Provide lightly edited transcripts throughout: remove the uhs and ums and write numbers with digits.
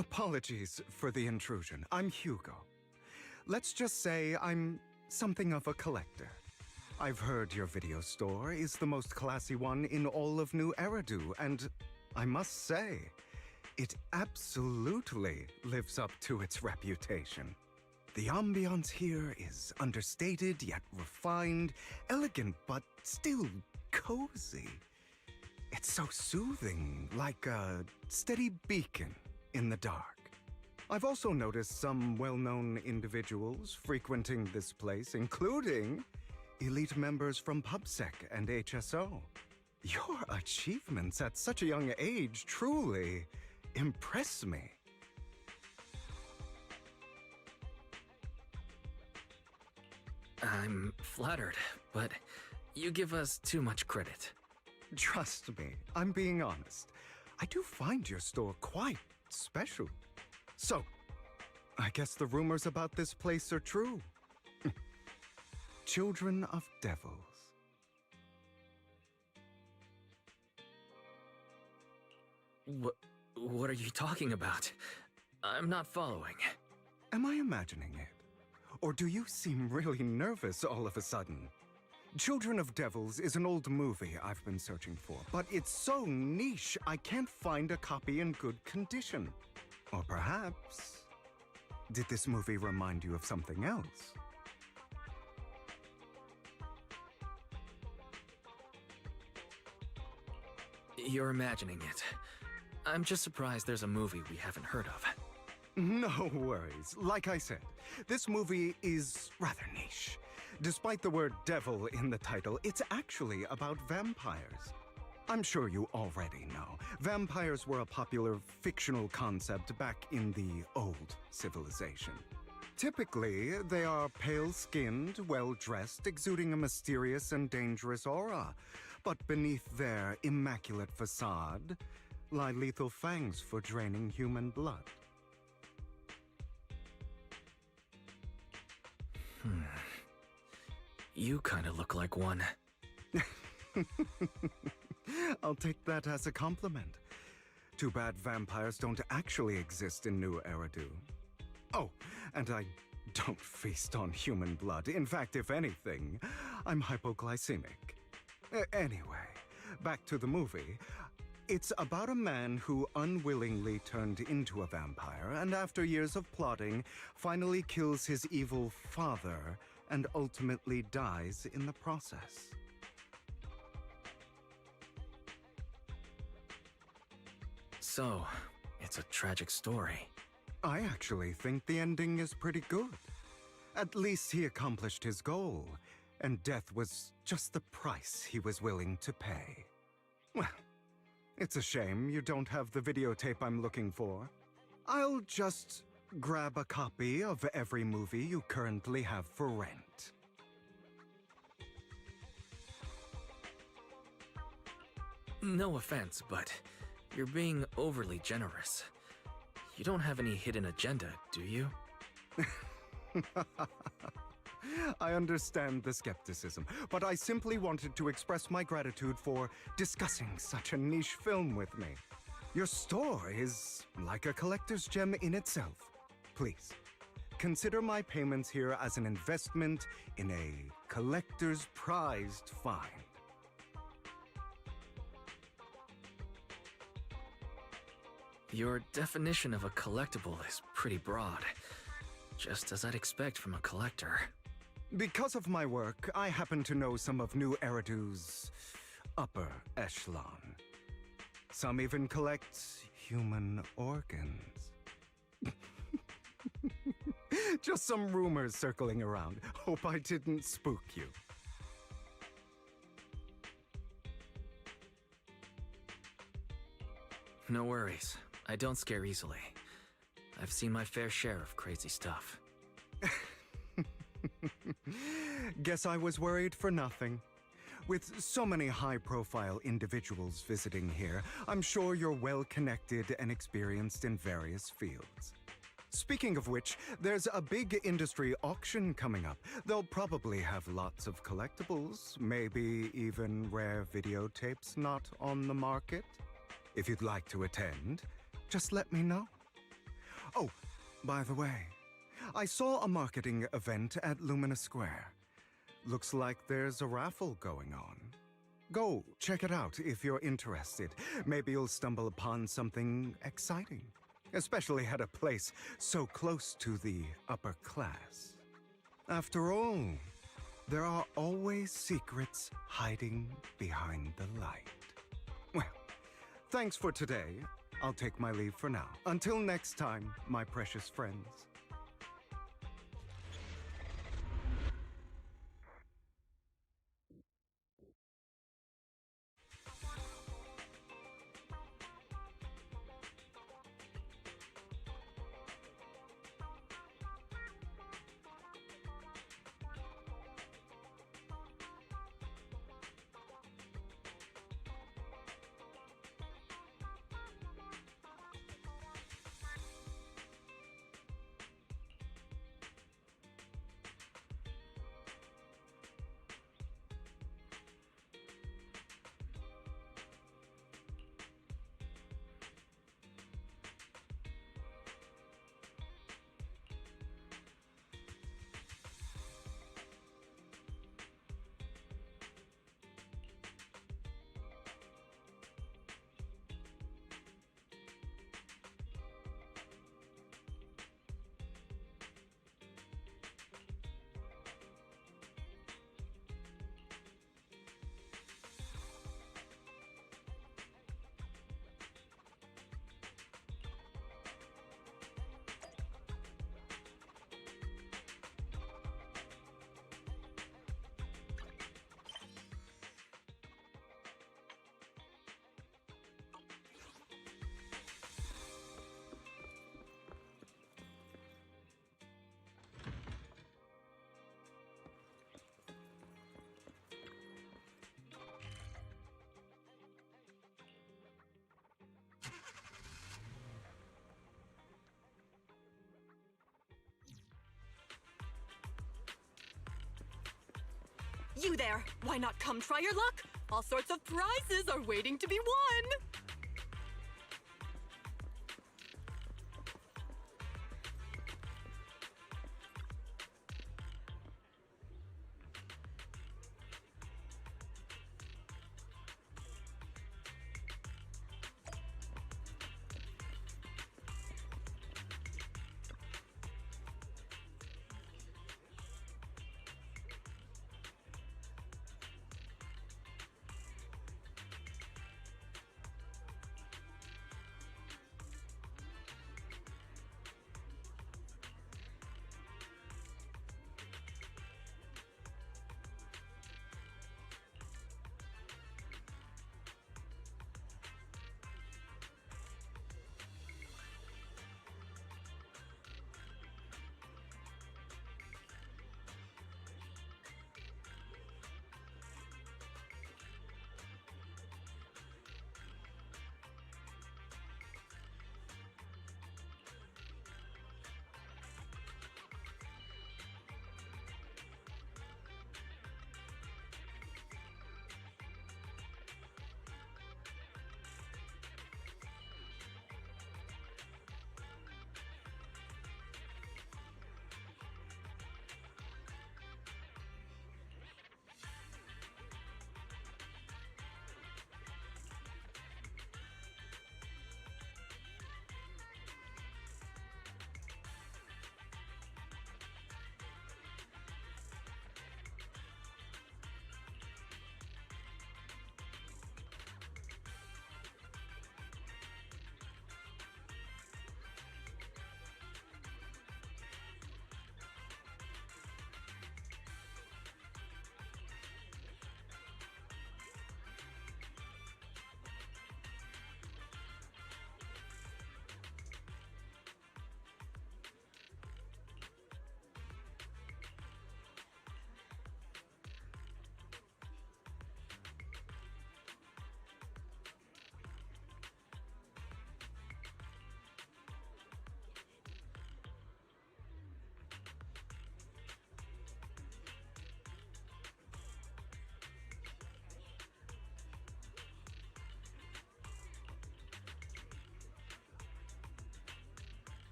Apologies for the intrusion. I'm Hugo. Let's just say I'm something of a collector. I've heard your video store is the most classy one in all of New Eridu, and I must say, it absolutely lives up to its reputation. The ambiance here is understated yet refined, elegant but still cozy. It's so soothing, like a steady beacon in the dark. I've also noticed some well-known individuals frequenting this place, including elite members from PubSec and HSO. Your achievements at such a young age truly impress me. I'm flattered, but you give us too much credit. Trust me, I'm being honest. I do find your store quite special. So, I guess the rumors about this place are true. Children of devils. What are you talking about? I'm not following. Am I imagining it? Or do you seem really nervous all of a sudden? Children of Devils is an old movie I've been searching for, but it's so niche I can't find a copy in good condition. Or perhaps, did this movie remind you of something else? You're imagining it. I'm just surprised there's a movie we haven't heard of. No worries. Like I said, this movie is rather niche. Despite the word devil in the title, it's actually about vampires. I'm sure you already know. Vampires were a popular fictional concept back in the old civilization. Typically, they are pale-skinned, well-dressed, exuding a mysterious and dangerous aura. But beneath their immaculate facade lie lethal fangs for draining human blood. You kinda look like one. I'll take that as a compliment. Too bad vampires don't actually exist in New Eridu. Oh, and I don't feast on human blood. In fact, if anything, I'm hypoglycemic. Anyway, back to the movie. It's about a man who unwillingly turned into a vampire, and after years of plotting, finally kills his evil father and ultimately dies in the process. So, it's a tragic story. I actually think the ending is pretty good. At least he accomplished his goal, and death was just the price he was willing to pay. Well, it's a shame you don't have the videotape I'm looking for. I'll just grab a copy of every movie you currently have for rent. No offense, but you're being overly generous. You don't have any hidden agenda, do you? I understand the skepticism, but I simply wanted to express my gratitude for discussing such a niche film with me. Your store is like a collector's gem in itself. Please, consider my payments here as an investment in a collector's prized find. Your definition of a collectible is pretty broad, just as I'd expect from a collector. Because of my work, I happen to know some of New Eridu's upper echelon. Some even collect human organs. Just some rumors circling around. Hope I didn't spook you. No worries. I don't scare easily. I've seen my fair share of crazy stuff. Guess I was worried for nothing. With so many high-profile individuals visiting here, I'm sure you're well-connected and experienced in various fields. Speaking of which, there's a big industry auction coming up. They'll probably have lots of collectibles, maybe even rare videotapes not on the market. If you'd like to attend, just let me know. By the way, I saw a marketing event at Lumina Square. Looks like there's a raffle going on. Go check it out if you're interested. Maybe you'll stumble upon something exciting, especially at a place so close to the upper class. After all, there are always secrets hiding behind the light. Well, thanks for today. I'll take my leave for now. Until next time, my precious friends. You there! Why not come try your luck? All sorts of prizes are waiting to be won!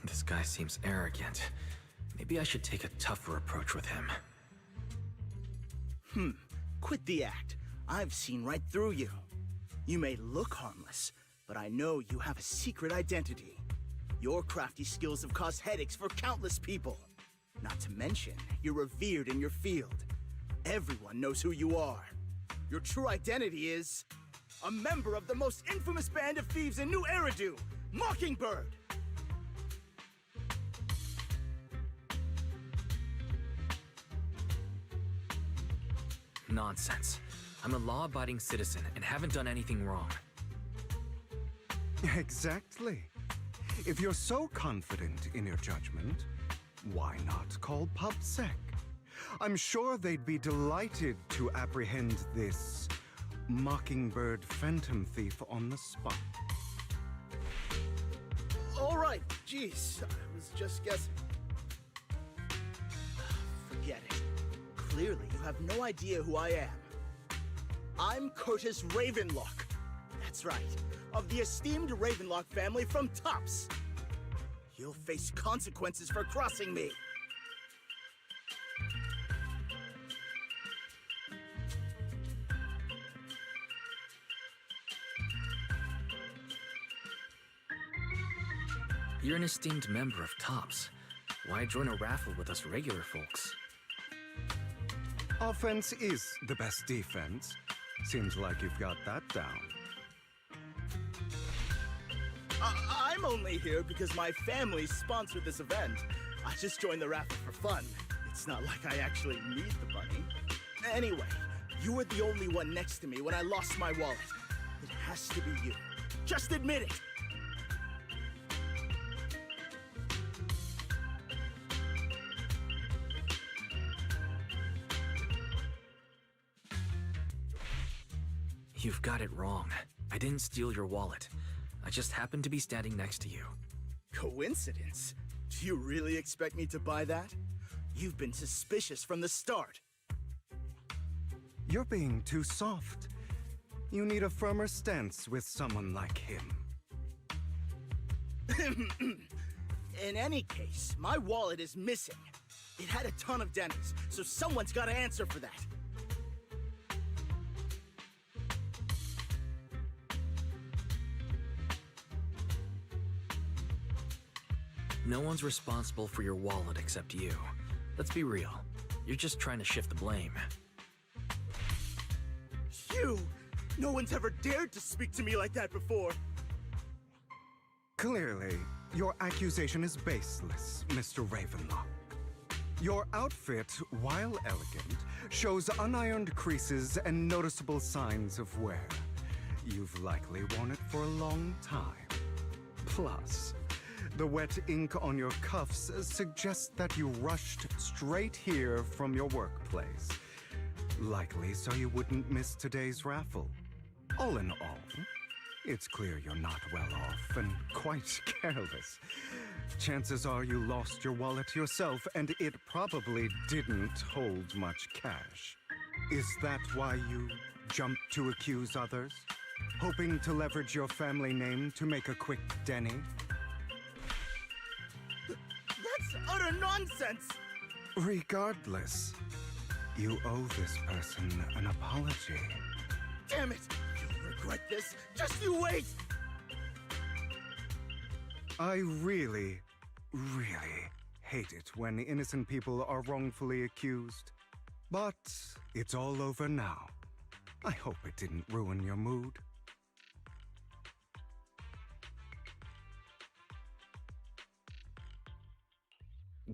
This guy seems arrogant. Maybe I should take a tougher approach with him. Quit the act. I've seen right through you. You may look harmless, but I know you have a secret identity. Your crafty skills have caused headaches for countless people. Not to mention, you're revered in your field. Everyone knows who you are. Your true identity is a member of the most infamous band of thieves in New Eridu, Mockingbird! Nonsense. I'm a law-abiding citizen and haven't done anything wrong. Exactly. If you're so confident in your judgment, why not call PubSec? I'm sure they'd be delighted to apprehend this Mockingbird phantom thief on the spot. All right, jeez, I was just guessing. Forget it. Clearly, you have no idea who I am. I'm Curtis Ravenlock. That's right, of the esteemed Ravenlock family from Tops. You'll face consequences for crossing me. You're an esteemed member of Tops. Why join a raffle with us regular folks? Offense is the best defense. Seems like you've got that down. I'm only here because my family sponsored this event. I just joined the raffle for fun. It's not like I actually need the money. Anyway, you were the only one next to me when I lost my wallet. It has to be you. Just admit it! You've got it wrong. I didn't steal your wallet. I just happened to be standing next to you. Coincidence? Do you really expect me to buy that? You've been suspicious from the start. You're being too soft. You need a firmer stance with someone like him. In any case, my wallet is missing. It had a ton of dents, so someone's got to answer for that. No one's responsible for your wallet except you. Let's be real. You're just trying to shift the blame. You! No one's ever dared to speak to me like that before. Clearly, your accusation is baseless, Mr. Ravenlock. Your outfit, while elegant, shows unironed creases and noticeable signs of wear. You've likely worn it for a long time. Plus, the wet ink on your cuffs suggests that you rushed straight here from your workplace. Likely so you wouldn't miss today's raffle. All in all, it's clear you're not well off and quite careless. Chances are you lost your wallet yourself, and it probably didn't hold much cash. Is that why you jumped to accuse others? Hoping to leverage your family name to make a quick Denny? That's utter nonsense! Regardless, you owe this person an apology. Damn it! You'll regret this! Just you wait! I really, really hate it when innocent people are wrongfully accused. But it's all over now. I hope it didn't ruin your mood.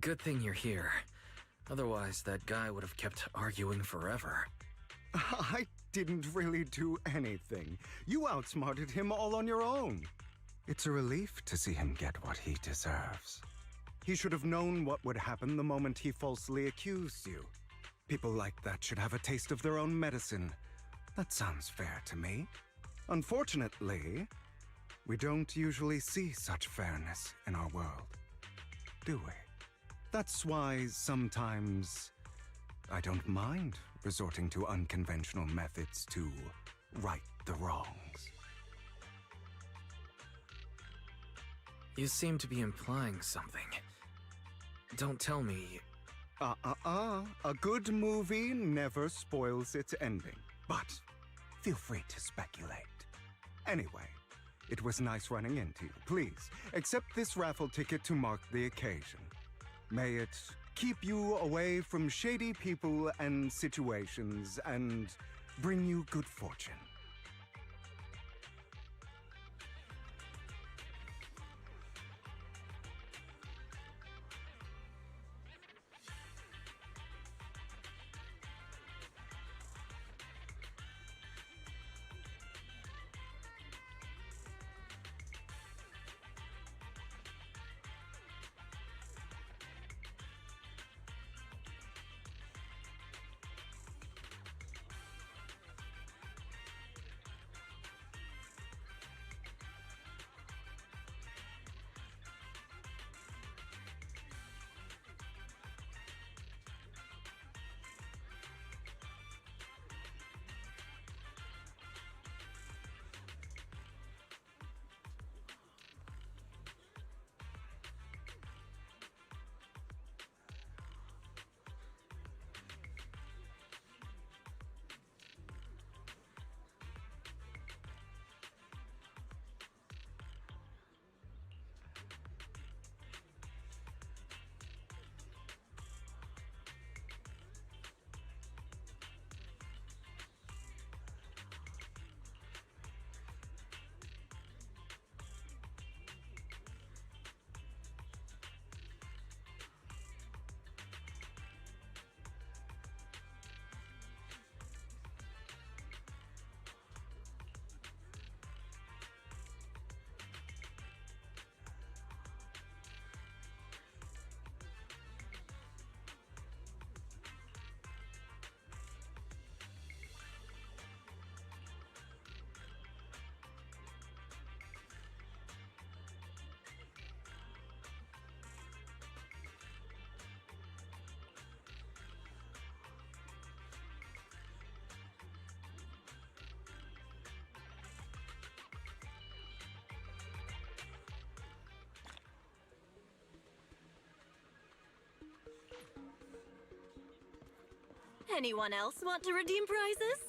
Good thing you're here. Otherwise, that guy would have kept arguing forever. I didn't really do anything. You outsmarted him all on your own. It's a relief to see him get what he deserves. He should have known what would happen the moment he falsely accused you. People like that should have a taste of their own medicine. That sounds fair to me. Unfortunately, we don't usually see such fairness in our world, do we? That's why sometimes I don't mind resorting to unconventional methods to right the wrongs. You seem to be implying something. Don't tell me... A good movie never spoils its ending. But feel free to speculate. Anyway, it was nice running into you. Please, accept this raffle ticket to mark the occasion. May it keep you away from shady people and situations and bring you good fortune. Anyone else want to redeem prizes?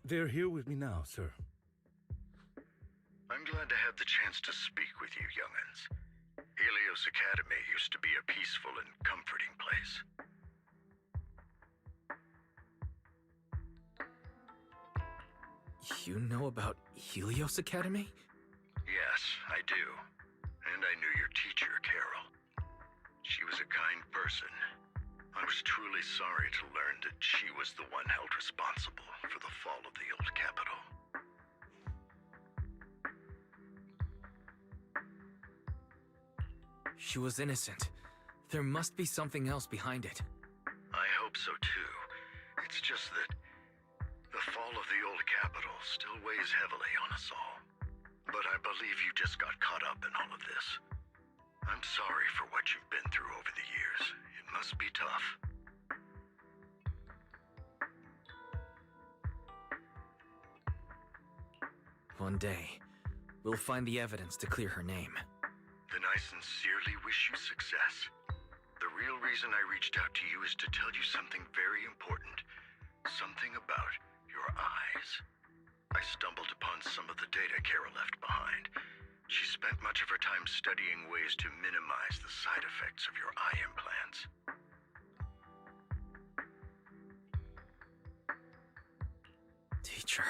They're here with me now, sir. I'm glad to have the chance to speak with you, young'uns. Helios Academy used to be a peaceful and comforting place. You know about Helios Academy? Yes, I do. And I knew your teacher, Carol. She was a kind person. I was truly sorry to learn that she was the one held responsible for the fall of the old capital. She was innocent. There must be something else behind it. I hope so too. It's just that the fall of the old capital still weighs heavily on us all. But I believe you just got caught up in all of this. I'm sorry for what you've been through over the years. It must be tough. One day, we'll find the evidence to clear her name. Then I sincerely wish you success. The real reason I reached out to you is to tell you something very important. Something about your eyes. I stumbled upon some of the data Carol left behind. She spent much of her time studying ways to minimize the side effects of your eye implants. Teacher.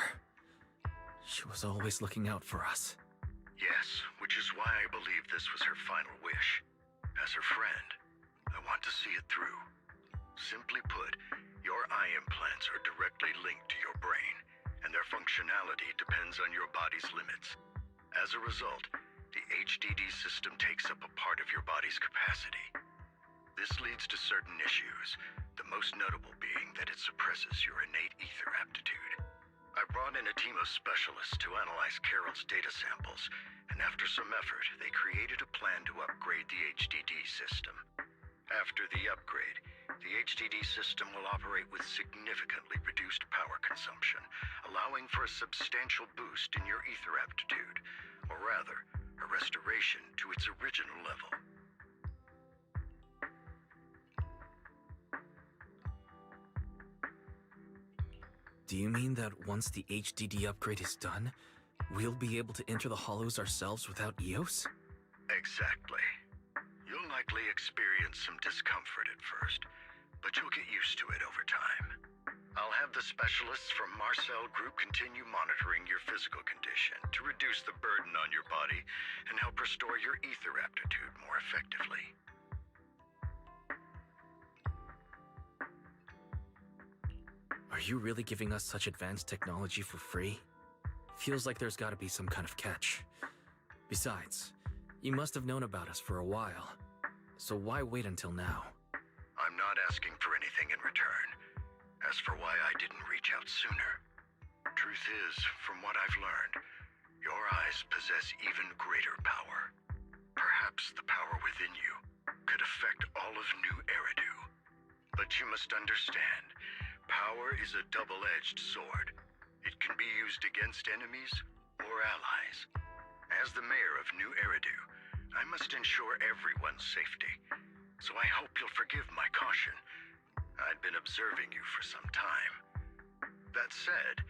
She was always looking out for us. Yes, which is why I believe this was her final wish. As her friend, I want to see it through. Simply put, your eye implants are directly linked to your brain, and their functionality depends on your body's limits. As a result, the HDD system takes up a part of your body's capacity. This leads to certain issues, the most notable being that it suppresses your innate ether aptitude. I brought in a team of specialists to analyze Carol's data samples, and after some effort, they created a plan to upgrade the HDD system. After the upgrade, the HDD system will operate with significantly reduced power consumption, allowing for a substantial boost in your ether aptitude, or rather, a restoration to its original level. Do you mean that once the HDD upgrade is done, we'll be able to enter the hollows ourselves without EOS? Exactly. You'll likely experience some discomfort at first, but you'll get used to it over time. I'll have the specialists from Marcel Group continue monitoring your physical condition to reduce the burden on your body and help restore your ether aptitude more effectively. Are you really giving us such advanced technology for free? Feels like there's gotta be some kind of catch. Besides, you must have known about us for a while. So why wait until now? I'm not asking for anything in return. As for why I didn't reach out sooner, truth is, from what I've learned, your eyes possess even greater power. Perhaps the power within you could affect all of New Eridu. But you must understand, power is a double-edged sword. It can be used against enemies or allies. As the mayor of New Eridu, I must ensure everyone's safety. So I hope you'll forgive my caution. I'd been observing you for some time. That said,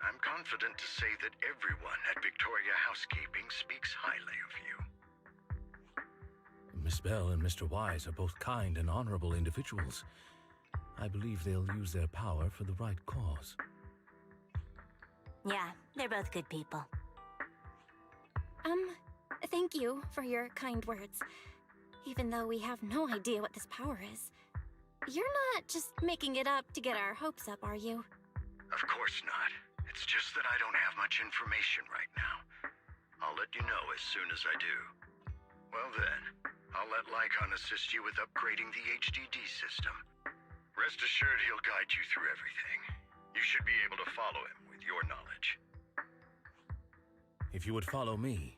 I'm confident to say that everyone at Victoria Housekeeping speaks highly of you. Miss Bell and Mr. Wise are both kind and honorable individuals. I believe they'll use their power for the right cause. Yeah, they're both good people. Thank you for your kind words. Even though we have no idea what this power is. You're not just making it up to get our hopes up, are you? Of course not. It's just that I don't have much information right now. I'll let you know as soon as I do. Well then, I'll let Lycon assist you with upgrading the HDD system. Rest assured he'll guide you through everything. You should be able to follow him with your knowledge. If you would follow me.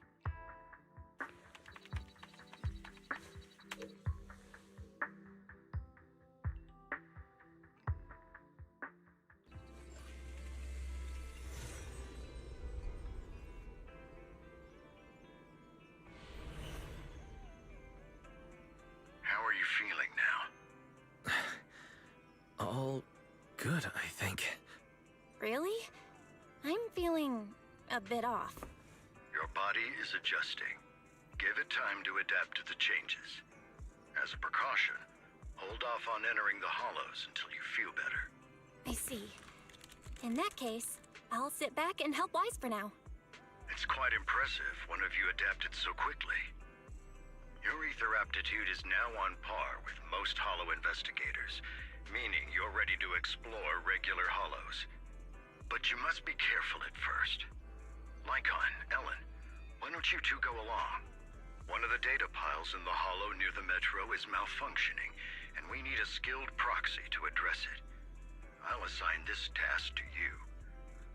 How are you feeling now? All good, I think. Really? I'm feeling a bit off. Your body is adjusting. Give it time to adapt to the changes. As a precaution, hold off on entering the hollows until you feel better. I see. In that case, I'll sit back and help Wise for now. It's quite impressive one of you adapted so quickly. Your ether aptitude is now on par with most hollow investigators, meaning you're ready to explore regular hollows. But you must be careful at first. Lycon, Ellen, why don't you two go along? One of the data piles in the hollow near the metro is malfunctioning, and we need a skilled proxy to address it. I'll assign this task to you.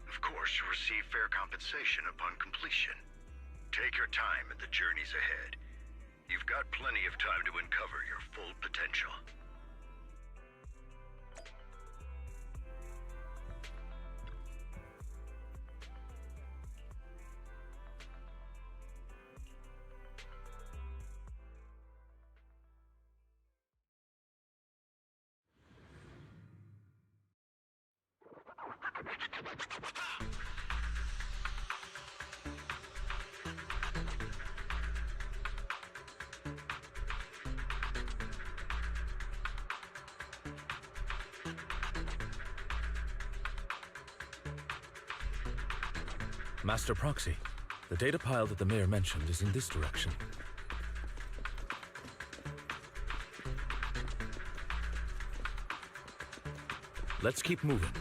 Of course, you'll receive fair compensation upon completion. Take your time in the journeys ahead. You've got plenty of time to uncover your full potential. Master Proxy, the data pile that the mayor mentioned is in this direction. Let's keep moving.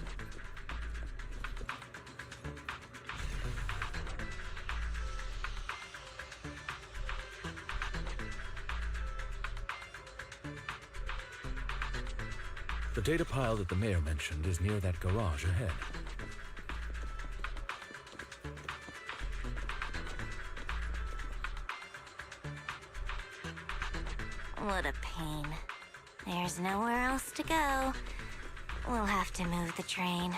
The data pile that the mayor mentioned is near that garage ahead. What a pain. There's nowhere else to go. We'll have to move the train.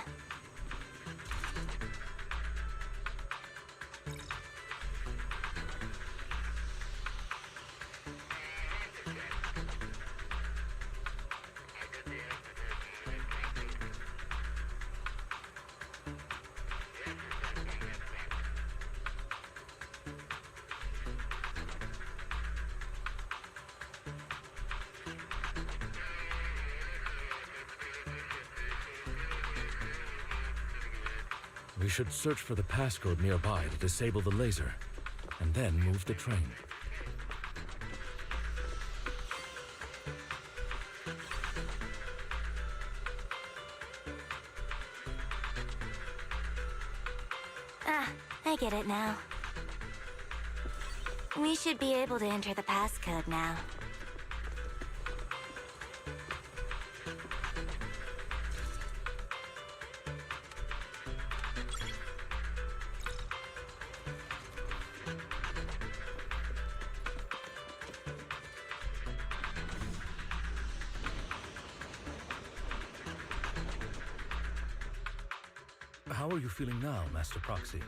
We should search for the passcode nearby to disable the laser, and then move the train. Ah, I get it now. We should be able to enter the passcode now. How are you feeling now, Master Proxy?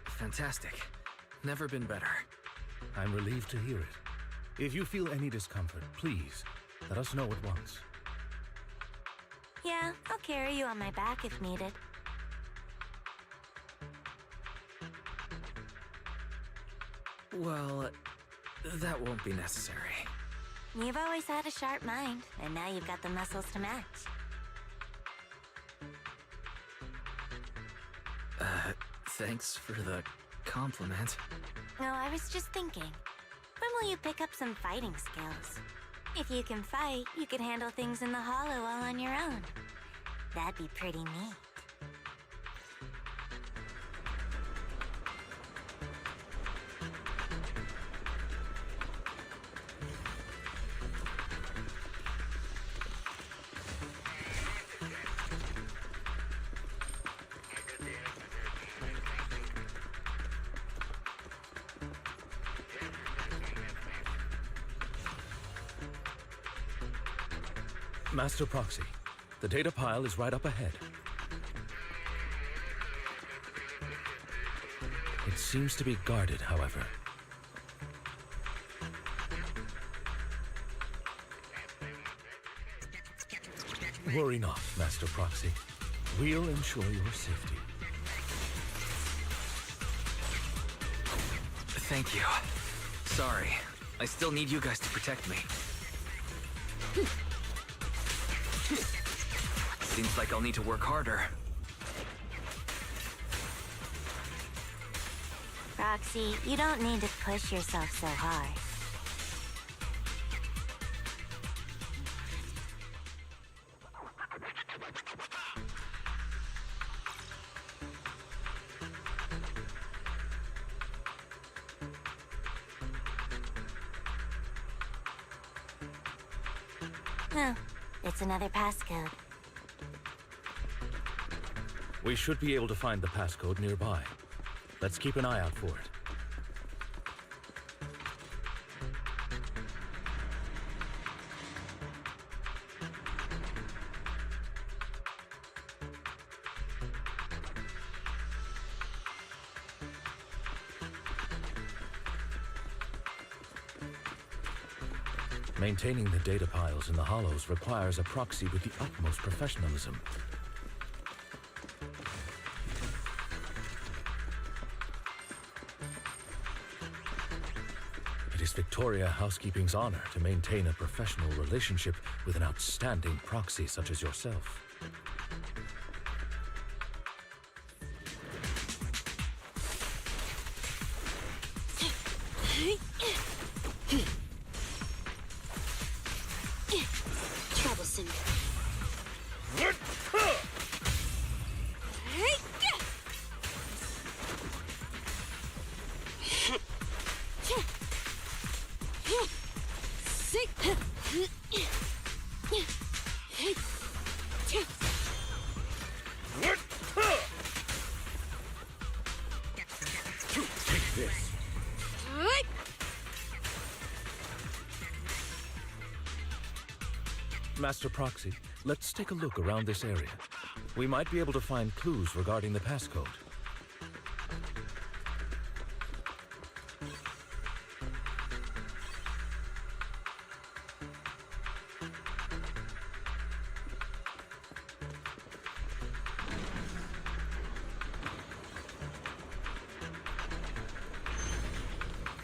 Fantastic. Never been better. I'm relieved to hear it. If you feel any discomfort, please, let us know at once. Yeah, I'll carry you on my back if needed. Well, that won't be necessary. You've always had a sharp mind, and now you've got the muscles to match. Thanks for the compliment. No, I was just thinking. When will you pick up some fighting skills? If you can fight, you could handle things in the hollow all on your own. That'd be pretty neat. Master Proxy, the data pile is right up ahead. It seems to be guarded, however. Worry not, Master Proxy. We'll ensure your safety. Thank you. Sorry. I still need you guys to protect me. Seems like I'll need to work harder. Roxy, you don't need to push yourself so hard. Oh, it's another passcode. We should be able to find the passcode nearby. Let's keep an eye out for it. Maintaining the data piles in the hollows requires a proxy with the utmost professionalism. It is Victoria Housekeeping's honor to maintain a professional relationship with an outstanding proxy such as yourself. Troublesome. Take this. Master Proxy, let's take a look around this area. We might be able to find clues regarding the passcode.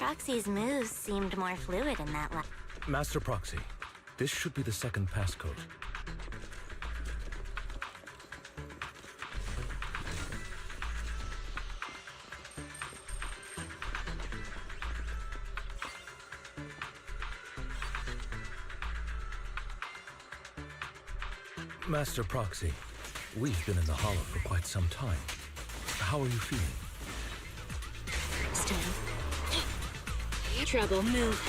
Roxy's moves seemed more fluid in that Master Proxy, this should be the second passcode. Master Proxy, we've been in the Hollow for quite some time. How are you feeling? Trouble, move.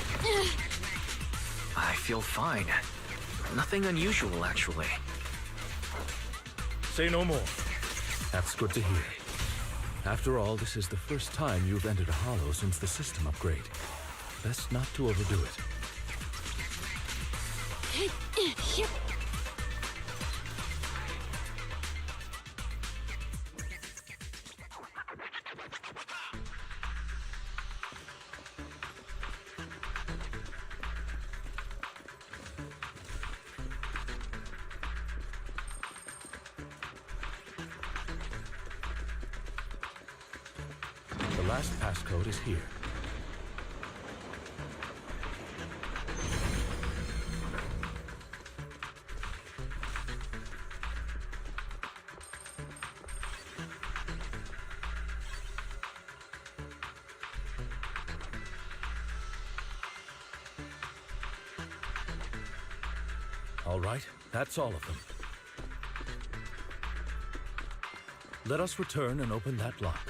I feel fine. Nothing unusual, actually. Say no more. That's good to hear. After all, this is the first time you've entered a Hollow since the system upgrade. Best not to overdo it. The last passcode is here. All right, that's all of them. Let us return and open that lock.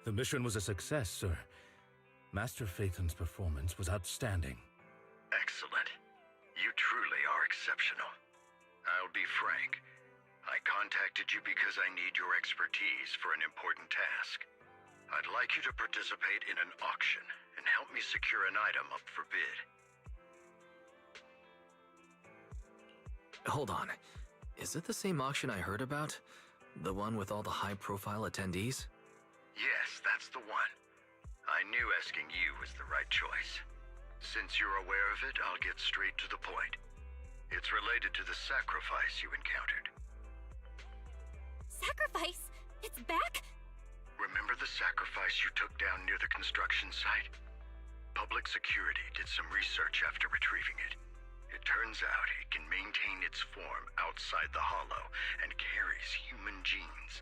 The mission was a success, sir. Master Phaethon's performance was outstanding. Excellent. You truly are exceptional. I'll be frank. I contacted you because I need your expertise for an important task. I'd like you to participate in an auction and help me secure an item up for bid. Hold on. Is it the same auction I heard about? The one with all the high-profile attendees? Yes, that's the one. I knew asking you was the right choice. Since you're aware of it, I'll get straight to the point. It's related to the sacrifice you encountered. Sacrifice? It's back? Remember the sacrifice you took down near the construction site? Public security did some research after retrieving it. It turns out it can maintain its form outside the hollow and carries human genes.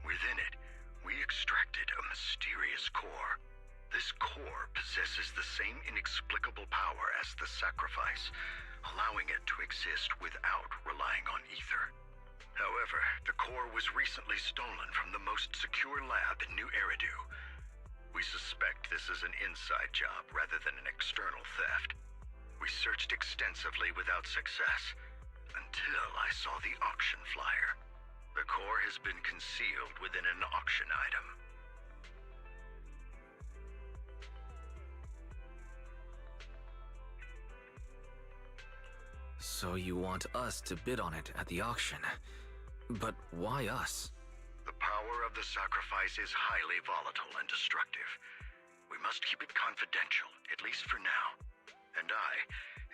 Within it, we extracted a mysterious core. This core possesses the same inexplicable power as the sacrifice, allowing it to exist without relying on ether. However, the core was recently stolen from the most secure lab in New Eridu. We suspect this is an inside job rather than an external theft. We searched extensively without success, until I saw the auction flyer. The core has been concealed within an auction item. So you want us to bid on it at the auction. But why us? The power of the sacrifice is highly volatile and destructive. We must keep it confidential, at least for now. And I,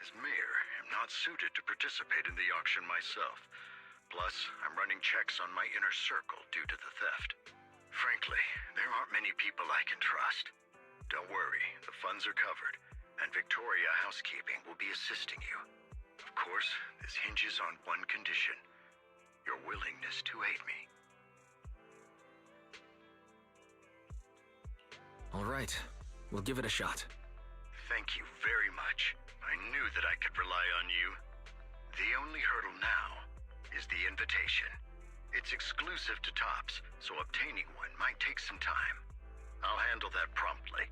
as mayor, am not suited to participate in the auction myself. Plus, I'm running checks on my inner circle due to the theft. Frankly, there aren't many people I can trust. Don't worry, the funds are covered, and Victoria Housekeeping will be assisting you. Of course, this hinges on one condition: your willingness to aid me. All right, we'll give it a shot. Thank you very much. I knew that I could rely on you. The only hurdle now is the invitation. It's exclusive to Tops, so obtaining one might take some time. I'll handle that promptly.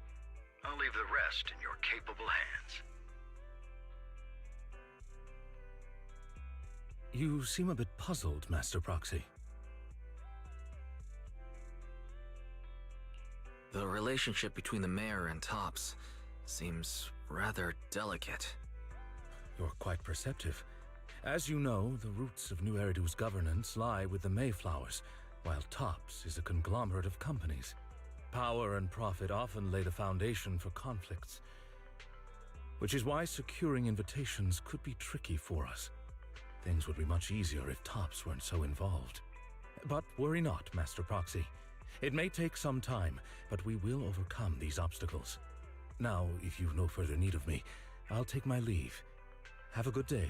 I'll leave the rest in your capable hands. You seem a bit puzzled, Master Proxy. The relationship between the mayor and Tops seems rather delicate. You're quite perceptive. As you know, the roots of New Eridu's governance lie with the Mayflowers, while Tops is a conglomerate of companies. Power and profit often lay the foundation for conflicts, which is why securing invitations could be tricky for us. Things would be much easier if Tops weren't so involved. But worry not, Master Proxy. It may take some time, but we will overcome these obstacles. Now, if you've no further need of me, I'll take my leave. Have a good day.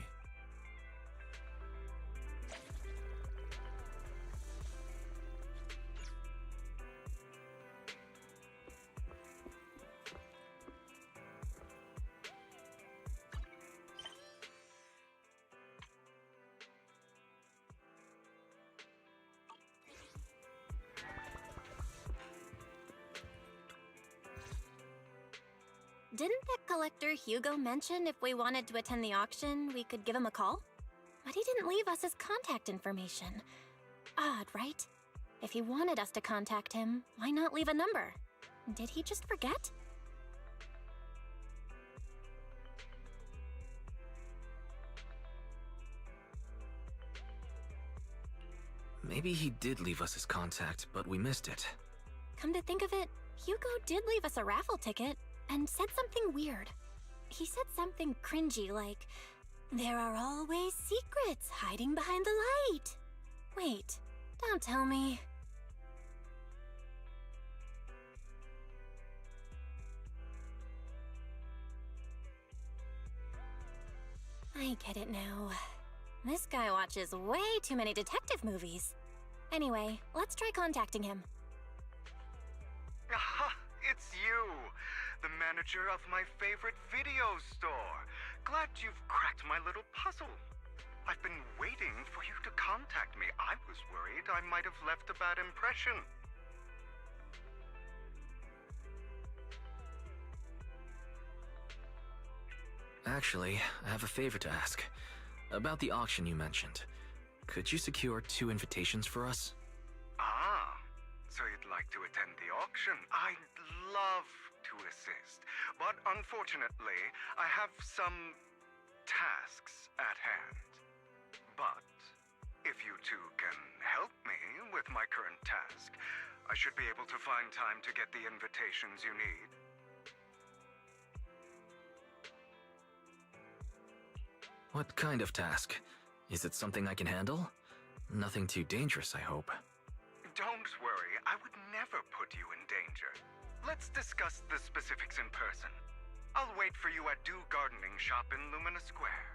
Didn't that collector Hugo mention if we wanted to attend the auction, we could give him a call? But he didn't leave us his contact information. Odd, right? If he wanted us to contact him, why not leave a number? Did he just forget? Maybe he did leave us his contact, but we missed it. Come to think of it, Hugo did leave us a raffle ticket and said something weird. He said something cringy like, "There are always secrets hiding behind the light." Wait, don't tell me. I get it now. This guy watches way too many detective movies. Anyway, let's try contacting him. Aha, it's you! The manager of my favorite video store. Glad you've cracked my little puzzle. I've been waiting for you to contact me. I was worried I might have left a bad impression. Actually, I have a favor to ask. About the auction you mentioned. Could you secure 2 invitations for us? Ah, so you'd like to attend the auction? I'd love to assist, but unfortunately, I have some tasks at hand. But if you two can help me with my current task, I should be able to find time to get the invitations you need. What kind of task? Is it something I can handle? Nothing too dangerous, I hope. Don't worry, I would never put you in danger. Let's discuss the specifics in person. I'll wait for you at Dew Gardening Shop in Lumina Square.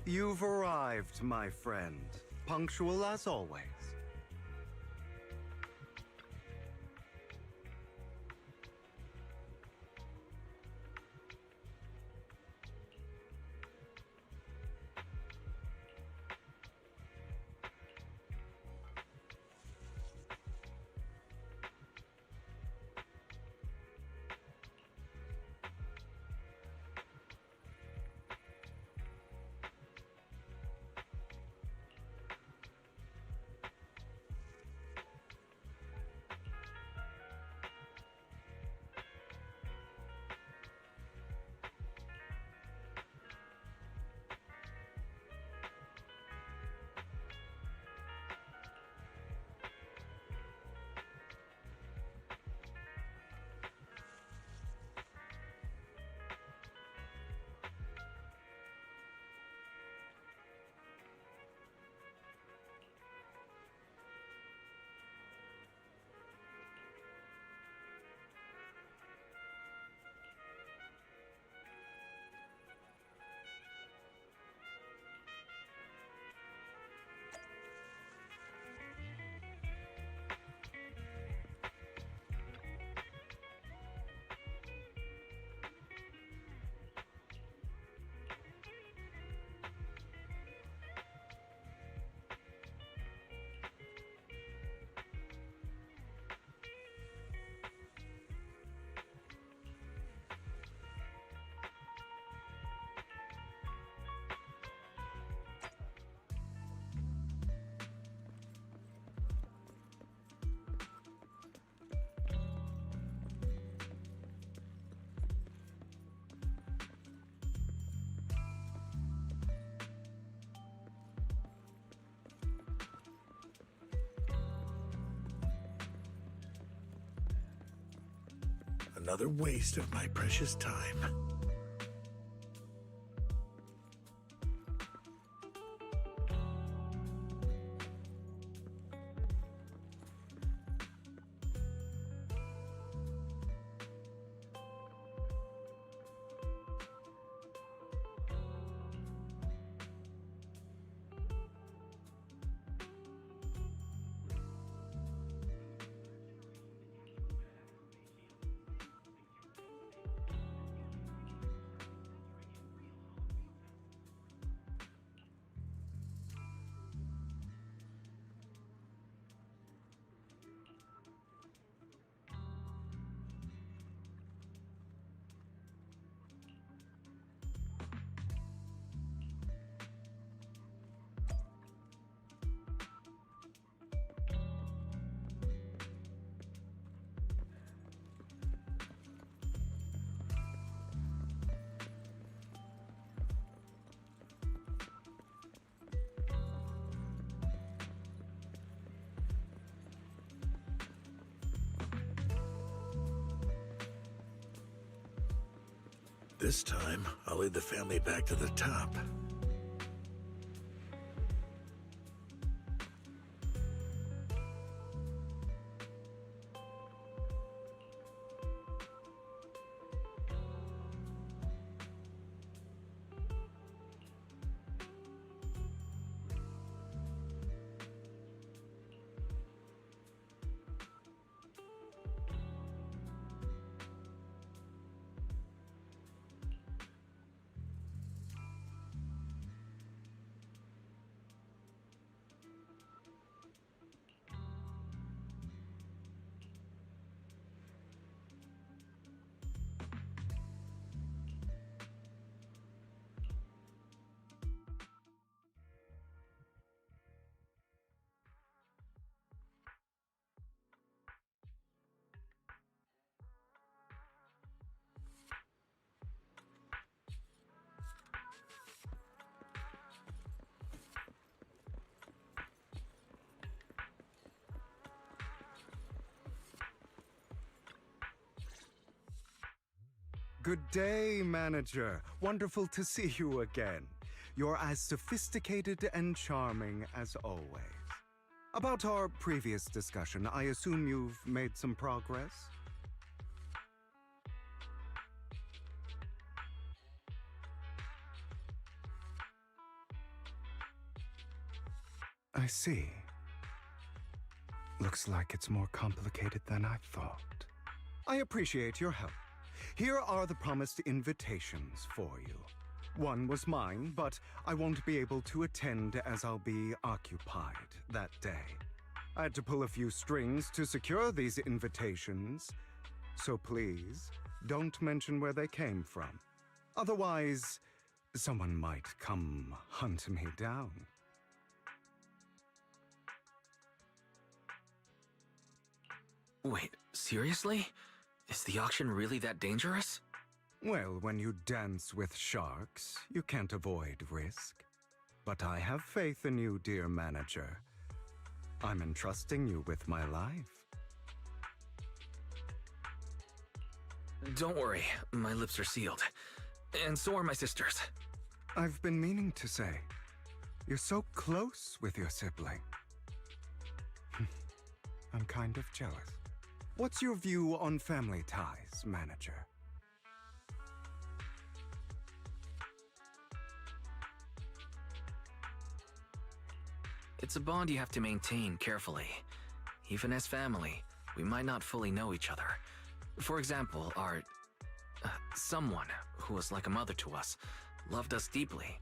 You've arrived, my friend. Punctual as always. Another waste of my precious time. This time, I'll lead the family back to the top. Good day, manager. Wonderful to see you again. You're as sophisticated and charming as always. About our previous discussion, I assume you've made some progress? I see. Looks like it's more complicated than I thought. I appreciate your help. Here are the promised invitations for you. One was mine, but I won't be able to attend as I'll be occupied that day. I had to pull a few strings to secure these invitations, so please don't mention where they came from. Otherwise, someone might come hunt me down. Wait, seriously? Is the auction really that dangerous? Well, when you dance with sharks, you can't avoid risk. But I have faith in you, dear manager. I'm entrusting you with my life. Don't worry, my lips are sealed. And so are my sisters. I've been meaning to say, you're so close with your sibling. I'm kind of jealous. What's your view on family ties, manager? It's a bond you have to maintain carefully. Even as family, we might not fully know each other. For example, our... someone who was like a mother to us, loved us deeply,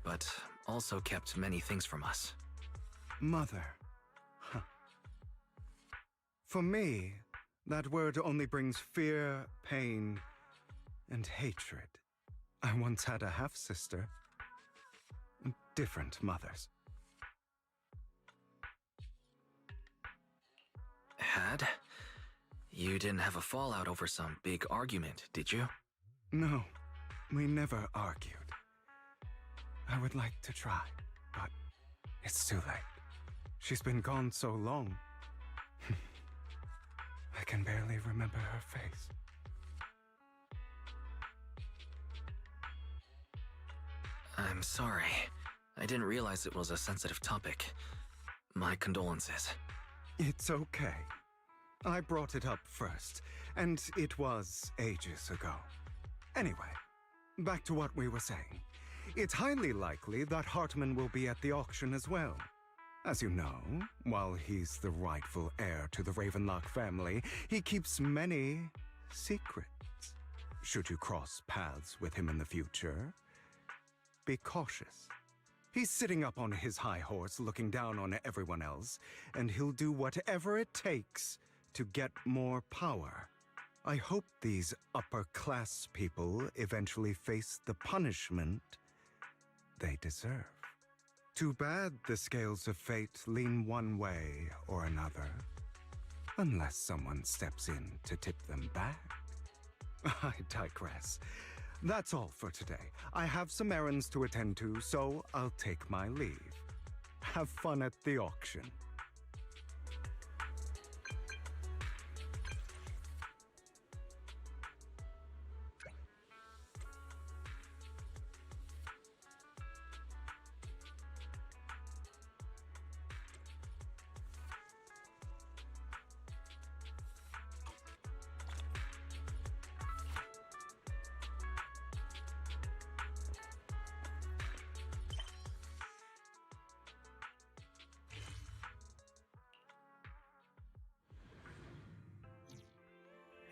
but also kept many things from us. Mother. Huh. For me, that word only brings fear, pain, and hatred. I once had a half-sister. Different mothers. Had? You didn't have a fallout over some big argument, did you? No, we never argued. I would like to try, but it's too late. She's been gone so long. I can barely remember her face. I'm sorry. I didn't realize it was a sensitive topic. My condolences. It's okay. I brought it up first, and it was ages ago. Anyway, back to what we were saying. It's highly likely that Hartman will be at the auction as well. As you know, while he's the rightful heir to the Ravenlock family, he keeps many secrets. Should you cross paths with him in the future, be cautious. He's sitting up on his high horse looking down on everyone else, and he'll do whatever it takes to get more power. I hope these upper-class people eventually face the punishment they deserve. Too bad the scales of fate lean one way or another, unless someone steps in to tip them back. I digress. That's all for today. I have some errands to attend to, so I'll take my leave. Have fun at the auction.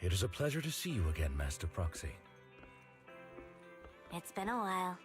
It is a pleasure to see you again, Master Proxy. It's been a while.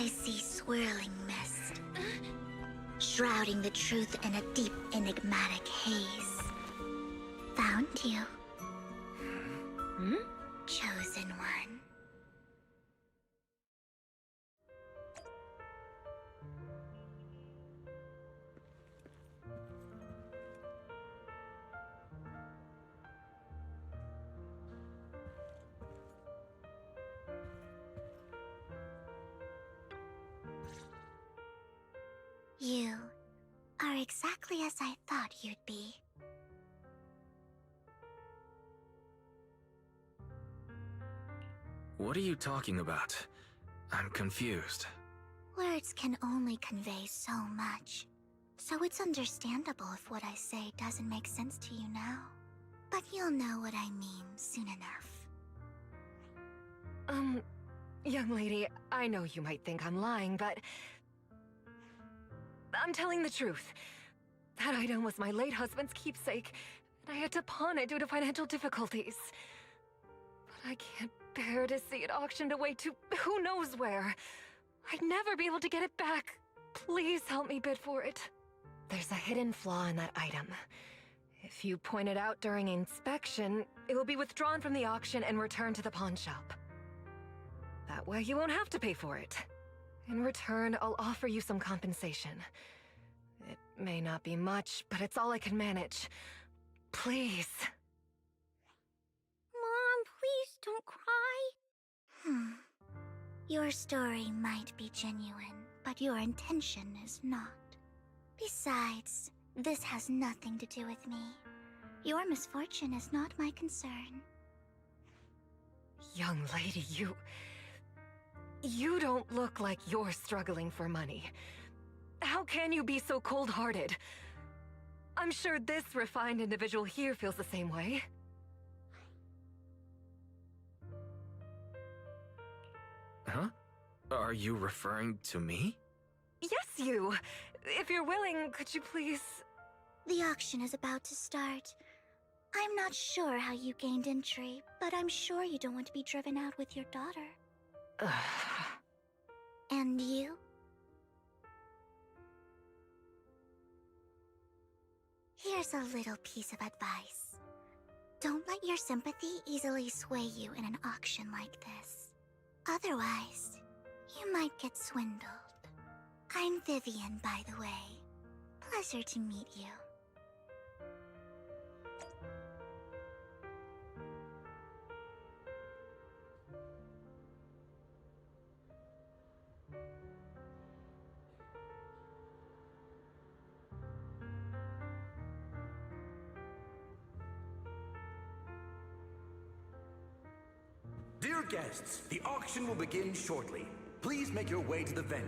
I see swirling mist, shrouding the truth in a deep, enigmatic haze. Found you. Chosen one. You are exactly as I thought you'd be. What are you talking about? I'm confused. Words can only convey so much, so it's understandable if what I say doesn't make sense to you now. But you'll know what I mean soon enough. Young lady, I know you might think I'm lying, but I'm telling the truth. That item was my late husband's keepsake, and I had to pawn it due to financial difficulties. But I can't bear to see it auctioned away to who knows where. I'd never be able to get it back. Please help me bid for it. There's a hidden flaw in that item. If you point it out during inspection, it will be withdrawn from the auction and returned to the pawn shop. That way you won't have to pay for it. In return, I'll offer you some compensation. It may not be much, but it's all I can manage. Please. Mom, please don't cry. Your story might be genuine, but your intention is not. Besides, this has nothing to do with me. Your misfortune is not my concern. Young lady, You don't look like you're struggling for money. How can you be so cold-hearted? I'm sure this refined individual here feels the same way. Huh? Are you referring to me? Yes, you! If you're willing, could you please... The auction is about to start. I'm not sure how you gained entry, but I'm sure you don't want to be driven out with your daughter. And you? Here's a little piece of advice. Don't let your sympathy easily sway you in an auction like this. Otherwise, you might get swindled. I'm Vivian, by the way. Pleasure to meet you. Dear guests, the auction will begin shortly. Please make your way to the venue.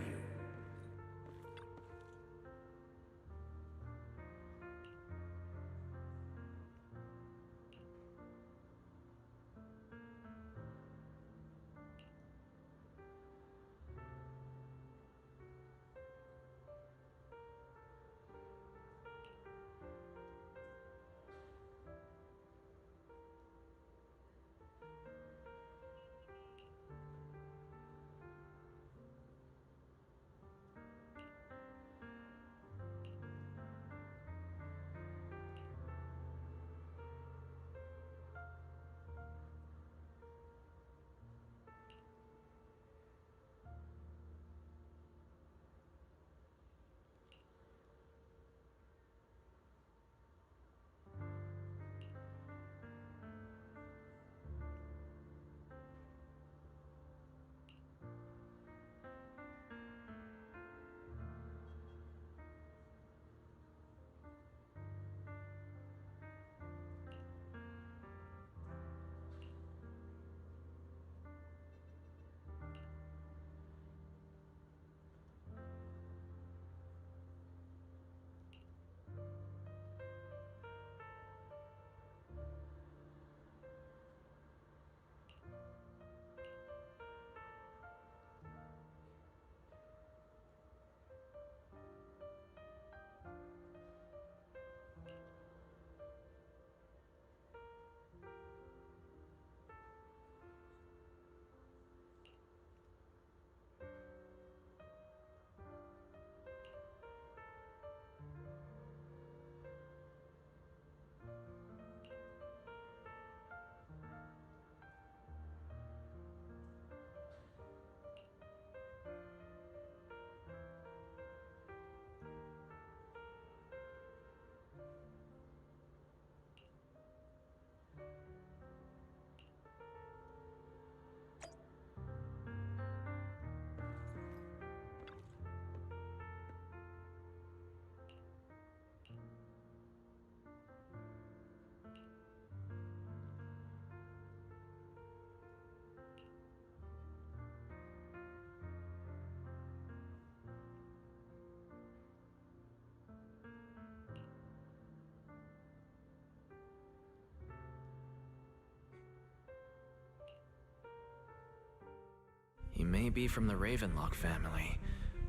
may be from the Ravenlock family,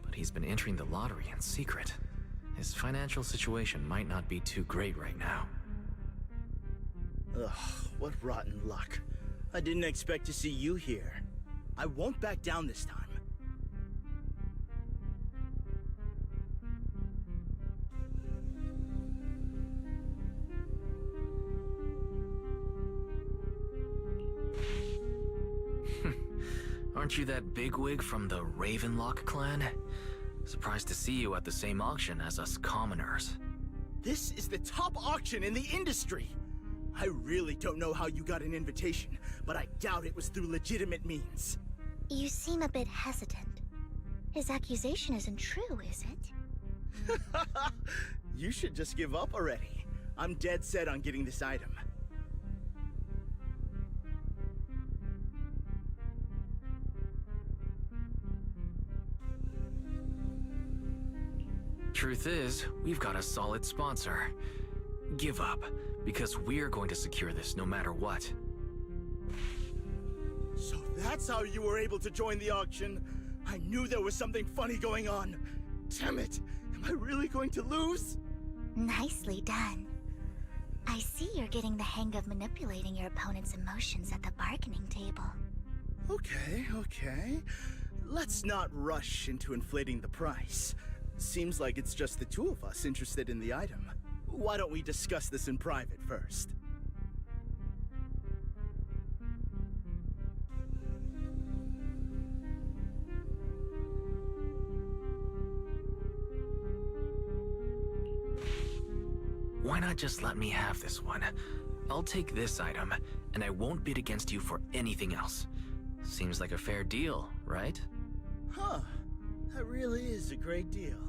but he's been entering the lottery in secret. His financial situation might not be too great right now. Ugh, what rotten luck. I didn't expect to see you here. I won't back down this time. Aren't you that bigwig from the Ravenlock clan? Surprised to see you at the same auction as us commoners. This is the top auction in the industry! I really don't know how you got an invitation, but I doubt it was through legitimate means. You seem a bit hesitant. His accusation isn't true, is it? You should just give up already. I'm dead set on getting this item. Truth is, we've got a solid sponsor. Give up, because we're going to secure this no matter what. So that's how you were able to join the auction? I knew there was something funny going on. Damn it! Am I really going to lose? Nicely done. I see you're getting the hang of manipulating your opponent's emotions at the bargaining table. Okay. Let's not rush into inflating the price. Seems like it's just the two of us interested in the item. Why don't we discuss this in private first? Why not just let me have this one? I'll take this item, and I won't bid against you for anything else. Seems like a fair deal, right? Huh. That really is a great deal.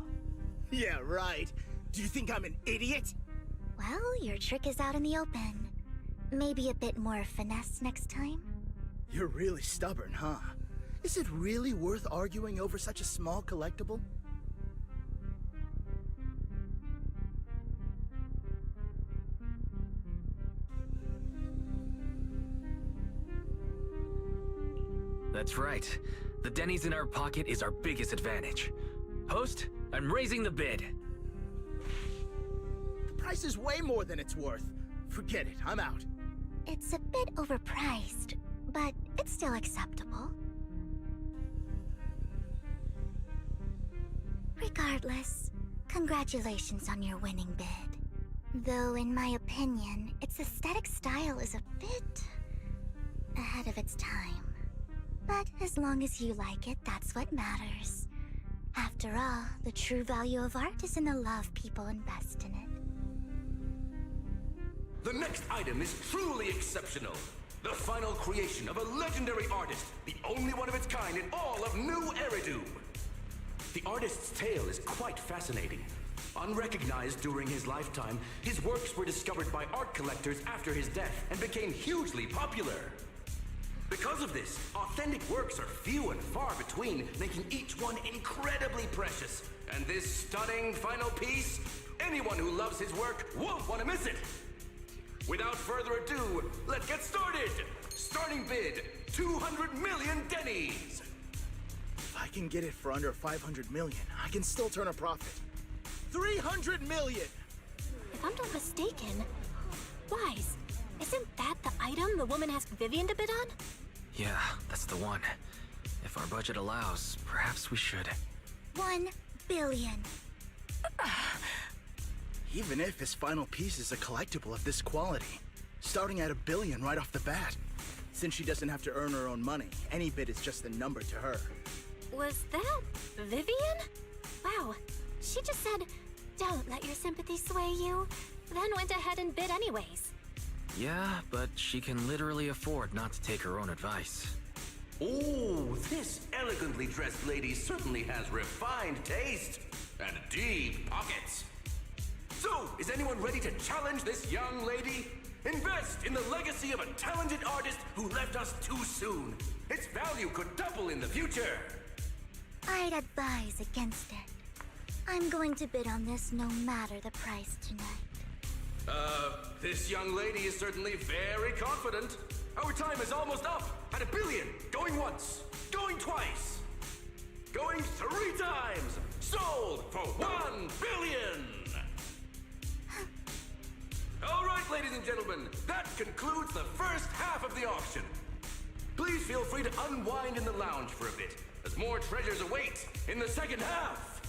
Yeah, right. Do you think I'm an idiot? Well, your trick is out in the open. Maybe a bit more finesse next time? You're really stubborn, huh? Is it really worth arguing over such a small collectible? That's right. The Denny's in our pocket is our biggest advantage. Host, I'm raising the bid. The price is way more than it's worth. Forget it, I'm out. It's a bit overpriced, but it's still acceptable. Regardless, congratulations on your winning bid. Though in my opinion, its aesthetic style is a bit ahead of its time. But as long as you like it, that's what matters. After all, the true value of art is in the love people invest in it. The next item is truly exceptional. The final creation of a legendary artist, the only one of its kind in all of New Eridu. The artist's tale is quite fascinating. Unrecognized during his lifetime, his works were discovered by art collectors after his death and became hugely popular. Because of this, authentic works are few and far between, making each one incredibly precious. And this stunning final piece, anyone who loves his work won't want to miss it. Without further ado, let's get started! Starting bid, 200 million Denny's! If I can get it for under 500 million, I can still turn a profit. 300 million! If I'm not mistaken, Wise, isn't that the item the woman asked Vivian to bid on? Yeah, that's the one. If our budget allows, perhaps we should. 1 billion. Even if his final piece is a collectible of this quality, starting at $1 billion right off the bat. Since she doesn't have to earn her own money, any bid is just a number to her. Was that Vivian? Wow, she just said, "Don't let your sympathy sway you," then went ahead and bid anyways. Yeah, but she can literally afford not to take her own advice. Oh, this elegantly dressed lady certainly has refined taste and deep pockets. So, is anyone ready to challenge this young lady? Invest in the legacy of a talented artist who left us too soon. Its value could double in the future. I'd advise against it. I'm going to bid on this no matter the price tonight. This young lady is certainly very confident. Our time is almost up at $1 billion. Going once, going Going twice! Going 3 times! Sold for 1 billion! All right, ladies and gentlemen, that concludes the first half of the auction. Please feel free to unwind in the lounge for a bit, as more treasures await in the second half.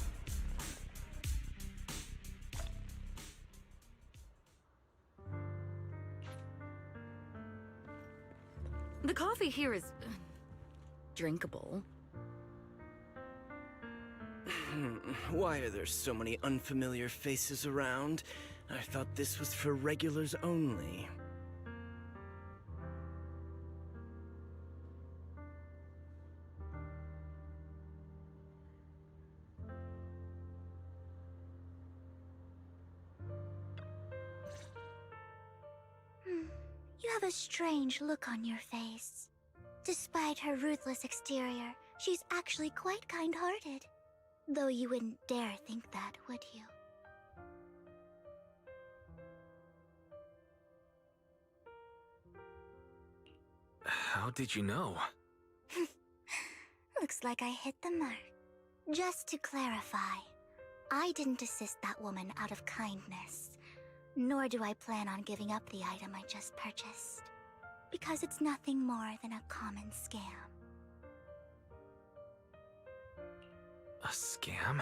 The coffee here is drinkable. Why are there so many unfamiliar faces around? I thought this was for regulars only. You have a strange look on your face. Despite her ruthless exterior, she's actually quite kind-hearted. Though you wouldn't dare think that, would you? How did you know? Looks like I hit the mark. Just to clarify, I didn't assist that woman out of kindness. Nor do I plan on giving up the item I just purchased. Because it's nothing more than a common scam. A scam?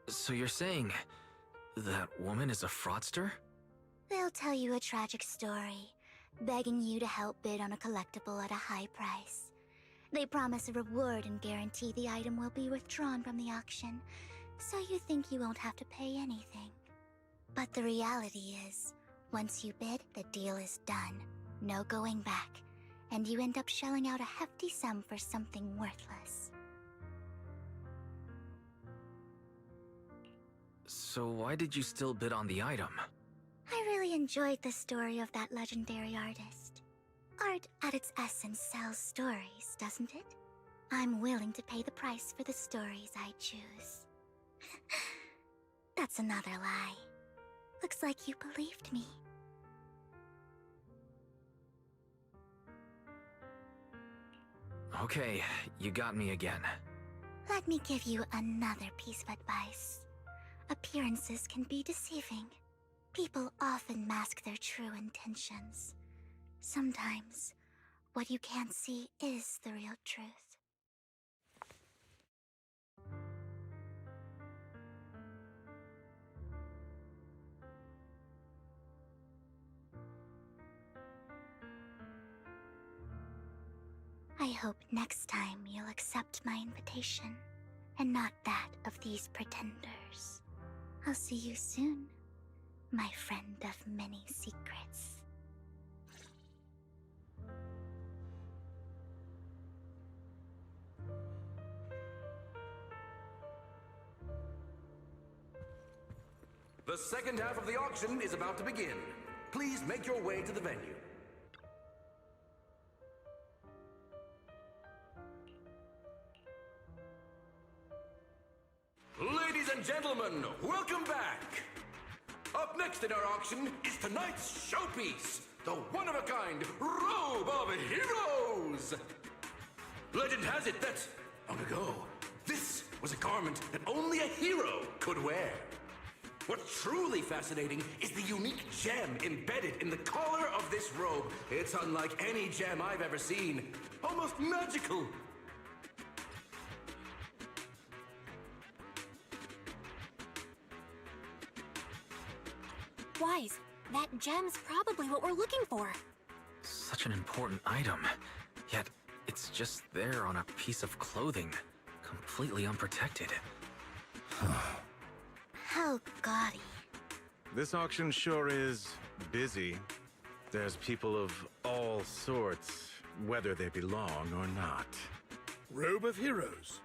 So you're saying that woman is a fraudster? They'll tell you a tragic story, begging you to help bid on a collectible at a high price. They promise a reward and guarantee the item will be withdrawn from the auction, so you think you won't have to pay anything. But the reality is, once you bid, the deal is done. No going back. And you end up shelling out a hefty sum for something worthless. So why did you still bid on the item? I really enjoyed the story of that legendary artist. Art at its essence sells stories, doesn't it? I'm willing to pay the price for the stories I choose. That's another lie. Looks like you believed me. Okay, you got me again. Let me give you another piece of advice. Appearances can be deceiving. People often mask their true intentions. Sometimes, what you can't see is the real truth. I hope next time you'll accept my invitation, and not that of these pretenders. I'll see you soon, my friend of many secrets. The second half of the auction is about to begin. Please make your way to the venue. Ladies and gentlemen, welcome back! Up next in our auction is tonight's showpiece, the one-of-a-kind Robe of Heroes! Legend has it that, long ago, this was a garment that only a hero could wear. What's truly fascinating is the unique gem embedded in the collar of this robe. It's unlike any gem I've ever seen. Almost magical. Wise, that gem's probably what we're looking for. Such an important item, yet it's just there on a piece of clothing, completely unprotected. How gaudy. This auction sure is busy. There's people of all sorts, whether they belong or not. Robe of Heroes.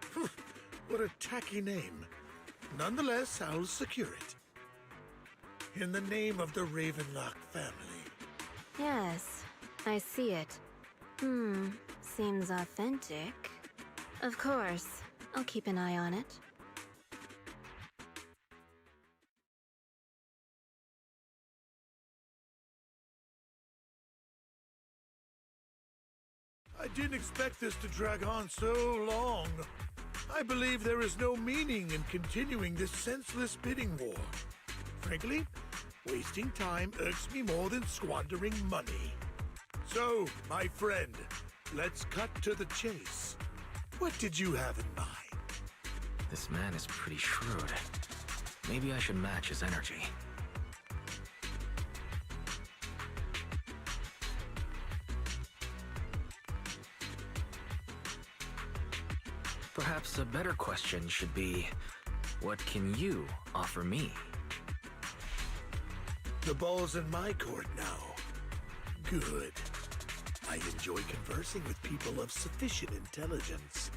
What a tacky name. Nonetheless, I'll secure it. In the name of the Ravenlock family. Yes, I see it. Seems authentic. Of course, I'll keep an eye on it. I didn't expect this to drag on so long. I believe there is no meaning in continuing this senseless bidding war. Frankly, wasting time irks me more than squandering money. So, my friend, let's cut to the chase. What did you have in mind? This man is pretty shrewd. Maybe I should match his energy. Perhaps a better question should be, what can you offer me? The ball's in my court now. Good. I enjoy conversing with people of sufficient intelligence.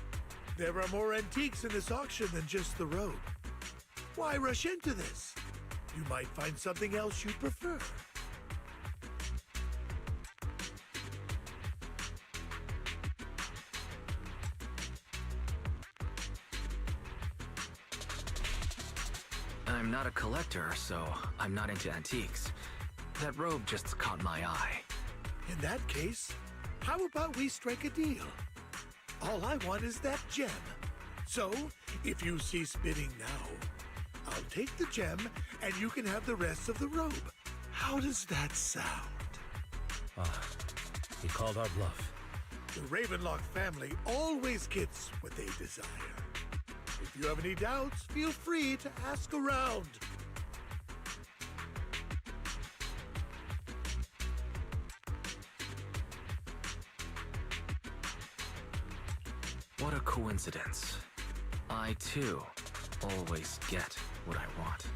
There are more antiques in this auction than just the robe. Why rush into this? You might find something else you prefer. I'm not a collector, so I'm not into antiques. That robe just caught my eye. In that case, how about we strike a deal? All I want is that gem. So, if you cease bidding now, I'll take the gem and you can have the rest of the robe. How does that sound? He called our bluff. The Ravenlock family always gets what they desire. If you have any doubts, feel free to ask around. What a coincidence. I, too, always get what I want.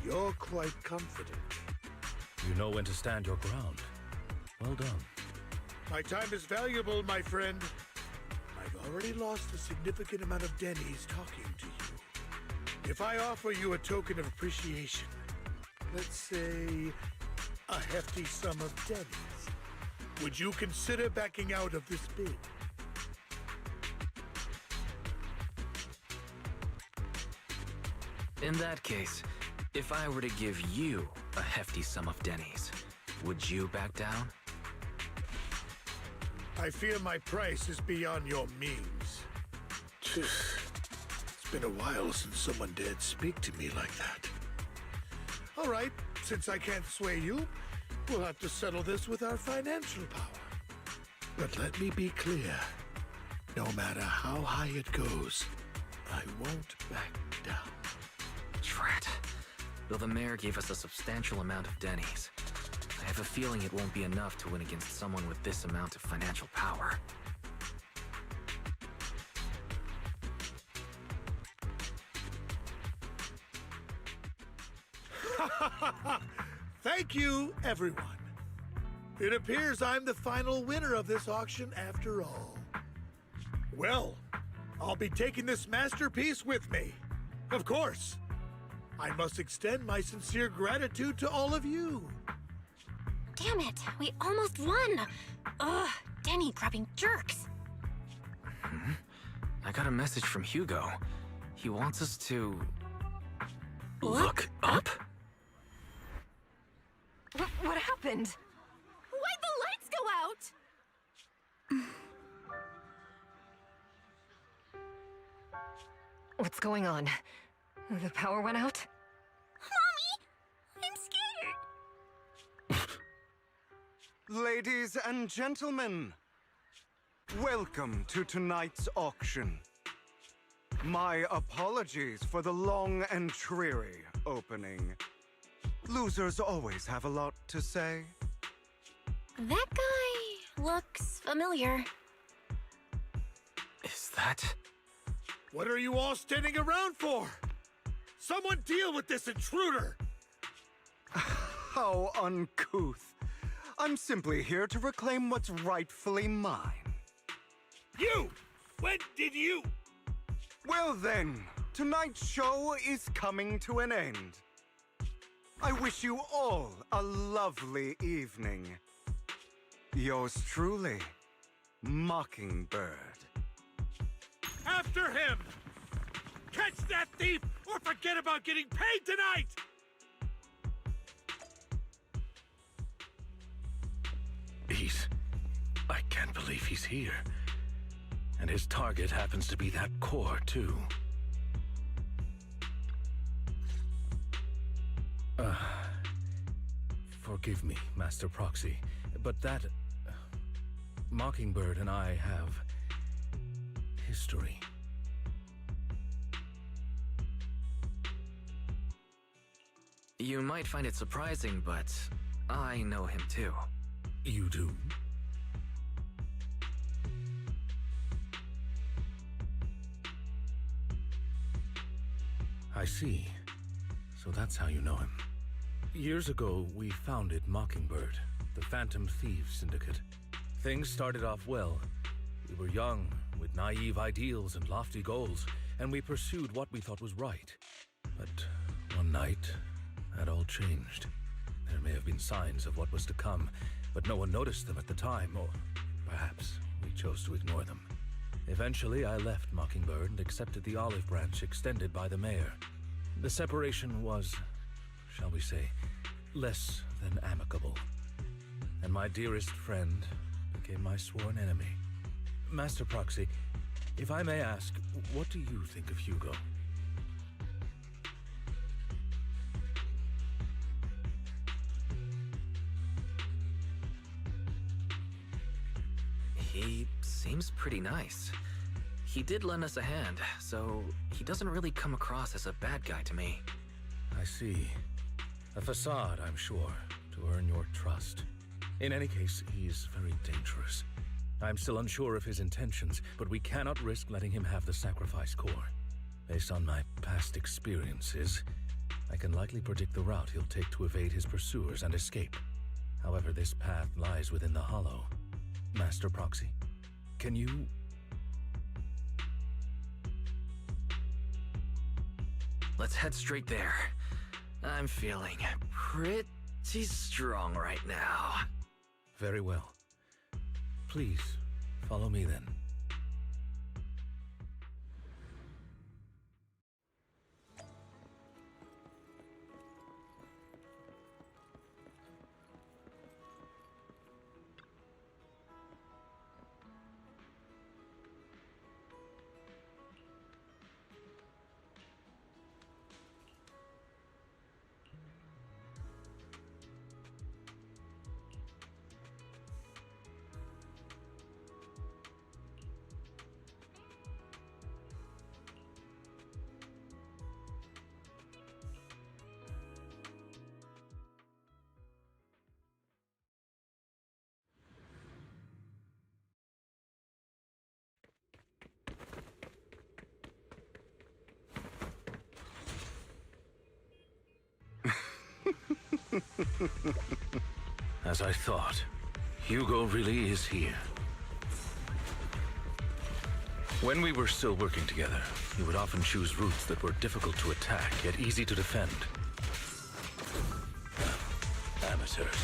You're quite confident. You know when to stand your ground. Well done. My time is valuable, my friend. I've already lost a significant amount of dennies talking to you. If I offer you a token of appreciation, let's say a hefty sum of dennies, would you consider backing out of this bid? In that case, if I were to give you a hefty sum of dennies, would you back down? I fear my price is beyond your means. It's been a while since someone dared speak to me like that. All right, since I can't sway you, we'll have to settle this with our financial power. But let me be clear. No matter how high it goes, I won't back down. Drat. Though the mayor gave us a substantial amount of dennies, I have a feeling it won't be enough to win against someone with this amount of financial power. Thank you, everyone. It appears I'm the final winner of this auction after all. Well, I'll be taking this masterpiece with me. Of course. I must extend my sincere gratitude to all of you. Damn it, we almost won! Ugh, Denny grabbing jerks. I got a message from Hugo. He wants us to... Look up? What happened? Why'd the lights go out? What's going on? The power went out? Mommy! I'm scared! Ladies and gentlemen, welcome to tonight's auction. My apologies for the long and dreary opening. Losers always have a lot to say. That guy looks familiar. Is that... What are you all standing around for? Someone deal with this intruder! How uncouth. I'm simply here to reclaim what's rightfully mine. You! When did you... Well then, tonight's show is coming to an end. I wish you all a lovely evening. Yours truly, Mockingbird. After him! Catch that thief, or forget about getting paid tonight! here. And his target happens to be that core, too. Forgive me, Master Proxy, but that... Mockingbird and I have... history. You might find it surprising, but I know him too. You do? I see. So that's how you know him. Years ago, we founded Mockingbird, the Phantom Thieves Syndicate. Things started off well. We were young, with naive ideals and lofty goals, and we pursued what we thought was right. But one night, that all changed. There may have been signs of what was to come, but no one noticed them at the time, or perhaps we chose to ignore them. Eventually, I left Mockingbird and accepted the olive branch extended by the mayor. The separation was, shall we say, less than amicable. And my dearest friend became my sworn enemy. Master Proxy, if I may ask, what do you think of Hugo? He seems pretty nice. He did lend us a hand, so he doesn't really come across as a bad guy to me. I see. A facade, I'm sure, to earn your trust. In any case, he's very dangerous. I'm still unsure of his intentions, but we cannot risk letting him have the sacrifice core. Based on my past experiences, I can likely predict the route he'll take to evade his pursuers and escape. However, this path lies within the hollow. Master Proxy, can you... Let's head straight there. I'm feeling pretty strong right now. Very well. Please, follow me then. As I thought, Hugo really is here. When we were still working together, he would often choose routes that were difficult to attack, yet easy to defend. Amateurs.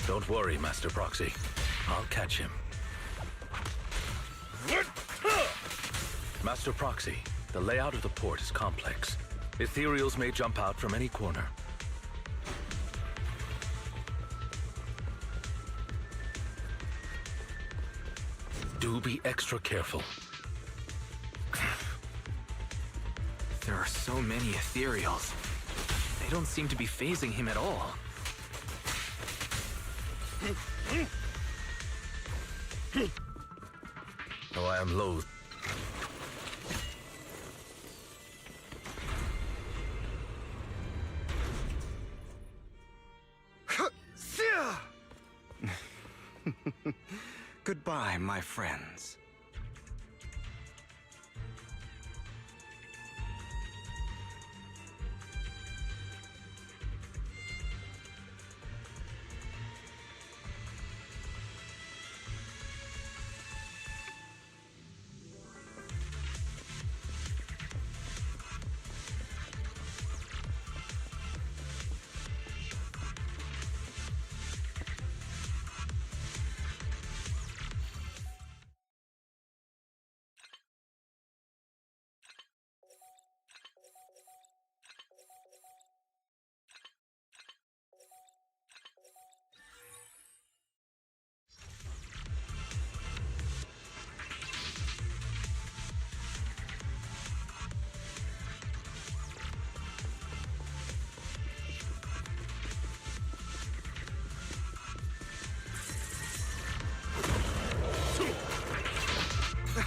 Don't worry, Master Proxy. I'll catch him. Master Proxy, the layout of the port is complex. Ethereals may jump out from any corner. Do be extra careful. There are so many ethereals. They don't seem to be phasing him at all. Though I am loath. Goodbye, my friends.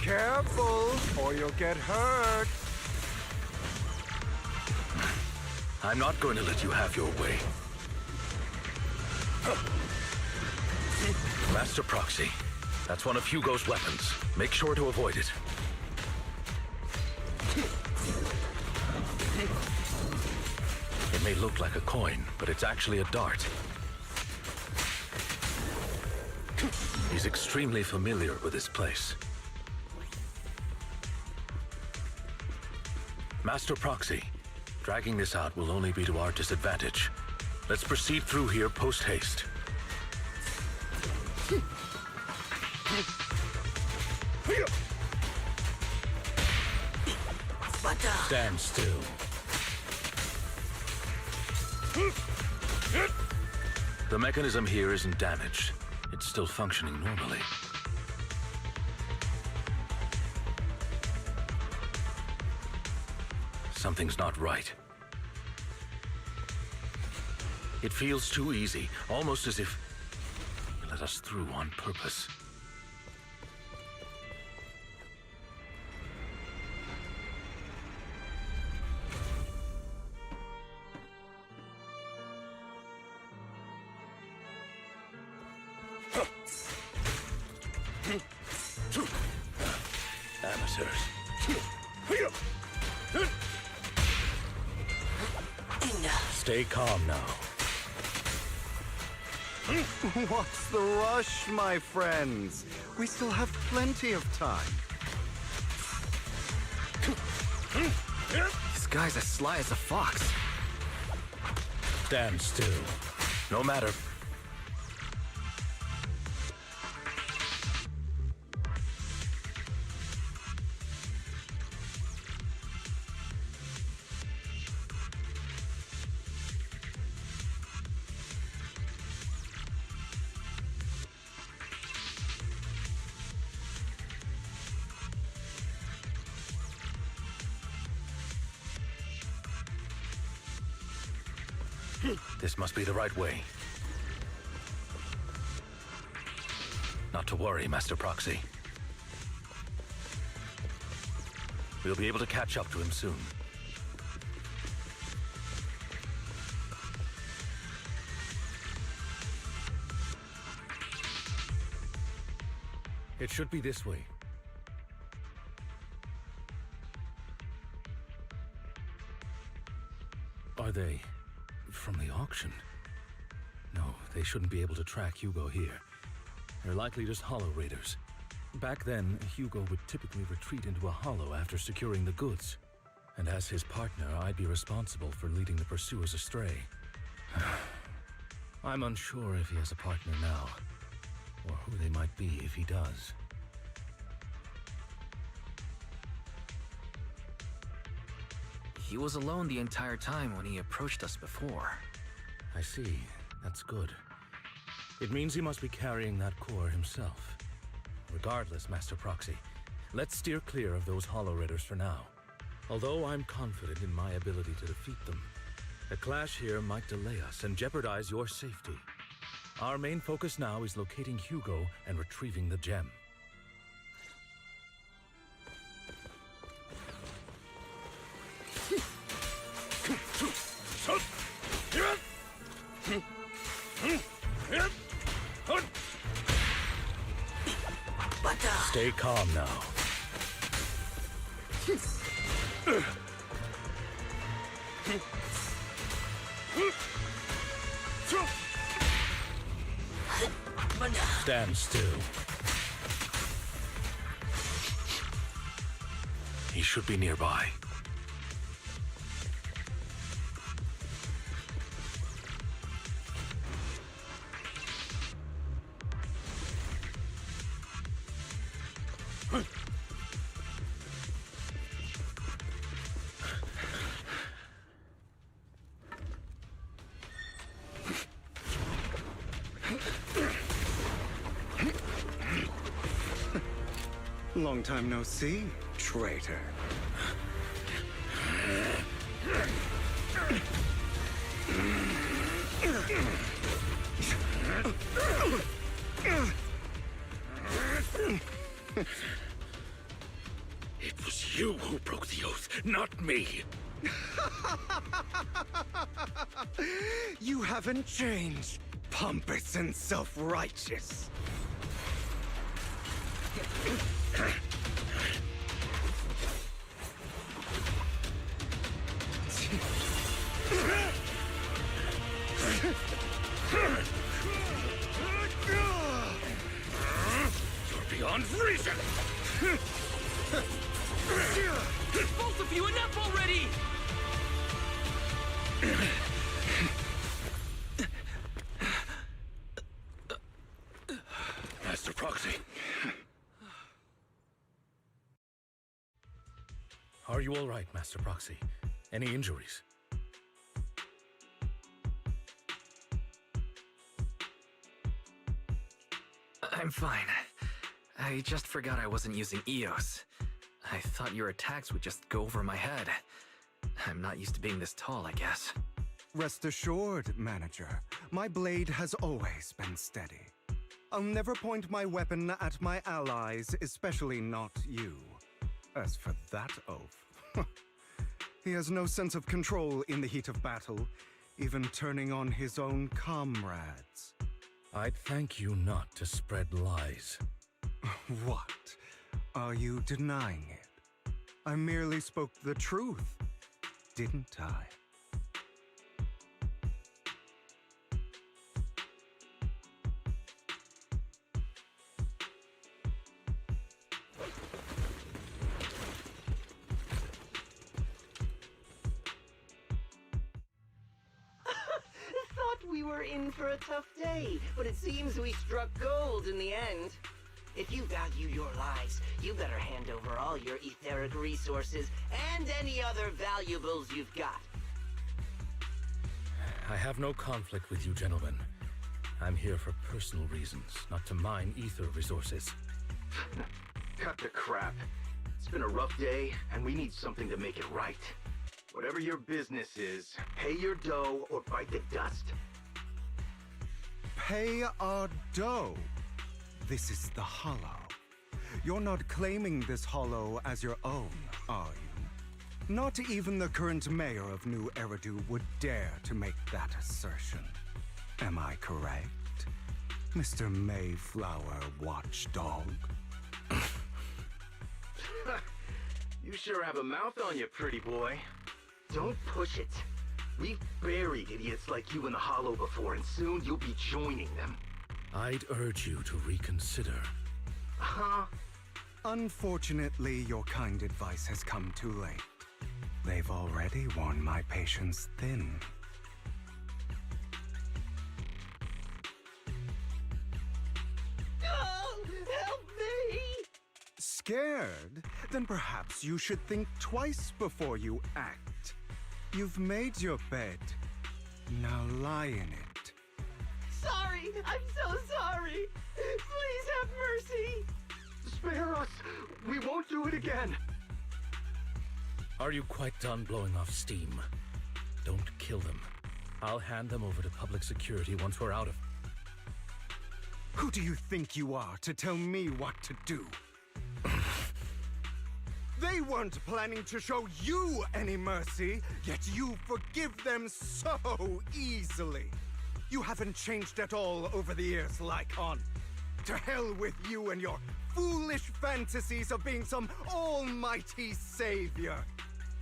Careful, or you'll get hurt. I'm not going to let you have your way. Master Proxy, that's one of Hugo's weapons. Make sure to avoid it. It may look like a coin, but it's actually a dart. He's extremely familiar with this place. Master Proxy, dragging this out will only be to our disadvantage. Let's proceed through here post-haste. Stand still. The mechanism here isn't damaged. It's still functioning normally. Something's not right. It feels too easy, almost as if you let us through on purpose. Amateurs. Stay calm now. What's the rush, my friends? We still have plenty of time. This guy's as sly as a fox. Stand still. No matter. This must be the right way. Not to worry, Master Proxy. We'll be able to catch up to him soon. It should be this way. Are they from the auction? No, they shouldn't be able to track Hugo here. They're likely just hollow raiders. Back then, Hugo would typically retreat into a hollow after securing the goods. And as his partner, I'd be responsible for leading the pursuers astray. I'm unsure if he has a partner now, or who they might be if he does. He was alone the entire time when he approached us before. I see. That's good. It means he must be carrying that core himself. Regardless, Master Proxy, let's steer clear of those hollow raiders for now. Although I'm confident in my ability to defeat them, a clash here might delay us and jeopardize your safety. Our main focus now is locating Hugo and retrieving the gem. Stay calm now. Stand still. He should be nearby. Long time no see, traitor. you who broke the oath, not me. You haven't changed, pompous and self-righteous. You're beyond reason! Both of you, enough already! Master Proxy. Are you all right, Master Proxy? Any injuries? I'm fine. I just forgot I wasn't using EOS. I thought your attacks would just go over my head. I'm not used to being this tall, I guess. Rest assured, Manager, my blade has always been steady. I'll never point my weapon at my allies, especially not you. As for that oaf, he has no sense of control in the heat of battle, even turning on his own comrades. I'd thank you not to spread lies. What? Are you denying it? I merely spoke the truth, didn't I? Thought we were in for a tough day, but it seems we struck gold in the end. If you value your lives, you better hand over all your etheric resources and any other valuables you've got. I have no conflict with you, gentlemen. I'm here for personal reasons, not to mine ether resources. Cut the crap. It's been a rough day, and we need something to make it right. Whatever your business is, pay your dough or bite the dust. Pay our dough. This is the Hollow. You're not claiming this Hollow as your own, are you? Not even the current mayor of New Eridu would dare to make that assertion. Am I correct, Mr. Mayflower Watchdog? You sure have a mouth on you, pretty boy. Don't push it. We've buried idiots like you in the Hollow before, and soon you'll be joining them. I'd urge you to reconsider. Huh? Unfortunately, your kind advice has come too late. They've already worn my patience thin. Oh, help me! Scared? Then perhaps you should think twice before you act. You've made your bed. Now lie in it. Sorry, I'm so sorry. Please have mercy. Spare us! We won't do it again! Are you quite done blowing off steam? Don't kill them. I'll hand them over to public security once we're out of... Who do you think you are to tell me what to do? They weren't planning to show you any mercy, yet you forgive them so easily. You haven't changed at all over the years, Lycon. To hell with you and your foolish fantasies of being some almighty savior.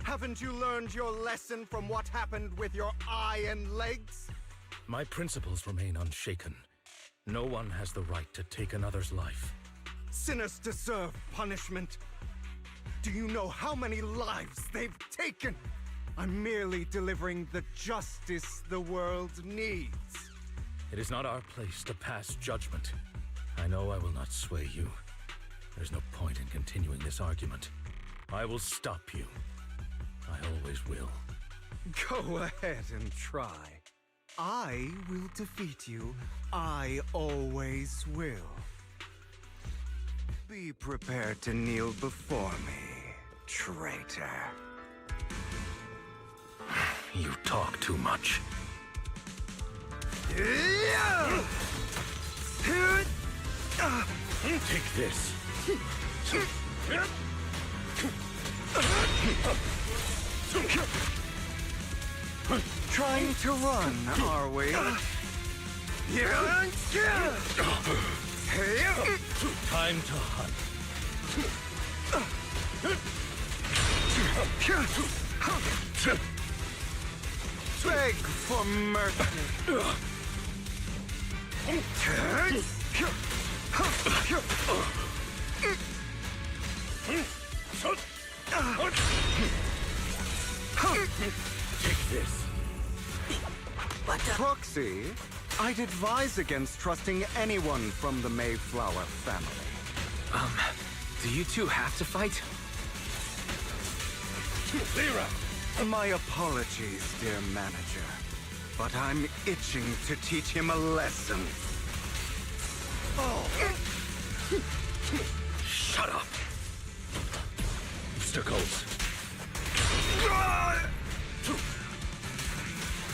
Haven't you learned your lesson from what happened with your eye and legs? My principles remain unshaken. No one has the right to take another's life. Sinners deserve punishment. Do you know how many lives they've taken? I'm merely delivering the justice the world needs. It is not our place to pass judgment. I know I will not sway you. There's no point in continuing this argument. I will stop you. I always will. Go ahead and try. I will defeat you. I always will. Be prepared to kneel before me, traitor. You talk too much. Take this. Trying to run, are we? Time to hunt. Beg for mercy. Take this. Proxy, I'd advise against trusting anyone from the Mayflower family. Do you two have to fight? Lyra! My apologies, dear manager, but I'm itching to teach him a lesson. Shut up! Mr. Coates.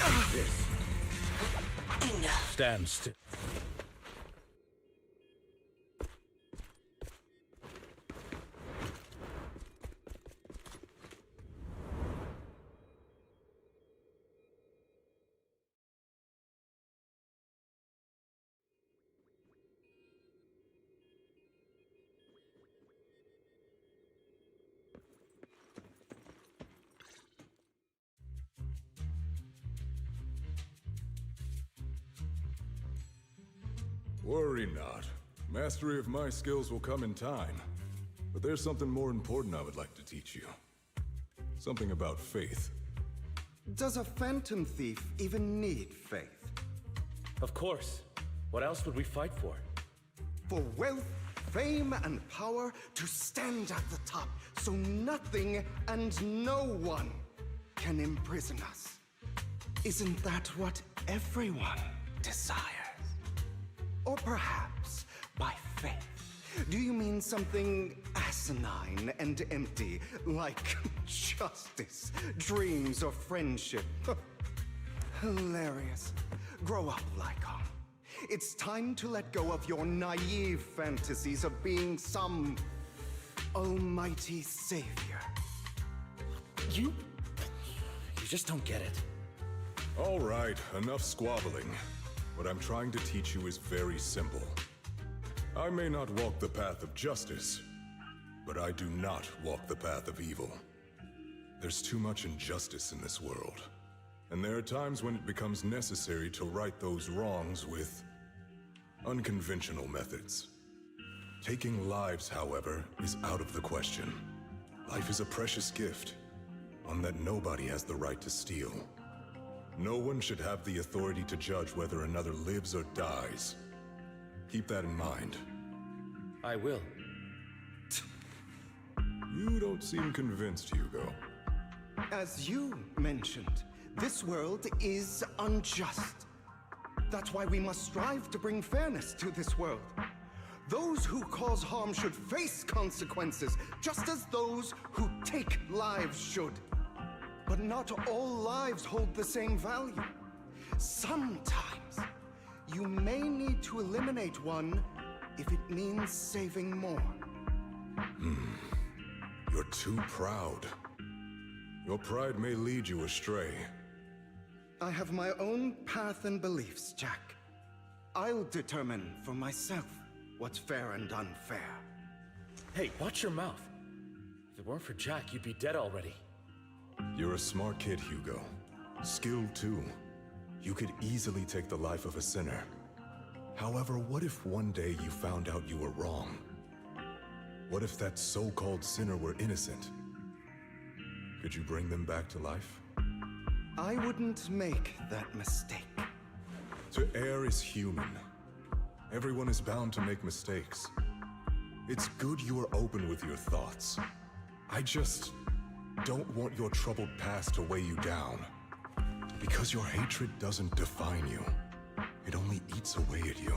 Take this. Stand still. Worry not. Mastery of my skills will come in time. But there's something more important I would like to teach you. Something about faith. Does a phantom thief even need faith? Of course. What else would we fight for? For wealth, fame, and power to stand at the top, so nothing and no one can imprison us. Isn't that what everyone desires? Or perhaps by faith, do you mean something asinine and empty, like justice, dreams, or friendship? Hilarious. Grow up, Lycon. It's time to let go of your naive fantasies of being some almighty savior. You just don't get it. All right, enough squabbling. What I'm trying to teach you is very simple. I may not walk the path of justice, but I do not walk the path of evil. There's too much injustice in this world, and there are times when it becomes necessary to right those wrongs with unconventional methods. Taking lives, however, is out of the question. Life is a precious gift, one that nobody has the right to steal. No one should have the authority to judge whether another lives or dies. Keep that in mind. I will. You don't seem convinced, Hugo. As you mentioned, this world is unjust. That's why we must strive to bring fairness to this world. Those who cause harm should face consequences, just as those who take lives should. But not all lives hold the same value. Sometimes, you may need to eliminate one if it means saving more. You're too proud. Your pride may lead you astray. I have my own path and beliefs, Jack. I'll determine for myself what's fair and unfair. Hey, watch your mouth. If it weren't for Jack, you'd be dead already. You're a smart kid, Hugo. Skilled too. You could easily take the life of a sinner. However, what if one day you found out you were wrong? What if that so-called sinner were innocent? Could you bring them back to life? I wouldn't make that mistake. To err is human. Everyone is bound to make mistakes. It's good you are open with your thoughts. I just don't want your troubled past to weigh you down. Because your hatred doesn't define you. It only eats away at you.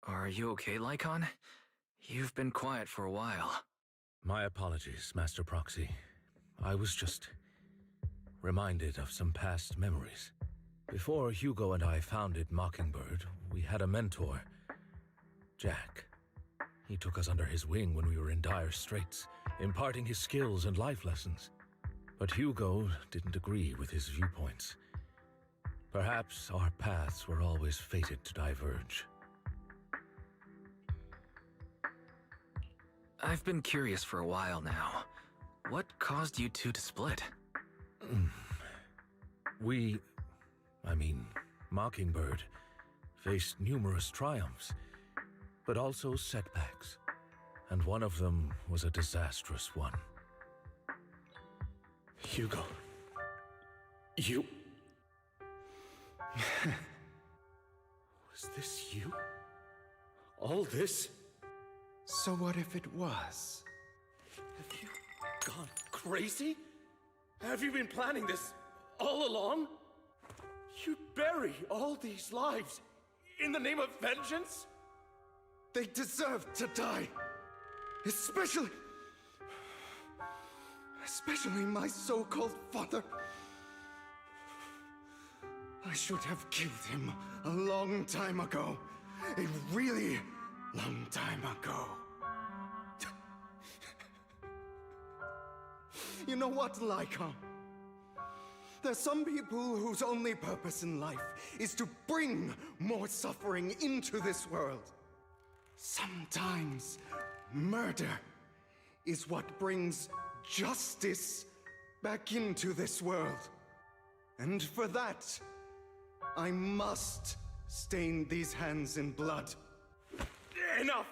Are you okay, Lycon? You've been quiet for a while. My apologies, Master Proxy. I was just reminded of some past memories. Before Hugo and I founded Mockingbird, we had a mentor, Jack. He took us under his wing when we were in dire straits, imparting his skills and life lessons. But Hugo didn't agree with his viewpoints. Perhaps our paths were always fated to diverge. I've been curious for a while now. What caused you two to split? Mockingbird, faced numerous triumphs, but also setbacks. And one of them was a disastrous one. Hugo. You... Was this you? All this? So what if it was? Have you gone crazy? Have you been planning this all along? You'd bury all these lives in the name of vengeance? They deserve to die. Especially my so-called father. I should have killed him a long time ago. A really long time ago. You know what, Lyca? There's some people whose only purpose in life is to bring more suffering into this world. Sometimes murder is what brings justice back into this world. And for that, I must stain these hands in blood. Enough!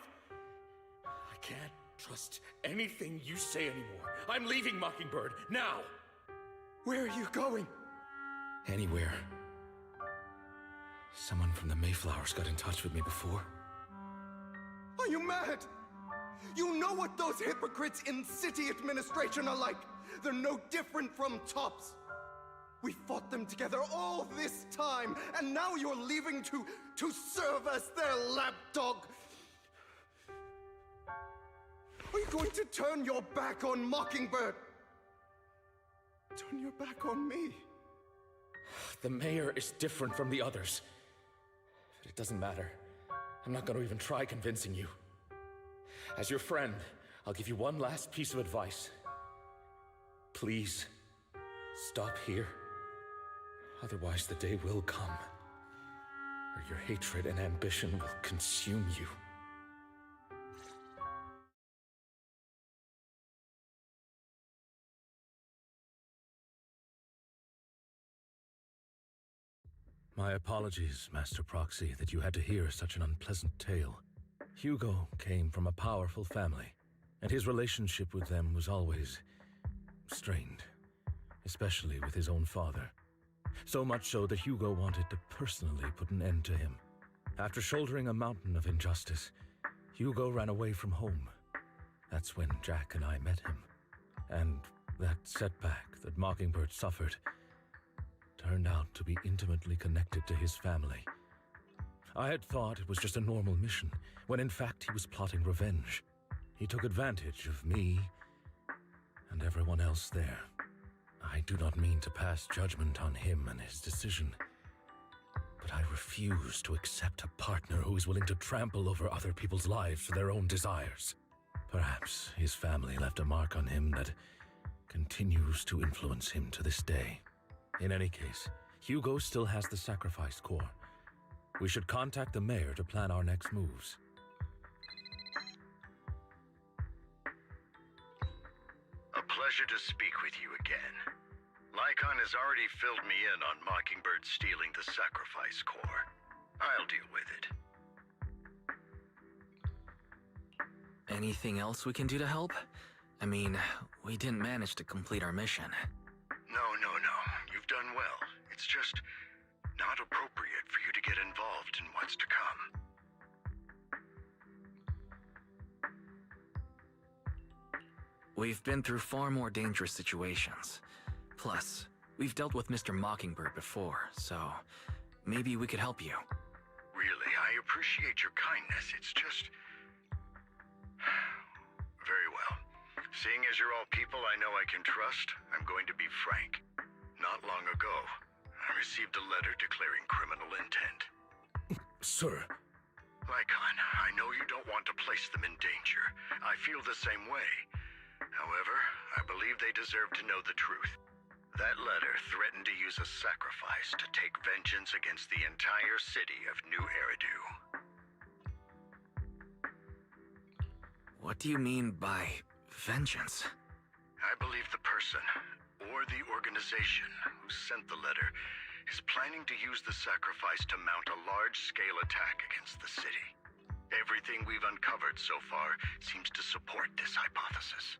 I can't trust anything you say anymore. I'm leaving Mockingbird, now! Where are you going? Anywhere. Someone from the Mayflowers got in touch with me before. Are you mad? You know what those hypocrites in city administration are like. They're no different from tops. We fought them together all this time, and now you're leaving to serve as their lapdog. Are you going to turn your back on Mockingbird? Turn your back on me? The mayor is different from the others. But it doesn't matter. I'm not going to even try convincing you. As your friend, I'll give you one last piece of advice. Please, stop here. Otherwise, the day will come where your hatred and ambition will consume you. My apologies, Master Proxy, that you had to hear such an unpleasant tale. Hugo came from a powerful family, and his relationship with them was always strained, especially with his own father. So much so that Hugo wanted to personally put an end to him. After shouldering a mountain of injustice, Hugo ran away from home. That's when Jack and I met him. And that setback that Mockingbird suffered turned out to be intimately connected to his family. I had thought it was just a normal mission, when in fact he was plotting revenge. He took advantage of me and everyone else there. I do not mean to pass judgment on him and his decision, but I refuse to accept a partner who is willing to trample over other people's lives for their own desires. Perhaps his family left a mark on him that continues to influence him to this day. In any case, Hugo still has the sacrifice core. We should contact the mayor to plan our next moves. A pleasure to speak with you again. Lycon has already filled me in on Mockingbird stealing the sacrifice core. I'll deal with it. Anything else we can do to help? I mean, we didn't manage to complete our mission. No. You've done well. It's just not appropriate for you to get involved in what's to come. We've been through far more dangerous situations. Plus, we've dealt with Mr. Mockingbird before, so maybe we could help you. Really, I appreciate your kindness. It's just... Very well. Seeing as you're all people I know I can trust, I'm going to be frank. Not long ago, I received a letter declaring criminal intent. Sir. Lycon, I know you don't want to place them in danger. I feel the same way. However, I believe they deserve to know the truth. That letter threatened to use a sacrifice to take vengeance against the entire city of New Eridu. What do you mean by vengeance? I believe the person, or the organization, who sent the letter is planning to use the sacrifice to mount a large-scale attack against the city. Everything we've uncovered so far seems to support this hypothesis.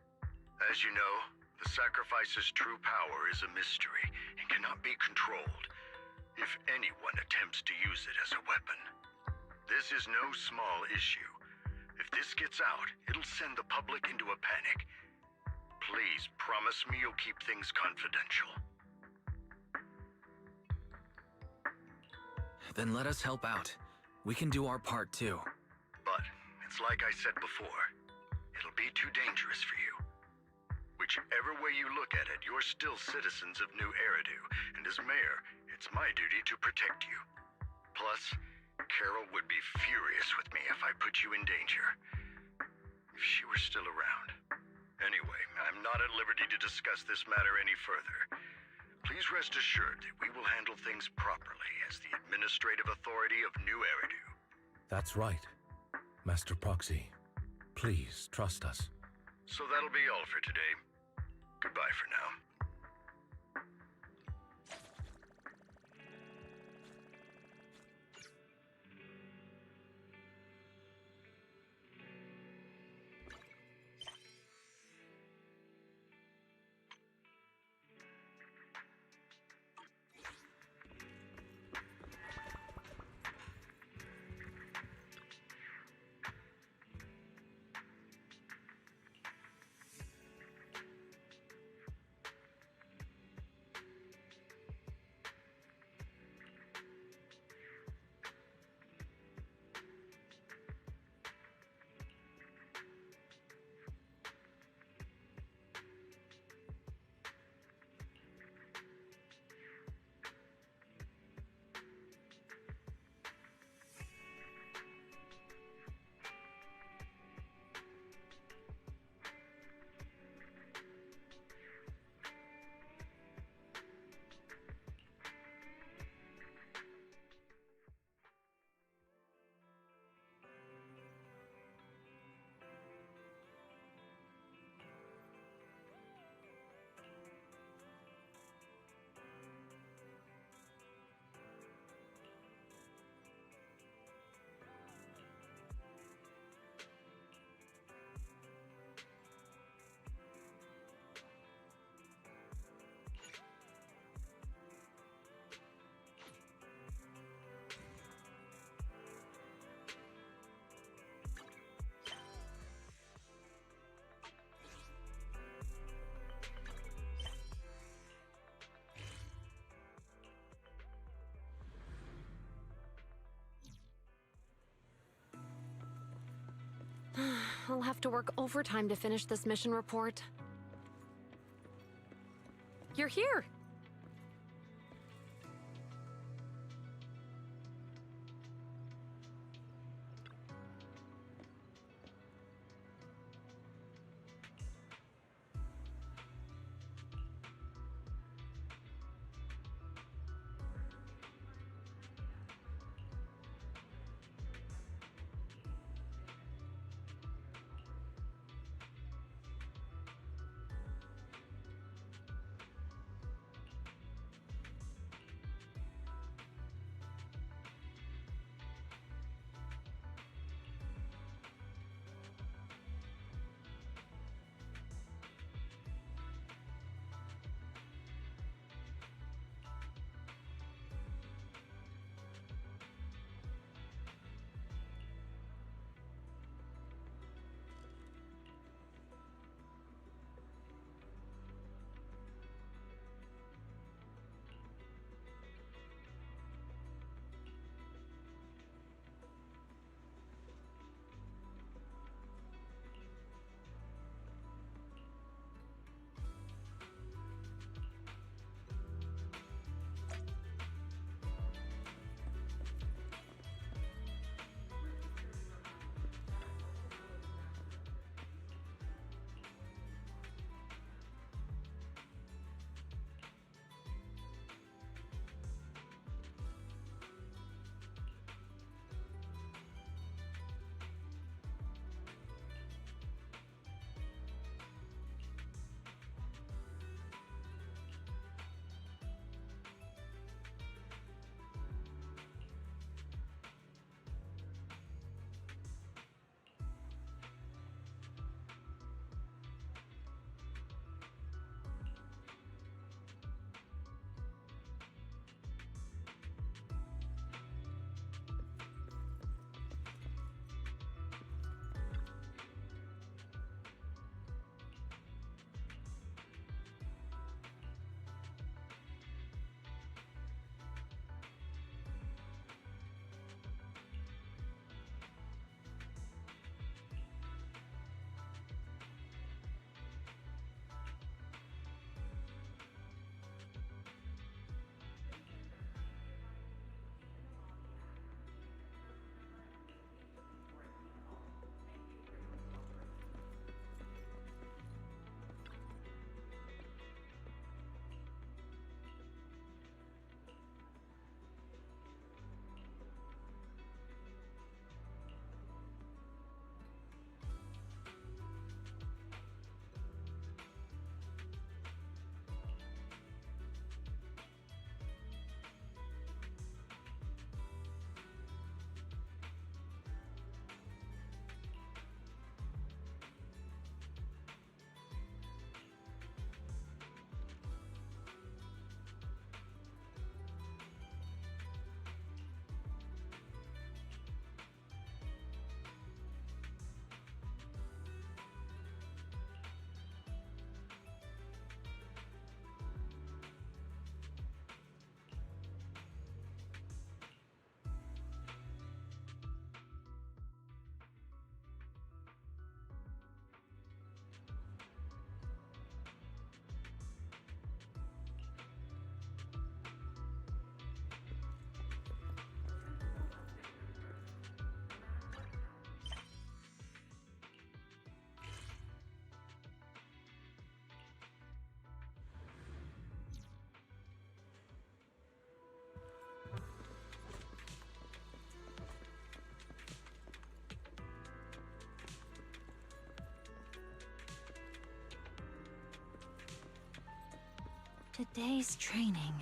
As you know, the sacrifice's true power is a mystery and cannot be controlled if anyone attempts to use it as a weapon. This is no small issue. If this gets out, it'll send the public into a panic. Please promise me you'll keep things confidential. Then let us help out. We can do our part too. But, it's like I said before, it'll be too dangerous for you. Whichever way you look at it, you're still citizens of New Eridu, and as mayor, it's my duty to protect you. Plus, Carol would be furious with me if I put you in danger. If she were still around. Anyway, I'm not at liberty to discuss this matter any further. Please rest assured that we will handle things properly as the administrative authority of New Eridu. That's right. Master Proxy, please trust us. So that'll be all for today. Goodbye for now. I'll have to work overtime to finish this mission report. You're here! Today's training.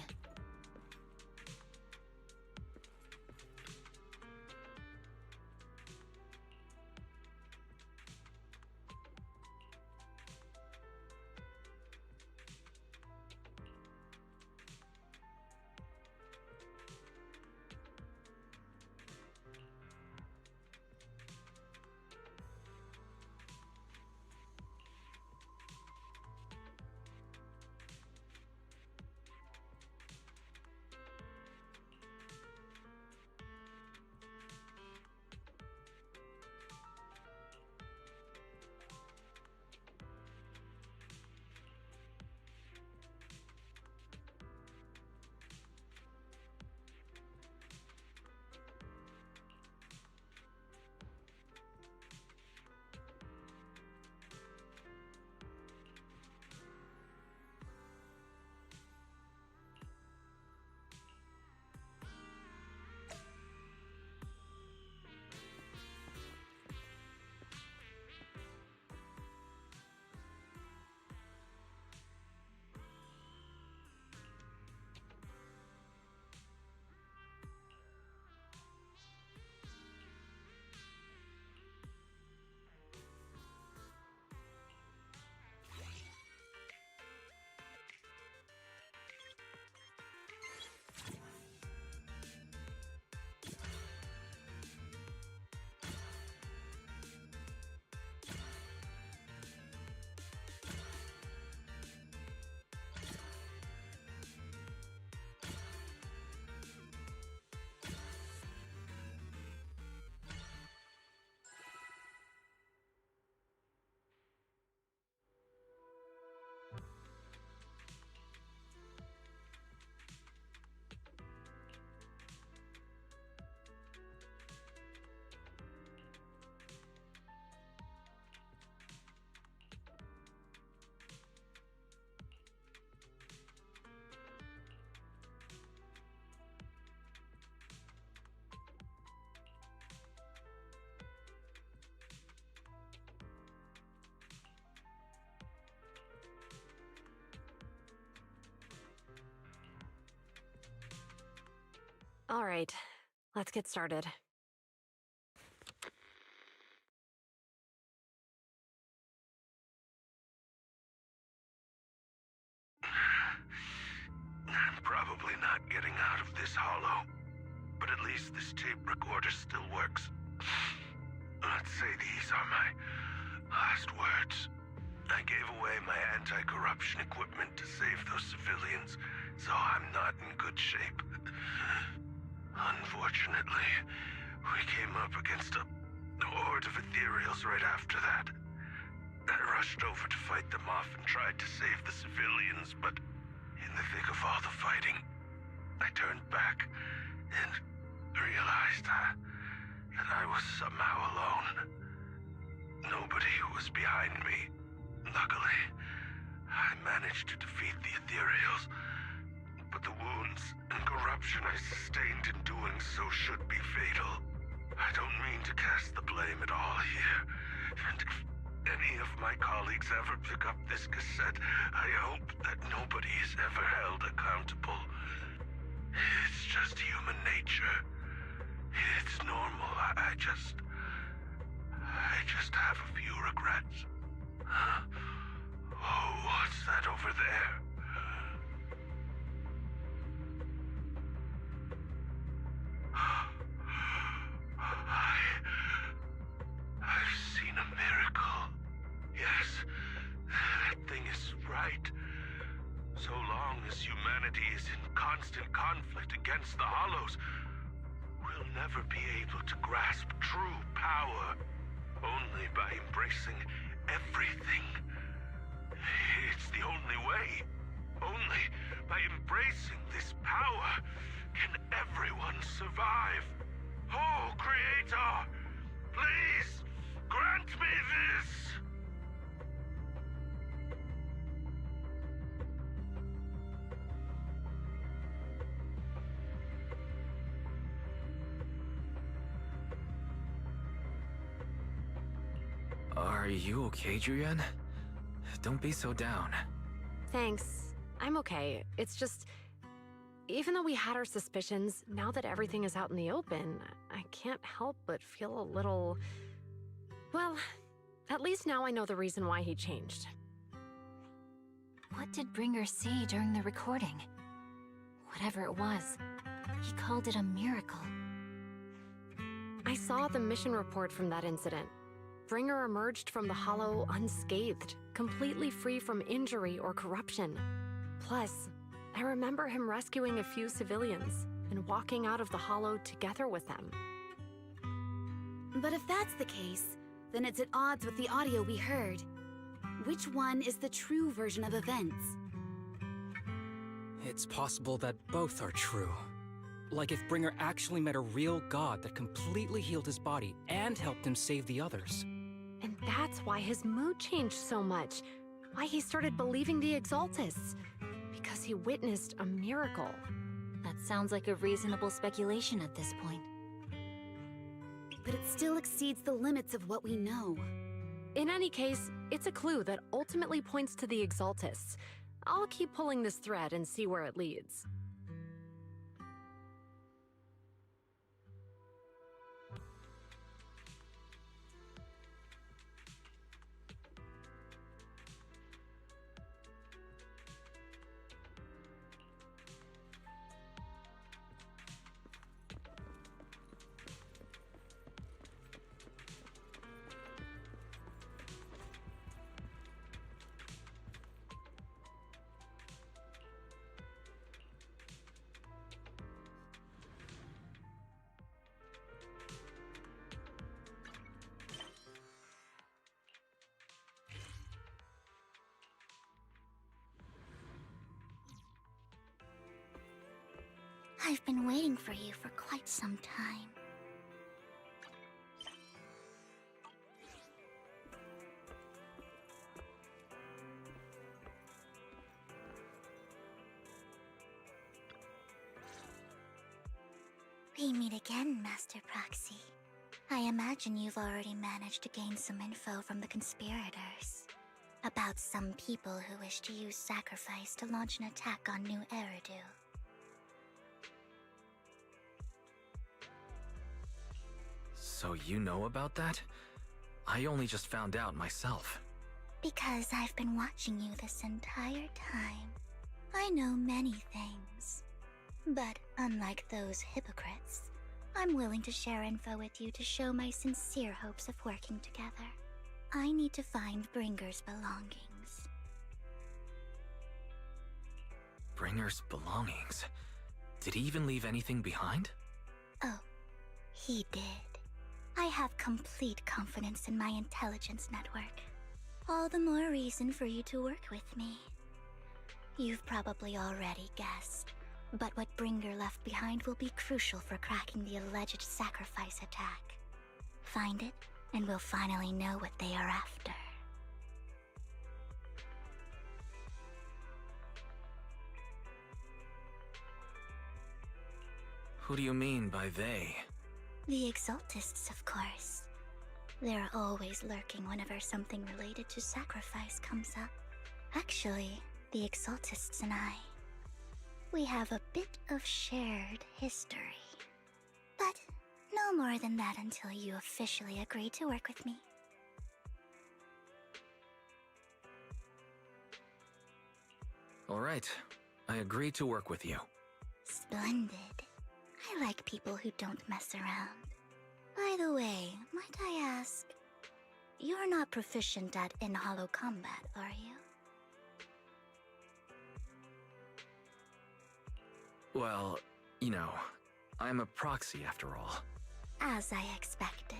All right, let's get started. I'm probably not getting out of this hollow, but at least this tape recorder still works. Let's say these are my last words. I gave away my anti-corruption equipment to save those civilians, so I'm not in good shape. Unfortunately, we came up against a horde of ethereals right after that. I rushed over to fight them off and tried to save the civilians, but in the thick of all the fighting, I turned back and realized that I was somehow alone. Nobody was behind me. Luckily, I managed to defeat the ethereals, but the wounds and corruption I sustained in doing so should be fatal. I don't mean to cast the blame at all here, and if any of my colleagues ever pick up this cassette, I hope that nobody is ever held accountable. It's just human nature. It's normal. I just have a few regrets. Oh, what's that over there? I've seen a miracle. Yes, that thing is right. So long as humanity is in constant conflict against the Hollows, we'll never be able to grasp true power. Only by embracing everything. It's the only way. Only by embracing this power can everyone survive. Oh, Creator, please grant me this. Are you okay, Julian? Don't be so down. Thanks. I'm okay. It's just... Even though we had our suspicions, now that everything is out in the open, I can't help but feel a little... Well, at least now I know the reason why he changed. What did Bringer see during the recording? Whatever it was, he called it a miracle. I saw the mission report from that incident. Bringer emerged from the Hollow unscathed, completely free from injury or corruption. Plus, I remember him rescuing a few civilians and walking out of the Hollow together with them. But if that's the case, then it's at odds with the audio we heard. Which one is the true version of events? It's possible that both are true. Like if Bringer actually met a real god that completely healed his body and helped him save the others. And that's why his mood changed so much. Why he started believing the Exaltists. Because he witnessed a miracle. That sounds like a reasonable speculation at this point. But it still exceeds the limits of what we know. In any case, it's a clue that ultimately points to the Exaltists. I'll keep pulling this thread and see where it leads. I've been waiting for you for quite some time. We meet again, Master Proxy. I imagine you've already managed to gain some info from the conspirators. About some people who wish to use sacrifice to launch an attack on New Eridu. So you know about that? I only just found out myself. Because I've been watching you this entire time. I know many things. But unlike those hypocrites, I'm willing to share info with you to show my sincere hopes of working together. I need to find Bringer's belongings. Bringer's belongings? Did he even leave anything behind? Oh, he did. I have complete confidence in my intelligence network. All the more reason for you to work with me. You've probably already guessed, but what Bringer left behind will be crucial for cracking the alleged sacrifice attack. Find it, and we'll finally know what they are after. Who do you mean by they? The Exaltists, of course. They're always lurking whenever something related to sacrifice comes up. Actually, the Exaltists and I, we have a bit of shared history. But no more than that until you officially agree to work with me. All right, I agree to work with you. Splendid. I like people who don't mess around. By the way, might I ask, you're not proficient at in-hollow combat, are you? Well, you know, I'm a proxy after all. As I expected.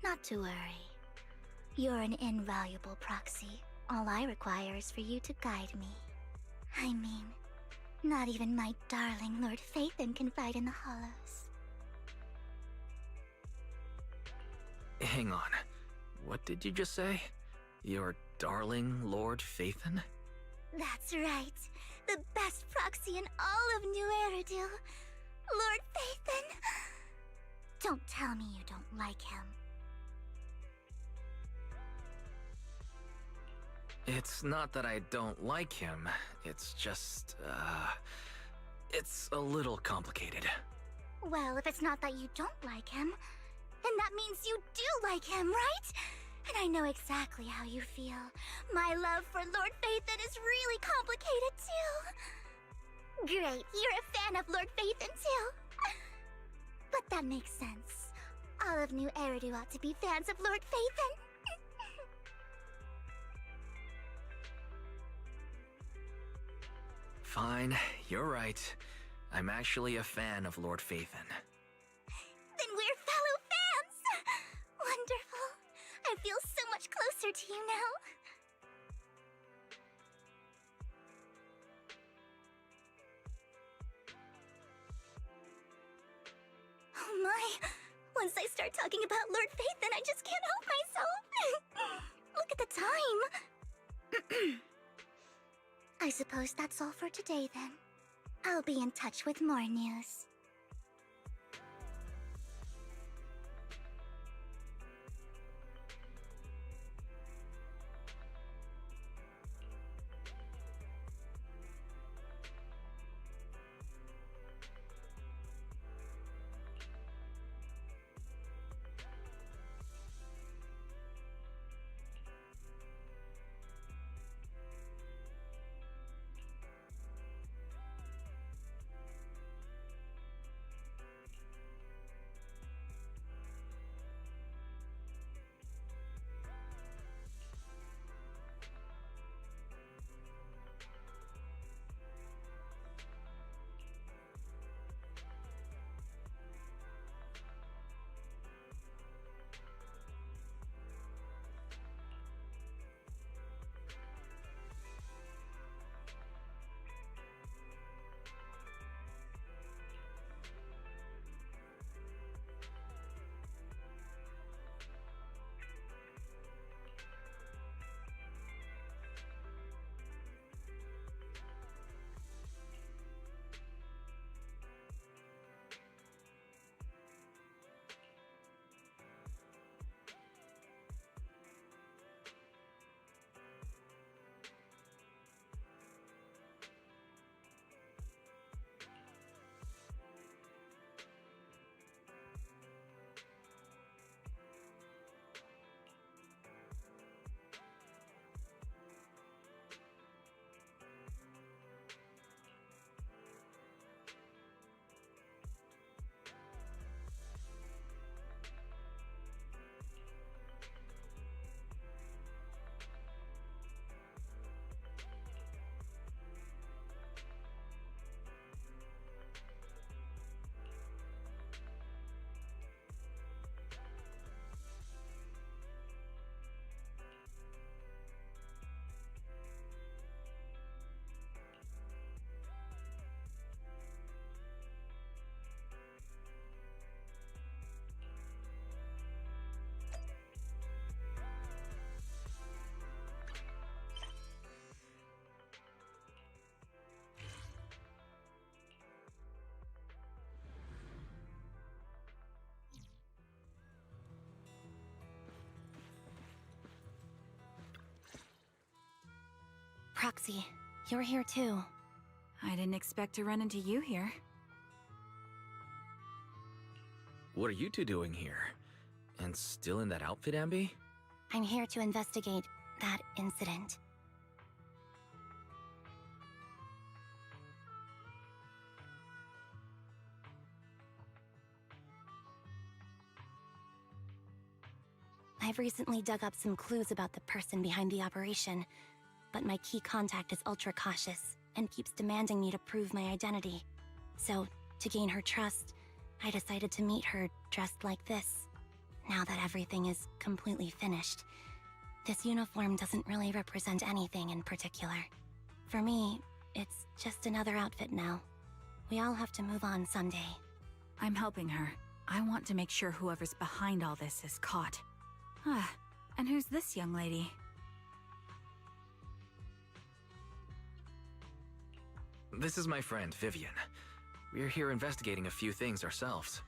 Not to worry. You're an invaluable proxy. All I require is for you to guide me. I mean, not even my darling Lord Phaethon can fight in the Hollows. Hang on. What did you just say? Your darling Lord Phaethon? That's right. The best proxy in all of New Eridu. Lord Phaethon. Don't tell me you don't like him. It's not that I don't like him. It's just, it's a little complicated. Well, if it's not that you don't like him, then that means you do like him, right? And I know exactly how you feel. My love for Lord Phaethon is really complicated, too. Great, you're a fan of Lord Phaethon, too. But that makes sense. All of New Eridu ought to be fans of Lord Phaethon. Fine, you're right. I'm actually a fan of Lord Phaethon. Then we're fellow fans! Wonderful. I feel so much closer to you now. Oh my! Once I start talking about Lord Phaethon, I just can't help myself! Look at the time! I suppose that's all for today, then. I'll be in touch with more news. Proxy, you're here too. I didn't expect to run into you here. What are you two doing here? And still in that outfit, Ambi? I'm here to investigate that incident. I've recently dug up some clues about the person behind the operation, but my key contact is ultra cautious and keeps demanding me to prove my identity. So, to gain her trust, I decided to meet her dressed like this. Now that everything is completely finished, this uniform doesn't really represent anything in particular. For me, it's just another outfit now. We all have to move on someday. I'm helping her. I want to make sure whoever's behind all this is caught. Ah, and who's this young lady? This is my friend, Vivian. We're here investigating a few things ourselves.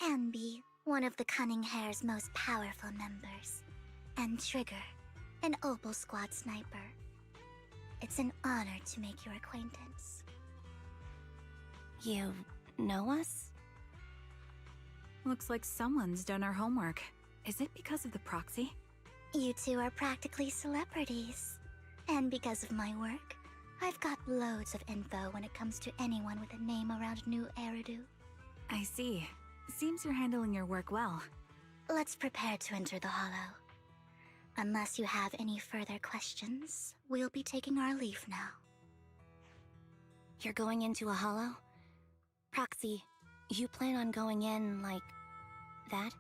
Ambi, one of the Cunning Hair's most powerful members. And Trigger, an Opal Squad sniper. It's an honor to make your acquaintance. You know us? Looks like someone's done our homework. Is it because of the proxy? You two are practically celebrities. And because of my work, I've got loads of info when it comes to anyone with a name around New Eridu. I see. Seems you're handling your work well. Let's prepare to enter the Hollow. Unless you have any further questions, we'll be taking our leave now. You're going into a hollow? Proxy, you plan on going in like that?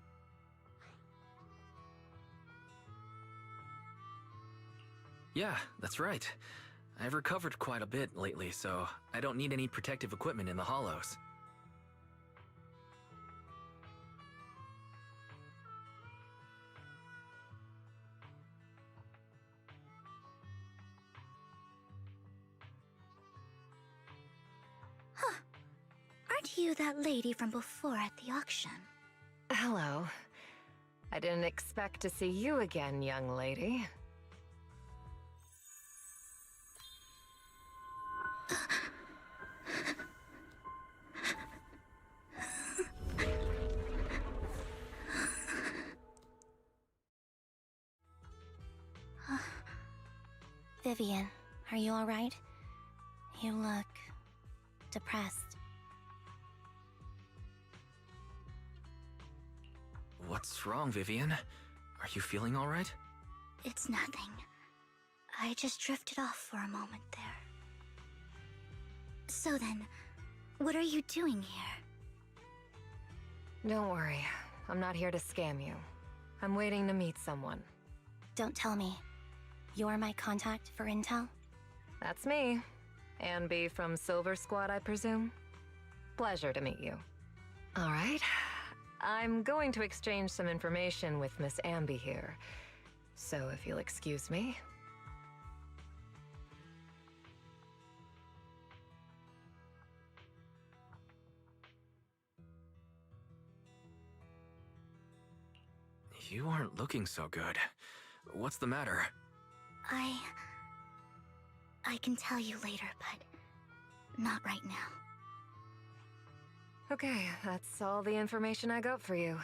Yeah, that's right. I've recovered quite a bit lately, so I don't need any protective equipment in the hollows. Huh. Aren't you that lady from before at the auction? Hello. I didn't expect to see you again, young lady. Vivian, are you alright? You look depressed. What's wrong, Vivian? Are you feeling alright? It's nothing. I just drifted off for a moment there. So then, what are you doing here? Don't worry. I'm not here to scam you. I'm waiting to meet someone. Don't tell me. You're my contact for intel? That's me. Ambi from Silver Squad, I presume? Pleasure to meet you. All right. I'm going to exchange some information with Miss Ambi here. So if you'll excuse me. You aren't looking so good. What's the matter? I can tell you later, but not right now. Okay, that's all the information I got for you.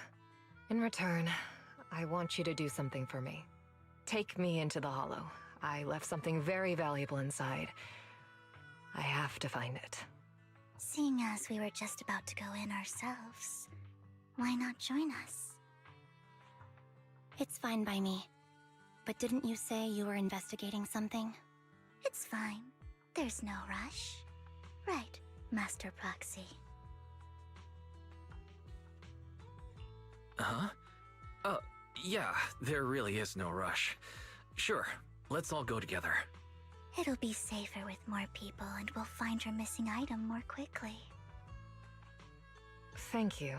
In return, I want you to do something for me. Take me into the Hollow. I left something very valuable inside. I have to find it. Seeing as we were just about to go in ourselves, why not join us? It's fine by me. But didn't you say you were investigating something? It's fine. There's no rush. Right, Master Proxy. Huh? Yeah, there really is no rush. Sure, let's all go together. It'll be safer with more people, and we'll find your missing item more quickly. Thank you.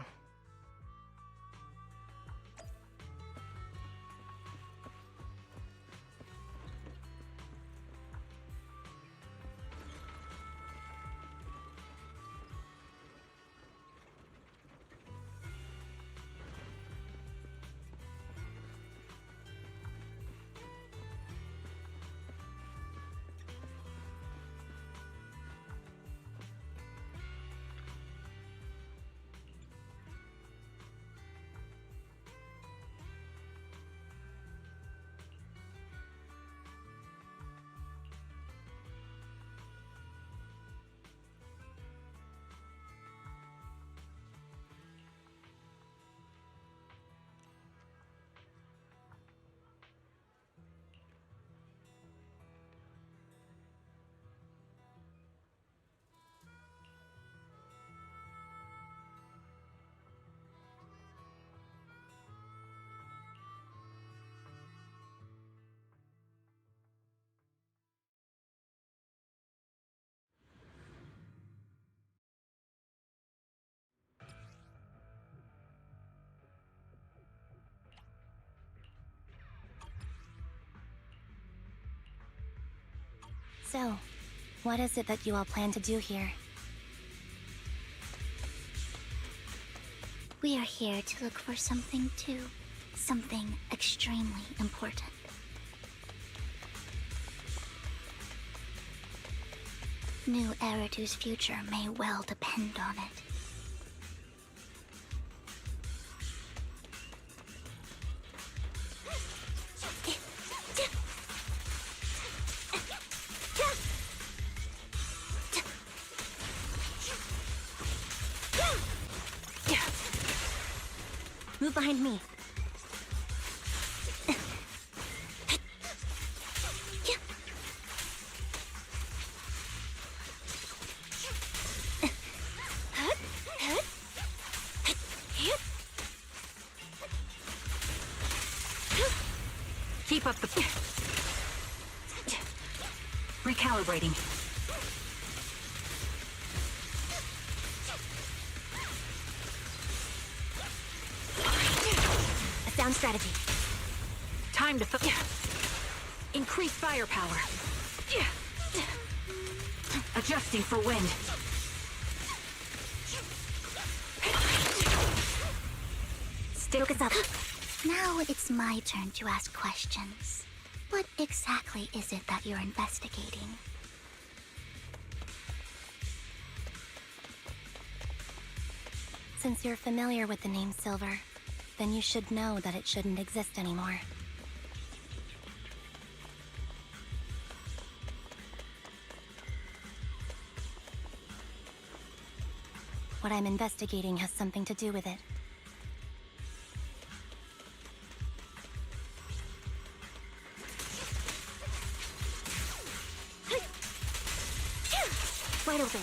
So, what is it that you all plan to do here? We are here to look for something too. Something extremely important. New Eridu's future may well depend on it. Move behind me. Keep up the... Recalibrating. A sound strategy. Time to... Increase firepower. Adjusting for wind. Focus up. Now it's my turn to ask questions. What exactly is it that you're investigating? Since you're familiar with the name Silver, then you should know that it shouldn't exist anymore. What I'm investigating has something to do with it. Wide open.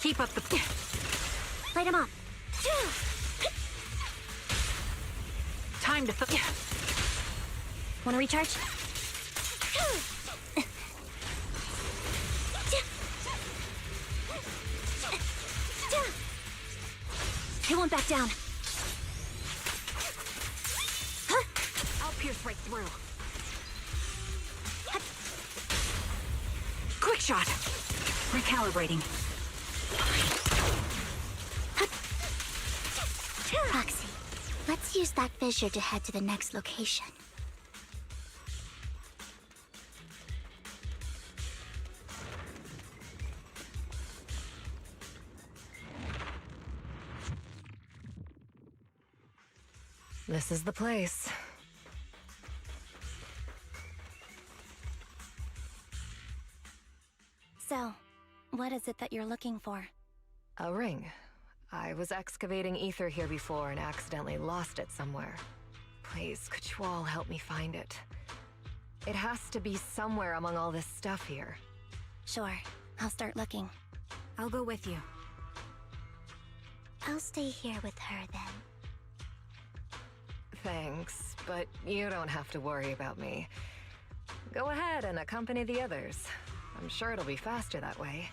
Keep up the... Light him up. Time to... Wanna recharge? He won't back down. I'll pierce right through. Quick shot. Recalibrating. Roxy, let's use that fissure to head to the next location. This is the place. So, what is it that you're looking for? A ring. I was excavating ether here before and accidentally lost it somewhere. Please, could you all help me find it? It has to be somewhere among all this stuff here. Sure, I'll start looking. I'll go with you. I'll stay here with her then. Thanks, but you don't have to worry about me. Go ahead and accompany the others. I'm sure it'll be faster that way.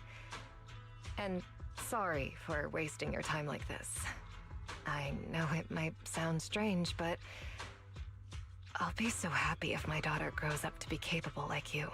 And sorry for wasting your time like this. I know it might sound strange, but I'll be so happy if my daughter grows up to be capable like you.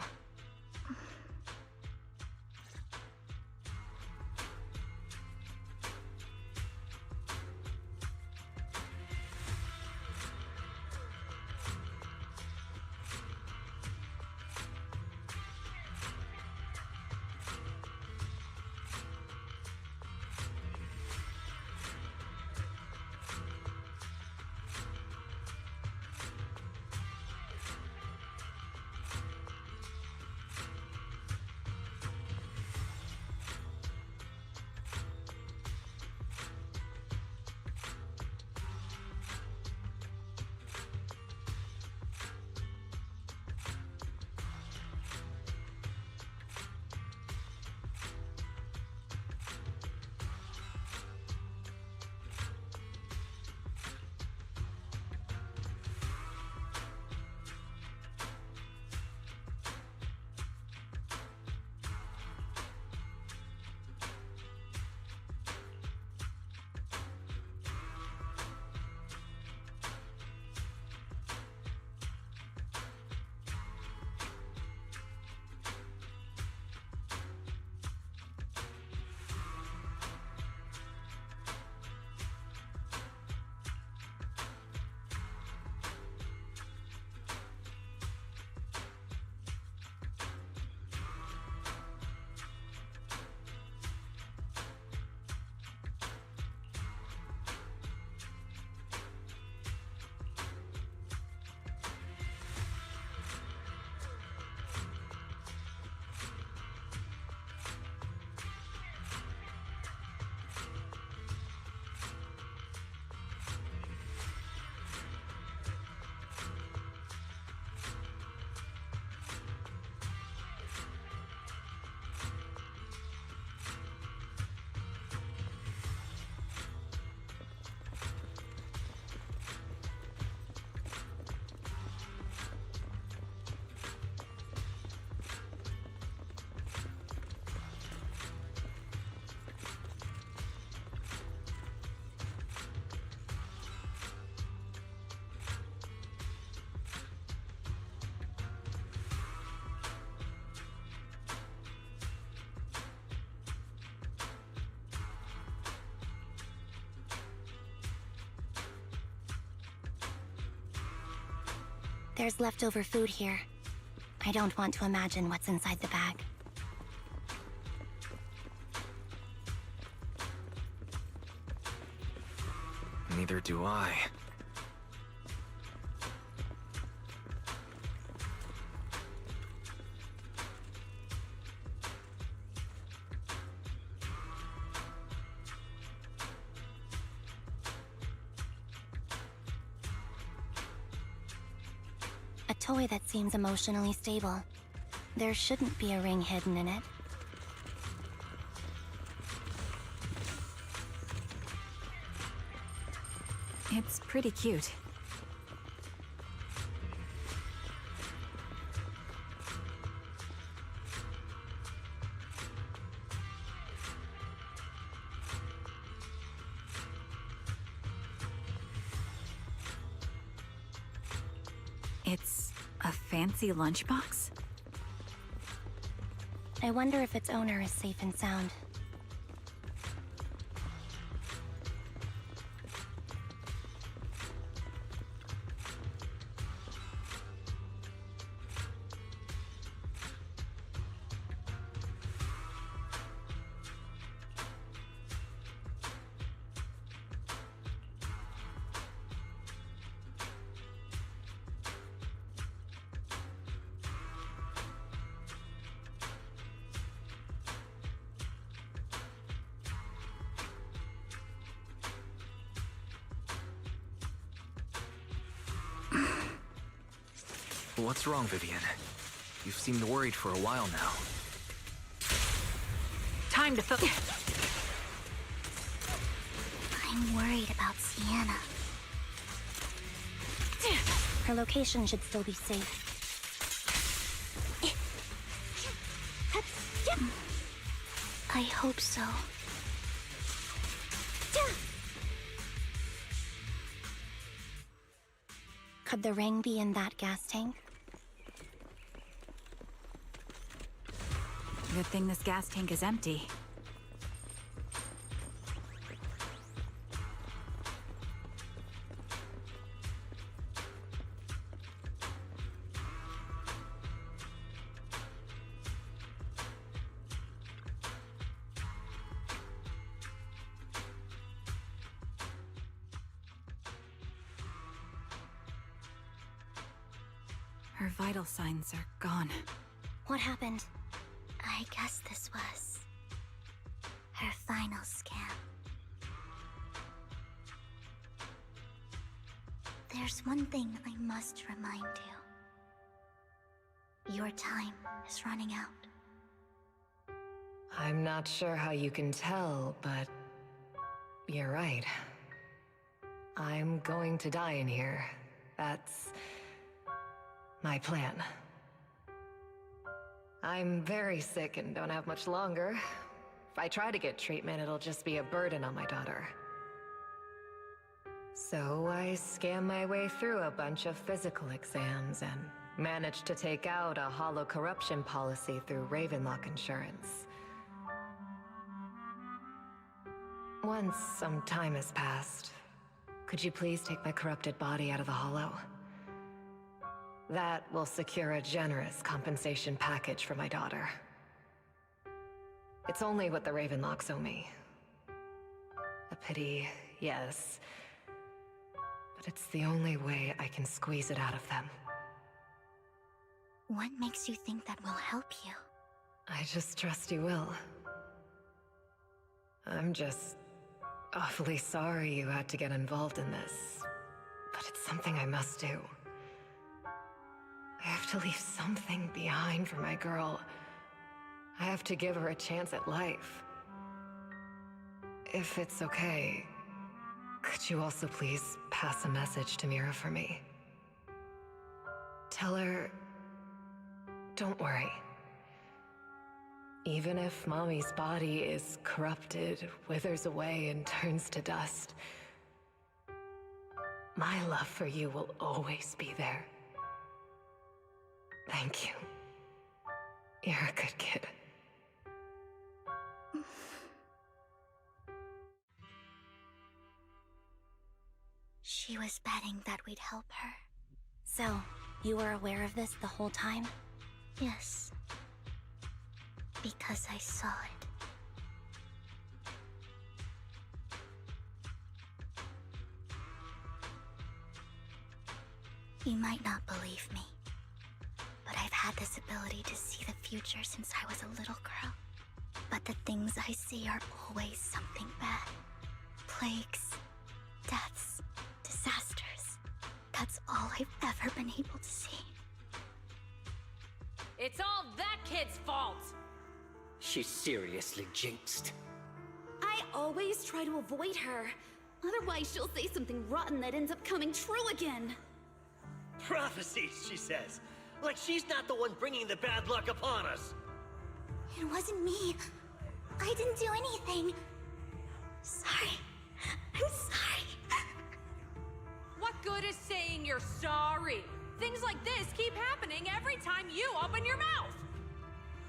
There's leftover food here. I don't want to imagine what's inside the bag. Neither do I. A toy that seems emotionally stable. There shouldn't be a ring hidden in it. It's pretty cute. It's a fancy lunchbox? I wonder if its owner is safe and sound. What's wrong, Vivian? You've seemed worried for a while now. Time to focus. I'm worried about Sienna. Her location should still be safe. I hope so. Could the ring be in that gas tank? Good thing this gas tank is empty. Her vital signs are gone. What happened? I guess this was her final scan. There's one thing I must remind you. Your time is running out. I'm not sure how you can tell, but you're right. I'm going to die in here. That's my plan. I'm very sick and don't have much longer. If I try to get treatment, it'll just be a burden on my daughter. So I scam my way through a bunch of physical exams and managed to take out a hollow corruption policy through Ravenlock Insurance. Once some time has passed, could you please take my corrupted body out of the hollow? That will secure a generous compensation package for my daughter. It's only what the Ravenlocks owe me. A pity, yes. But it's the only way I can squeeze it out of them. What makes you think that will help you? I just trust you will. I'm just awfully sorry you had to get involved in this. But it's something I must do. I have to leave something behind for my girl. I have to give her a chance at life. If it's okay, could you also please pass a message to Mira for me? Tell her, don't worry. Even if Mommy's body is corrupted, withers away, and turns to dust, my love for you will always be there. Thank you. You're a good kid. She was betting that we'd help her. So, You were aware of this the whole time? Yes. Because I saw it. You might not believe me, but I've had this ability to see the future since I was a little girl. But the things I see are always something bad. Plagues, deaths, disasters. That's all I've ever been able to see. It's all that kid's fault! She's seriously jinxed. I always try to avoid her. Otherwise, she'll say something rotten that ends up coming true again. Prophecies, she says. Like she's not the one bringing the bad luck upon us. It wasn't me. I didn't do anything. Sorry. I'm sorry. What good is saying you're sorry? Things like this keep happening every time you open your mouth!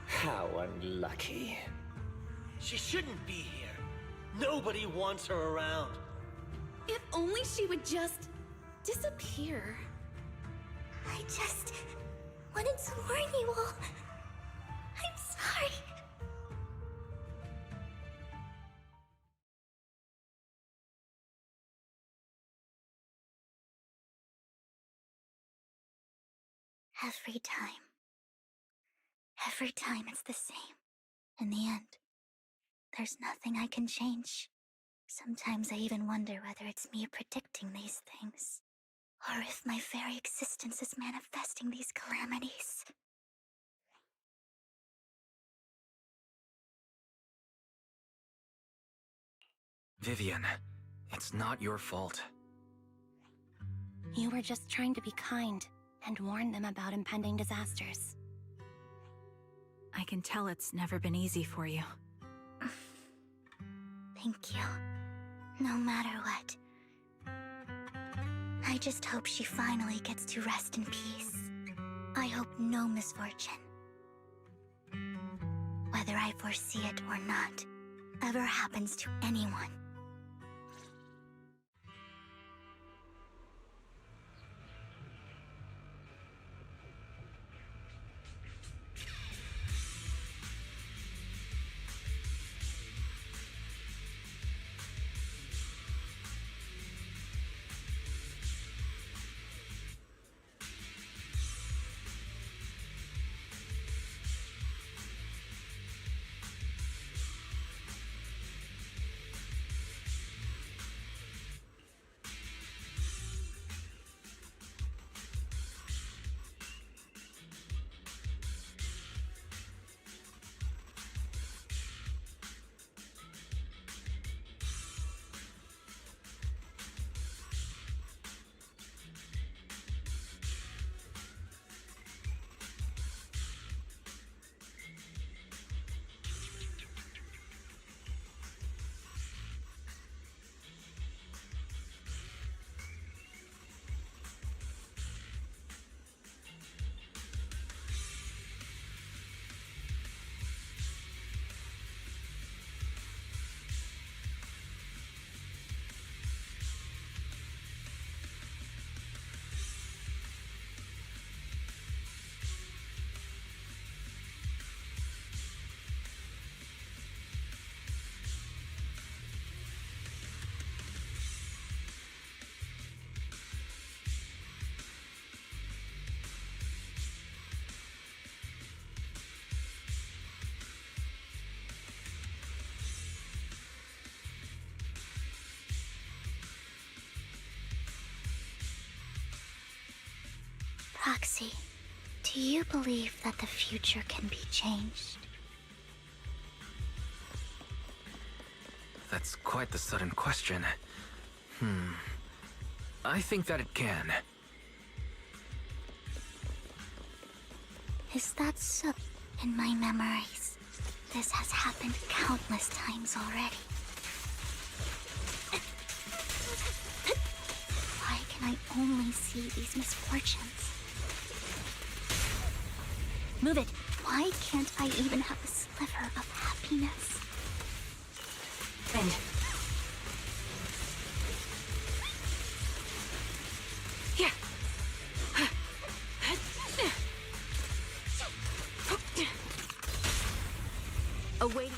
How unlucky. She shouldn't be here. Nobody wants her around. If only she would just disappear. I just wanted to warn you all. I'm sorry. Every time it's the same. In the end, there's nothing I can change. Sometimes I even wonder whether it's me predicting these things, or if my very existence is manifesting these calamities. Vivian, it's not your fault. You were just trying to be kind and warn them about impending disasters. I can tell it's never been easy for you. Thank you. No matter what. I just hope she finally gets to rest in peace. I hope no misfortune, whether I foresee it or not, ever happens to anyone. Roxy, do you believe that the future can be changed? That's quite the sudden question. I think that it can. Is that so? In my memories, this has happened countless times already. Why can I only see these misfortunes? Move it! Why can't I even have a sliver of happiness? Bend. Yeah. Awaiting.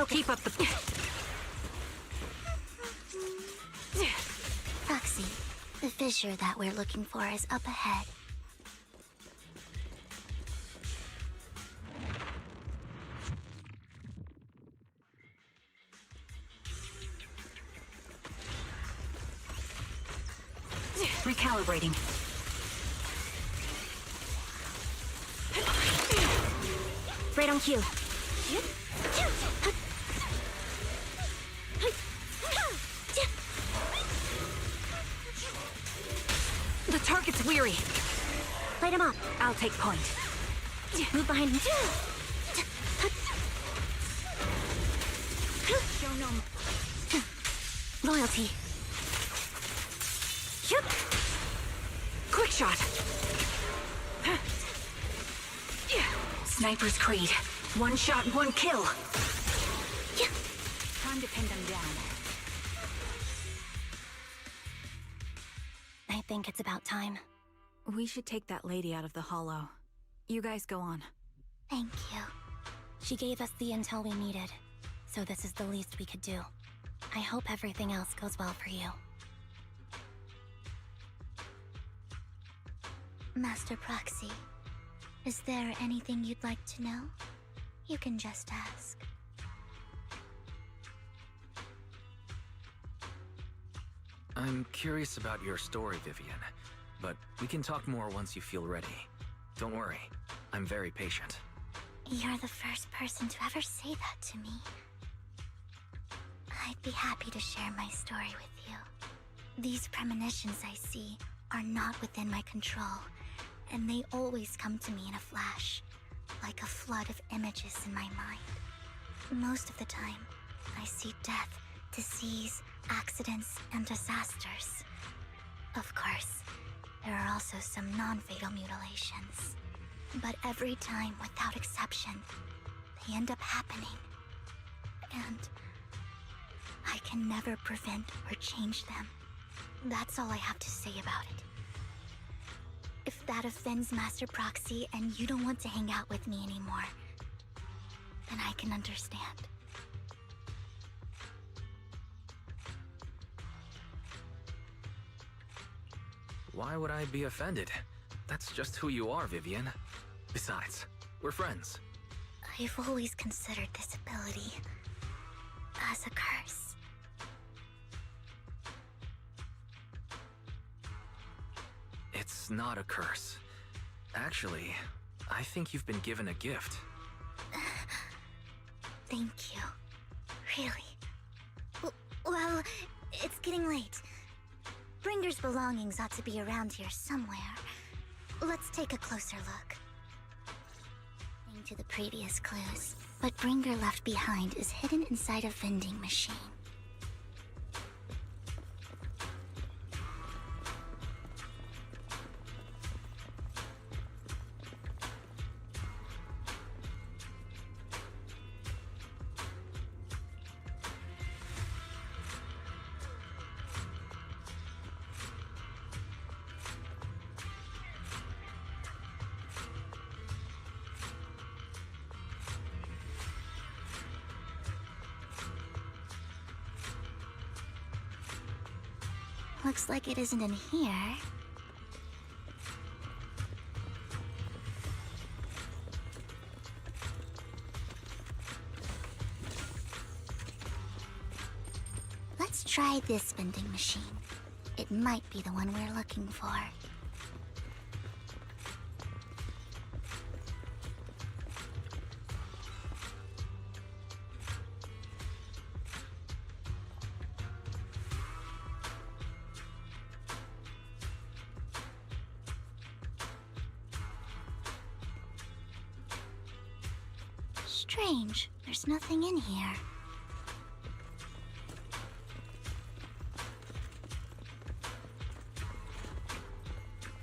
Keep up the... Roxy, the fissure that we're looking for is up ahead. Recalibrating. Right on cue. The target's weary. Light him up. I'll take point. Move behind me. Show no Loyalty. Yep. Quick shot. Sniper's Creed. One shot, one kill. Time to pin them down. I think it's about time. We should take that lady out of the hollow. You guys go on. Thank you. She gave us the intel we needed, so this is the least we could do. I hope everything else goes well for you. Master Proxy, is there anything you'd like to know? You can just ask. I'm curious about your story, Vivian, but we can talk more once you feel ready. Don't worry, I'm very patient. You're the first person to ever say that to me. I'd be happy to share my story with you. These premonitions I see are not within my control, and they always come to me in a flash, like a flood of images in my mind. Most of the time, I see death, disease, accidents, and disasters. Of course, there are also some non-fatal mutilations. But every time, without exception, they end up happening. And I can never prevent or change them. That's all I have to say about it. If that offends Master Proxy and you don't want to hang out with me anymore, then I can understand. Why would I be offended? That's just who you are, Vivian. Besides, we're friends. I've always considered this ability as a curse. It's not a curse. Actually, I think you've been given a gift. Thank you. Really. Well, it's getting late. Bringer's belongings ought to be around here somewhere. Let's take a closer look. To the previous clues, what Bringer left behind is hidden inside a vending machine. Looks like it isn't in here. Let's try this vending machine. It might be the one we're looking for. Strange, there's nothing in here.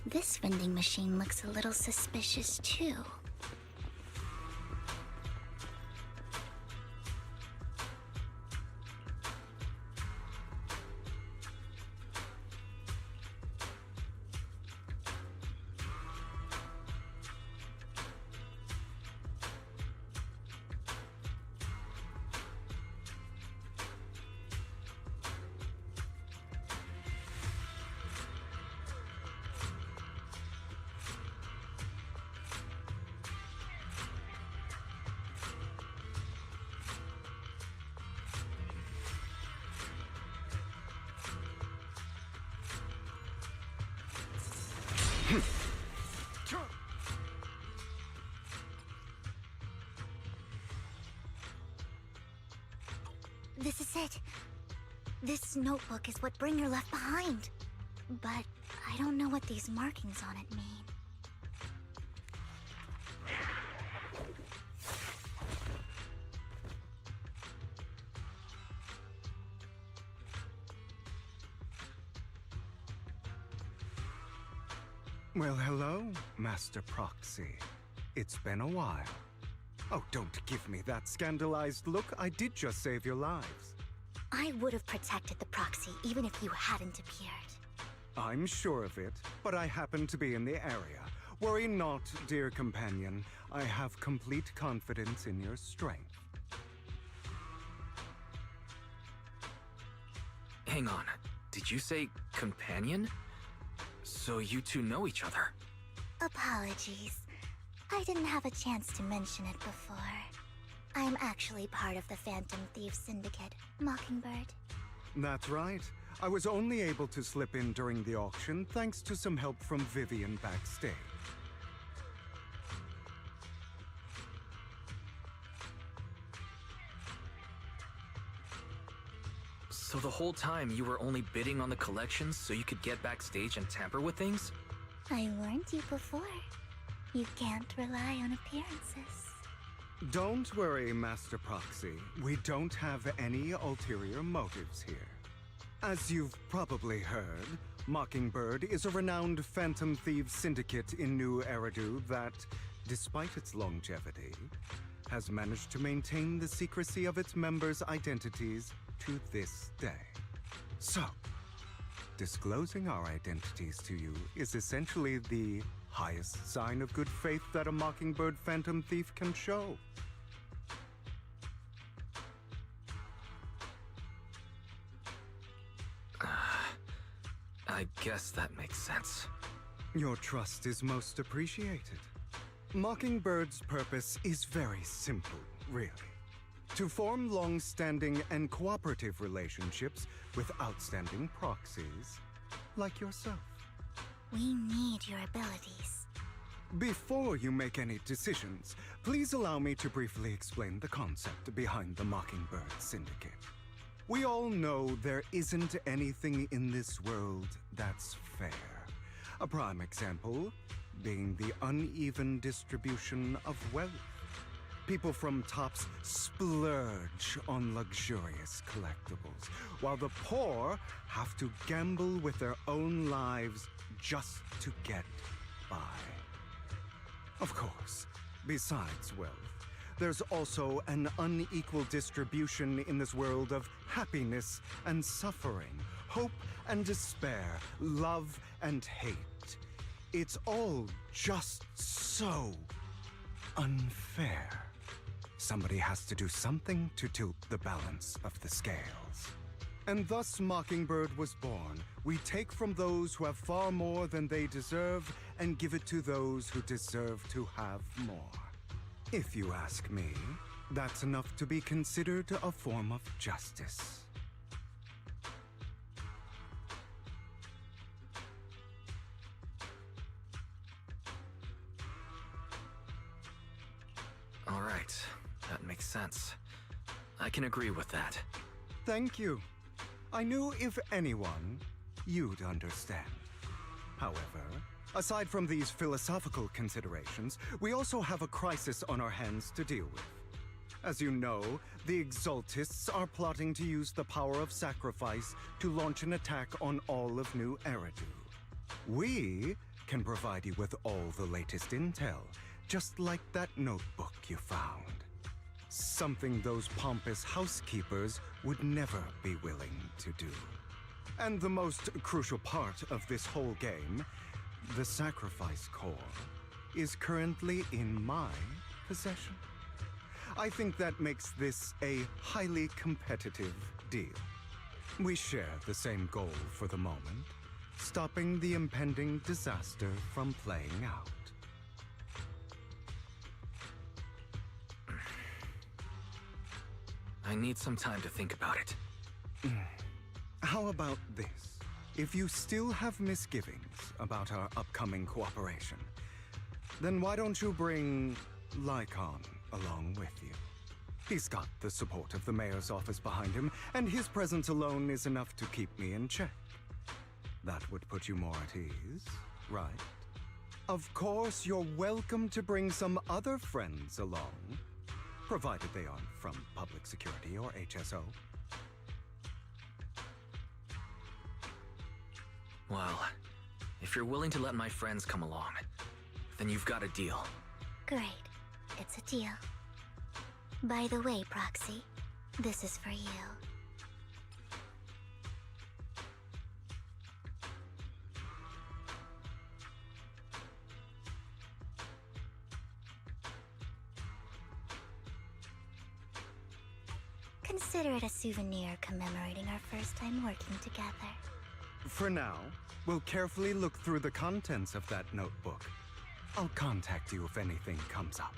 This vending machine looks a little suspicious too. This notebook is what Bringer left behind. But I don't know what these markings on it mean. Well, hello, Master Proxy. It's been a while. Oh, don't give me that scandalized look. I did just save your lives. I would have protected the proxy even if you hadn't appeared. I'm sure of it, but I happen to be in the area. Worry not, dear companion. I have complete confidence in your strength. Hang on. Did you say companion? So you two know each other? Apologies. I didn't have a chance to mention it before. I'm actually part of the Phantom Thieves Syndicate, Mockingbird. That's right. I was only able to slip in during the auction thanks to some help from Vivian backstage. So the whole time you were only bidding on the collections so you could get backstage and tamper with things? I warned you before. You can't rely on appearances. Don't worry, Master Proxy. We don't have any ulterior motives here. As you've probably heard, Mockingbird is a renowned Phantom Thieves syndicate in New Eridu that, despite its longevity, has managed to maintain the secrecy of its members' identities to this day. So, disclosing our identities to you is essentially the highest sign of good faith that a Mockingbird Phantom Thief can show. I guess that makes sense. Your trust is most appreciated. Mockingbird's purpose is very simple, really. To form long-standing and cooperative relationships with outstanding proxies like yourself. We need your abilities. Before you make any decisions, please allow me to briefly explain the concept behind the Mockingbird Syndicate. We all know there isn't anything in this world that's fair. A prime example being the uneven distribution of wealth. People from tops splurge on luxurious collectibles, while the poor have to gamble with their own lives just to get by. Of course, besides wealth, there's also an unequal distribution in this world of happiness and suffering, hope and despair, love and hate. It's all just so unfair. Somebody has to do something to tilt the balance of the scales. And thus Mockingbird was born. We take from those who have far more than they deserve and give it to those who deserve to have more. If you ask me, that's enough to be considered a form of justice. All right, that makes sense. I can agree with that. Thank you. I knew if anyone, you'd understand. However, aside from these philosophical considerations, we also have a crisis on our hands to deal with. As you know, the Exaltists are plotting to use the power of sacrifice to launch an attack on all of New Eridu. We can provide you with all the latest intel, just like that notebook you found. Something those pompous housekeepers would never be willing to do. And the most crucial part of this whole game, the sacrifice core, is currently in my possession. I think that makes this a highly competitive deal. We share the same goal for the moment, stopping the impending disaster from playing out. I need some time to think about it. How about this? If you still have misgivings about our upcoming cooperation, then why don't you bring Lycon along with you? He's got the support of the mayor's office behind him, and his presence alone is enough to keep me in check. That would put you more at ease, right? Of course, you're welcome to bring some other friends along, provided they aren't from public security or HSO. Well, if you're willing to let my friends come along, then you've got a deal. Great. It's a deal. By the way, Proxy, this is for you. Consider it a souvenir commemorating our first time working together. For now, we'll carefully look through the contents of that notebook. I'll contact you if anything comes up.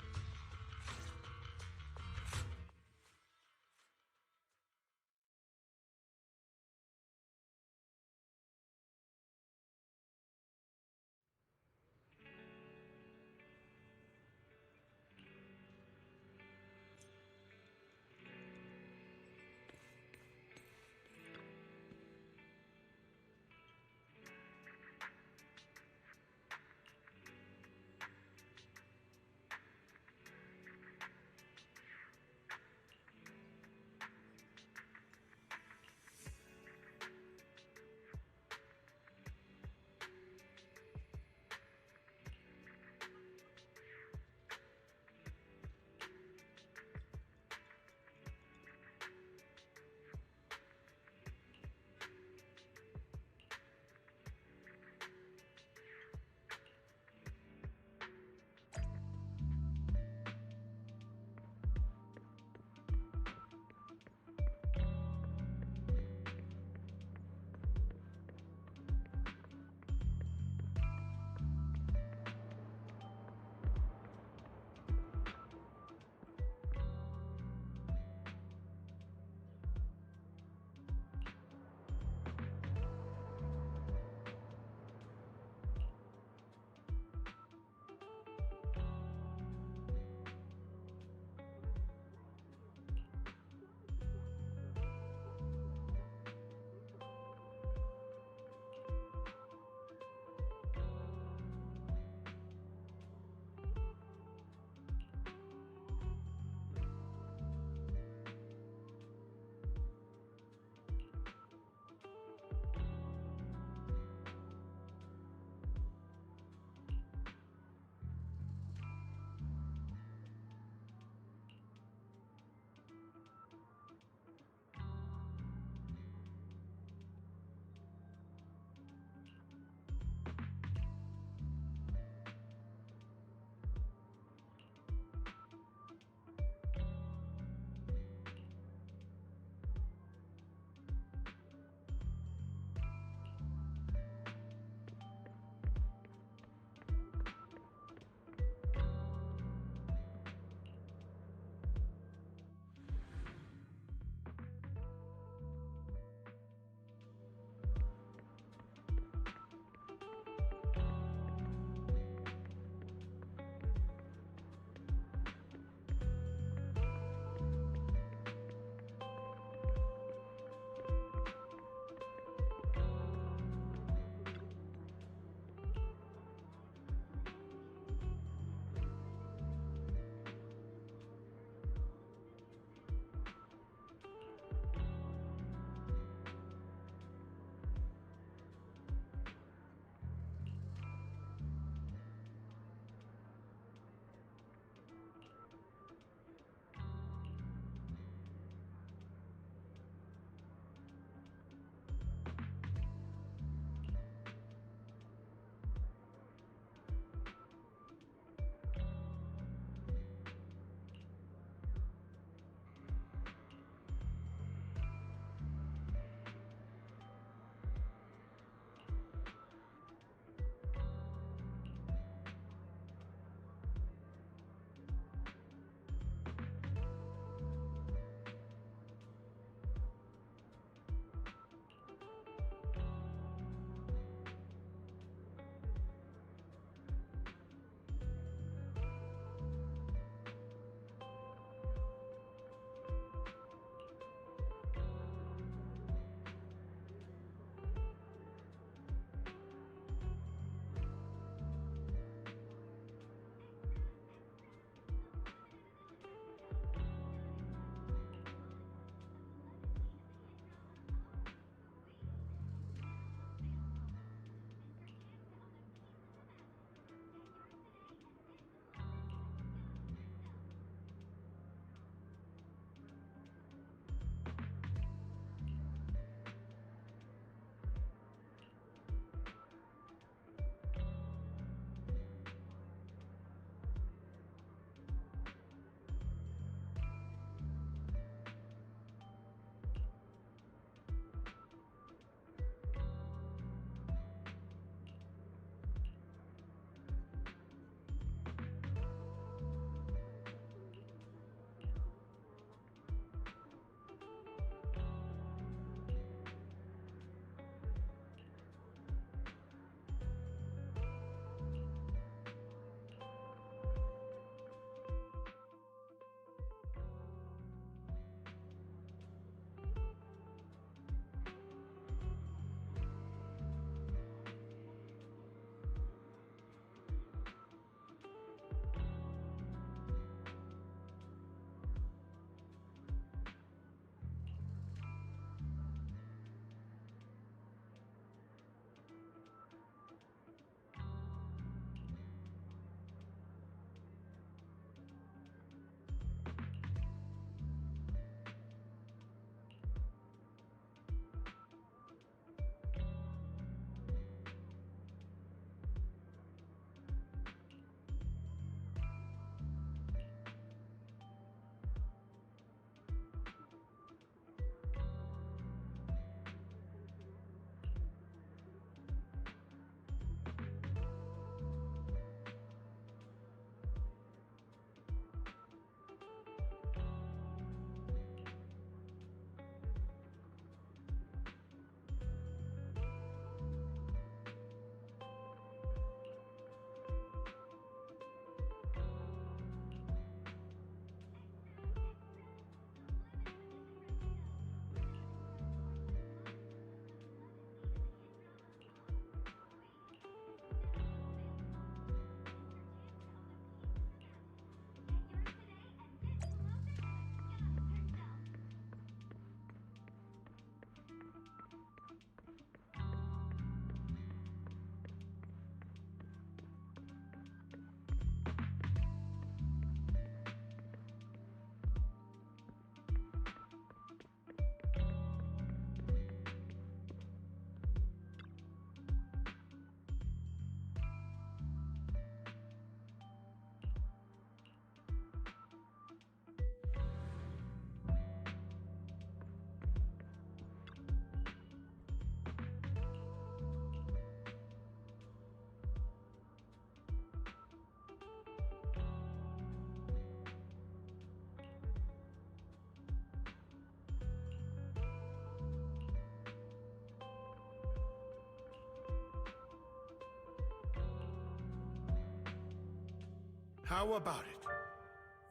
How about it?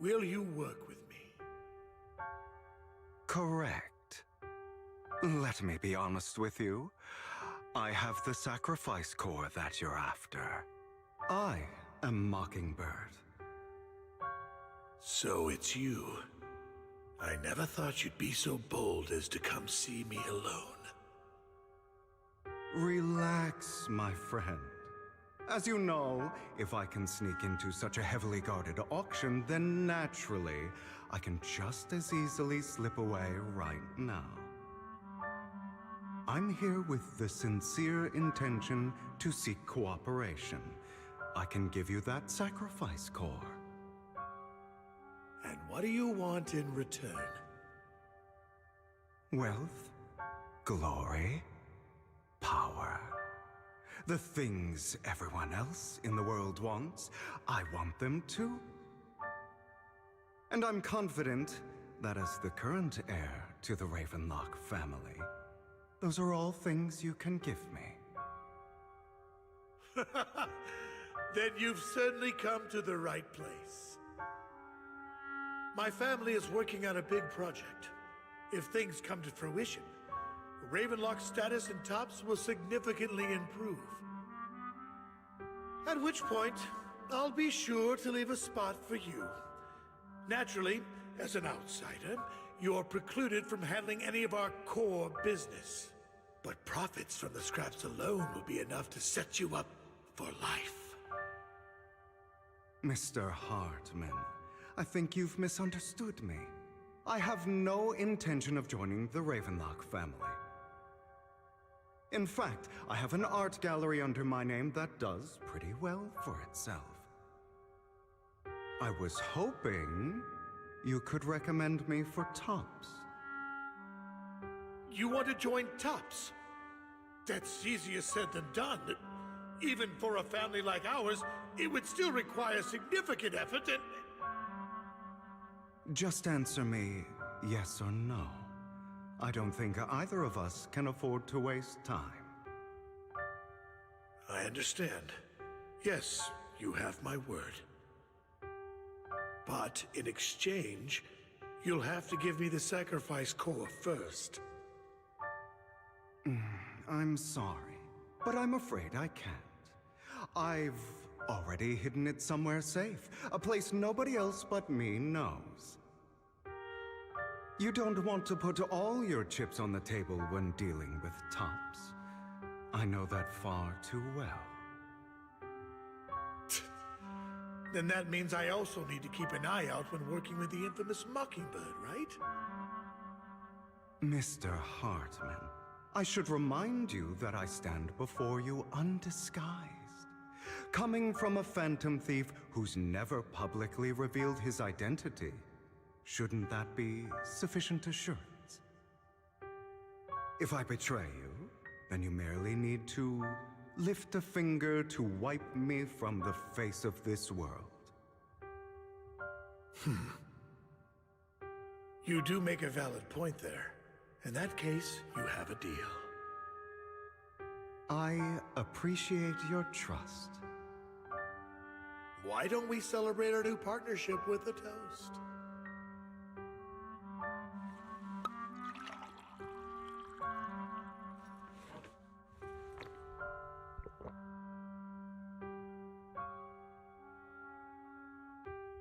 Will you work with me? Correct. Let me be honest with you. I have the sacrifice core that you're after. I am Mockingbird. So it's you. I never thought you'd be so bold as to come see me alone. Relax, my friend. As you know, if I can sneak into such a heavily guarded auction, then naturally, I can just as easily slip away right now. I'm here with the sincere intention to seek cooperation. I can give you that sacrifice core. And what do you want in return? Wealth, glory, power. The things everyone else in the world wants, I want them too. And I'm confident that as the current heir to the Ravenlock family, those are all things you can give me. Then you've certainly come to the right place. My family is working on a big project. If things come to fruition, Ravenlock's status in Tops will significantly improve. At which point, I'll be sure to leave a spot for you. Naturally, as an outsider, you're precluded from handling any of our core business. But profits from the scraps alone will be enough to set you up for life. Mr. Hartman, I think you've misunderstood me. I have no intention of joining the Ravenlock family. In fact, I have an art gallery under my name that does pretty well for itself. I was hoping you could recommend me for Tops. You want to join Tops? That's easier said than done. Even for a family like ours, it would still require significant effort and... Just answer me yes or no. I don't think either of us can afford to waste time. I understand. Yes, you have my word. But in exchange, you'll have to give me the sacrifice core first. I'm sorry, but I'm afraid I can't. I've already hidden it somewhere safe, a place nobody else but me knows. You don't want to put all your chips on the table when dealing with Tops. I know that far too well. Then that means I also need to keep an eye out when working with the infamous Mockingbird, right? Mr. Hartman, I should remind you that I stand before you undisguised. Coming from a phantom thief who's never publicly revealed his identity, shouldn't that be sufficient assurance? If I betray you, then you merely need to lift a finger to wipe me from the face of this world. You do make a valid point there. In that case, you have a deal. I appreciate your trust. Why don't we celebrate our new partnership with a toast?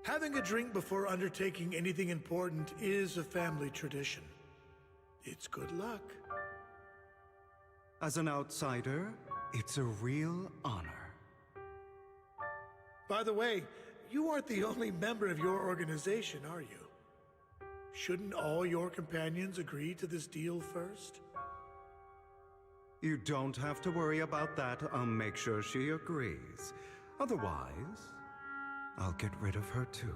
Having a drink before undertaking anything important is a family tradition. It's good luck. As an outsider, it's a real honor. By the way, you aren't the only member of your organization, are you? Shouldn't all your companions agree to this deal first? You don't have to worry about that. I'll make sure she agrees. Otherwise, I'll get rid of her too.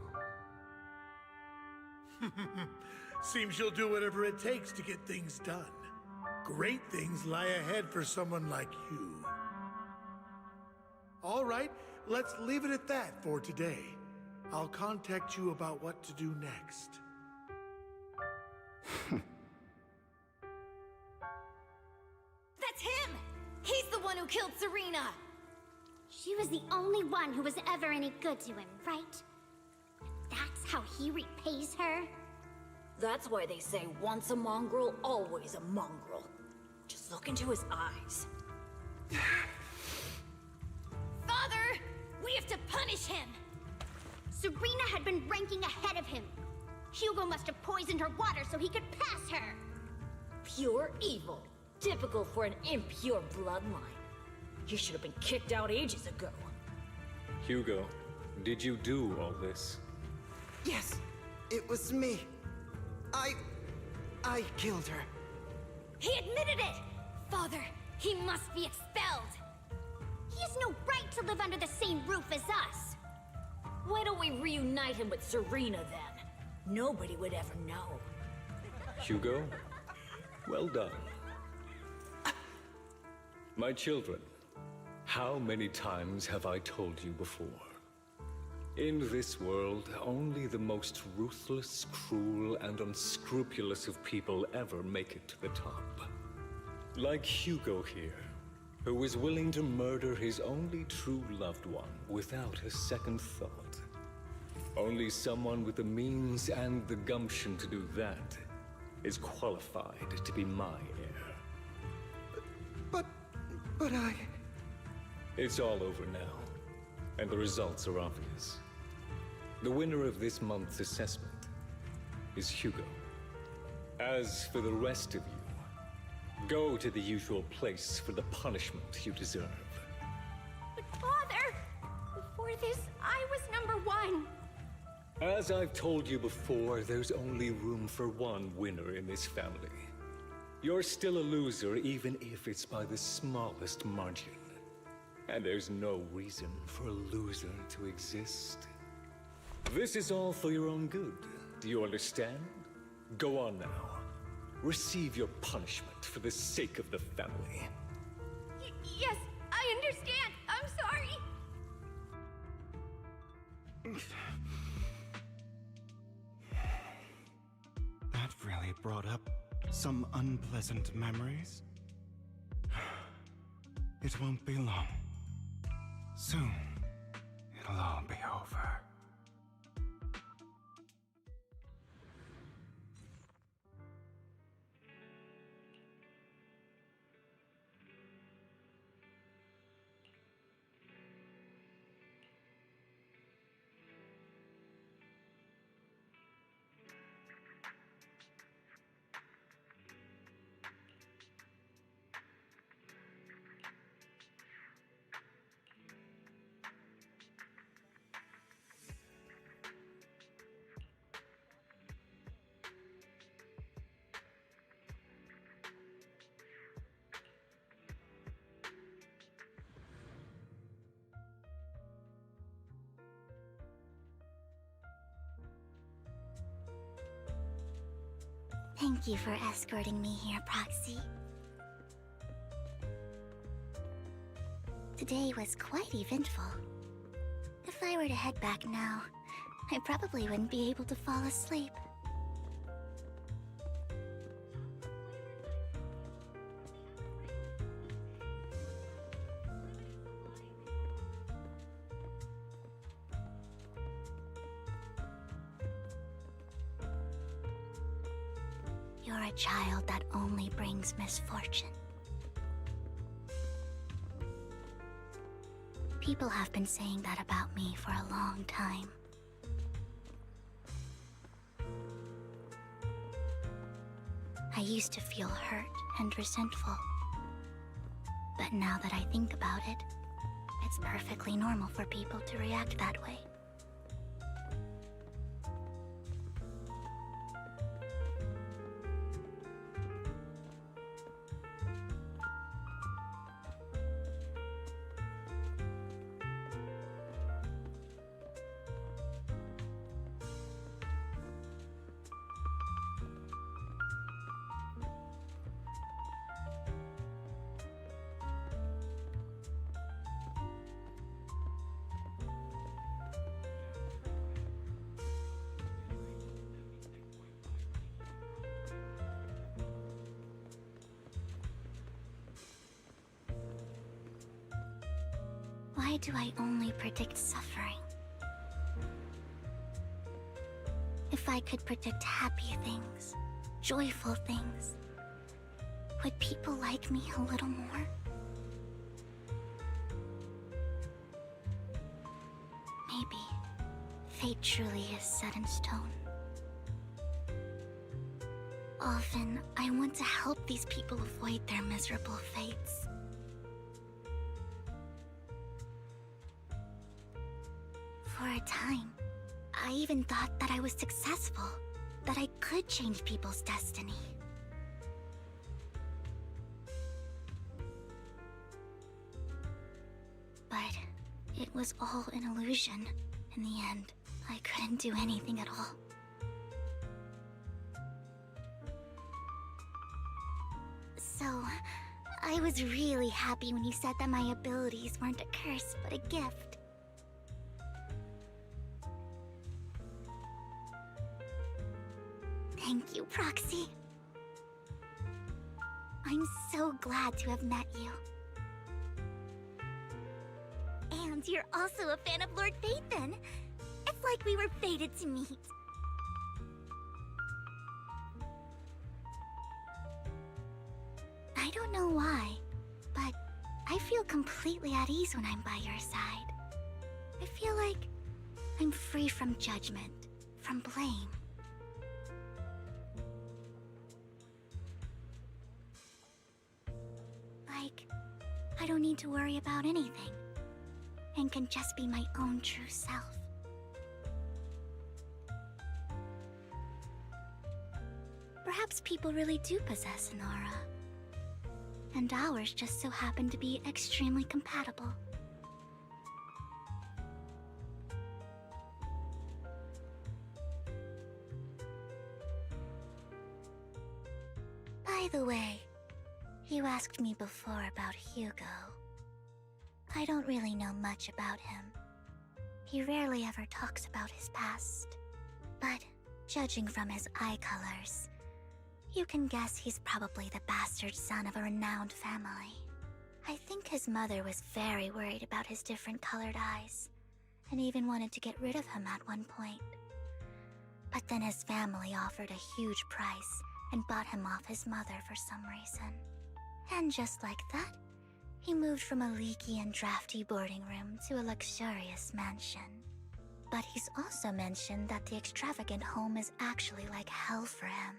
Seems you'll do whatever it takes to get things done. Great things lie ahead for someone like you. All right, let's leave it at that for today. I'll contact you about what to do next. That's him! He's the one who killed Serena! She was the only one who was ever any good to him, right? That's how he repays her? That's why they say once a mongrel, always a mongrel. Just look into his eyes. Father! We have to punish him! Serena had been ranking ahead of him. Hugo must have poisoned her water so he could pass her. Pure evil. Typical for an impure bloodline. He should have been kicked out ages ago. Hugo, did you do all this? Yes, it was me. I killed her. He admitted it! Father, he must be expelled. He has no right to live under the same roof as us. Why don't we reunite him with Serena then? Nobody would ever know. Hugo, well done. My children, how many times have I told you before? In this world, only the most ruthless, cruel, and unscrupulous of people ever make it to the top. Like Hugo here, who was willing to murder his only true loved one without a second thought. Only someone with the means and the gumption to do that is qualified to be my heir. But I... It's all over now, and the results are obvious. The winner of this month's assessment is Hugo. As for the rest of you, go to the usual place for the punishment you deserve. But Father, before this, I was #1. As I've told you before, there's only room for one winner in this family. You're still a loser, even if it's by the smallest margin. And there's no reason for a loser to exist. This is all for your own good. Do you understand? Go on now. Receive your punishment for the sake of the family. Yes, I understand. I'm sorry. That really brought up some unpleasant memories. It won't be long. Soon, it'll all be over. Thank you for escorting me here, Proxy. Today was quite eventful. If I were to head back now, I probably wouldn't be able to fall asleep. You're a child that only brings misfortune. People have been saying that about me for a long time. I used to feel hurt and resentful. But now that I think about it, it's perfectly normal for people to react that way. Why do I only predict suffering? If I could predict happy things, joyful things, would people like me a little more? Maybe fate truly is set in stone. Often, I want to help these people avoid their miserable fates. For a time, I even thought that I was successful, that I could change people's destiny. But it was all an illusion. In the end, I couldn't do anything at all. So, I was really happy when you said that my abilities weren't a curse, but a gift. Thank you, Proxy. I'm so glad to have met you. And you're also a fan of Lord Phaethon. It's like we were fated to meet. I don't know why, but I feel completely at ease when I'm by your side. I feel like I'm free from judgment, from blame. Like, I don't need to worry about anything, and can just be my own true self. Perhaps people really do possess an aura, and ours just so happen to be extremely compatible. By the way, you asked me before about Hugo. I don't really know much about him. He rarely ever talks about his past. But judging from his eye colors, you can guess he's probably the bastard son of a renowned family. I think his mother was very worried about his different colored eyes, and even wanted to get rid of him at one point. But then his family offered a huge price and bought him off his mother for some reason. And just like that, he moved from a leaky and drafty boarding room to a luxurious mansion. But he's also mentioned that the extravagant home is actually like hell for him.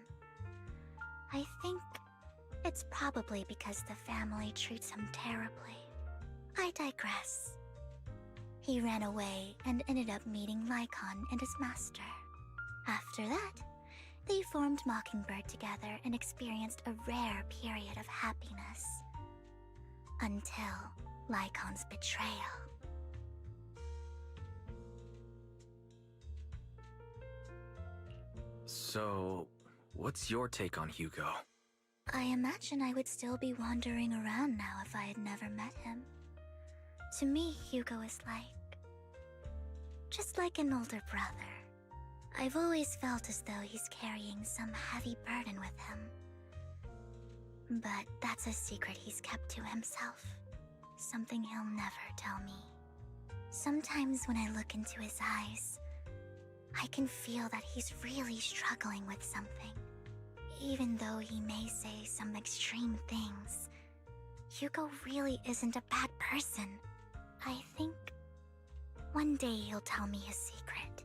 I think it's probably because the family treats him terribly. I digress. He ran away and ended up meeting Lycon and his master. After that, they formed Mockingbird together and experienced a rare period of happiness. Until Lycon's betrayal. So, what's your take on Hugo? I imagine I would still be wandering around now if I had never met him. To me, Hugo is just like an older brother. I've always felt as though he's carrying some heavy burden with him. But that's a secret he's kept to himself. Something he'll never tell me. Sometimes when I look into his eyes, I can feel that he's really struggling with something. Even though he may say some extreme things, Hugo really isn't a bad person. I think one day he'll tell me his secret.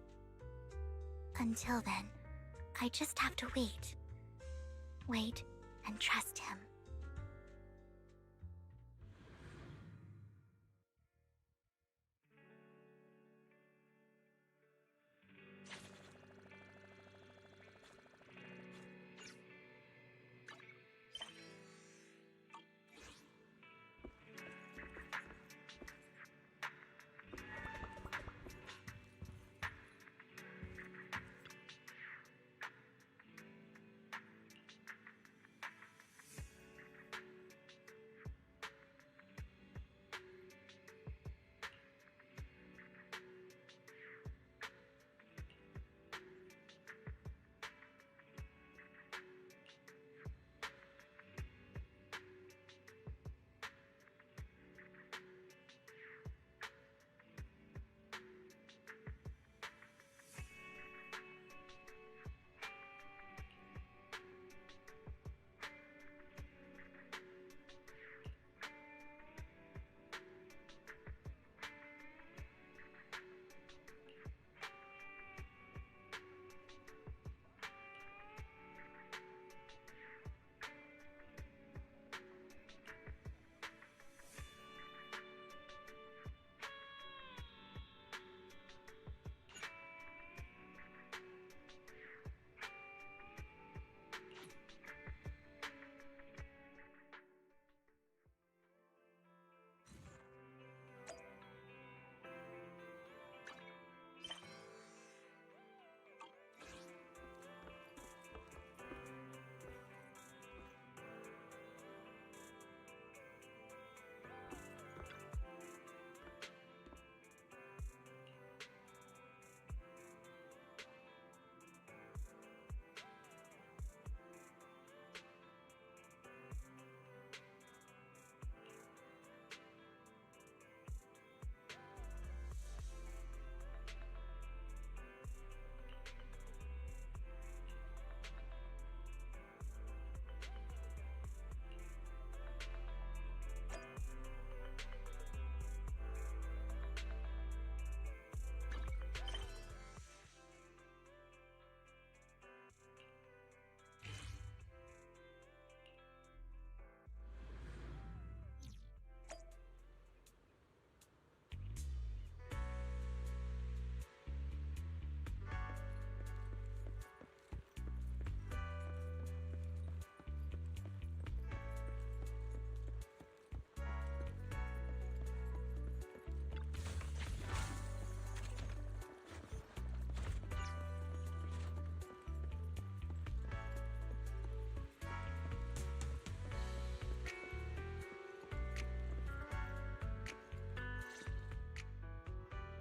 Until then, I just have to wait. Wait and trust him.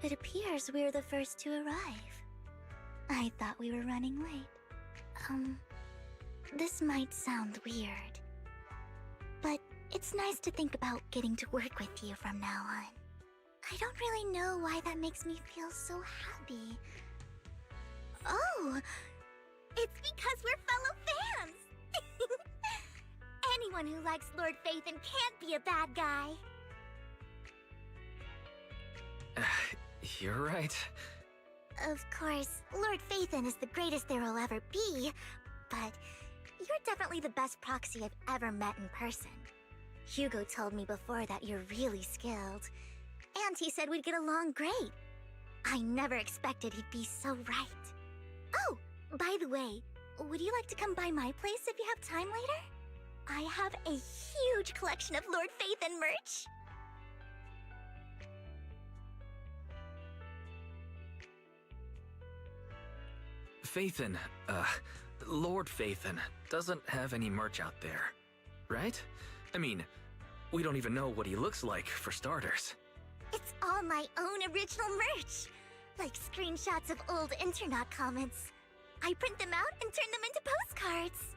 It appears we're the first to arrive. I thought we were running late. This might sound weird, but it's nice to think about getting to work with you from now on. I don't really know why that makes me feel so happy. Oh, it's because we're fellow fans! Anyone who likes Lord Phaethon can't be a bad guy. You're right. Of course, Lord Phaethon is the greatest there will ever be, but you're definitely the best proxy I've ever met in person. Hugo told me before that you're really skilled, and he said we'd get along great. I never expected he'd be so right. Oh, by the way, would you like to come by my place if you have time later? I have a huge collection of Lord Phaethon merch. Phaethon, Lord Phaethon doesn't have any merch out there, right? I mean, we don't even know what he looks like, for starters. It's all my own original merch, like screenshots of old internet comments. I print them out and turn them into postcards.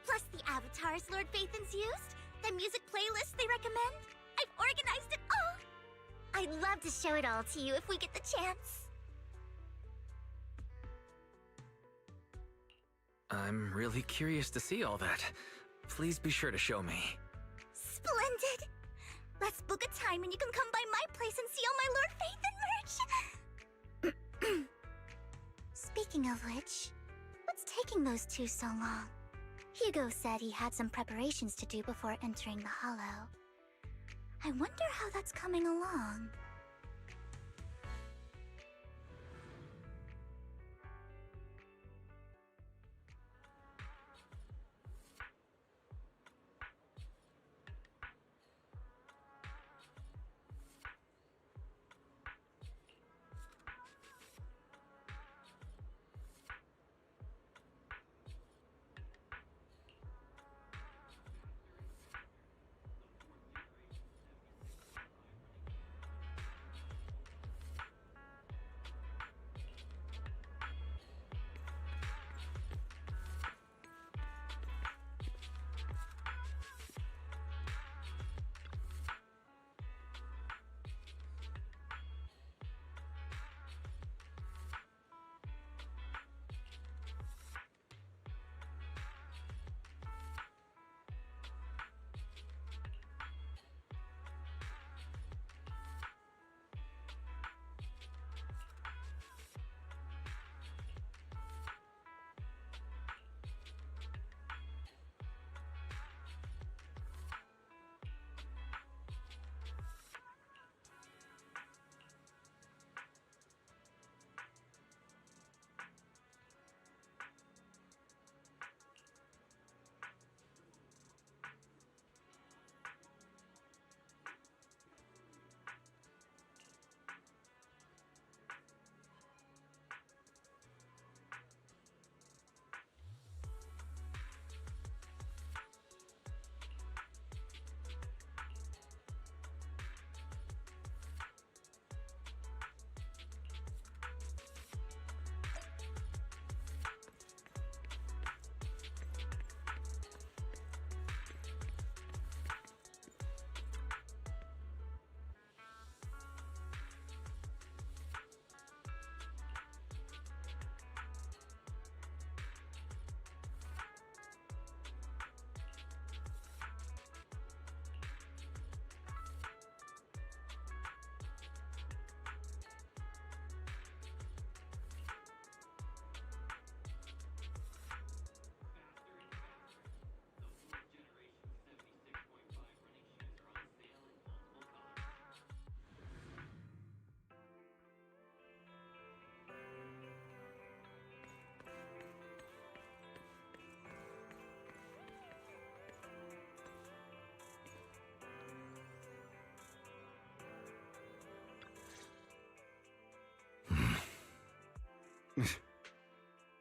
Plus the avatars Lord Phaethon's used, the music playlists they recommend. I've organized it all. I'd love to show it all to you if we get the chance. I'm really curious to see all that. Please be sure to show me. Splendid! Let's book a time and you can come by my place and see all my Lord Phaethon merch! Speaking of which, what's taking those two so long? Hugo said he had some preparations to do before entering the Hollow. I wonder how that's coming along.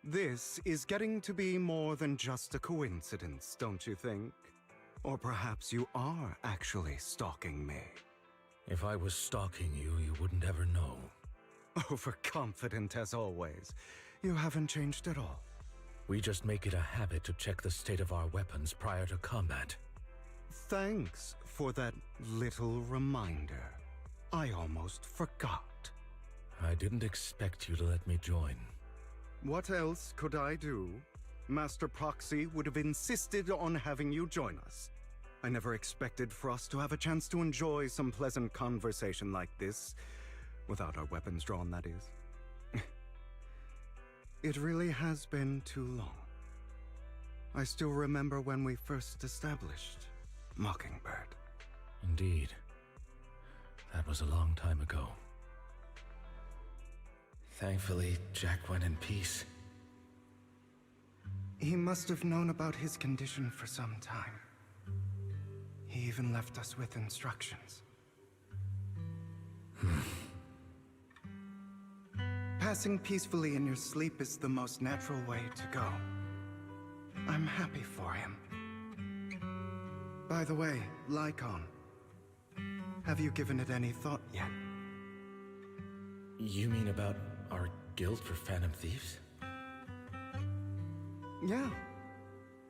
This is getting to be more than just a coincidence, don't you think? Or perhaps you are actually stalking me. If I was stalking you, you wouldn't ever know. Overconfident as always. You haven't changed at all. We just make it a habit to check the state of our weapons prior to combat. Thanks for that little reminder. I almost forgot. I didn't expect you to let me join. What else could I do? Master Proxy would have insisted on having you join us. I never expected for us to have a chance to enjoy some pleasant conversation like this, without our weapons drawn, that is. It really has been too long. I still remember when we first established Mockingbird. Indeed. That was a long time ago. Thankfully, Jack went in peace. He must have known about his condition for some time. He even left us with instructions. Passing peacefully in your sleep is the most natural way to go. I'm happy for him. By the way, Lycon, have you given it any thought yet? You mean about our guild for Phantom Thieves? Yeah.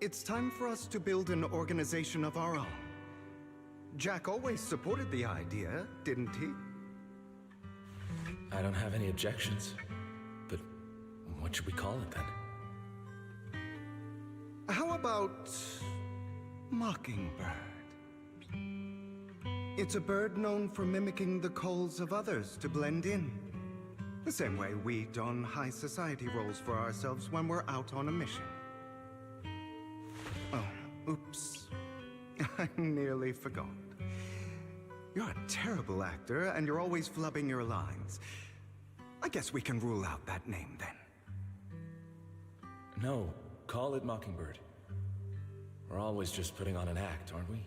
It's time for us to build an organization of our own. Jack always supported the idea, didn't he? I don't have any objections. But what should we call it then? How about Mockingbird? It's a bird known for mimicking the calls of others to blend in. The same way we don high society roles for ourselves when we're out on a mission. Oh, oops. I nearly forgot. You're a terrible actor, and you're always flubbing your lines. I guess we can rule out that name, then. No, call it Mockingbird. We're always just putting on an act, aren't we?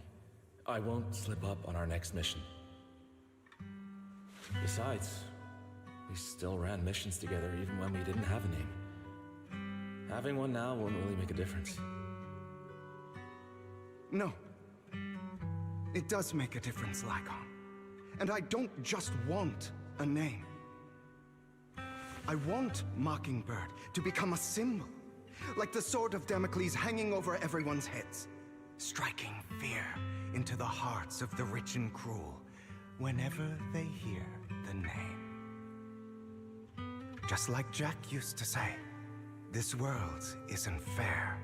I won't slip up on our next mission. Besides, we still ran missions together even when we didn't have a name. Having one now won't really make a difference. No. It does make a difference, Lycon. And I don't just want a name. I want Mockingbird to become a symbol, like the sword of Damocles hanging over everyone's heads, striking fear into the hearts of the rich and cruel whenever they hear the name. Just like Jack used to say, this world isn't fair.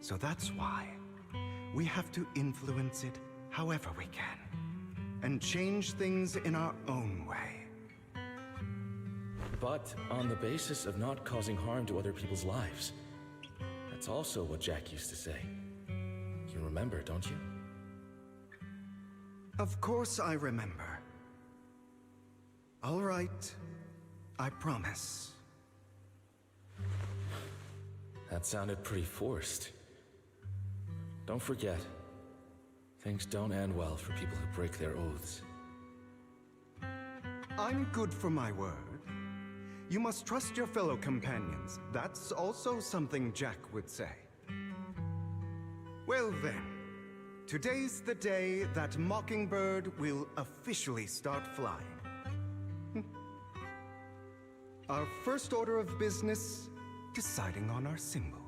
So that's why we have to influence it however we can, and change things in our own way. But on the basis of not causing harm to other people's lives. That's also what Jack used to say. You remember, don't you? Of course I remember. All right, I promise. That sounded pretty forced. Don't forget, things don't end well for people who break their oaths. I'm good for my word. You must trust your fellow companions. That's also something Jack would say. Well then, today's the day that Mockingbird will officially start flying. Our first order of business, deciding on our symbol.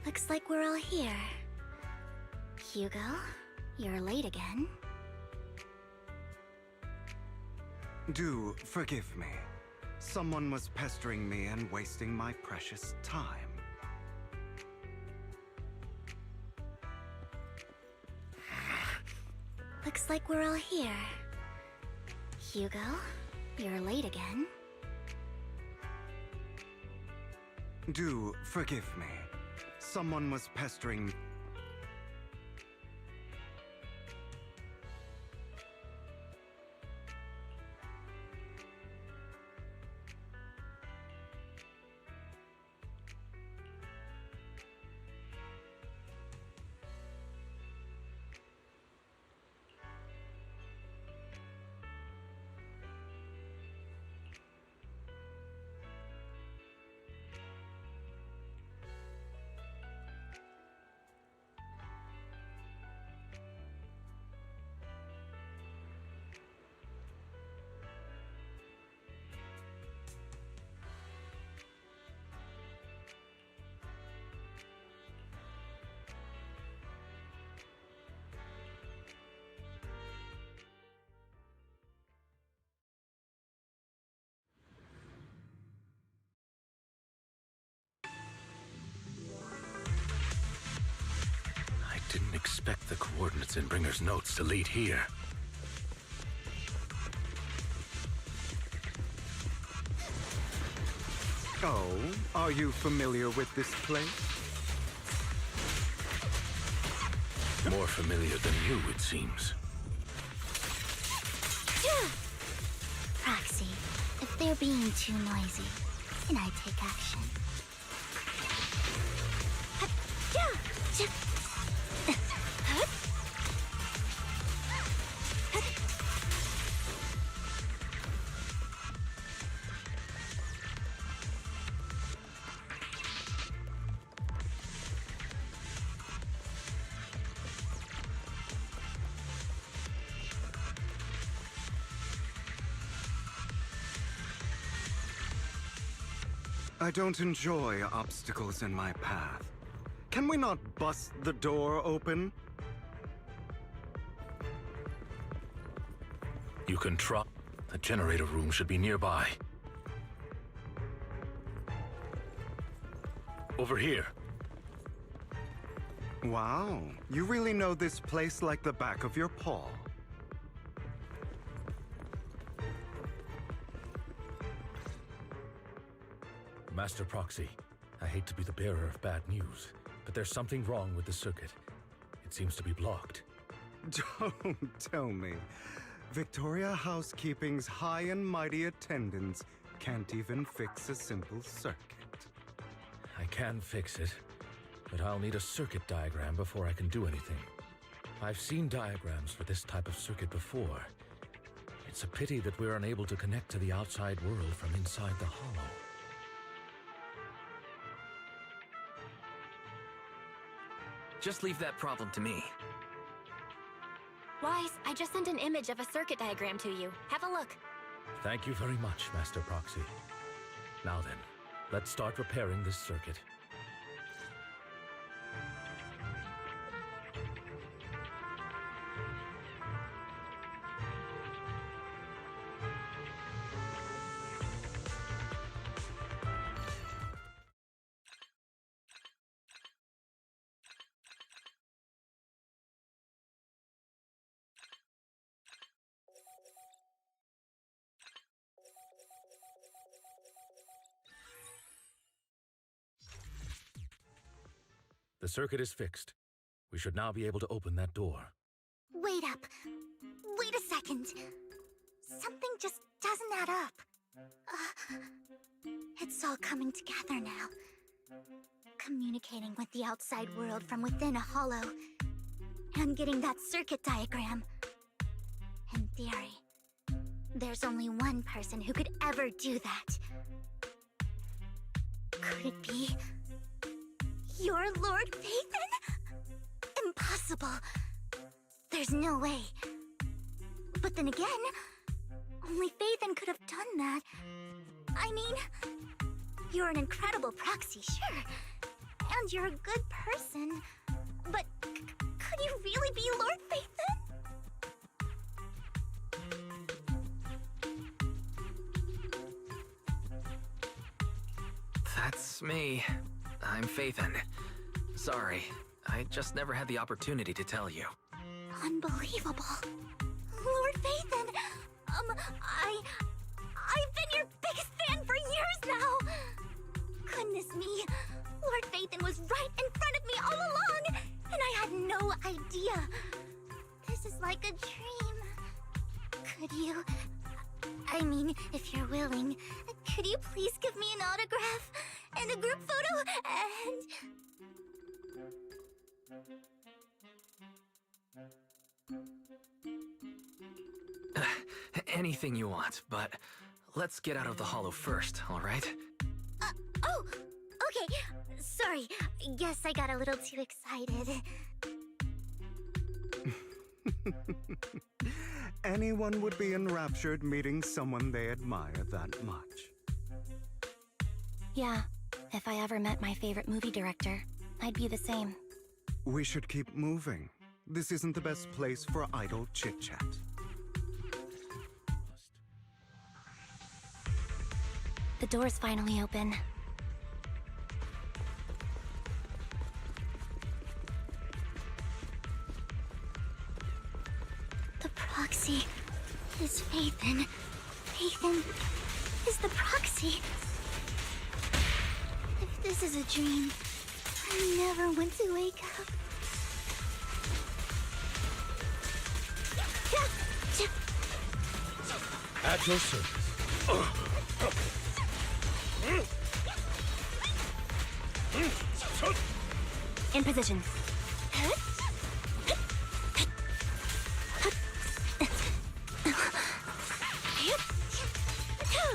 Looks like we're all here. Hugo, you're late again. Do forgive me. Someone was pestering me and wasting my precious time. Looks like we're all here. Hugo, you're late again. Do forgive me. Someone was pestering... expect the coordinates in Bringer's notes to lead here. Oh, are you familiar with this place? More familiar than you, it seems. Proxy, if they're being too noisy, can I take action? I don't enjoy obstacles in my path. Can we not bust the door open? You can try. The generator room should be nearby. Over here. Wow, you really know this place like the back of your paw. Master Proxy, I hate to be the bearer of bad news, but there's something wrong with the circuit. It seems to be blocked. Don't tell me. Victoria Housekeeping's high and mighty attendants can't even fix a simple circuit. I can fix it, but I'll need a circuit diagram before I can do anything. I've seen diagrams for this type of circuit before. It's a pity that we're unable to connect to the outside world from inside the hollow. Just leave that problem to me. Wise, I just sent an image of a circuit diagram to you. Have a look. Thank you very much, Master Proxy. Now then, let's start repairing this circuit. The circuit is fixed. We should now be able to open that door. Wait up. Wait a second. Something just doesn't add up. It's all coming together now. Communicating with the outside world from within a hollow. And getting that circuit diagram. In theory, there's only one person who could ever do that. Could it be your Lord Phaethon? Impossible. There's no way. But then again, only Phaethon could have done that. I mean, you're an incredible proxy, sure. And you're a good person. But could you really be Lord Phaethon? That's me. I'm Phaethon. Sorry, I just never had the opportunity to tell you. Unbelievable. Lord Phaethon, I've been your biggest fan for years now. Goodness me, Lord Phaethon was right in front of me all along, and I had no idea. This is like a dream. Could you, I mean, if you're willing, could you please give me an autograph and a group photo and... Anything you want, but let's get out of the hollow first, all right? Oh, okay. Sorry, guess I got a little too excited. Anyone would be enraptured meeting someone they admire that much. Yeah, if I ever met my favorite movie director, I'd be the same. We should keep moving. This isn't the best place for idle chit-chat. The door's finally open. It's Phaethon. Phaethon is the proxy. If this is a dream, I never want to wake up. At your service. In position.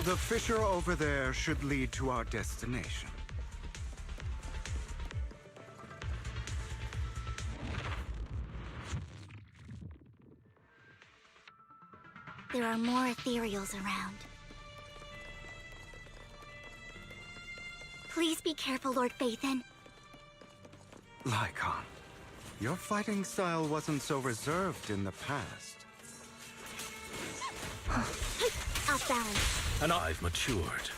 The fissure over there should lead to our destination. There are more ethereals around. Please be careful, Lord Phaethon. Lycon, your fighting style wasn't so reserved in the past. Off balance. And I've matured.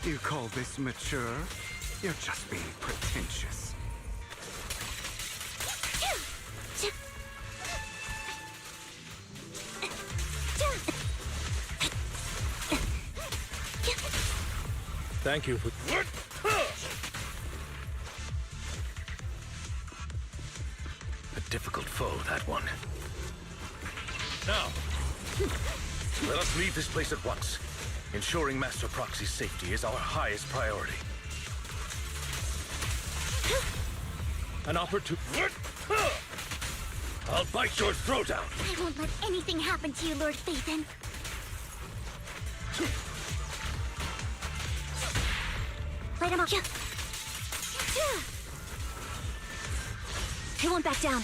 You call this mature? You're just being pretentious. Thank you for... A difficult foe, that one. Now, let us leave this place at once. Ensuring Master Proxy's safety is our highest priority. An opportunity... I'll bite your throat out! I won't let anything happen to you, Lord Phaethon. Light him up. He won't back down.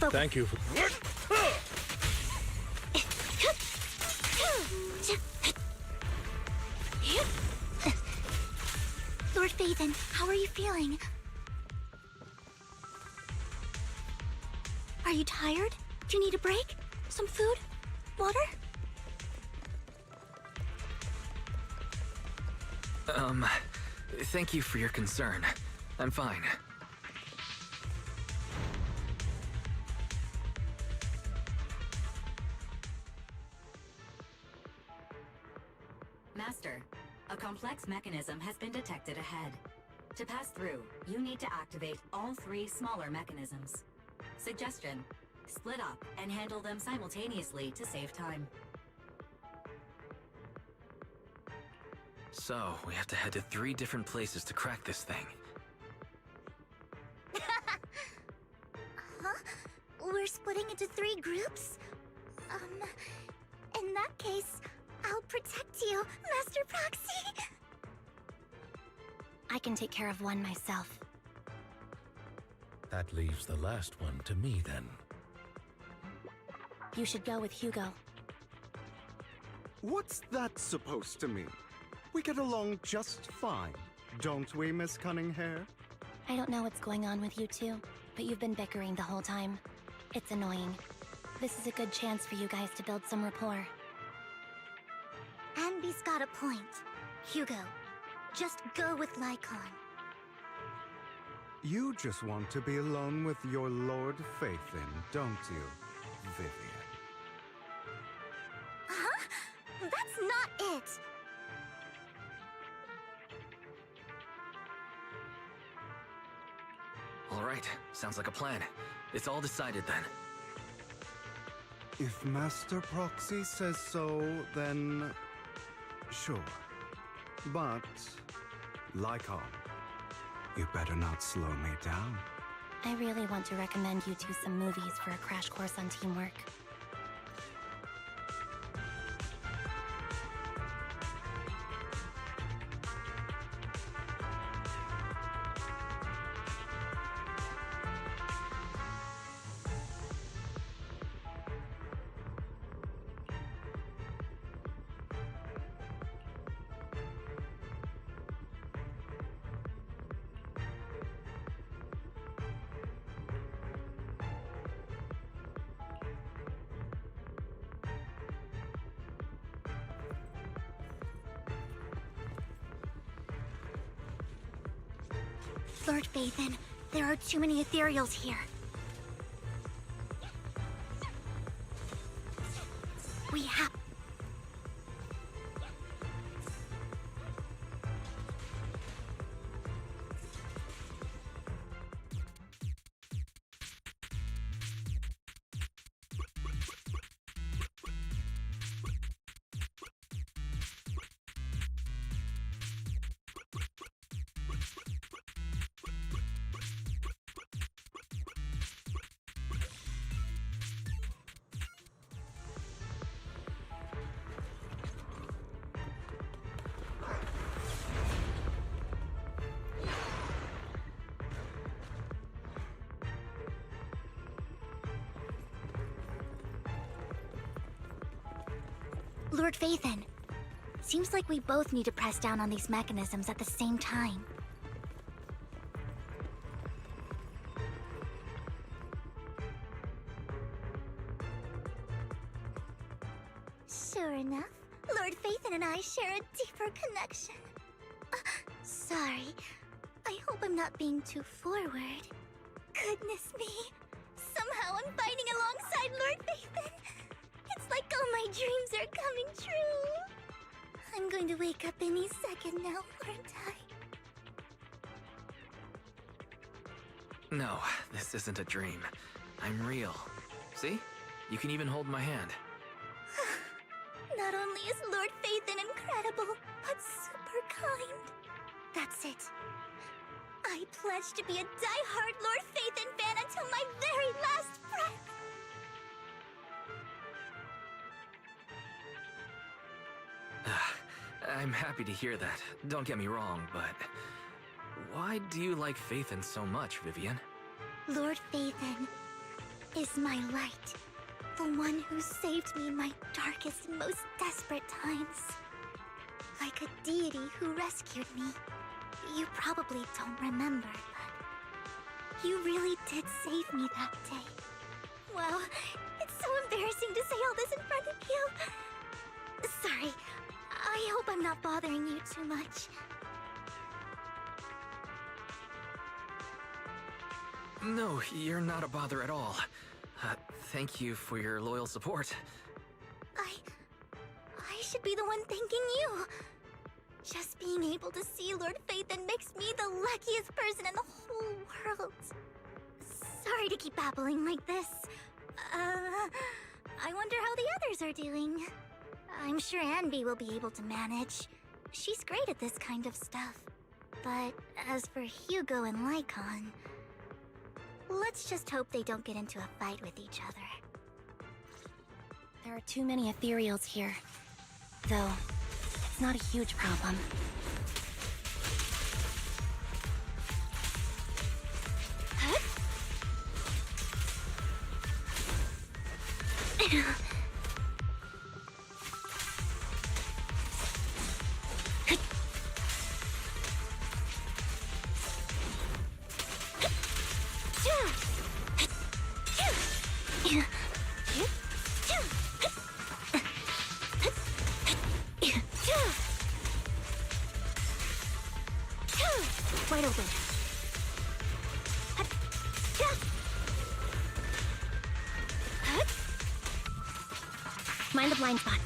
Thank you for... Lord Phaethon, how are you feeling? Are you tired? Do you need a break? Some food? Water? Thank you for your concern. I'm fine. Master, a complex mechanism has been detected ahead. To pass through, you need to activate all 3 smaller mechanisms. Suggestion: split up and handle them simultaneously to save time. So, we have to head to 3 different places to crack this thing. Huh? We're splitting into 3 groups? In that case, I'll protect you, Master Proxy! I can take care of one myself. That leaves the last one to me, then. You should go with Hugo. What's that supposed to mean? We get along just fine, don't we, Miss Cunninghair? I don't know what's going on with you two, but you've been bickering the whole time. It's annoying. This is a good chance for you guys to build some rapport. Anby's got a point. Hugo, just go with Lycon. You just want to be alone with your Lord Phaethon, don't you, Vivian? Huh? That's not it! Alright, sounds like a plan. It's all decided then. If Master Proxy says so, then... sure. But... Lycon, you better not slow me down. I really want to recommend you two some movies for a crash course on teamwork. Lord Phaethon, there are too many ethereals here. We have... Lord Phaethon, seems like we both need to press down on these mechanisms at the same time. Sure enough, Lord Phaethon and I share a deeper connection. Sorry, I hope I'm not being too forward. Goodness me, somehow I'm fighting alongside Lord Phaethon. It's like all my dreams are coming true. I'm going to wake up any second now, aren't I? No, this isn't a dream. I'm real. See? You can even hold my hand. Not only is Lord Phaethon incredible, but super kind. That's it. I pledge to be a die-hard Lord Phaethon fan until my very last breath. I'm happy to hear that. Don't get me wrong, but... why do you like Phaethon so much, Vivian? Lord Phaethon is my light. The one who saved me in my darkest and most desperate times. Like a deity who rescued me. You probably don't remember, but... you really did save me that day. Wow, it's so embarrassing to say all this in front of you. Sorry. I hope I'm not bothering you too much. No, you're not a bother at all. Thank you for your loyal support. I should be the one thanking you. Just being able to see Lord Phaethon makes me the luckiest person in the whole world. Sorry to keep babbling like this. I wonder how the others are doing. I'm sure Anby will be able to manage. She's great at this kind of stuff. But as for Hugo and Lycon, let's just hope they don't get into a fight with each other. There are too many ethereals here. Though, it's not a huge problem. Wide open. Mind the blind spots.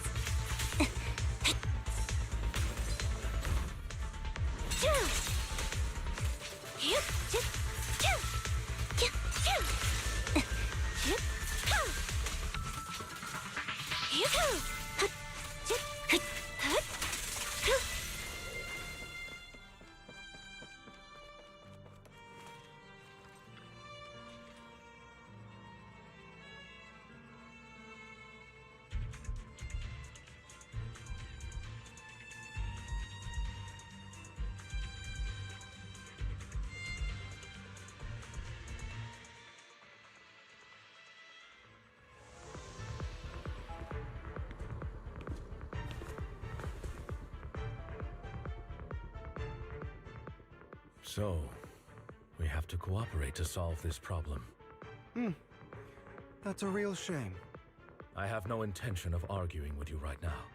So, we have to cooperate to solve this problem. That's a real shame. I have no intention of arguing with you right now.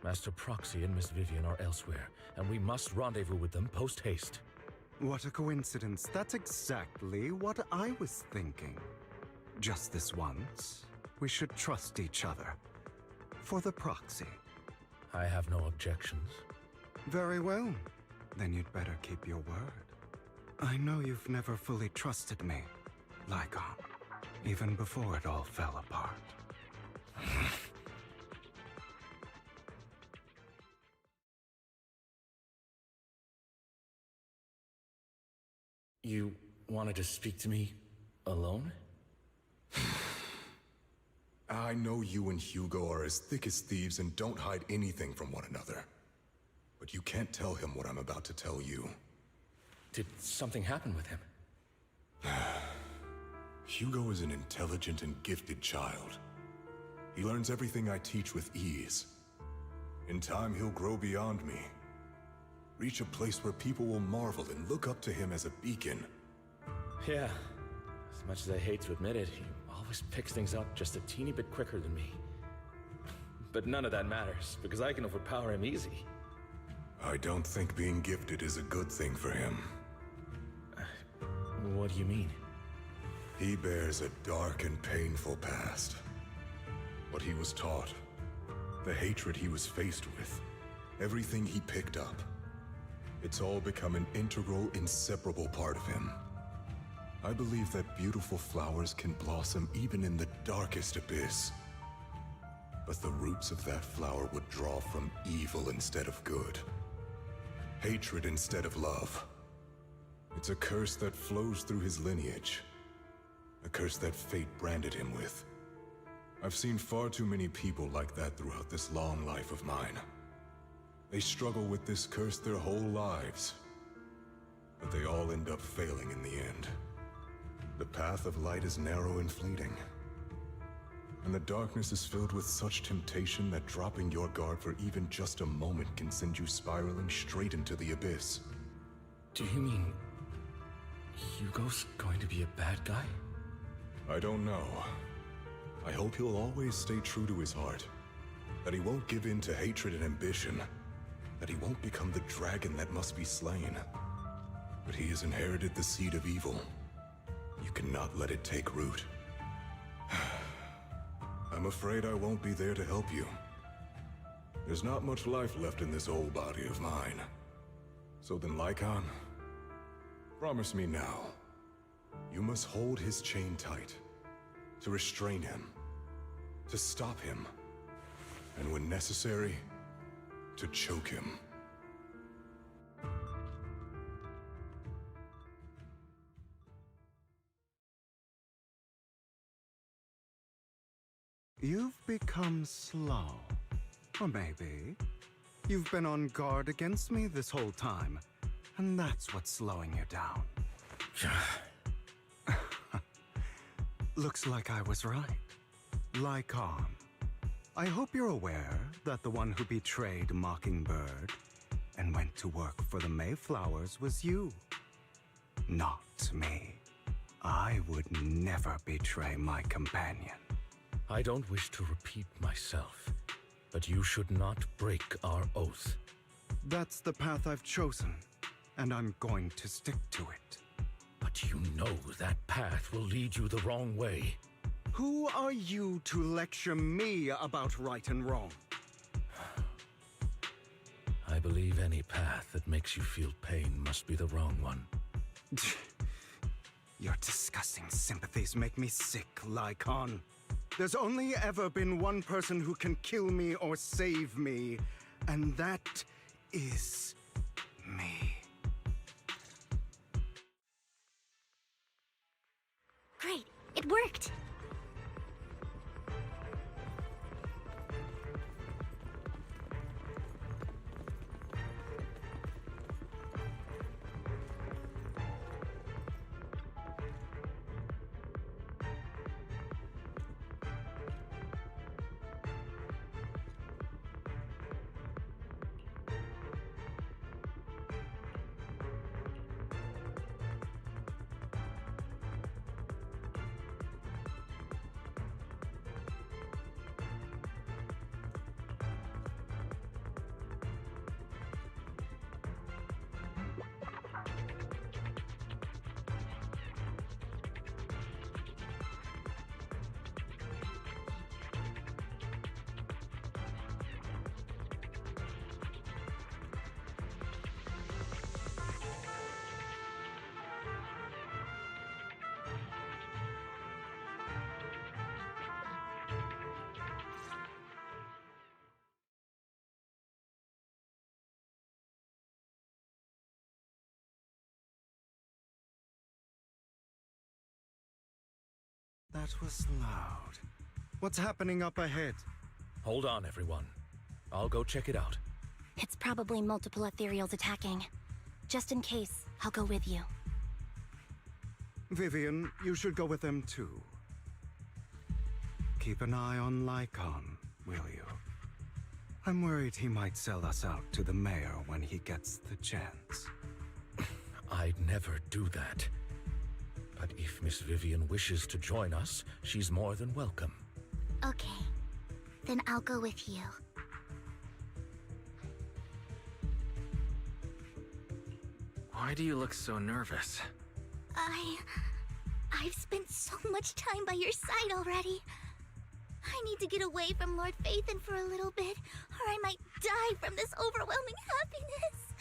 Master Proxy and Miss Vivian are elsewhere, and we must rendezvous with them post-haste. What a coincidence. That's exactly what I was thinking. Just this once, we should trust each other. For the proxy. I have no objections. Very well. Then you'd better keep your word. I know you've never fully trusted me, Lycon, even before it all fell apart. You wanted to speak to me alone? I know you and Hugo are as thick as thieves and don't hide anything from one another. But you can't tell him what I'm about to tell you. Did something happen with him? Hugo is an intelligent and gifted child. He learns everything I teach with ease. In time, he'll grow beyond me. Reach a place where people will marvel and look up to him as a beacon. Yeah. As much as I hate to admit it, he always picks things up just a teeny bit quicker than me. But none of that matters, because I can overpower him easy. I don't think being gifted is a good thing for him. What do you mean? He bears a dark and painful past. What he was taught, the hatred he was faced with, everything he picked up. It's all become an integral, inseparable part of him. I believe that beautiful flowers can blossom even in the darkest abyss. But the roots of that flower would draw from evil instead of good. Hatred instead of love. It's a curse that flows through his lineage. A curse that fate branded him with. I've seen far too many people like that throughout this long life of mine. They struggle with this curse their whole lives. But they all end up failing in the end. The path of light is narrow and fleeting. And the darkness is filled with such temptation that dropping your guard for even just a moment can send you spiraling straight into the abyss. Do you mean Hugo's going to be a bad guy? I don't know. I hope he'll always stay true to his heart. That he won't give in to hatred and ambition. That he won't become the dragon that must be slain. But he has inherited the seed of evil. You cannot let it take root. I'm afraid I won't be there to help you. There's not much life left in this old body of mine. So then, Lycon, promise me now. You must hold his chain tight. To restrain him. To stop him. And when necessary, to choke him. You've become slow. Or maybe you've been on guard against me this whole time, and that's what's slowing you down. Looks like I was right. Lycon. I hope you're aware that the one who betrayed Mockingbird and went to work for the Mayflowers was you. Not me. I would never betray my companion. I don't wish to repeat myself, but you should not break our oath. That's the path I've chosen, and I'm going to stick to it. But you know that path will lead you the wrong way. Who are you to lecture me about right and wrong? I believe any path that makes you feel pain must be the wrong one. Your disgusting sympathies make me sick, Lycon. There's only ever been one person who can kill me or save me, and that is me. Great, it worked! That was loud. What's happening up ahead? Hold on, everyone. I'll go check it out. It's probably multiple ethereals attacking. Just in case, I'll go with you. Vivian, you should go with them too. Keep an eye on Lycon, will you? I'm worried he might sell us out to the mayor when he gets the chance. I'd never do that. But if Miss Vivian wishes to join us, she's more than welcome. Okay. Then I'll go with you. Why do you look so nervous? I've spent so much time by your side already. I need to get away from Lord Phaethon for a little bit, or I might die from this overwhelming happiness.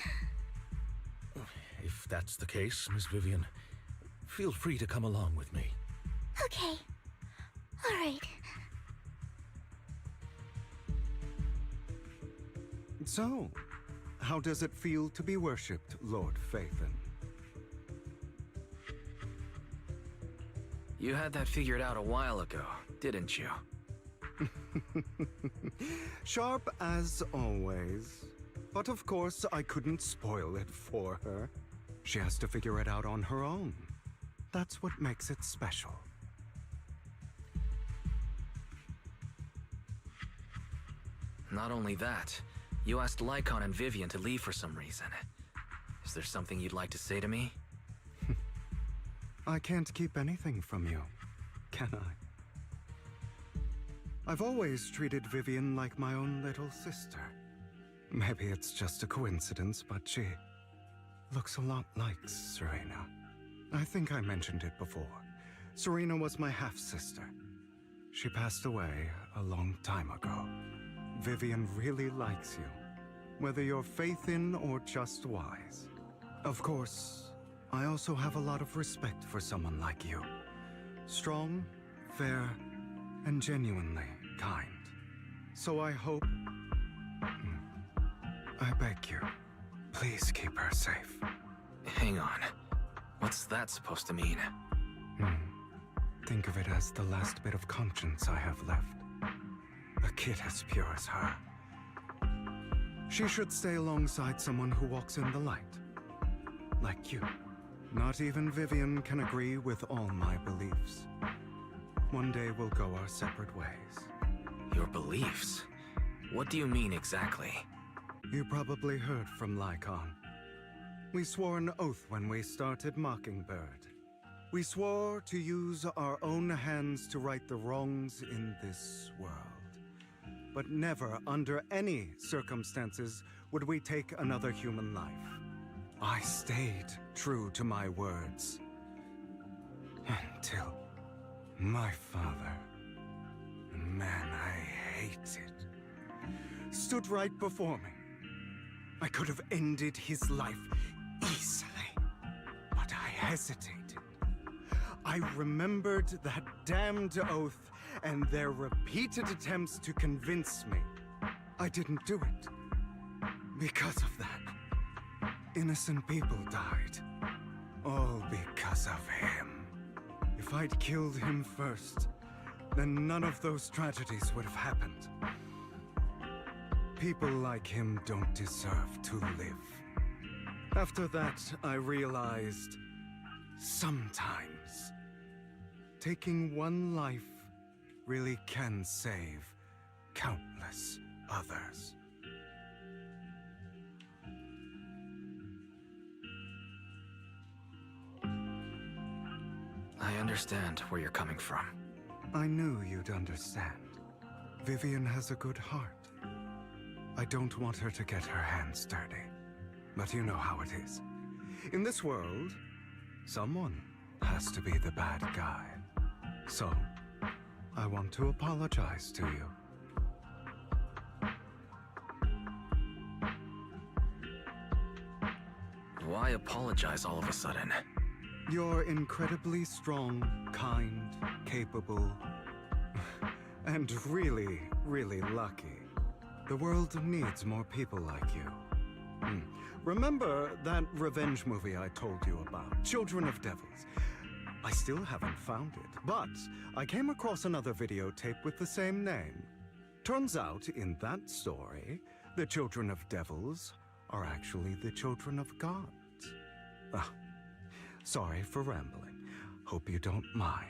If that's the case, Miss Vivian, feel free to come along with me. Okay. All right. So, how does it feel to be worshipped, Lord Phaethon? You had that figured out a while ago, didn't you? Sharp as always. But of course, I couldn't spoil it for her. She has to figure it out on her own. That's what makes it special. Not only that, you asked Lycon and Vivian to leave for some reason. Is there something you'd like to say to me? I can't keep anything from you, can I? I've always treated Vivian like my own little sister. Maybe it's just a coincidence, but she looks a lot like Serena. I think I mentioned it before. Serena was my half-sister. She passed away a long time ago. Vivian really likes you, whether you're Phaethon or just wise. Of course, I also have a lot of respect for someone like you. Strong, fair, and genuinely kind. So I hope... I beg you, please keep her safe. Hang on. What's that supposed to mean? Think of it as the last bit of conscience I have left. A kid as pure as her. She should stay alongside someone who walks in the light. Like you. Not even Vivian can agree with all my beliefs. One day we'll go our separate ways. Your beliefs? What do you mean exactly? You probably heard from Lycon. We swore an oath when we started Mockingbird. We swore to use our own hands to right the wrongs in this world. But never, under any circumstances, would we take another human life. I stayed true to my words. Until my father, the man I hated, stood right before me. I could have ended his life easily, but I hesitated. I remembered that damned oath and their repeated attempts to convince me. I didn't do it. Because of that, innocent people died. All because of him. If I'd killed him first, then none of those tragedies would have happened. People like him don't deserve to live. After that, I realized sometimes taking one life really can save countless others. I understand where you're coming from. I knew you'd understand. Vivian has a good heart. I don't want her to get her hands dirty. But you know how it is. In this world, someone has to be the bad guy. So, I want to apologize to you. Why apologize all of a sudden? You're incredibly strong, kind, capable, and really, really lucky. The world needs more people like you. Remember that revenge movie I told you about, Children of Devils? I still haven't found it, but I came across another videotape with the same name. Turns out, in that story, the children of devils are actually the children of gods. Ah, sorry for rambling. Hope you don't mind.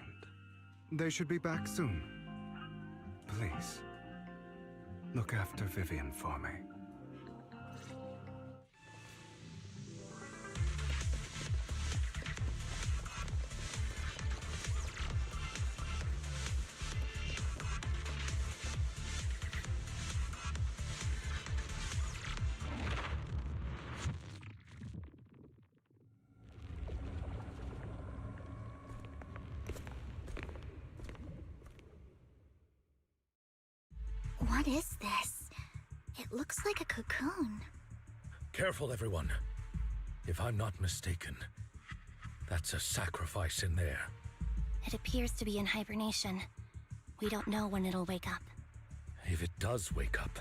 They should be back soon. Please, look after Vivian for me. What is this? It looks like a cocoon. Careful, everyone. If I'm not mistaken, that's a sacrifice in there. It appears to be in hibernation. We don't know when it'll wake up. If it does wake up,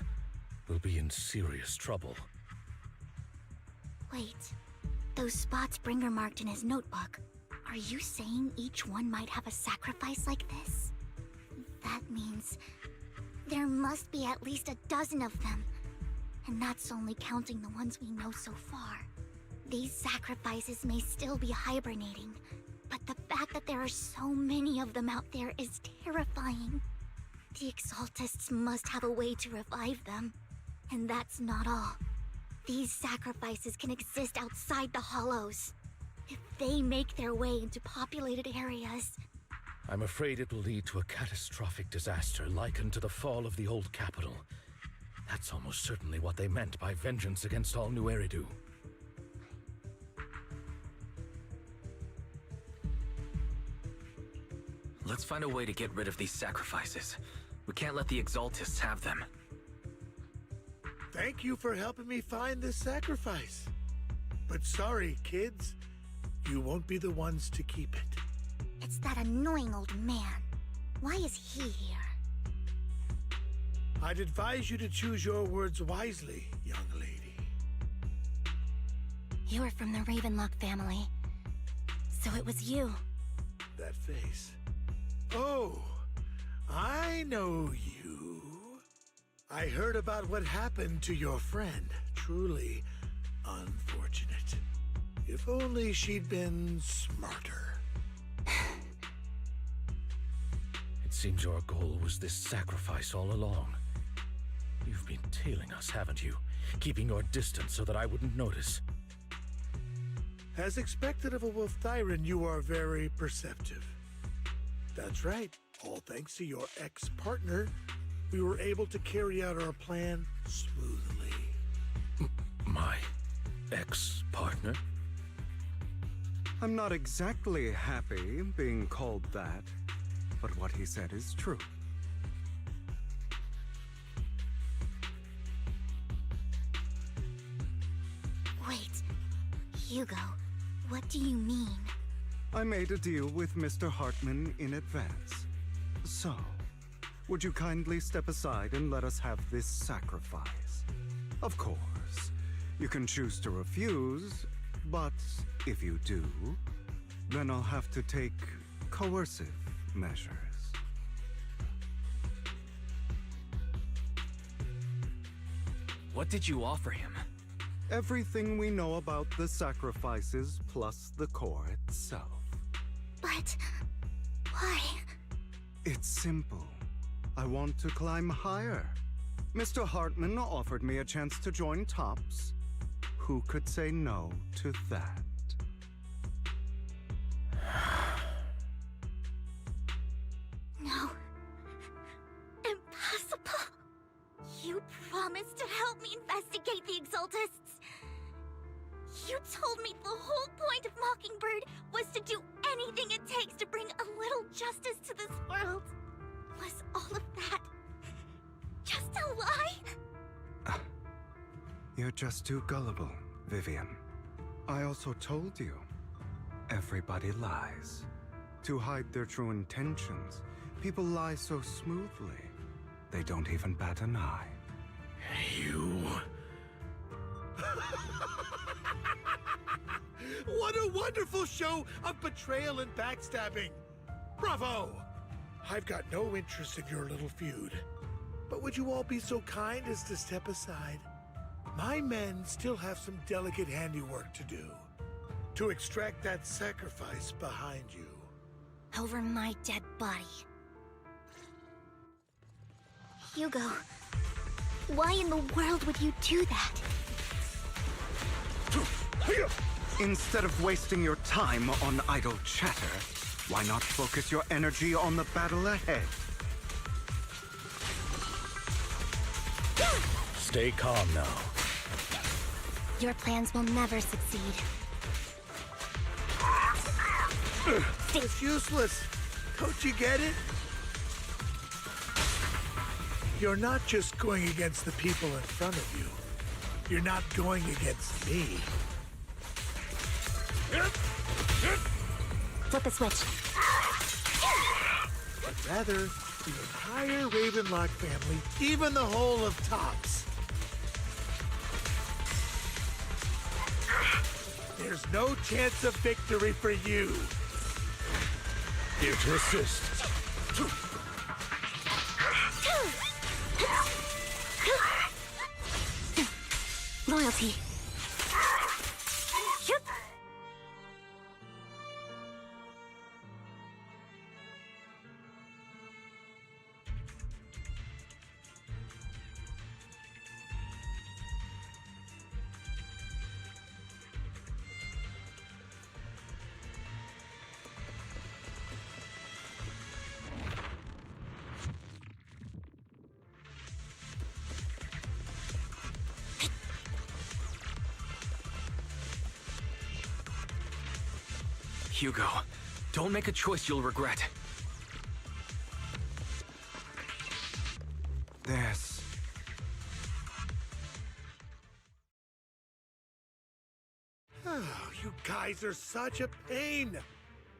we'll be in serious trouble. Wait, those spots Bringer marked in his notebook. Are you saying each one might have a sacrifice like this? That means there must be at least a dozen of them. And that's only counting the ones we know so far. These sacrifices may still be hibernating, but the fact that there are so many of them out there is terrifying. The Exaltists must have a way to revive them. And that's not all. These sacrifices can exist outside the Hollows. If they make their way into populated areas, I'm afraid it will lead to a catastrophic disaster likened to the fall of the old capital. That's almost certainly what they meant by vengeance against all New Eridu. Let's find a way to get rid of these sacrifices. We can't let the Exaltists have them. Thank you for helping me find this sacrifice. But sorry, kids. You won't be the ones to keep it. it's that annoying old man. Why is he here? I'd advise you to choose your words wisely, young lady. You are from the Ravenlock family. So it was you. That face. Oh, I know you. I heard about what happened to your friend. Truly unfortunate. If only she'd been smarter. It seems your goal was this sacrifice all along. You've been tailing us, haven't you? Keeping your distance so that I wouldn't notice. As expected of a wolf Thyran, you are very perceptive. That's right. All thanks to your ex-partner, we were able to carry out our plan smoothly. My ex-partner? I'm not exactly happy being called that, but what he said is true. Wait, Hugo, what do you mean? I made a deal with Mr. Hartman in advance. So, would you kindly step aside and let us have this sacrifice? Of course, you can choose to refuse, but if you do, then I'll have to take coercive measures. What did you offer him? Everything we know about the sacrifices plus the core itself. But why? It's simple. I want to climb higher. Mr. Hartman offered me a chance to join Tops. Who could say no to that? No. Impossible. You promised to help me investigate the Exaltists. You told me the whole point of Mockingbird was to do anything it takes to bring a little justice to this world. Was all of that just a lie? You're just too gullible, Vivian. I also told you, everybody lies. To hide their true intentions, people lie so smoothly, they don't even bat an eye. You... What a wonderful show of betrayal and backstabbing! Bravo! I've got no interest in your little feud. But would you all be so kind as to step aside? My men still have some delicate handiwork to do. To extract that sacrifice behind you. Over my dead body. Hugo, why in the world would you do that? Instead of wasting your time on idle chatter, why not focus your energy on the battle ahead? Stay calm now. Your plans will never succeed. It's useless. Don't you get it? You're not just going against the people in front of you. You're not going against me. Flip a switch. But rather, the entire Ravenlock family, even the whole of Tops. There's no chance of victory for you. Here to assist. Loyalty. Hugo, don't make a choice you'll regret. This. Oh, you guys are such a pain.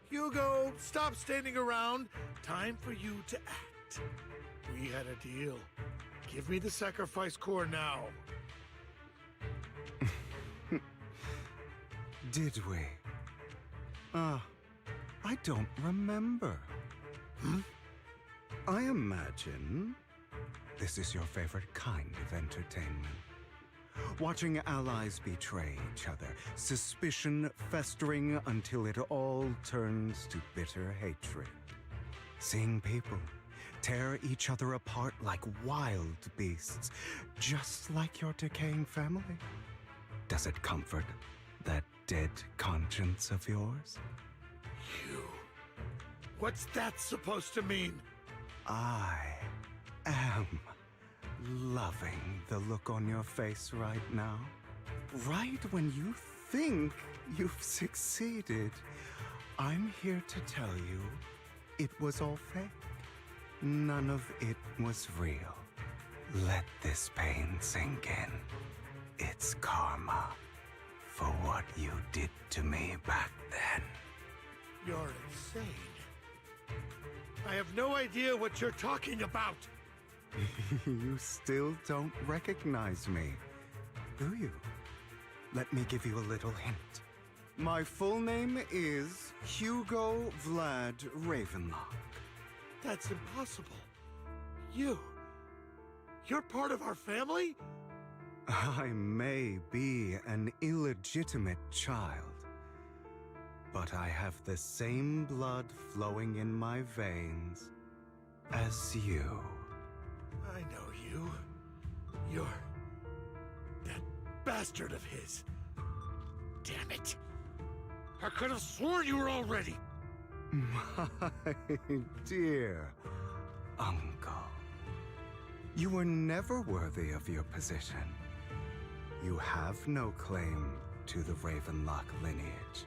Hugo, stop standing around. Time for you to act. We had a deal. Give me the sacrifice core now. Did we? I don't remember. I imagine this is your favorite kind of entertainment. Watching allies betray each other, suspicion festering until it all turns to bitter hatred. Seeing people tear each other apart like wild beasts, just like your decaying family. Does it comfort that dead conscience of yours? You. What's that supposed to mean? I am loving the look on your face right now. Right when you think you've succeeded, I'm here to tell you it was all fake. None of it was real. Let this pain sink in. It's karma for what you did to me back then. You're insane. I have no idea what you're talking about. You still don't recognize me, do you? Let me give you a little hint. My full name is Hugo Vlad Ravenlock. That's impossible. You're part of our family? I may be an illegitimate child, but I have the same blood flowing in my veins as you. I know you. You're that bastard of his. Damn it. I could have sworn you were already. My dear uncle, you were never worthy of your position. You have no claim to the Ravenlock lineage.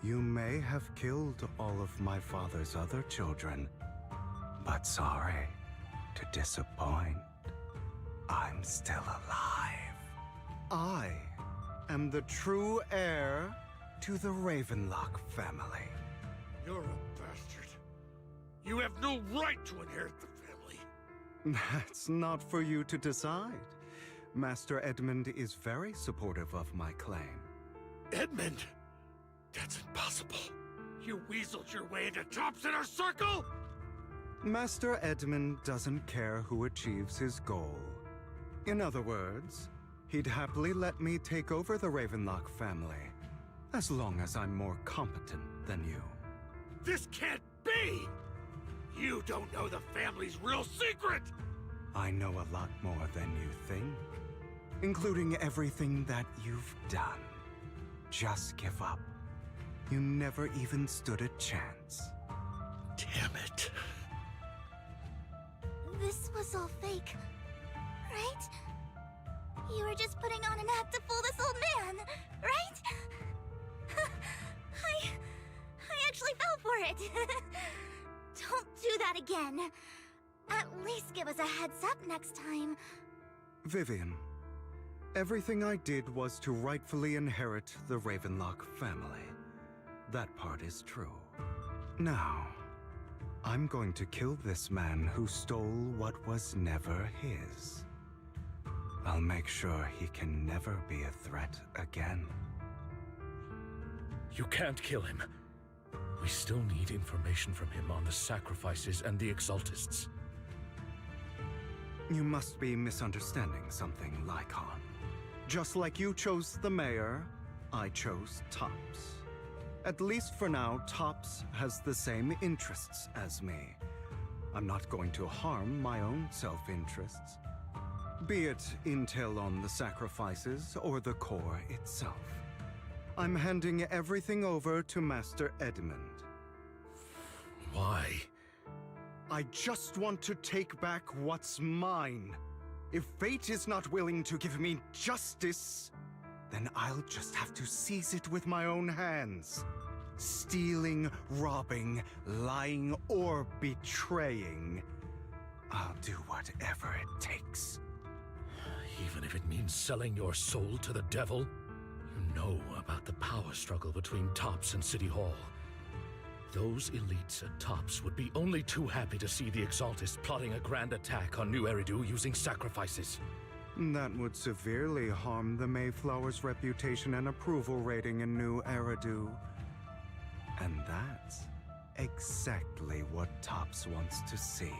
You may have killed all of my father's other children, but sorry to disappoint, I'm still alive. I am the true heir to the Ravenlock family. You're a bastard. You have no right to inherit the family. That's not for you to decide. Master Edmund is very supportive of my claim. Edmund? That's impossible. You weaseled your way into Top's inner circle? Master Edmund doesn't care who achieves his goal. In other words, he'd happily let me take over the Ravenlock family, as long as I'm more competent than you. This can't be! You don't know the family's real secret! I know a lot more than you think, including everything that you've done. Just give up. You never even stood a chance. Damn it. This was all fake, right? You were just putting on an act to fool this old man, right? I actually fell for it. Don't do that again. At least give us a heads up next time. Vivian, everything I did was to rightfully inherit the Ravenlock family. That part is true. Now, I'm going to kill this man who stole what was never his. I'll make sure he can never be a threat again. You can't kill him. We still need information from him on the sacrifices and the Exaltists. You must be misunderstanding something, Lycon. Just like you chose the mayor, I chose Tops. At least for now, Tops has the same interests as me. I'm not going to harm my own self-interests. Be it intel on the sacrifices or the core itself. I'm handing everything over to Master Edmund. Why? I just want to take back what's mine. If fate is not willing to give me justice, then I'll just have to seize it with my own hands. Stealing, robbing, lying, or betraying. I'll do whatever it takes. Even if it means selling your soul to the devil? You know about the power struggle between Tops and City Hall. Those elites at Tops would be only too happy to see the Exaltists plotting a grand attack on New Eridu using sacrifices. That would severely harm the Mayflower's reputation and approval rating in New Eridu. And that's exactly what Tops wants to see.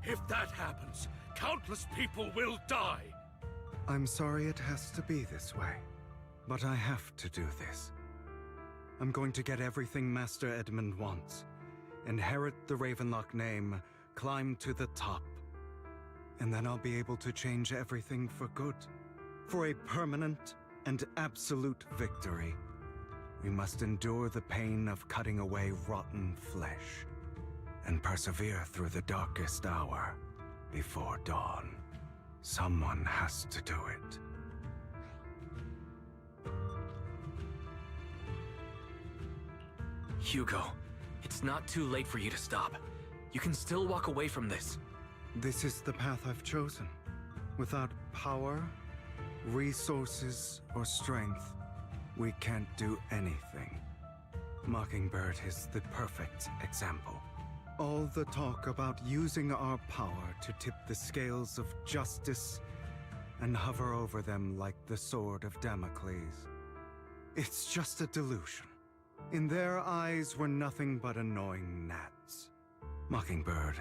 If that happens, countless people will die! I'm sorry it has to be this way, but I have to do this. I'm going to get everything Master Edmund wants. Inherit the Ravenlock name, climb to the top. And then I'll be able to change everything for good. For a permanent and absolute victory. We must endure the pain of cutting away rotten flesh. And persevere through the darkest hour before dawn. Someone has to do it. Hugo, it's not too late for you to stop. You can still walk away from this. This is the path I've chosen. Without power, resources, or strength, we can't do anything. Mockingbird is the perfect example. All the talk about using our power to tip the scales of justice and hover over them like the sword of Damocles. It's just a delusion. In their eyes, we're nothing but annoying gnats. Mockingbird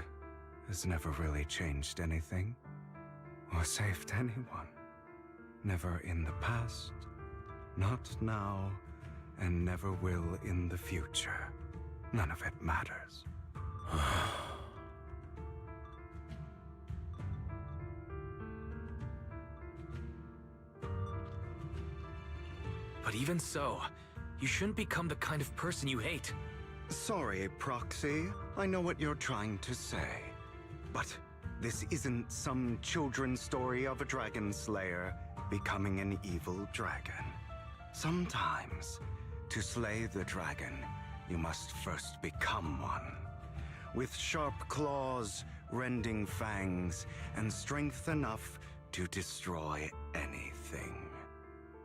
has never really changed anything, or saved anyone. Never in the past, not now, and never will in the future. None of it matters. But even so, you shouldn't become the kind of person you hate. Sorry, Proxy. I know what you're trying to say. But this isn't some children's story of a dragon slayer becoming an evil dragon. Sometimes, to slay the dragon, you must first become one. With sharp claws, rending fangs, and strength enough to destroy anything.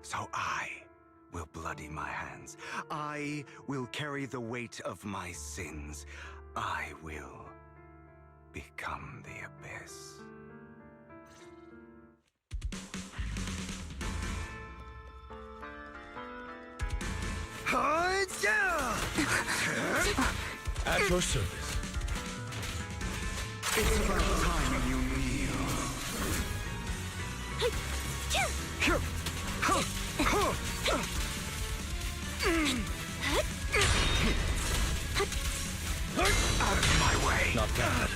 So I will bloody my hands. I will carry the weight of my sins. I will become the abyss. Huh? At your service. It's about time you kneel. Out of my way. Not bad.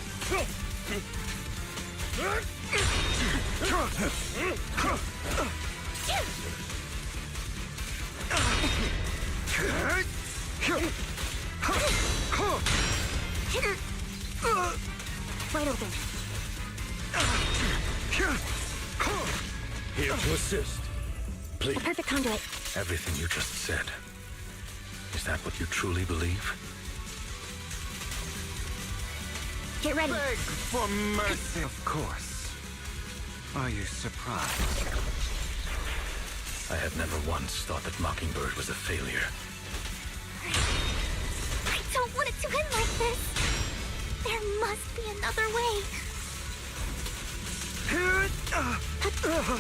Wide open. Here to assist. Please. The perfect conduit. Everything you just said. Is that what you truly believe? Get ready. Beg for mercy, of course. Are you surprised? I have never once thought that Mockingbird was a failure. I don't want it to end like this. There must be another way.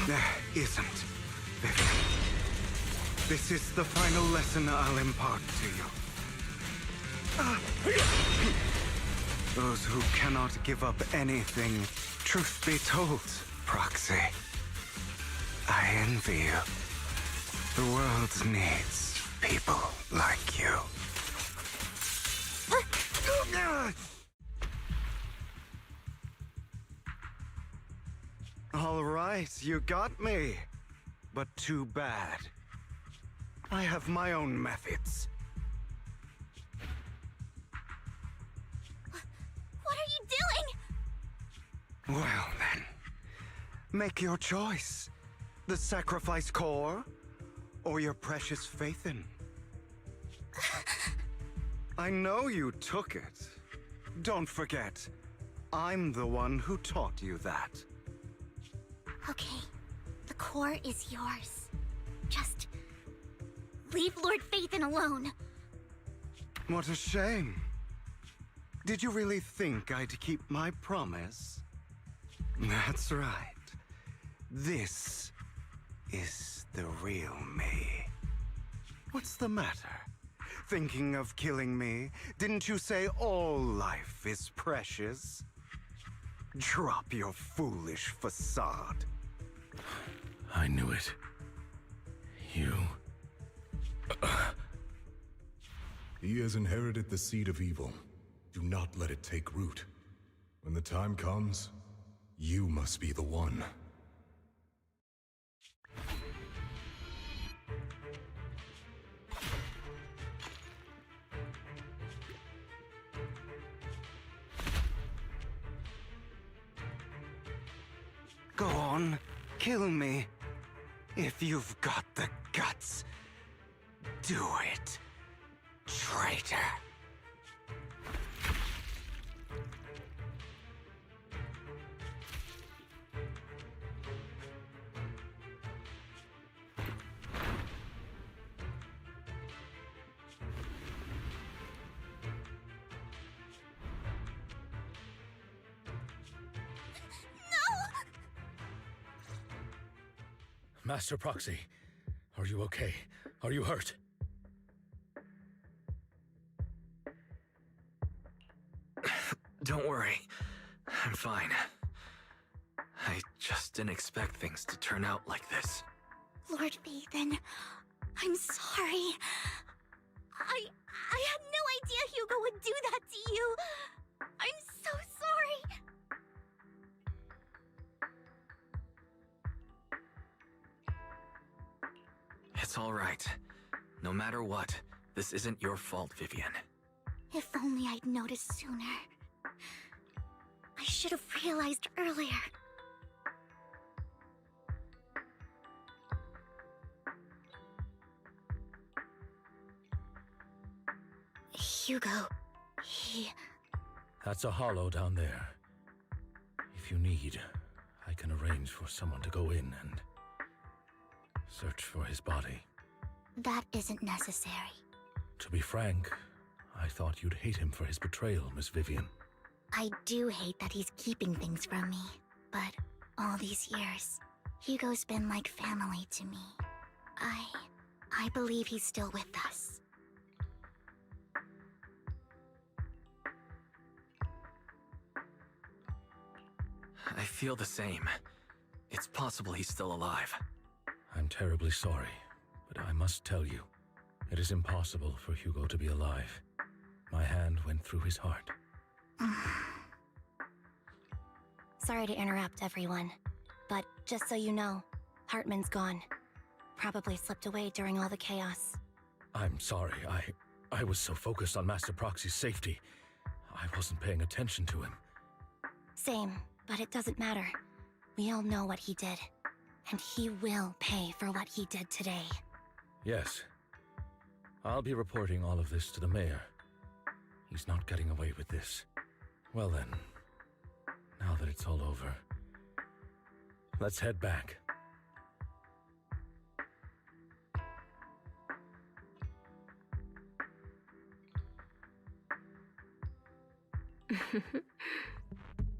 There isn't, Vivian. This is the final lesson I'll impart to you. Those who cannot give up anything, truth be told, Proxy, I envy you. The world needs people like you. All right, you got me. But too bad. I have my own methods. What are you doing? Well then, make your choice. The sacrifice core, or your precious Faithin. I know you took it. Don't forget, I'm the one who taught you that. Okay, the core is yours. Just leave Lord Faithin alone. What a shame. Did you really think I'd keep my promise? That's right. This is the real me. What's the matter? Thinking of killing me? Didn't you say all life is precious? Drop your foolish facade. I knew it. You... He has inherited the seed of evil. Do not let it take root. When the time comes, you must be the one. Go on, kill me. If you've got the guts, do it, traitor. Master Proxy, are you okay? Are you hurt? Don't worry. I'm fine. I just didn't expect things to turn out like this. Lord Faithin, I'm sorry. I had no idea Hugo would do that to you. I'm so sorry. It's all right. No matter what, this isn't your fault, Vivian. If only I'd noticed sooner. I should have realized earlier. Hugo, he... That's a hollow down there. If you need, I can arrange for someone to go in and search for his body. That isn't necessary. To be frank, I thought you'd hate him for his betrayal, Miss Vivian. I do hate that he's keeping things from me, but all these years, Hugo's been like family to me. I believe he's still with us. I feel the same. It's possible he's still alive. I'm terribly sorry, but I must tell you, it is impossible for Hugo to be alive. My hand went through his heart. Sorry to interrupt, everyone. But just so you know, Hartman's gone. Probably slipped away during all the chaos. I'm sorry, I was so focused on Master Proxy's safety. I wasn't paying attention to him. Same, but it doesn't matter. We all know what he did. And he will pay for what he did today. Yes. I'll be reporting all of this to the mayor. He's not getting away with this. Well then, now that it's all over, let's head back.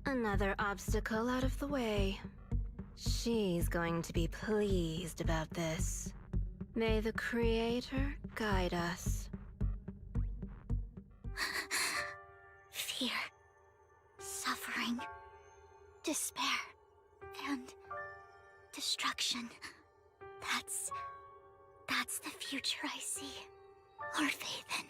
Another obstacle out of the way. She's going to be pleased about this. May the Creator guide us. Fear, suffering, despair, and destruction. That's the future I see. Or faith in.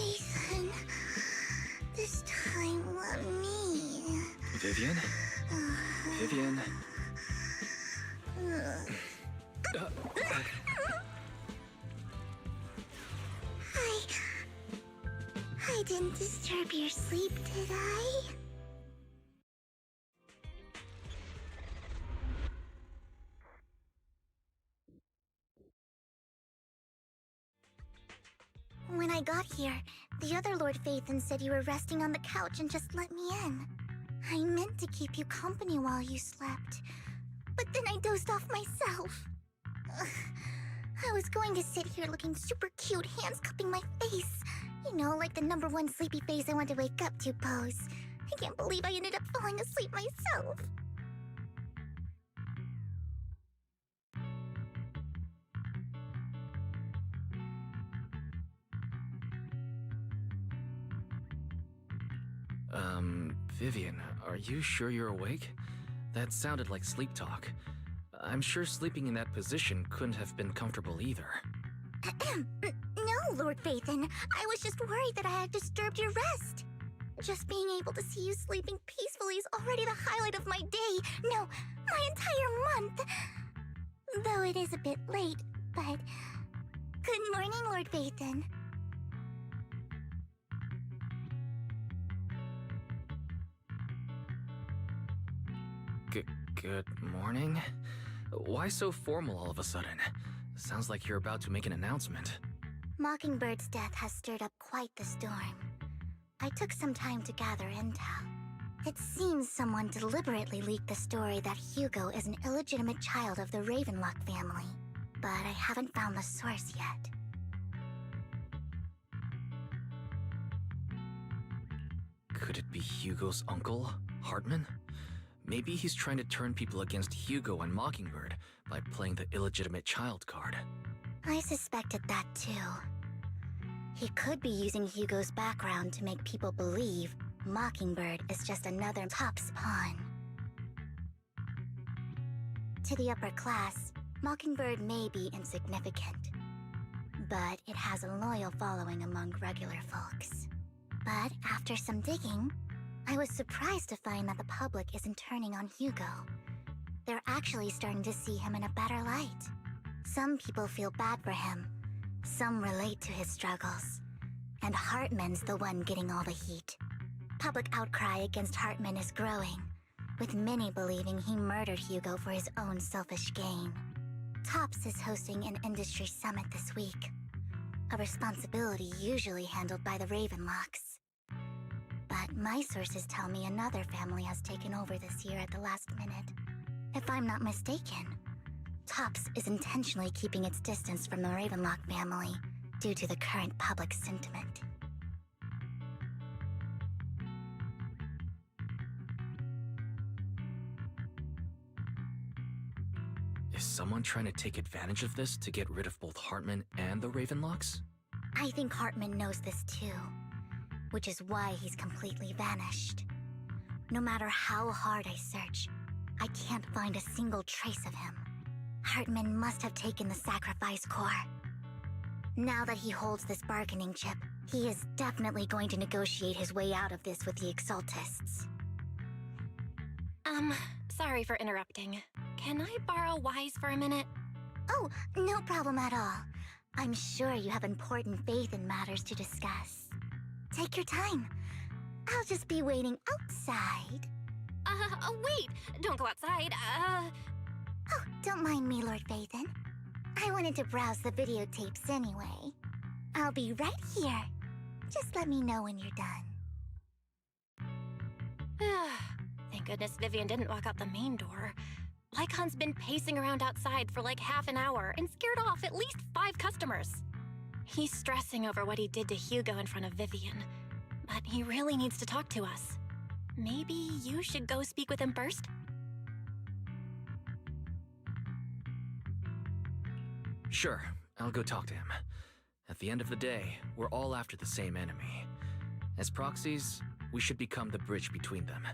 Ethan, this time let me. Vivian? Vivian? I didn't disturb your sleep, did I? When I got here, the other Lord Phaethon said you were resting on the couch and just let me in. I meant to keep you company while you slept, but then I dozed off myself. Ugh. I was going to sit here looking super cute, hands cupping my face. You know, like the #1 sleepy face I want to wake up to pose. I can't believe I ended up falling asleep myself. Vivian, are you sure you're awake? That sounded like sleep talk. I'm sure sleeping in that position couldn't have been comfortable either. No, Lord Phaethon. I was just worried that I had disturbed your rest. Just being able to see you sleeping peacefully is already the highlight of my day. No, my entire month. Though it is a bit late, but... Good morning, Lord Phaethon. Good morning? Why so formal all of a sudden? Sounds like you're about to make an announcement. Mockingbird's death has stirred up quite the storm. I took some time to gather intel. It seems someone deliberately leaked the story that Hugo is an illegitimate child of the Ravenlock family, but I haven't found the source yet. Could it be Hugo's uncle, Hartman? Maybe he's trying to turn people against Hugo and Mockingbird by playing the illegitimate child card. I suspected that too. He could be using Hugo's background to make people believe Mockingbird is just another Top's pawn. To the upper class, Mockingbird may be insignificant, but it has a loyal following among regular folks. But after some digging, I was surprised to find that the public isn't turning on Hugo. They're actually starting to see him in a better light. Some people feel bad for him. Some relate to his struggles. And Hartman's the one getting all the heat. Public outcry against Hartman is growing, with many believing he murdered Hugo for his own selfish gain. Tops is hosting an industry summit this week, a responsibility usually handled by the Ravenlocks. But my sources tell me another family has taken over this year at the last minute. If I'm not mistaken, Tops is intentionally keeping its distance from the Ravenlock family due to the current public sentiment. Is someone trying to take advantage of this to get rid of both Hartman and the Ravenlocks? I think Hartman knows this too, which is why he's completely vanished. No matter how hard I search, I can't find a single trace of him. Hartman must have taken the sacrifice core. Now that he holds this bargaining chip, he is definitely going to negotiate his way out of this with the Exaltists. Sorry for interrupting. Can I borrow Wise for a minute? Oh, no problem at all. I'm sure you have important faith in matters to discuss. Take your time. I'll just be waiting outside. Wait! Don't go outside, Oh, don't mind me, Lord Phaethon. I wanted to browse the videotapes anyway. I'll be right here. Just let me know when you're done. Thank goodness Vivian didn't walk out the main door. Lycon's been pacing around outside for like half an hour and scared off at least 5 customers. He's stressing over what he did to Hugo in front of Vivian, but he really needs to talk to us. Maybe you should go speak with him first? Sure, I'll go talk to him. At the end of the day, we're all after the same enemy. As proxies, we should become the bridge between them.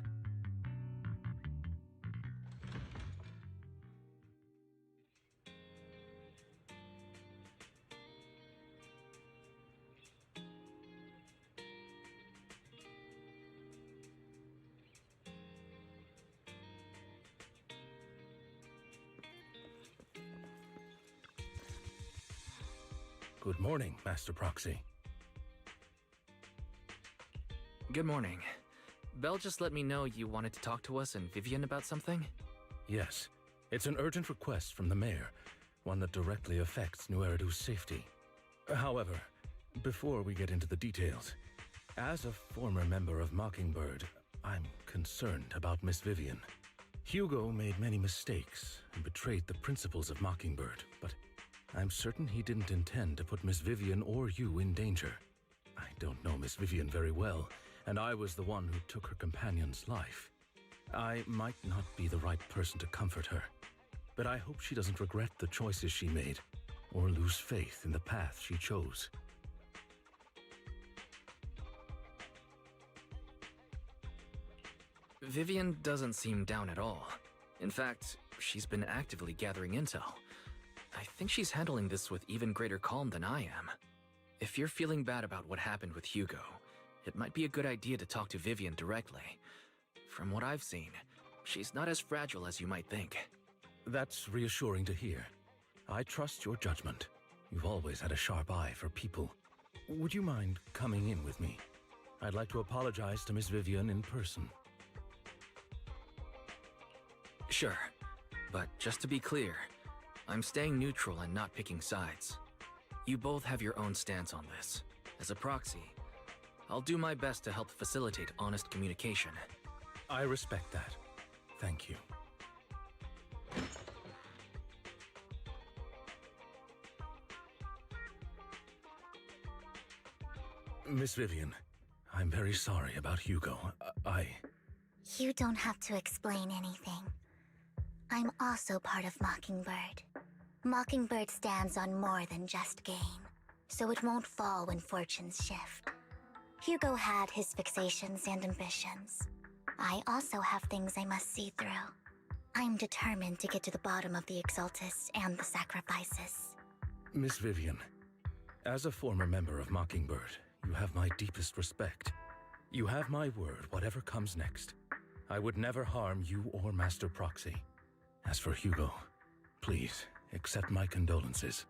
Good morning, Master Proxy. Good morning. Belle just let me know you wanted to talk to us and Vivian about something? Yes. It's an urgent request from the mayor, one that directly affects New Eridu's safety. However, before we get into the details, as a former member of Mockingbird, I'm concerned about Miss Vivian. Hugo made many mistakes and betrayed the principles of Mockingbird, but I'm certain he didn't intend to put Miss Vivian or you in danger. I don't know Miss Vivian very well, and I was the one who took her companion's life. I might not be the right person to comfort her, but I hope she doesn't regret the choices she made, or lose faith in the path she chose. Vivian doesn't seem down at all. In fact, she's been actively gathering intel. I think she's handling this with even greater calm than I am. If you're feeling bad about what happened with Hugo, it might be a good idea to talk to Vivian directly. From what I've seen, she's not as fragile as you might think. That's reassuring to hear. I trust your judgment. You've always had a sharp eye for people. Would you mind coming in with me? I'd like to apologize to Miss Vivian in person. Sure, but just to be clear, I'm staying neutral and not picking sides. You both have your own stance on this. As a proxy, I'll do my best to help facilitate honest communication. I respect that. Thank you. Miss Vivian, I'm very sorry about Hugo. You don't have to explain anything. I'm also part of Mockingbird. Mockingbird stands on more than just gain, so it won't fall when fortunes shift. Hugo had his fixations and ambitions. I also have things I must see through. I'm determined to get to the bottom of the Exaltists and the sacrifices. Miss Vivian, as a former member of Mockingbird, you have my deepest respect. You have my word, whatever comes next. I would never harm you or Master Proxy. As for Hugo, please, accept my condolences.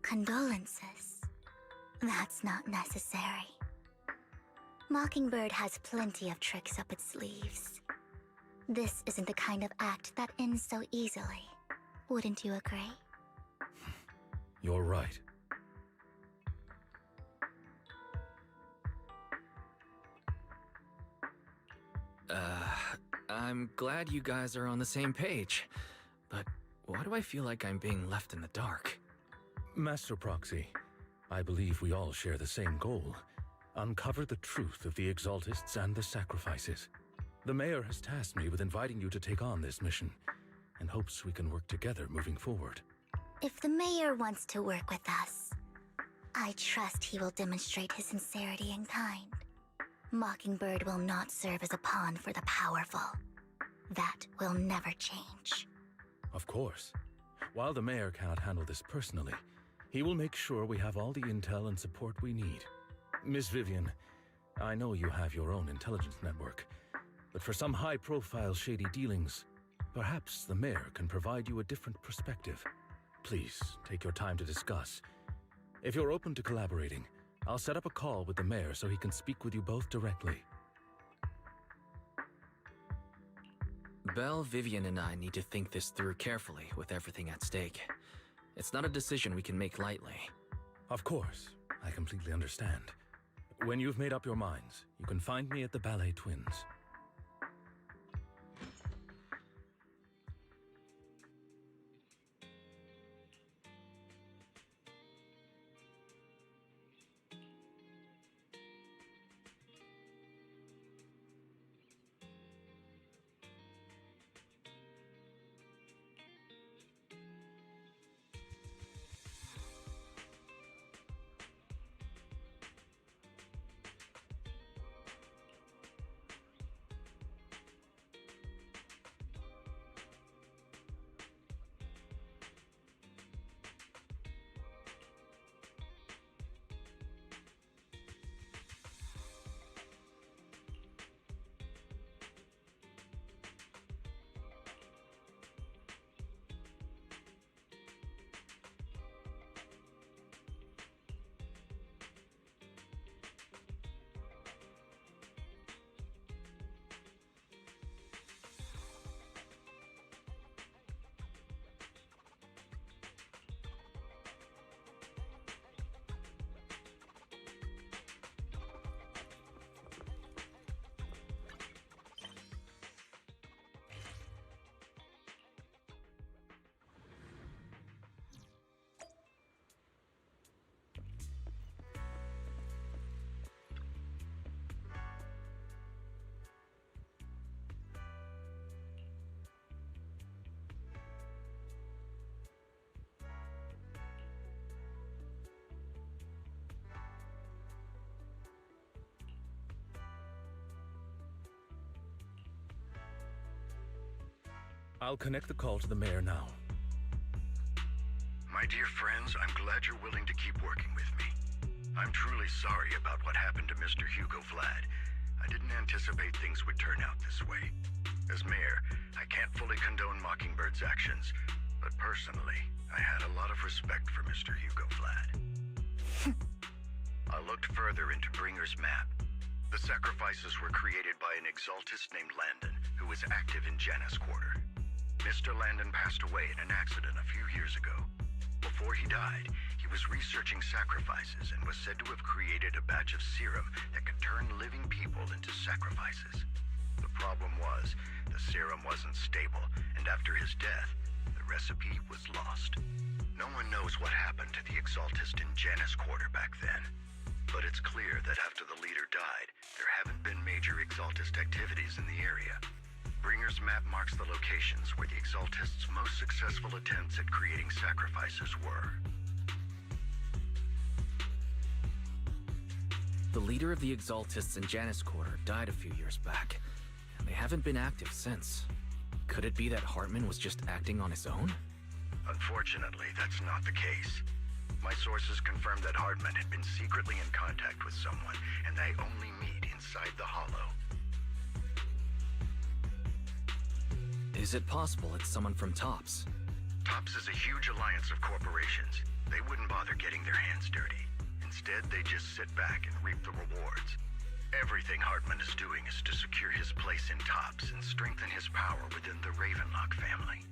Condolences? That's not necessary. Mockingbird has plenty of tricks up its sleeves. This isn't the kind of act that ends so easily. Wouldn't you agree? You're right. I'm glad you guys are on the same page, but why do I feel like I'm being left in the dark? Master Proxy, I believe we all share the same goal. Uncover the truth of the Exaltists and the sacrifices. The mayor has tasked me with inviting you to take on this mission, and hopes we can work together moving forward. If the mayor wants to work with us, I trust he will demonstrate his sincerity in kind. Mockingbird will not serve as a pawn for the powerful. That will never change. Of course. While the mayor cannot handle this personally, he will make sure we have all the intel and support we need. Miss Vivian, I know you have your own intelligence network, but for some high-profile shady dealings, perhaps the mayor can provide you a different perspective. Please, take your time to discuss. If you're open to collaborating, I'll set up a call with the mayor so he can speak with you both directly. Belle, Vivian, and I need to think this through carefully with everything at stake. It's not a decision we can make lightly. Of course, I completely understand. When you've made up your minds, you can find me at the Ballet Twins. I'll connect the call to the mayor now. My dear friends, I'm glad you're willing to keep working with me. I'm truly sorry about what happened to Mr. Hugo Vlad. I didn't anticipate things would turn out this way. As mayor, I can't fully condone Mockingbird's actions, but personally, I had a lot of respect for Mr. Hugo Vlad. I looked further into Bringer's map. The sacrifices were created by an exaltist named Landon, who was active in Janus Quarter. Mr. Landon passed away in an accident a few years ago. Before he died, he was researching sacrifices and was said to have created a batch of serum that could turn living people into sacrifices. The problem was, the serum wasn't stable, and after his death, the recipe was lost. No one knows what happened to the exaltist in Janus Quarter back then. But it's clear that after the leader died, there haven't been major exaltist activities in the area. Bringer's map marks the locations where the exaltists' most successful attempts at creating sacrifices were. The leader of the exaltists in Janus Quarter died a few years back, and they haven't been active since. Could it be that Hartman was just acting on his own? Unfortunately, that's not the case. My sources confirmed that Hartman had been secretly in contact with someone, and they only meet inside the Hollow. Is it possible it's someone from TOPS? TOPS is a huge alliance of corporations. They wouldn't bother getting their hands dirty. Instead, they just sit back and reap the rewards. Everything Hartman is doing is to secure his place in TOPS and strengthen his power within the Ravenlock family.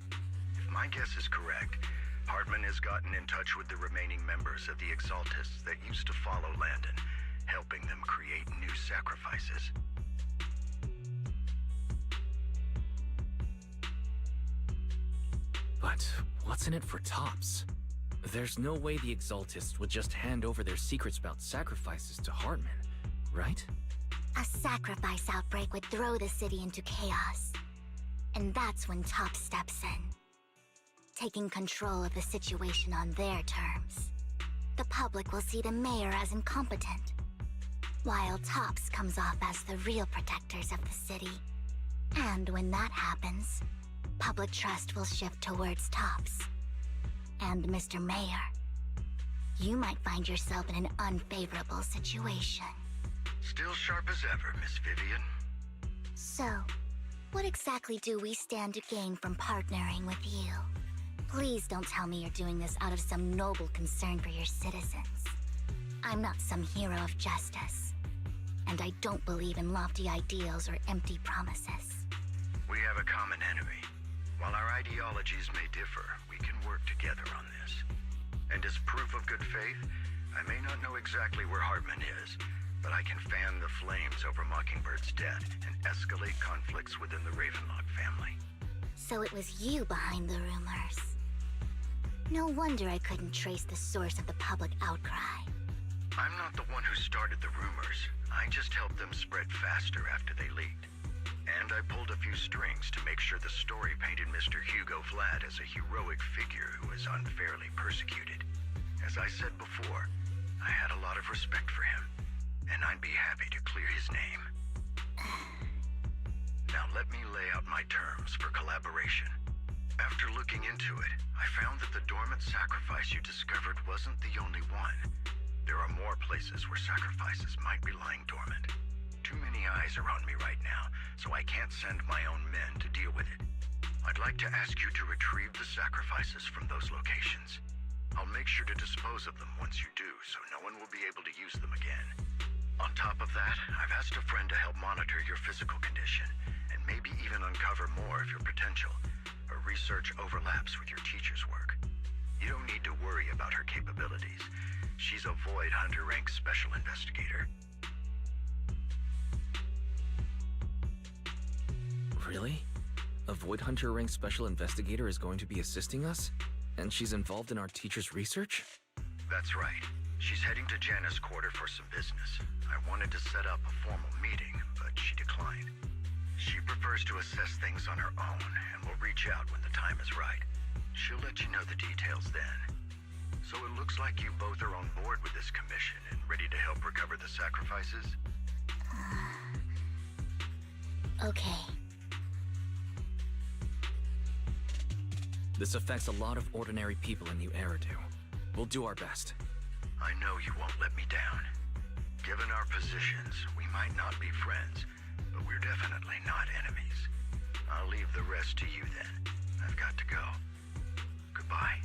If my guess is correct, Hartman has gotten in touch with the remaining members of the exaltists that used to follow Landon, helping them create new sacrifices. But what's in it for TOPS? There's no way the exaltists would just hand over their secrets about sacrifices to Hartman, right? A sacrifice outbreak would throw the city into chaos. And that's when TOPS steps in, taking control of the situation on their terms. The public will see the mayor as incompetent, while TOPS comes off as the real protectors of the city. And when that happens, public trust will shift towards TOPS. And Mr. Mayor, you might find yourself in an unfavorable situation. Still sharp as ever, Miss Vivian. So, what exactly do we stand to gain from partnering with you? Please don't tell me you're doing this out of some noble concern for your citizens. I'm not some hero of justice, and I don't believe in lofty ideals or empty promises. We have a common enemy. While our ideologies may differ, we can work together on this. And as proof of good faith, I may not know exactly where Hartman is, but I can fan the flames over Mockingbird's death and escalate conflicts within the Ravenlock family. So it was you behind the rumors. No wonder I couldn't trace the source of the public outcry. I'm not the one who started the rumors. I just helped them spread faster after they leaked. And I pulled a few strings to make sure the story painted Mr. Hugo Vlad as a heroic figure who was unfairly persecuted. As I said before, I had a lot of respect for him, and I'd be happy to clear his name. Now let me lay out my terms for collaboration. After looking into it, I found that the dormant sacrifice you discovered wasn't the only one. There are more places where sacrifices might be lying dormant. Too many eyes are on me right now, so I can't send my own men to deal with it. I'd like to ask you to retrieve the sacrifices from those locations. I'll make sure to dispose of them once you do, so no one will be able to use them again. On top of that, I've asked a friend to help monitor your physical condition, and maybe even uncover more of your potential. Her research overlaps with your teacher's work. You don't need to worry about her capabilities. She's a Void Hunter rank special investigator. Really? A Void Hunter rank special investigator is going to be assisting us? And she's involved in our teacher's research? That's right. She's heading to Janus Quarter for some business. I wanted to set up a formal meeting, but she declined. She prefers to assess things on her own, and will reach out when the time is right. She'll let you know the details then. So it looks like you both are on board with this commission and ready to help recover the sacrifices? Okay. This affects a lot of ordinary people in New Eridu. We'll do our best. I know you won't let me down. Given our positions, we might not be friends, but we're definitely not enemies. I'll leave the rest to you then. I've got to go. Goodbye.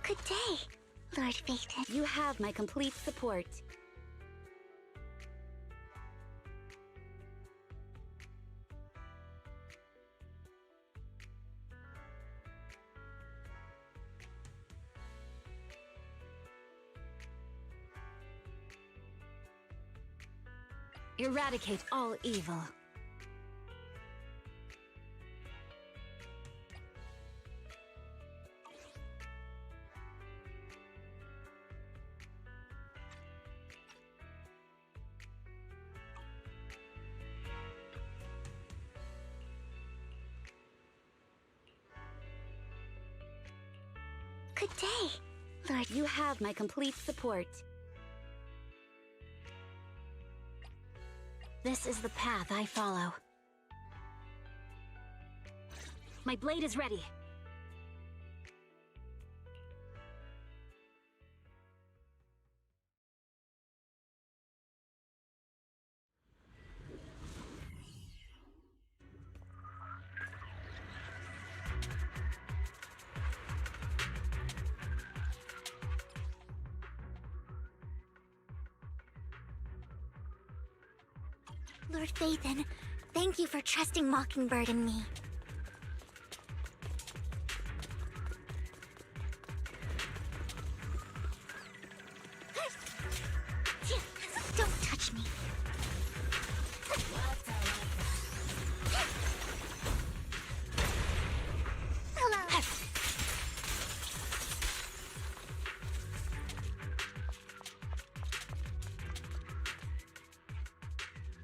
Good day, Lord Phaeton. You have my complete support. Eradicate all evil. Good day, Lord. You have my complete support. This is the path I follow. My blade is ready. Lord Phaeton, thank you for trusting Mockingbird and me. Don't touch me. Hello.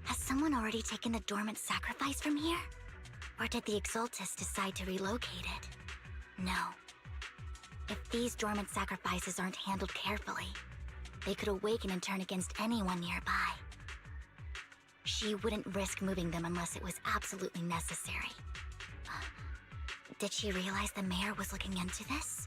Has someone already taken the dormant sacrifice from here? Or did the Exaltus decide to relocate it? No. If these dormant sacrifices aren't handled carefully, they could awaken and turn against anyone nearby. She wouldn't risk moving them unless it was absolutely necessary. Did she realize the mayor was looking into this?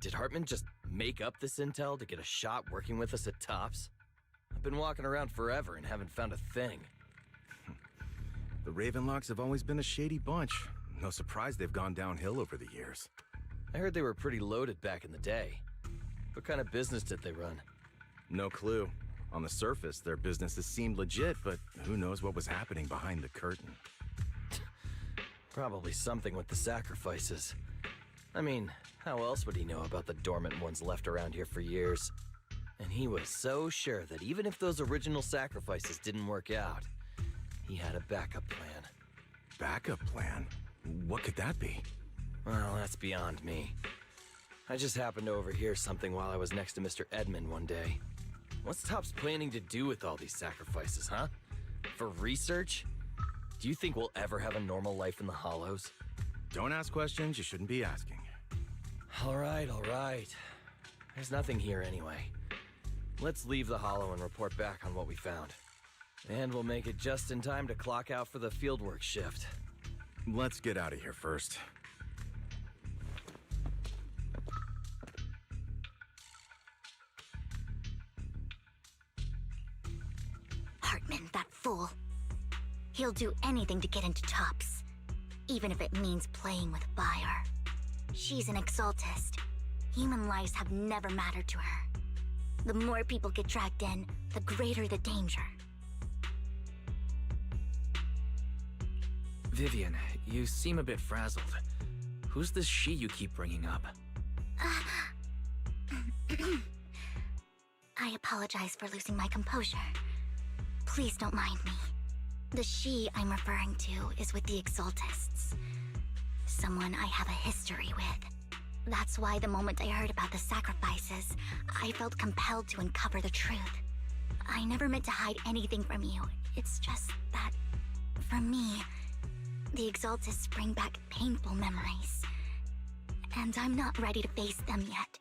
Did Hartman just make up this intel to get a shot working with us at Tops? I've been walking around forever and haven't found a thing. The Ravenlocks have always been a shady bunch. No surprise they've gone downhill over the years. I heard they were pretty loaded back in the day. What kind of business did they run? No clue. On the surface, their businesses seemed legit, but who knows what was happening behind the curtain. Probably something with the sacrifices. I mean, how else would he know about the dormant ones left around here for years? And he was so sure that even if those original sacrifices didn't work out, he had a backup plan. Backup plan? What could that be? Well, that's beyond me. I just happened to overhear something while I was next to Mr. Edmund one day. What's Tops planning to do with all these sacrifices, huh? For research? Do you think we'll ever have a normal life in the Hollows? Don't ask questions you shouldn't be asking. All right. There's nothing here anyway. Let's leave the Hollow and report back on what we found. And we'll make it just in time to clock out for the fieldwork shift. Let's get out of here first. Hartman, that fool. He'll do anything to get into Tops, even if it means playing with fire. She's an Exaltist. Human lives have never mattered to her. The more people get dragged in, the greater the danger. Vivian, you seem a bit frazzled. Who's this she you keep bringing up? I apologize for losing my composure. Please don't mind me. The she I'm referring to is with the Exaltists. Someone I have a history with. That's why the moment I heard about the sacrifices, I felt compelled to uncover the truth. I never meant to hide anything from you. It's just that, for me, the Exaltists bring back painful memories. And I'm not ready to face them yet.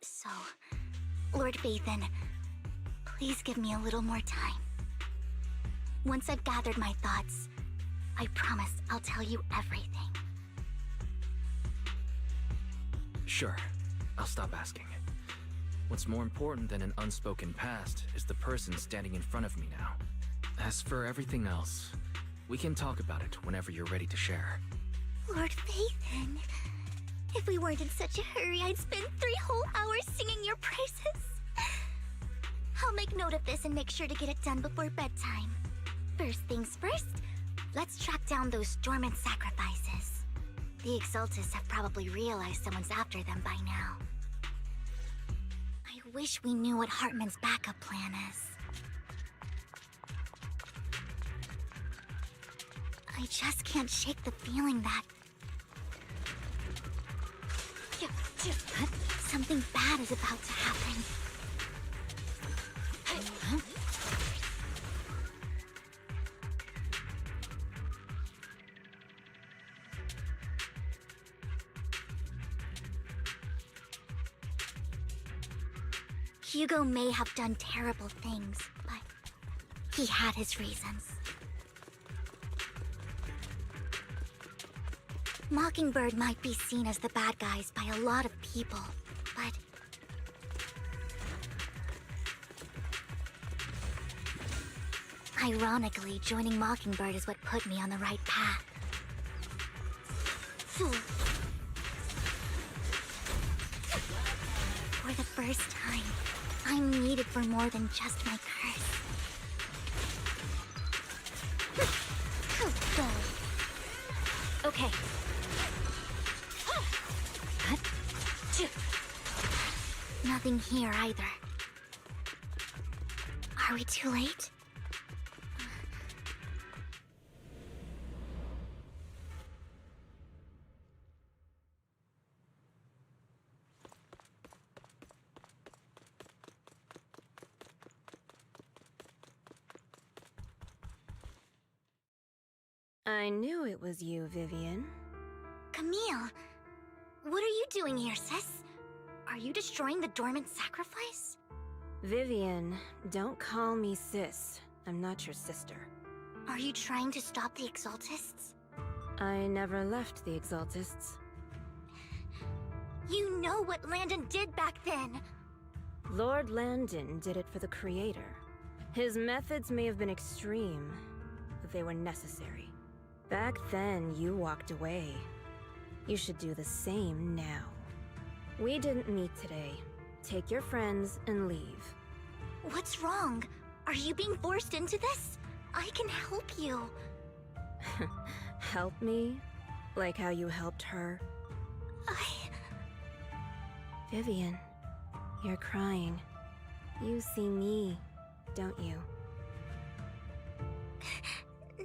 So, Lord Vathan, please give me a little more time. Once I've gathered my thoughts, I promise I'll tell you everything. Sure, I'll stop asking. What's more important than an unspoken past is the person standing in front of me now. As for everything else, we can talk about it whenever you're ready to share. Lord Vathan, if we weren't in such a hurry, I'd spend 3 whole hours singing your praises. I'll make note of this and make sure to get it done before bedtime. First things first, let's track down those dormant sacrifices. The Exaltists have probably realized someone's after them by now. I wish we knew what Hartman's backup plan is. I just can't shake the feeling that something bad is about to happen. Hugo may have done terrible things, but he had his reasons. Mockingbird might be seen as the bad guys by a lot of people, but ironically, joining Mockingbird is what put me on the right path. For the first time, I'm needed for more than just my curse. Okay. Nothing here either. Are we too late? I knew it was you, Vivian. Camille, what are you doing here, sis? Are you destroying the dormant sacrifice? Vivian, don't call me sis. I'm not your sister. Are you trying to stop the Exaltists? I never left the Exaltists. You know what Landon did back then! Lord Landon did it for the Creator. His methods may have been extreme, but they were necessary. Back then, you walked away. You should do the same now. We didn't meet today. Take your friends and leave. What's wrong? Are you being forced into this? I can help you. Help me? Like how you helped her? Vivian, you're crying. You see me, don't you?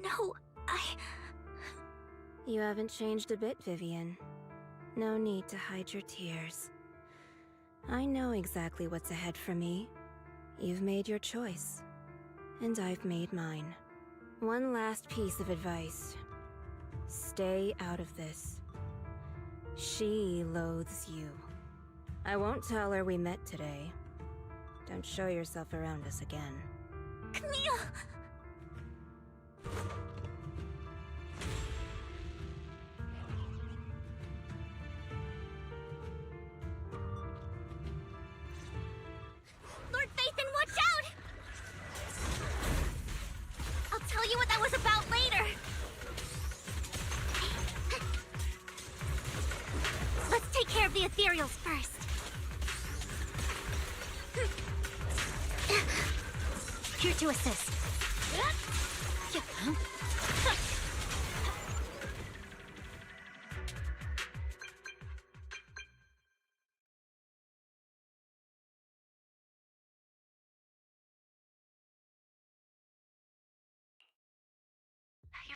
No, You haven't changed a bit, Vivian. No need to hide your tears. I know exactly what's ahead for me. You've made your choice, and I've made mine. One last piece of advice. Stay out of this. She loathes you. I won't tell her we met today. Don't show yourself around us again. Camille! Lord Vathan, watch out! I'll tell you what that was about later. Let's take care of the ethereals first. Here to assist.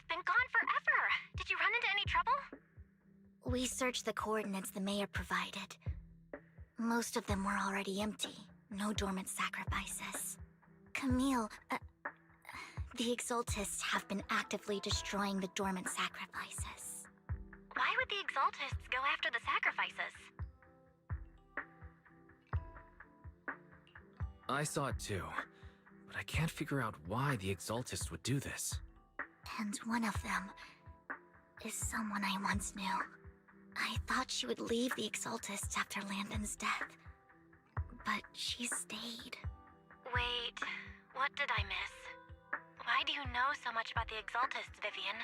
You've been gone forever. Did you run into any trouble? We searched the coordinates the mayor provided. Most of them were already empty. No dormant sacrifices. Camille, the Exaltists have been actively destroying the dormant sacrifices. Why would the Exaltists go after the sacrifices? I saw it too, but I can't figure out why the Exaltists would do this. And one of them is someone I once knew. I thought she would leave the Exaltists after Landon's death, but she stayed. Wait, what did I miss? Why do you know so much about the Exaltists, Vivian?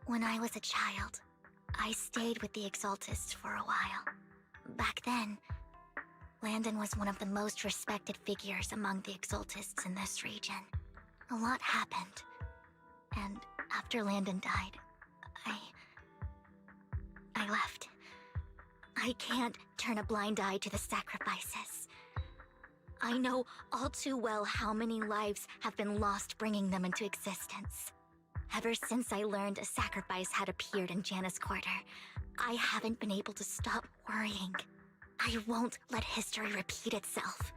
When I was a child, I stayed with the Exaltists for a while. Back then, Landon was one of the most respected figures among the Exaltists in this region. A lot happened, and after Landon died, I left. I can't turn a blind eye to the sacrifices. I know all too well how many lives have been lost bringing them into existence. Ever since I learned a sacrifice had appeared in Janus Quarter, I haven't been able to stop worrying. I won't let history repeat itself.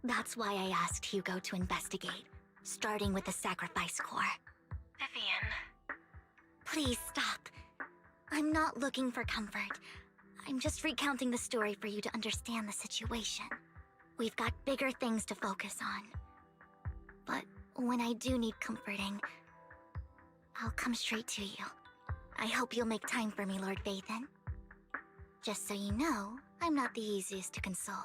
That's why I asked Hugo to investigate, starting with the Sacrifice Corps. Vivian. Please stop. I'm not looking for comfort. I'm just recounting the story for you to understand the situation. We've got bigger things to focus on. But when I do need comforting, I'll come straight to you. I hope you'll make time for me, Lord Vathan. Just so you know, I'm not the easiest to console.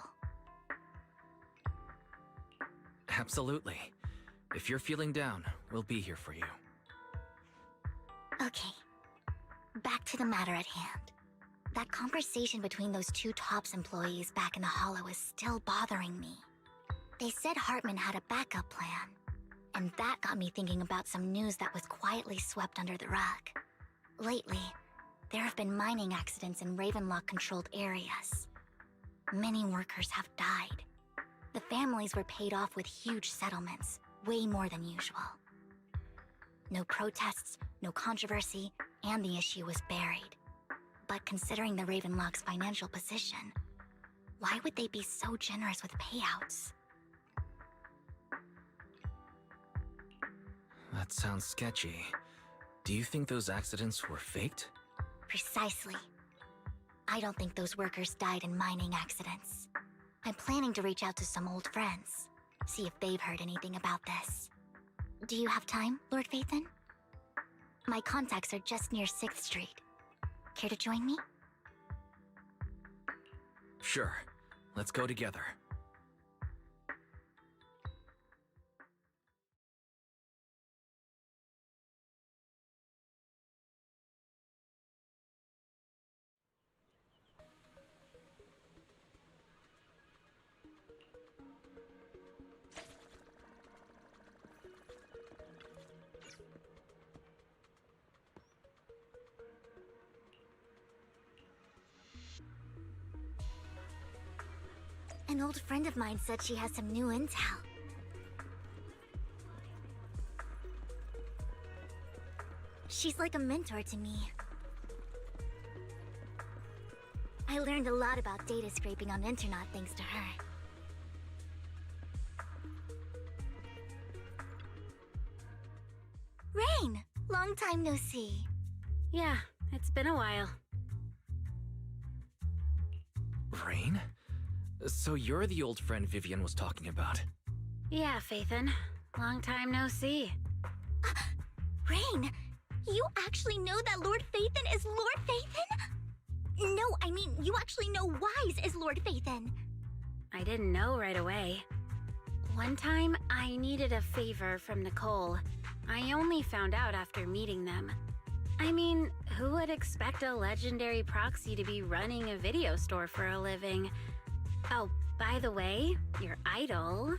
Absolutely. If you're feeling down, we'll be here for you. Okay. Back to the matter at hand. That conversation between those two TOPS employees back in the Hollow is still bothering me. They said Hartman had a backup plan, and that got me thinking about some news that was quietly swept under the rug. Lately, there have been mining accidents in Ravenlock-controlled areas. Many workers have died. The families were paid off with huge settlements, way more than usual. No protests, no controversy, and the issue was buried. But considering the Ravenlock's financial position, why would they be so generous with payouts? That sounds sketchy. Do you think those accidents were faked? Precisely. I don't think those workers died in mining accidents. I'm planning to reach out to some old friends, see if they've heard anything about this. Do you have time, Lord Vathan? My contacts are just near 6th Street. Care to join me? Sure. Let's go together. An old friend of mine said she has some new intel. She's like a mentor to me. I learned a lot about data scraping on Internet thanks to her. Rain! Long time no see. Yeah, it's been a while. Rain? So you're the old friend Vivian was talking about. Yeah, Phaethon. Long time no see. Rain! You actually know that Lord Phaethon is Lord Phaethon? No, I mean, you actually know Wise is Lord Phaethon. I didn't know right away. One time, I needed a favor from Nicole. I only found out after meeting them. I mean, who would expect a legendary proxy to be running a video store for a living? Oh, by the way, your idol...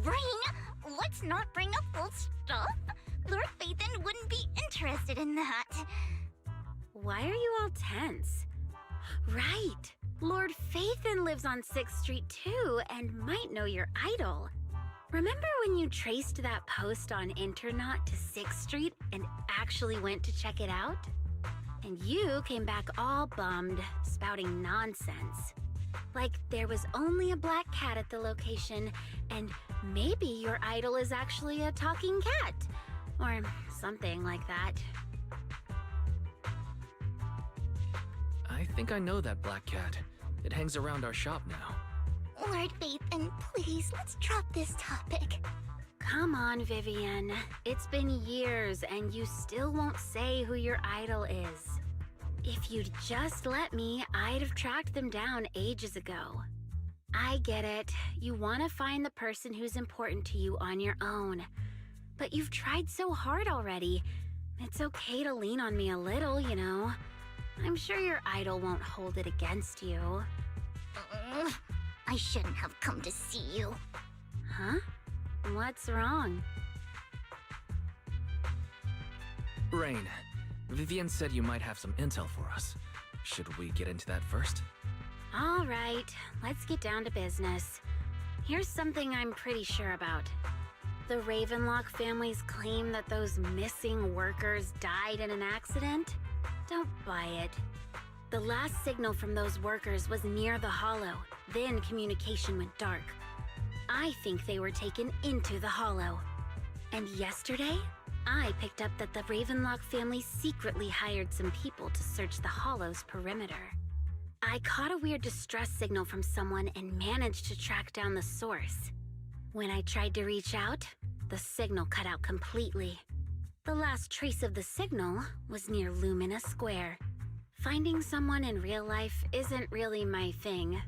Rain, let's not bring up old stuff. Lord Phaethon wouldn't be interested in that. Why are you all tense? Right, Lord Phaethon lives on 6th Street too, and might know your idol. Remember when you traced that post on Internet to 6th Street and actually went to check it out? And you came back all bummed, spouting nonsense. Like there was only a black cat at the location, and maybe your idol is actually a talking cat. Or something like that. I think I know that black cat. It hangs around our shop now. Lord Bathan, please, let's drop this topic. Come on, Vivian. It's been years and you still won't say who your idol is. If you'd just let me, I'd have tracked them down ages ago. I get it. You want to find the person who's important to you on your own. But you've tried so hard already. It's okay to lean on me a little, you know. I'm sure your idol won't hold it against you. I shouldn't have come to see you. Huh? What's wrong? Rain, Vivian said you might have some intel for us. Should we get into that first? All right, let's get down to business. Here's something I'm pretty sure about. The Ravenlock family's claim that those missing workers died in an accident? Don't buy it. The last signal from those workers was near the Hollow, then communication went dark. I think they were taken into the Hollow. And yesterday, I picked up that the Ravenlock family secretly hired some people to search the Hollow's perimeter. I caught a weird distress signal from someone and managed to track down the source. When I tried to reach out, the signal cut out completely. The last trace of the signal was near Lumina Square. Finding someone in real life isn't really my thing,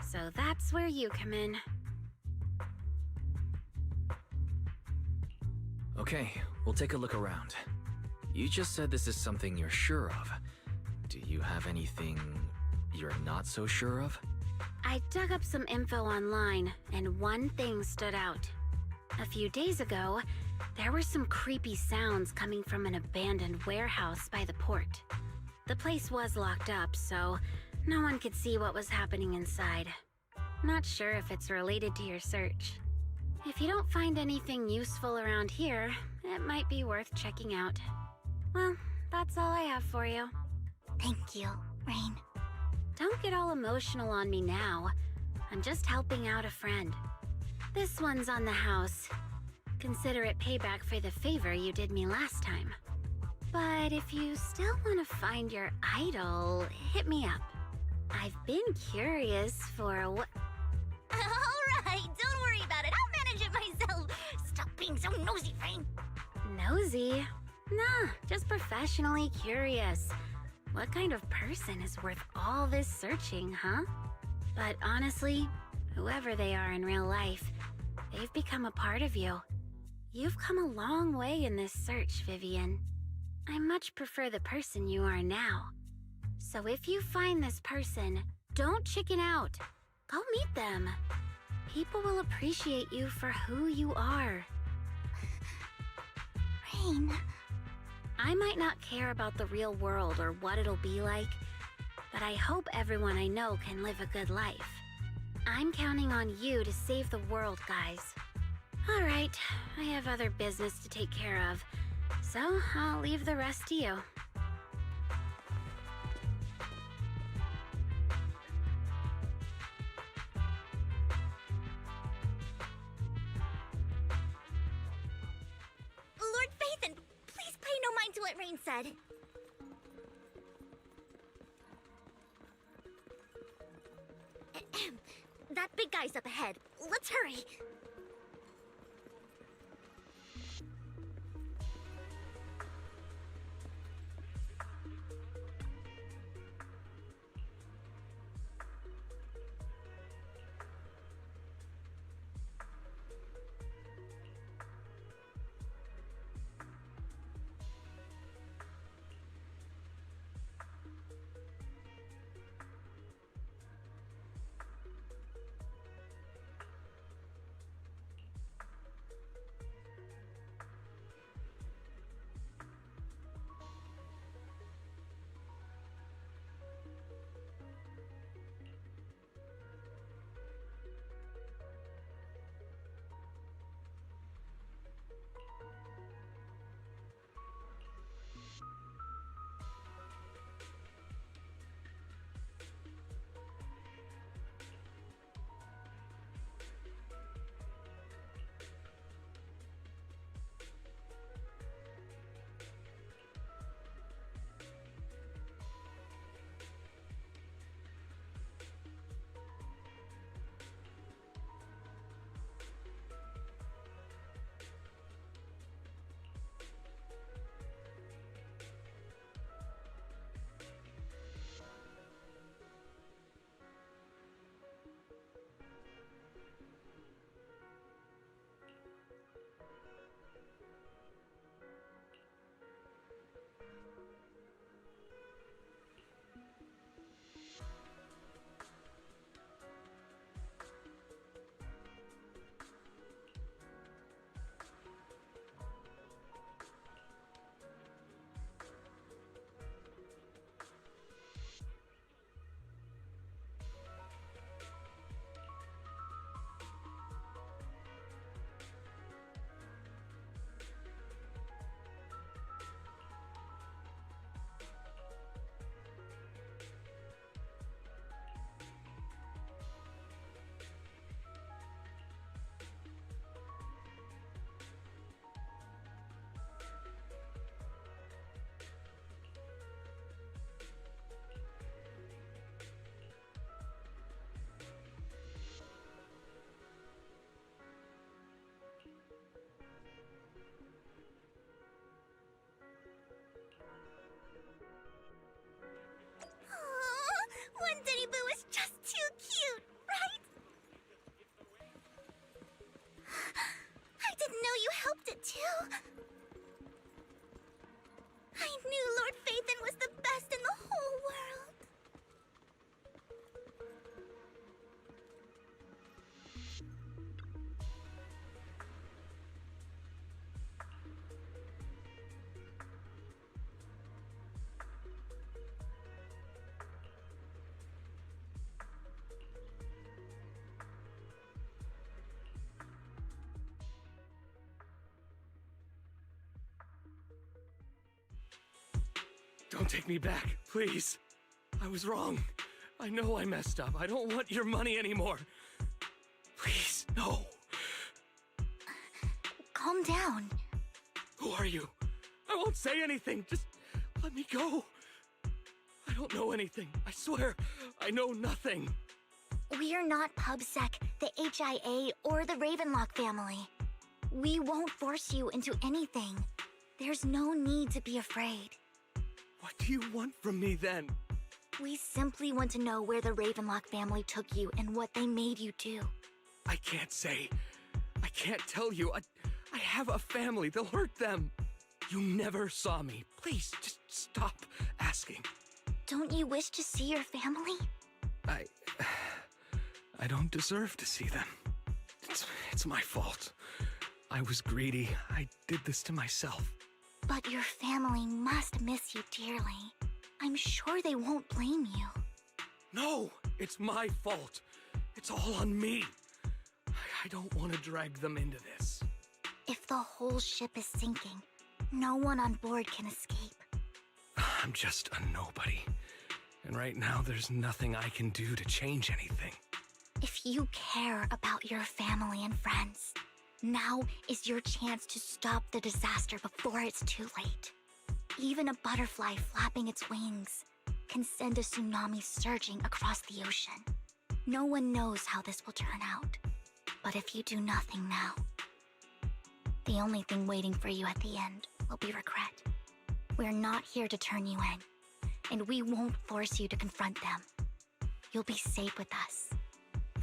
so that's where you come in. Okay, we'll take a look around. You just said this is something you're sure of. Do you have anything you're not so sure of? I dug up some info online, and one thing stood out. A few days ago, there were some creepy sounds coming from an abandoned warehouse by the port. The place was locked up, so no one could see what was happening inside. Not sure if it's related to your search. If you don't find anything useful around here, it might be worth checking out. Well, that's all I have for you. Thank you, Rain. Don't get all emotional on me now. I'm just helping out a friend. This one's on the house. Consider it payback for the favor you did me last time. But if you still want to find your idol, hit me up. I've been curious for what... Alright, don't worry about it. I'll manage it myself. Stop being so nosy, Rain. Nosy? Nah, just professionally curious. What kind of person is worth all this searching, huh? But honestly, whoever they are in real life, they've become a part of you. You've come a long way in this search, Vivian. I much prefer the person you are now. So if you find this person, don't chicken out. Go meet them. People will appreciate you for who you are. Rain. I might not care about the real world or what it'll be like, but I hope everyone I know can live a good life. I'm counting on you to save the world, guys. All right, I have other business to take care of, so I'll leave the rest to you. Lord Phaethon, please pay no mind to what Rain said. That big guy's up ahead. Let's hurry. too? I knew Lord Phaethon was the best in the whole world. Don't take me back, please. I was wrong. I know I messed up. I don't want your money anymore. Please, no. Calm down. Who are you? I won't say anything. Just let me go. I don't know anything. I swear, I know nothing. We're not PubSec, the HIA, or the Ravenlock family. We won't force you into anything. There's no need to be afraid. What do you want from me then? We simply want to know where the Ravenlock family took you and what they made you do. I can't say. I can't tell you. I have a family. They'll hurt them. You never saw me. Please, just stop asking. Don't you wish to see your family? I don't deserve to see them. It's my fault. I was greedy. I did this to myself. But your family must miss you dearly. I'm sure they won't blame you. No, it's my fault. It's all on me. I don't want to drag them into this. If the whole ship is sinking, no one on board can escape. I'm just a nobody. And right now, there's nothing I can do to change anything. If you care about your family and friends, now is your chance to stop the disaster before it's too late. Even a butterfly flapping its wings can send a tsunami surging across the ocean. No one knows how this will turn out. But if you do nothing now, the only thing waiting for you at the end will be regret. We're not here to turn you in, and we won't force you to confront them. You'll be safe with us.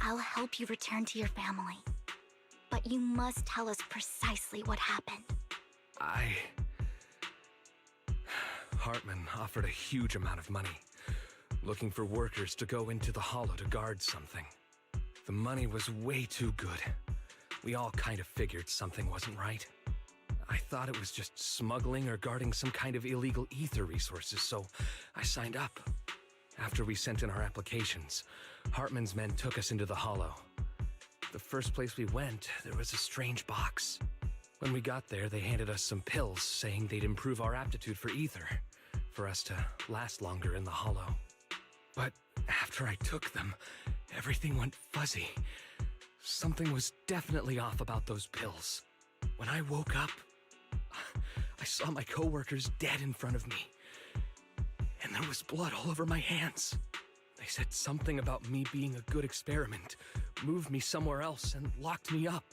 I'll help you return to your family. But you must tell us precisely what happened. Hartman offered a huge amount of money, looking for workers to go into the hollow to guard something. The money was way too good. We all kind of figured something wasn't right. I thought it was just smuggling or guarding some kind of illegal ether resources, so I signed up. After we sent in our applications, Hartman's men took us into the hollow. The first place we went, there was a strange box. When we got there, they handed us some pills, saying they'd improve our aptitude for ether, for us to last longer in the hollow. But after I took them, everything went fuzzy. Something was definitely off about those pills. When I woke up, I saw my coworkers dead in front of me. And there was blood all over my hands. They said something about me being a good experiment, moved me somewhere else, and locked me up.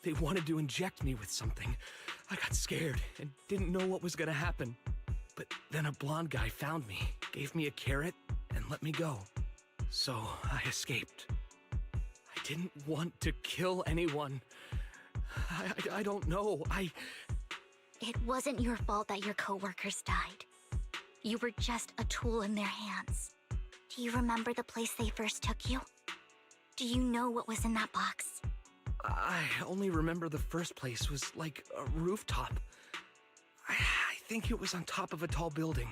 They wanted to inject me with something. I got scared and didn't know what was gonna happen. But then a blonde guy found me, gave me a carrot, and let me go. So I escaped. I didn't want to kill anyone. I don't know. It wasn't your fault that your coworkers died. You were just a tool in their hands. Do you remember the place they first took you? Do you know what was in that box? I only remember the first place was like a rooftop. I think it was on top of a tall building.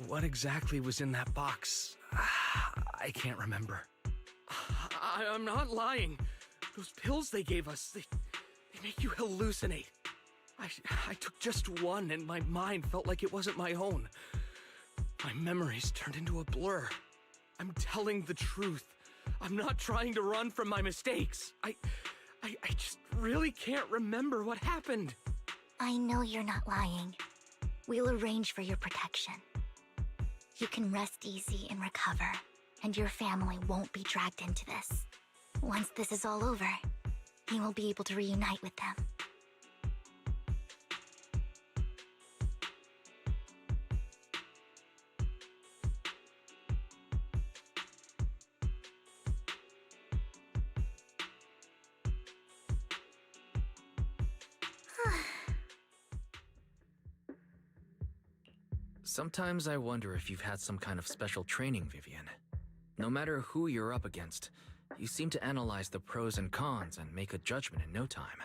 What exactly was in that box? I can't remember. I'm not lying. Those pills they gave us, they make you hallucinate. I took just one and my mind felt like it wasn't my own. My memories turned into a blur. I'm telling the truth. I'm not trying to run from my mistakes. I just really can't remember what happened. I know you're not lying. We'll arrange for your protection. You can rest easy and recover, and your family won't be dragged into this. Once this is all over, you will be able to reunite with them. Sometimes I wonder if you've had some kind of special training, Vivian. No matter who you're up against, you seem to analyze the pros and cons and make a judgment in no time.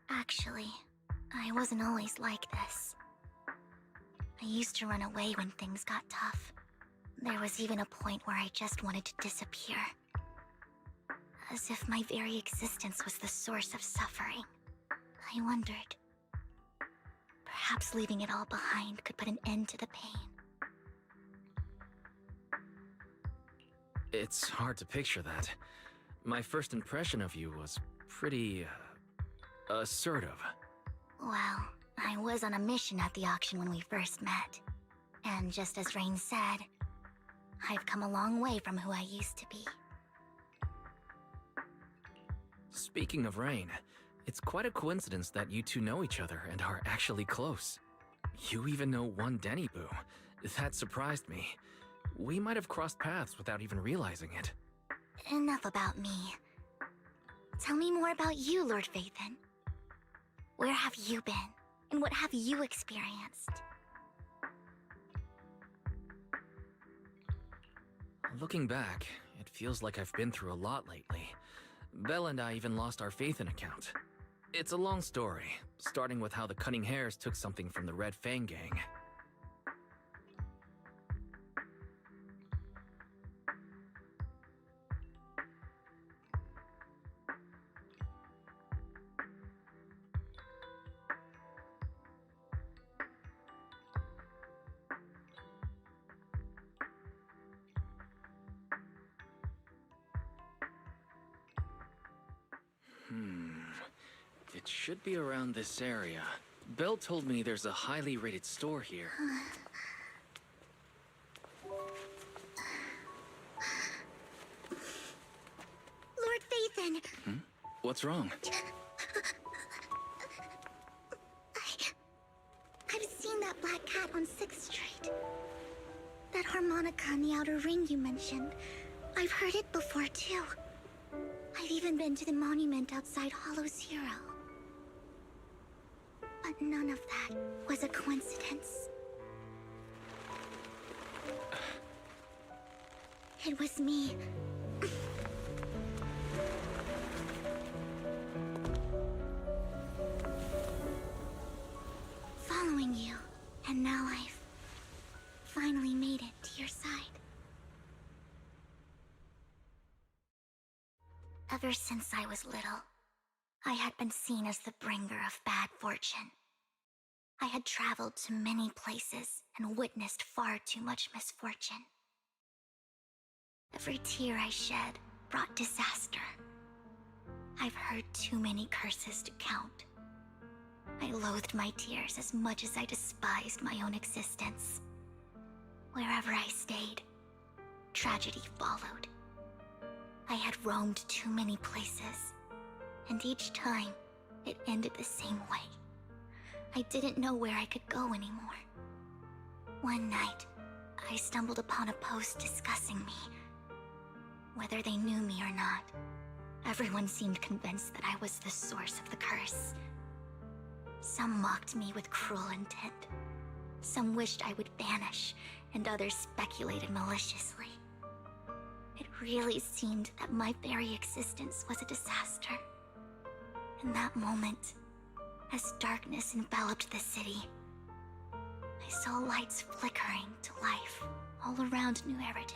Actually, I wasn't always like this. I used to run away when things got tough. There was even a point where I just wanted to disappear. As if my very existence was the source of suffering. I wondered. Perhaps leaving it all behind could put an end to the pain. It's hard to picture that. My first impression of you was pretty, assertive. Well, I was on a mission at the auction when we first met. And just as Rain said, I've come a long way from who I used to be. Speaking of Rain, it's quite a coincidence that you two know each other and are actually close. You even know one Denny Boo. That surprised me. We might have crossed paths without even realizing it. Enough about me. Tell me more about you, Lord Phaethon. Where have you been? And what have you experienced? Looking back, it feels like I've been through a lot lately. Belle and I even lost our Phaethon account. It's a long story, starting with how the Cunning Hares took something from the Red Fang gang. It should be around this area. Belle told me there's a highly rated store here. Lord Phaethon! What's wrong? I've seen that black cat on 6th Street. That harmonica in the outer ring you mentioned. I've heard it before, too. I've even been to the monument outside Hollow Zero. But none of that was a coincidence. It was me. Following you, and now I've finally made it to your side. Ever since I was little, I had been seen as the bringer of bad fortune. I had traveled to many places and witnessed far too much misfortune. Every tear I shed brought disaster. I've heard too many curses to count. I loathed my tears as much as I despised my own existence. Wherever I stayed, tragedy followed. I had roamed too many places, and each time, it ended the same way. I didn't know where I could go anymore. One night, I stumbled upon a post discussing me. Whether they knew me or not, everyone seemed convinced that I was the source of the curse. Some mocked me with cruel intent. Some wished I would vanish, and others speculated maliciously. It really seemed that my very existence was a disaster. In that moment, as darkness enveloped the city, I saw lights flickering to life all around New Eridu.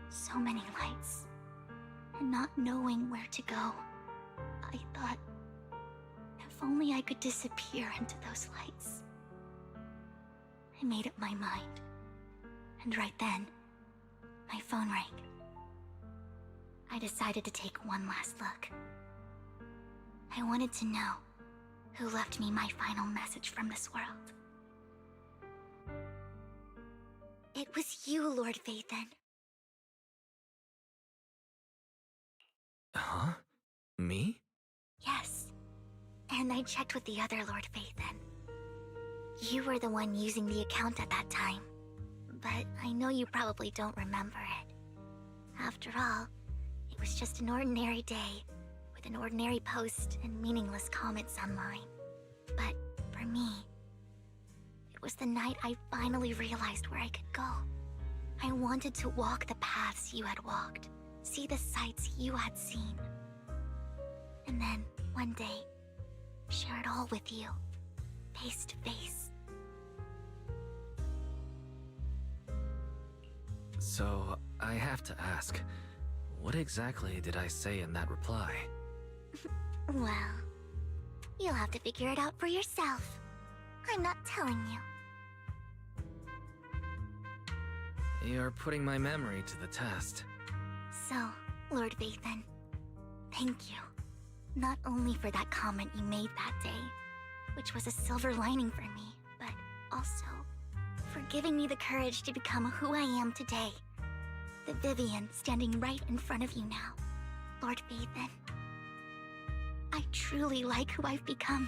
So many lights, and not knowing where to go, I thought, if only I could disappear into those lights. I made up my mind, and right then, my phone rang. I decided to take one last look. I wanted to know who left me my final message from this world. It was you, Lord Phaethon. Huh? Me? Yes. And I checked with the other Lord Phaethon. You were the one using the account at that time. But I know you probably don't remember it. After all, it was just an ordinary day, with an ordinary post and meaningless comments online. But for me, it It was the night I finally realized where I could go. I wanted to walk the paths you had walked, see the sights you had seen. And then, one day, share it all with you, face to face. So, I have to ask, what exactly did I say in that reply? Well, you'll have to figure it out for yourself. I'm not telling you. You're putting my memory to the test. So, Lord Vathan, thank you. Not only for that comment you made that day, which was a silver lining for me, but also for giving me the courage to become who I am today. The Vivian standing right in front of you now. Lord Vathan, I truly like who I've become.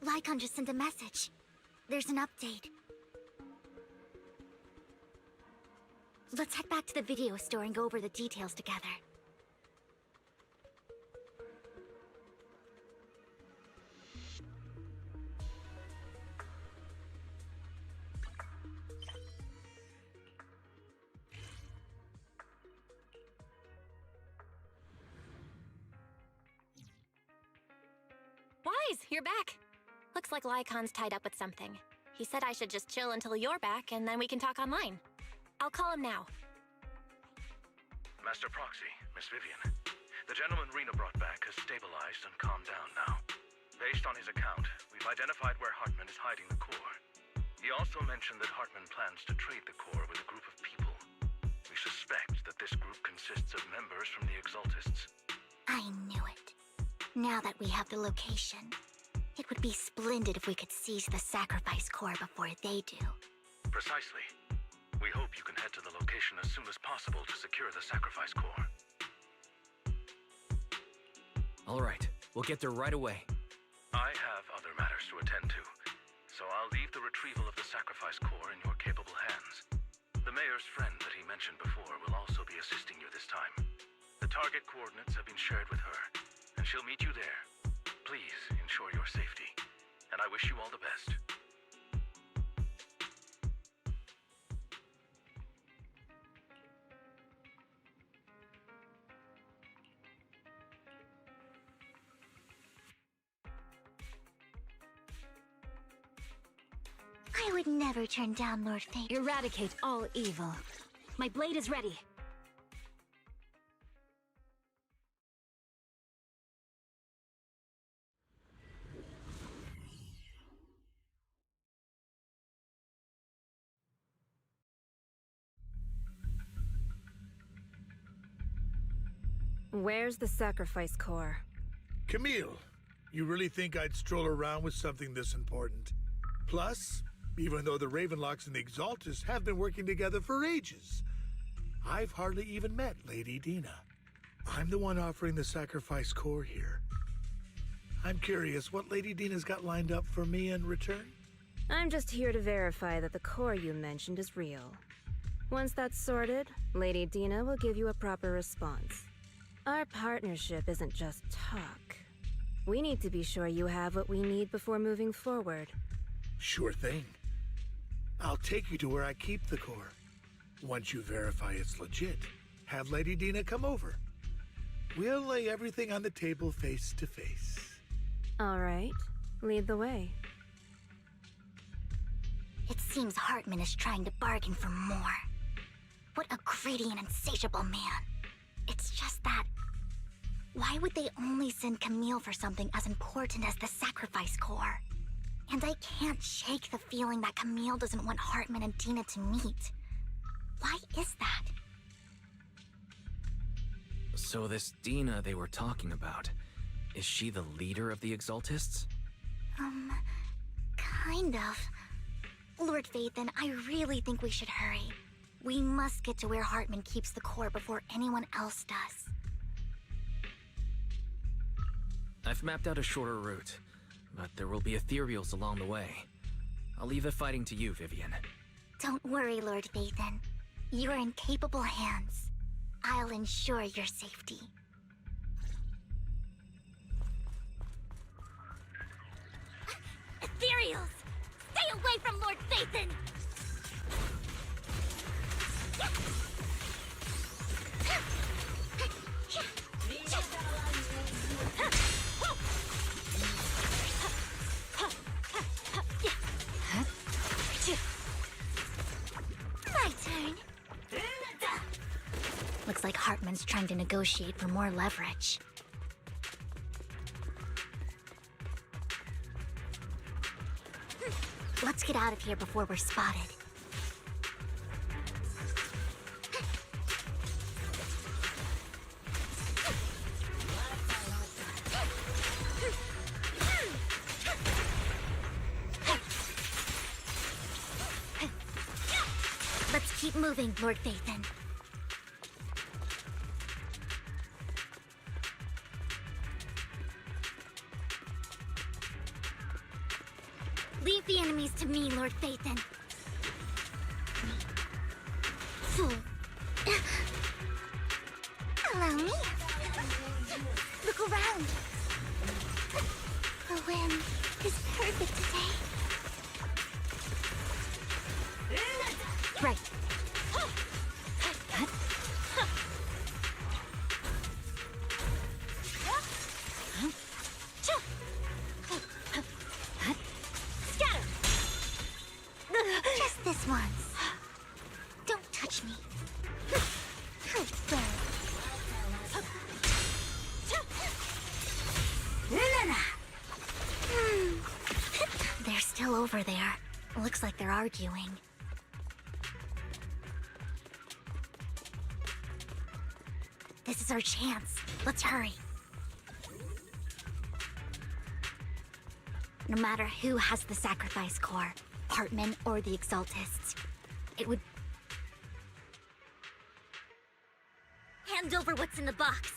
Lycon just sent a message. There's an update. Let's head back to the video store and go over the details together. Wise, you're back. Looks like Lycon's tied up with something. He said I should just chill until you're back, and then we can talk online. I'll call him now. Master Proxy, Miss Vivian. The gentleman Rena brought back has stabilized and calmed down now. Based on his account, we've identified where Hartman is hiding the core. He also mentioned that Hartman plans to trade the core with a group of people. We suspect that this group consists of members from the Exaltists. I knew it. Now that we have the location, it would be splendid if we could seize the sacrifice core before they do. Precisely. We hope you can head to the location as soon as possible to secure the sacrifice core. All right, we'll get there right away. I have other matters to attend to, so I'll leave the retrieval of the sacrifice core in your capable hands. The mayor's friend that he mentioned before will also be assisting you this time. The target coordinates have been shared with her, and she'll meet you there. Please ensure your safety, and I wish you all the best. I would never turn down Lord Fate. Eradicate all evil. My blade is ready. Where's the sacrifice core? Camille, you really think I'd stroll around with something this important? Plus, even though the Ravenlocks and the Exaltists have been working together for ages, I've hardly even met Lady Dina. I'm the one offering the sacrifice core here. I'm curious what Lady Dina's got lined up for me in return? I'm just here to verify that the core you mentioned is real. Once that's sorted, Lady Dina will give you a proper response. Our partnership isn't just talk. We need to be sure you have what we need before moving forward. Sure thing. I'll take you to where I keep the core. Once you verify it's legit, have Lady Dina come over. We'll lay everything on the table face to face. All right, lead the way. It seems Hartman is trying to bargain for more. What a greedy and insatiable man. It's just that, why would they only send Camille for something as important as the sacrifice core? And I can't shake the feeling that Camille doesn't want Hartman and Dina to meet. Why is that? So this Dina they were talking about, is she the leader of the Exaltists? Kind of. Lord Vathan, I really think we should hurry. We must get to where Hartman keeps the core before anyone else does. I've mapped out a shorter route, but there will be ethereals along the way. I'll leave the fighting to you, Vivian. Don't worry, Lord Vathan. You're in capable hands. I'll ensure your safety. Ethereals! Stay away from Lord Vathan! My turn. Looks like Hartman's trying to negotiate for more leverage. Let's get out of here before we're spotted. Let's keep moving, Lord Vathan. Leave the enemies to me, Lord Vathan. Allow me. Look around. The wind is perfect today. Right. Just this once. Don't touch me. How dare you. They're still over there. Looks like they're arguing. This is our chance. Let's hurry. No matter who has the sacrifice core, Hartman or the Exaltists, it would... Hand over what's in the box.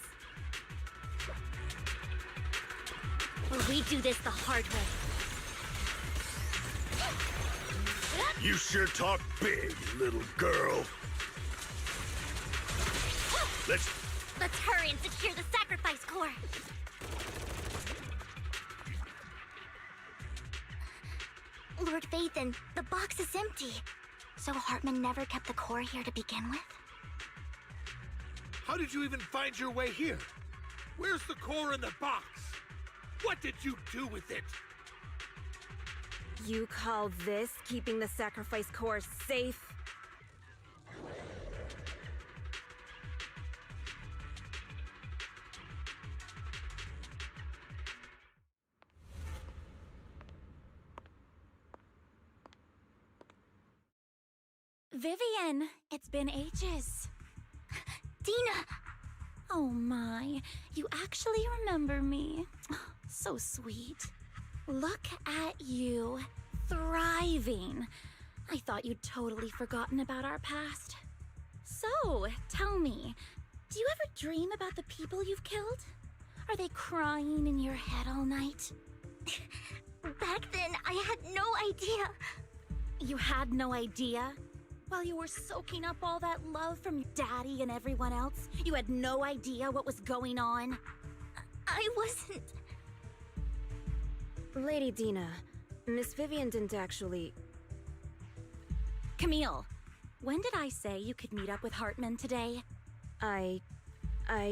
Or we do this the hard way. You sure talk big, little girl. Let's hurry and secure the sacrifice core. Lord Vathan, the box is empty. So Hartman never kept the core here to begin with? How did you even find your way here? Where's the core in the box? What did you do with it? You call this keeping the sacrifice core safe? Vivian, it's been ages. Dina! Oh my, you actually remember me. So sweet. Look at you, thriving. I thought you'd totally forgotten about our past. So, tell me, do you ever dream about the people you've killed? Are they crying in your head all night? Back then, I had no idea. You had no idea? While you were soaking up all that love from your daddy and everyone else, you had no idea what was going on? I wasn't... Lady Dina, Miss Vivian didn't actually... Camille, when did I say you could meet up with Hartman today? I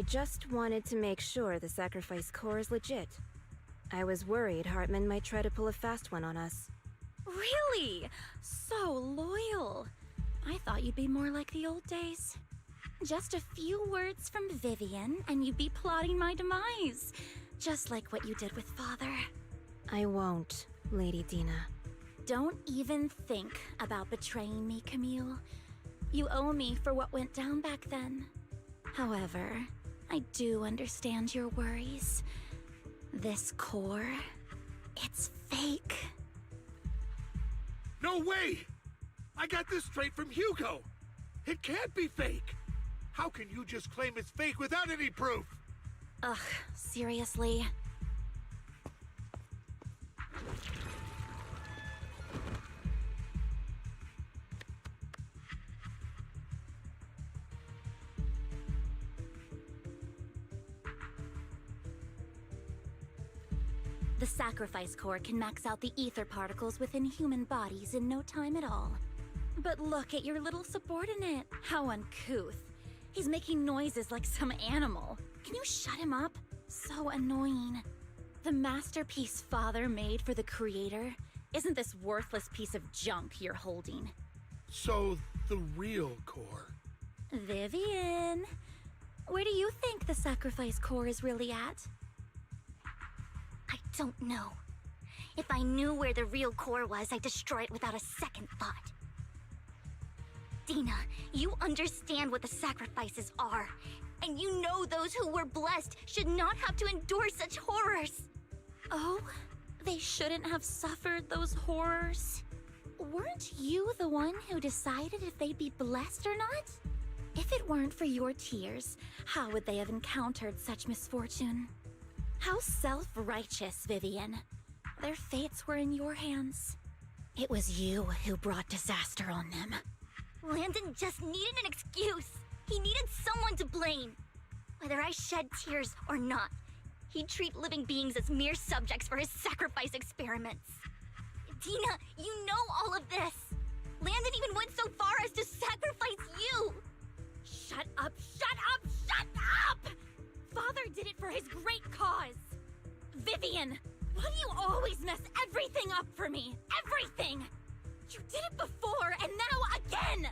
just wanted to make sure the sacrifice core is legit. I was worried Hartman might try to pull a fast one on us. Really? So loyal. I thought you'd be more like the old days. Just a few words from Vivian, and you'd be plotting my demise. Just like what you did with Father. I won't, Lady Dina. Don't even think about betraying me, Camille. You owe me for what went down back then. However, I do understand your worries. This core, it's fake. No way! I got this straight from Hugo. It can't be fake. How can you just claim it's fake without any proof? Ugh, seriously? The sacrifice core can max out the ether particles within human bodies in no time at all. But look at your little subordinate. How uncouth. He's making noises like some animal. Can you shut him up? So annoying. The masterpiece Father made for the creator isn't this worthless piece of junk you're holding. So, the real core. Vivian, where do you think the sacrifice core is really at? I don't know. If I knew where the real core was, I'd destroy it without a second thought. Dina, you understand what the sacrifices are, and you know those who were blessed should not have to endure such horrors. Oh, they shouldn't have suffered those horrors. Weren't you the one who decided if they'd be blessed or not? If it weren't for your tears, how would they have encountered such misfortune? How self-righteous, Vivian. Their fates were in your hands. It was you who brought disaster on them. Landon just needed an excuse. He needed someone to blame. Whether I shed tears or not, he'd treat living beings as mere subjects for his sacrifice experiments. Dina, you know all of this. Landon even went so far as to sacrifice you. Shut up, shut up, shut up! Father did it for his great cause. Vivian, why do you always mess everything up for me? Everything! You did it before, and now again!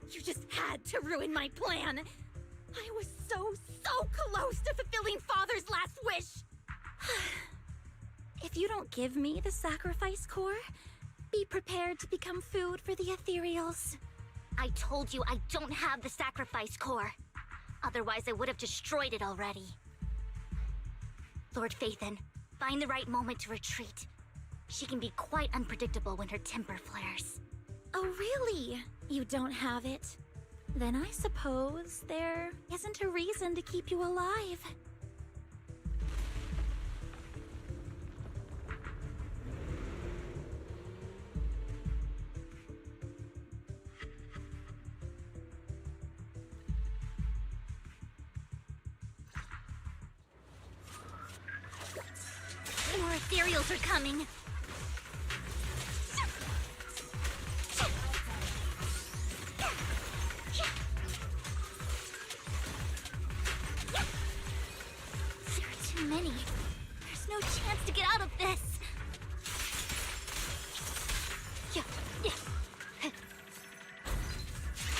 You just had to ruin my plan. I was so close to fulfilling Father's last wish. If you don't give me the sacrifice core, be prepared to become food for the ethereals. I told you I don't have the sacrifice core. Otherwise, I would have destroyed it already. Lord Phaethon, find the right moment to retreat. She can be quite unpredictable when her temper flares. Oh, really? You don't have it? Then I suppose there isn't a reason to keep you alive. More ethereals are coming. There are too many. There's no chance to get out of this. Yeah.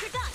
You're done.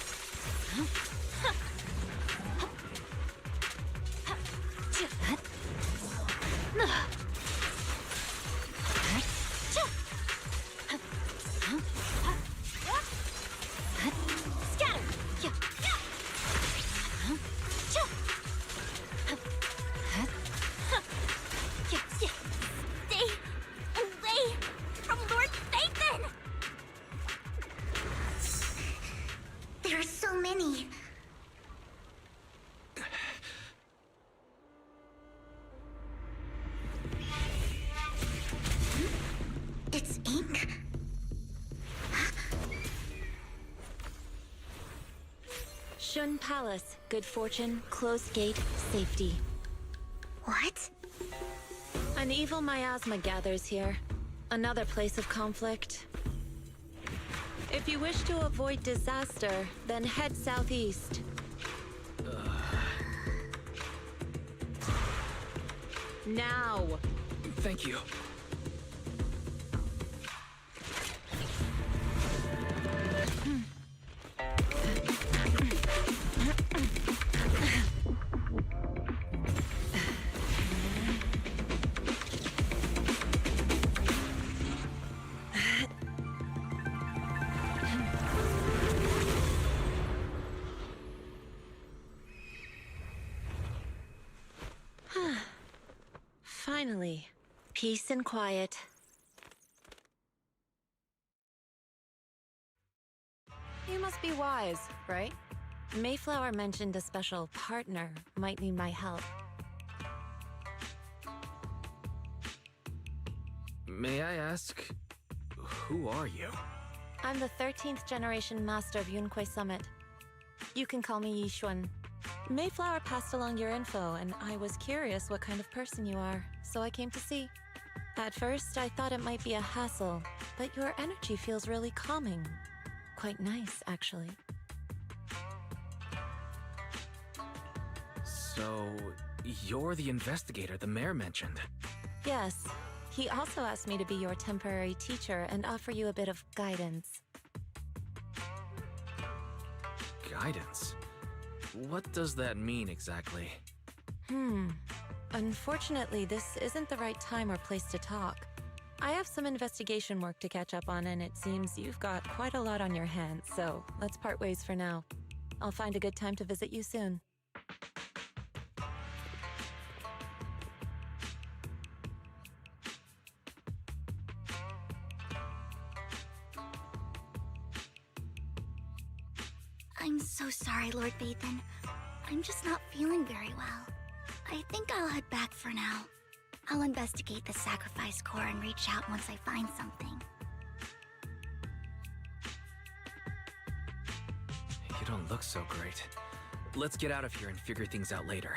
Shun Palace, good fortune, closed gate, safety. What? An evil miasma gathers here. Another place of conflict. If you wish to avoid disaster, then head southeast. Now! Thank you. Finally, peace and quiet. You must be wise, right? Mayflower mentioned a special partner might need my help. May I ask, who are you? I'm the 13th generation master of Yunquei Summit. You can call me Yixuan. Mayflower passed along your info, and I was curious what kind of person you are, so I came to see. At first, I thought it might be a hassle, but your energy feels really calming. Quite nice, actually. So, you're the investigator the mayor mentioned. Yes. He also asked me to be your temporary teacher and offer you a bit of guidance. Guidance? What does that mean exactly? Unfortunately, this isn't the right time or place to talk. I have some investigation work to catch up on, and it seems you've got quite a lot on your hands, so let's part ways for now. I'll find a good time to visit you soon. I'm so sorry, Lord Vathan. I'm just not feeling very well. I think I'll head back for now. I'll investigate the sacrifice core and reach out once I find something. You don't look so great. Let's get out of here and figure things out later.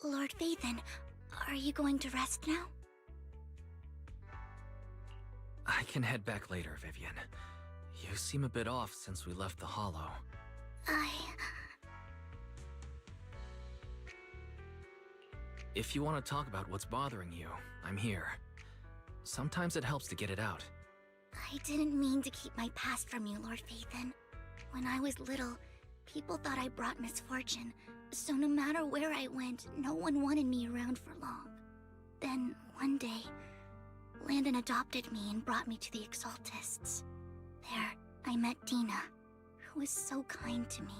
Lord Vathan, are you going to rest now? I can head back later, Vivian. You seem a bit off since we left the Hollow. If you want to talk about what's bothering you, I'm here. Sometimes it helps to get it out. I didn't mean to keep my past from you, Lord Vathan. When I was little, people thought I brought misfortune, so no matter where I went, no one wanted me around for long. Then, one day, Landon adopted me and brought me to the Exaltists. There, I met Dina, who was so kind to me,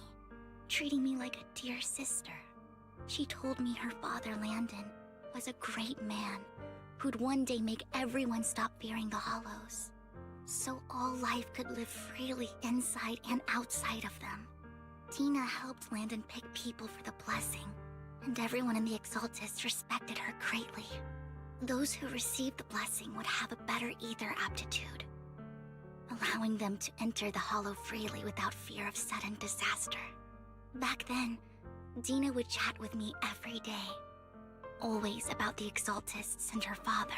treating me like a dear sister. She told me her father, Landon, was a great man who'd one day make everyone stop fearing the Hollows, so all life could live freely inside and outside of them. Dina helped Landon pick people for the blessing, and everyone in the Exaltists respected her greatly. Those who received the blessing would have a better ether aptitude, allowing them to enter the Hollow freely without fear of sudden disaster. Back then, Dina would chat with me every day, always about the Exaltists and her father.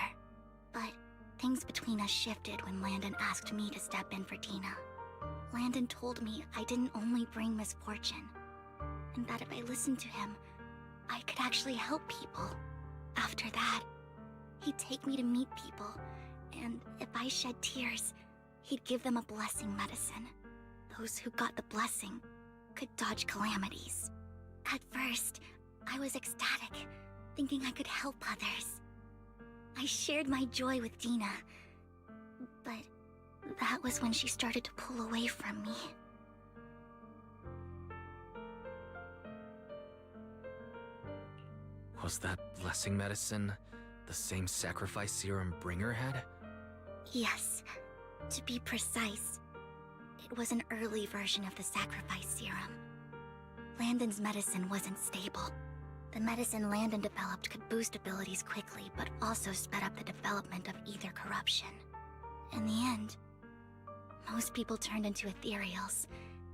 But things between us shifted when Landon asked me to step in for Dina. Landon told me I didn't only bring misfortune, and that if I listened to him, I could actually help people. After that, he'd take me to meet people, and if I shed tears, he'd give them a blessing medicine. Those who got the blessing could dodge calamities. At first, I was ecstatic, thinking I could help others. I shared my joy with Dina, but that was when she started to pull away from me. Was that blessing medicine the same sacrifice serum Bringer had? Yes. To be precise, it was an early version of the sacrifice serum. Landon's medicine wasn't stable. The medicine Landon developed could boost abilities quickly, but also sped up the development of ether corruption. In the end, most people turned into ethereals,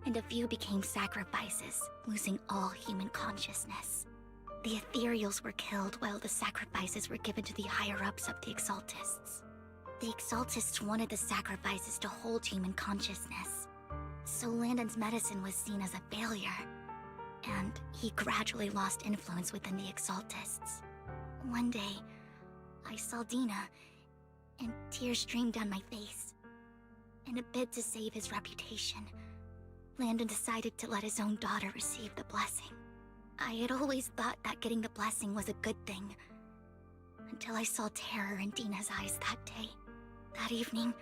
and a few became sacrifices, losing all human consciousness. The ethereals were killed while the sacrifices were given to the higher-ups of the Exaltists. The Exaltists wanted the sacrifices to hold human consciousness, so Landon's medicine was seen as a failure, and he gradually lost influence within the Exaltists. One day, I saw Dina, and tears streamed down my face. In a bid to save his reputation, Landon decided to let his own daughter receive the blessing. I had always thought that getting the blessing was a good thing, until I saw terror in Dina's eyes that day. That evening,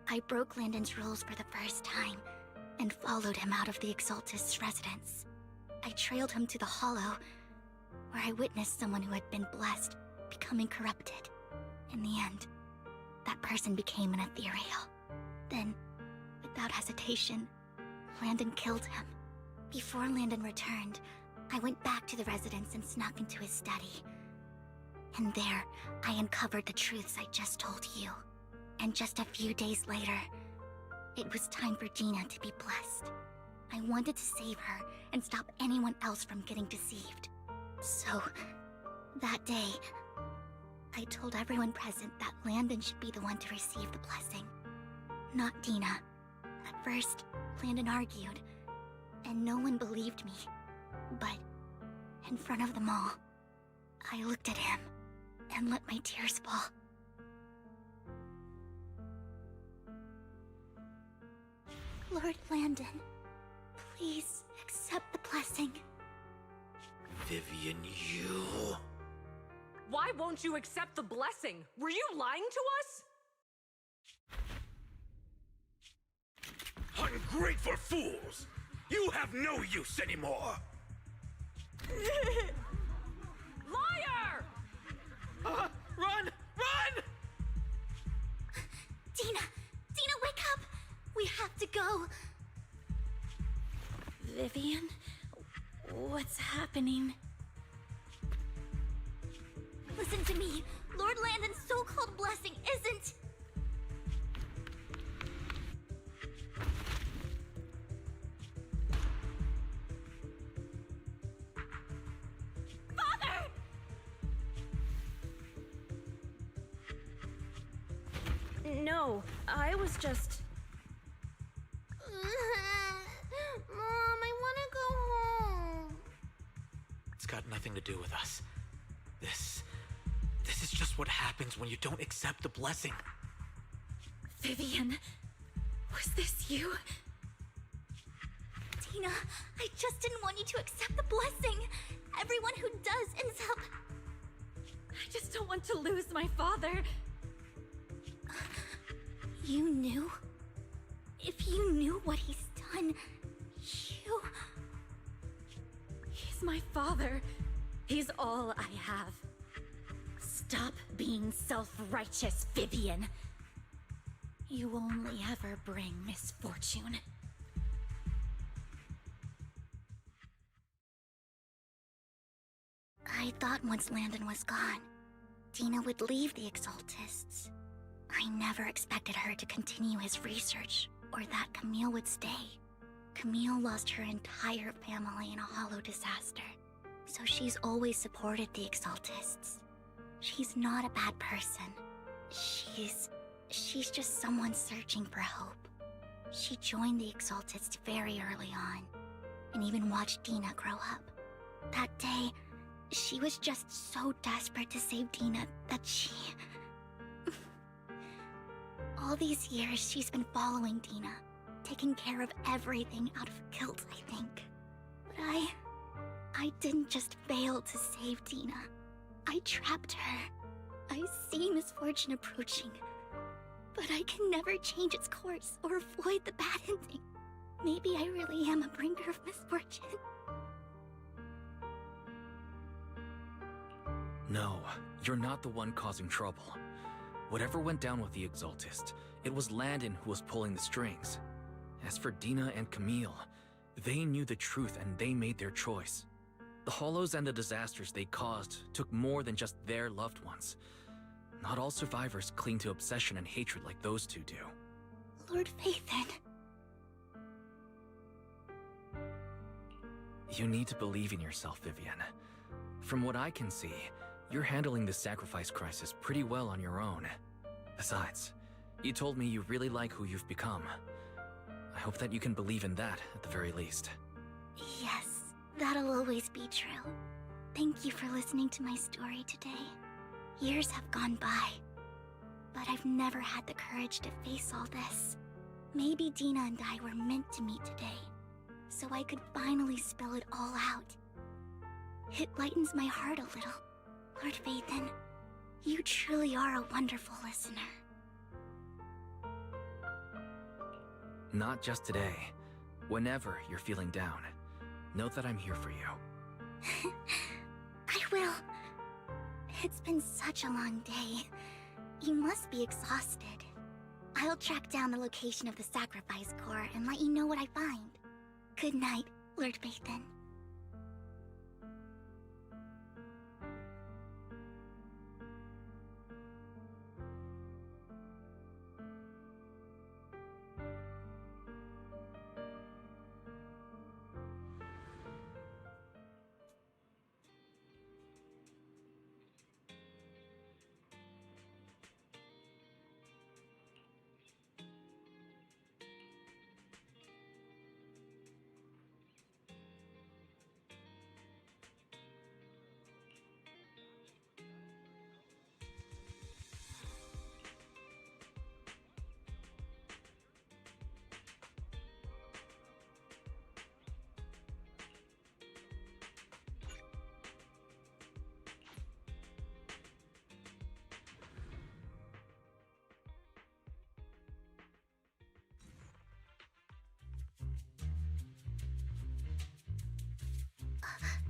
I broke Landon's rules for the first time, and followed him out of the Exaltist's residence. I trailed him to the Hollow, where I witnessed someone who had been blessed becoming corrupted. In the end, that person became an ethereal. Then, without hesitation, Landon killed him. Before Landon returned, I went back to the residence and snuck into his study. And there, I uncovered the truths I just told you. And just a few days later, it was time for Dina to be blessed. I wanted to save her and stop anyone else from getting deceived. So, that day, I told everyone present that Landon should be the one to receive the blessing, not Dina. At first, Landon argued, and no one believed me. But, in front of them all, I looked at him and let my tears fall. Lord Landon, please accept the blessing. Vivian, you... Why won't you accept the blessing? Were you lying to us? Ungrateful fools! You have no use anymore! Liar! Run! Run! Dina! Dina, wake up! We have to go! Vivian? What's happening? Listen to me! Lord Landon's so-called blessing isn't... Father! No, I was just... Mom, I want to go home. It's got nothing to do with us. This is just what happens when you don't accept the blessing. Vivian, was this you? Dina, I just didn't want you to accept the blessing. Everyone who does ends up... I just don't want to lose my father. You knew? If you knew what he's done, you... He's my father. He's all I have. Stop being self-righteous, Vivian. You only ever bring misfortune. I thought once Landon was gone, Dina would leave the Exaltists. I never expected her to continue his research, or that Camille would stay. Camille lost her entire family in a hollow disaster, so she's always supported the Exaltists. She's not a bad person. She's just someone searching for hope. She joined the Exaltists very early on, and even watched Dina grow up. That day, she was just so desperate to save Dina that she... All these years, she's been following Dina, taking care of everything out of guilt, I think. But I didn't just fail to save Dina. I trapped her. I see misfortune approaching, but I can never change its course or avoid the bad ending. Maybe I really am a bringer of misfortune. No, you're not the one causing trouble. Whatever went down with the Exaltist, it was Landon who was pulling the strings. As for Dina and Camille, they knew the truth and they made their choice. The hollows and the disasters they caused took more than just their loved ones. Not all survivors cling to obsession and hatred like those two do. Lord Phaethon. You need to believe in yourself, Vivian. From what I can see, you're handling the sacrifice crisis pretty well on your own. Besides, you told me you really like who you've become. I hope that you can believe in that, at the very least. Yes, that'll always be true. Thank you for listening to my story today. Years have gone by, but I've never had the courage to face all this. Maybe Dina and I were meant to meet today, so I could finally spill it all out. It lightens my heart a little. Lord Phaethon, you truly are a wonderful listener. Not just today. Whenever you're feeling down, know that I'm here for you. I will. It's been such a long day. You must be exhausted. I'll track down the location of the sacrifice core and let you know what I find. Good night, Lord Bathan.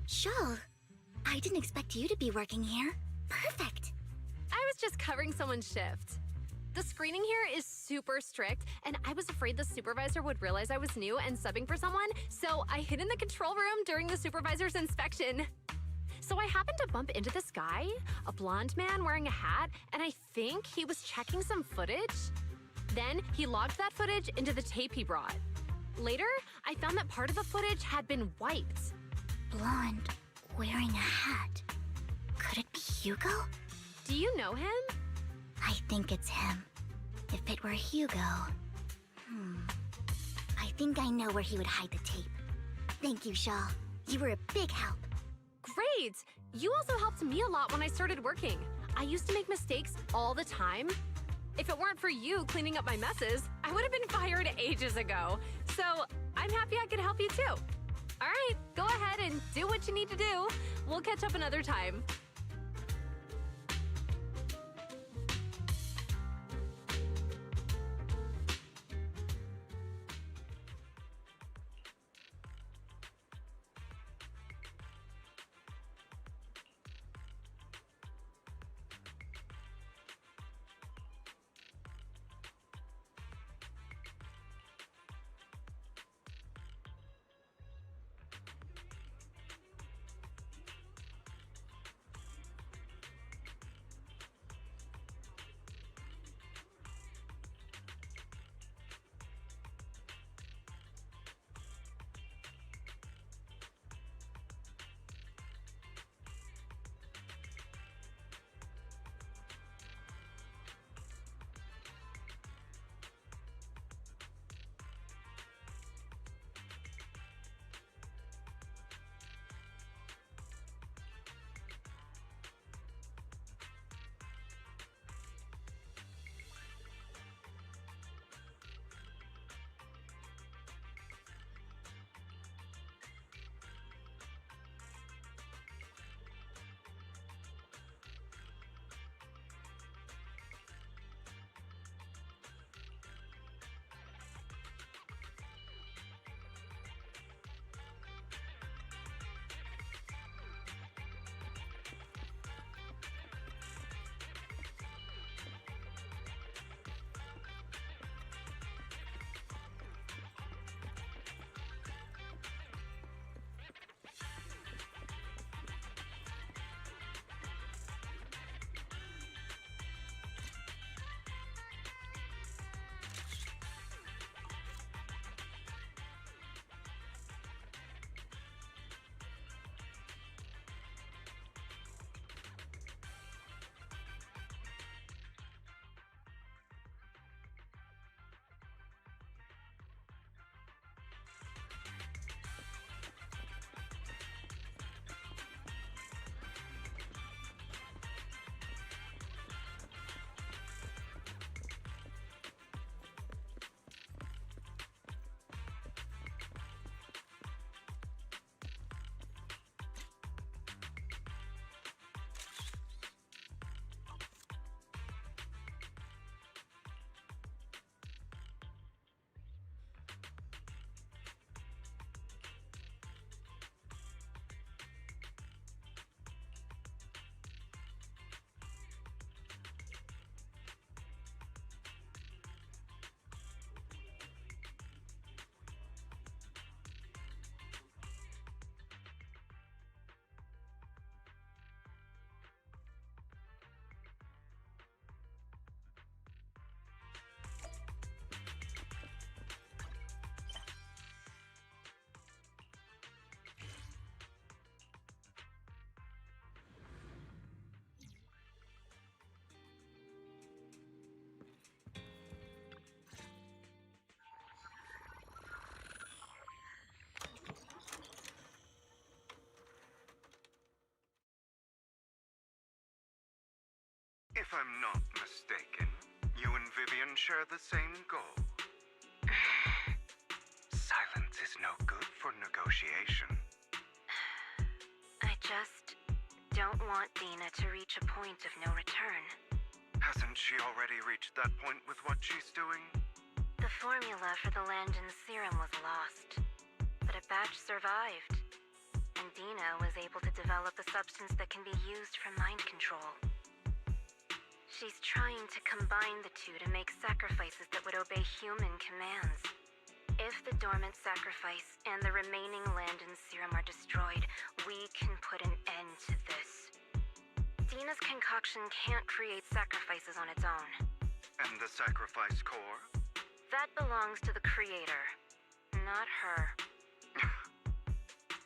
Shawl, I didn't expect you to be working here. Perfect. I was just covering someone's shift. The screening here is super strict, and I was afraid the supervisor would realize I was new and subbing for someone, so I hid in the control room during the supervisor's inspection. So I happened to bump into this guy, a blonde man wearing a hat, and I think he was checking some footage. Then he logged that footage into the tape he brought. Later, I found that part of the footage had been wiped. Blonde, wearing a hat. Could it be Hugo? Do you know him? I think it's him. If it were Hugo... I think I know where he would hide the tape. Thank you, Shaw. You were a big help. Great! You also helped me a lot when I started working. I used to make mistakes all the time. If it weren't for you cleaning up my messes, I would have been fired ages ago. So I'm happy I could help you too. All right, go ahead and do what you need to do. We'll catch up another time. I'm not mistaken, you and Vivian share the same goal. Silence is no good for negotiation. I just don't want Dina to reach a point of no return. Hasn't she already reached that point with what she's doing? The formula for the Landon serum was lost, but a batch survived, and Dina was able to develop a substance that can be used for mind control. She's trying to combine the two to make sacrifices that would obey human commands. If the dormant sacrifice and the remaining Landon serum are destroyed, we can put an end to this. Dina's concoction can't create sacrifices on its own. And the sacrifice core? That belongs to the creator, not her.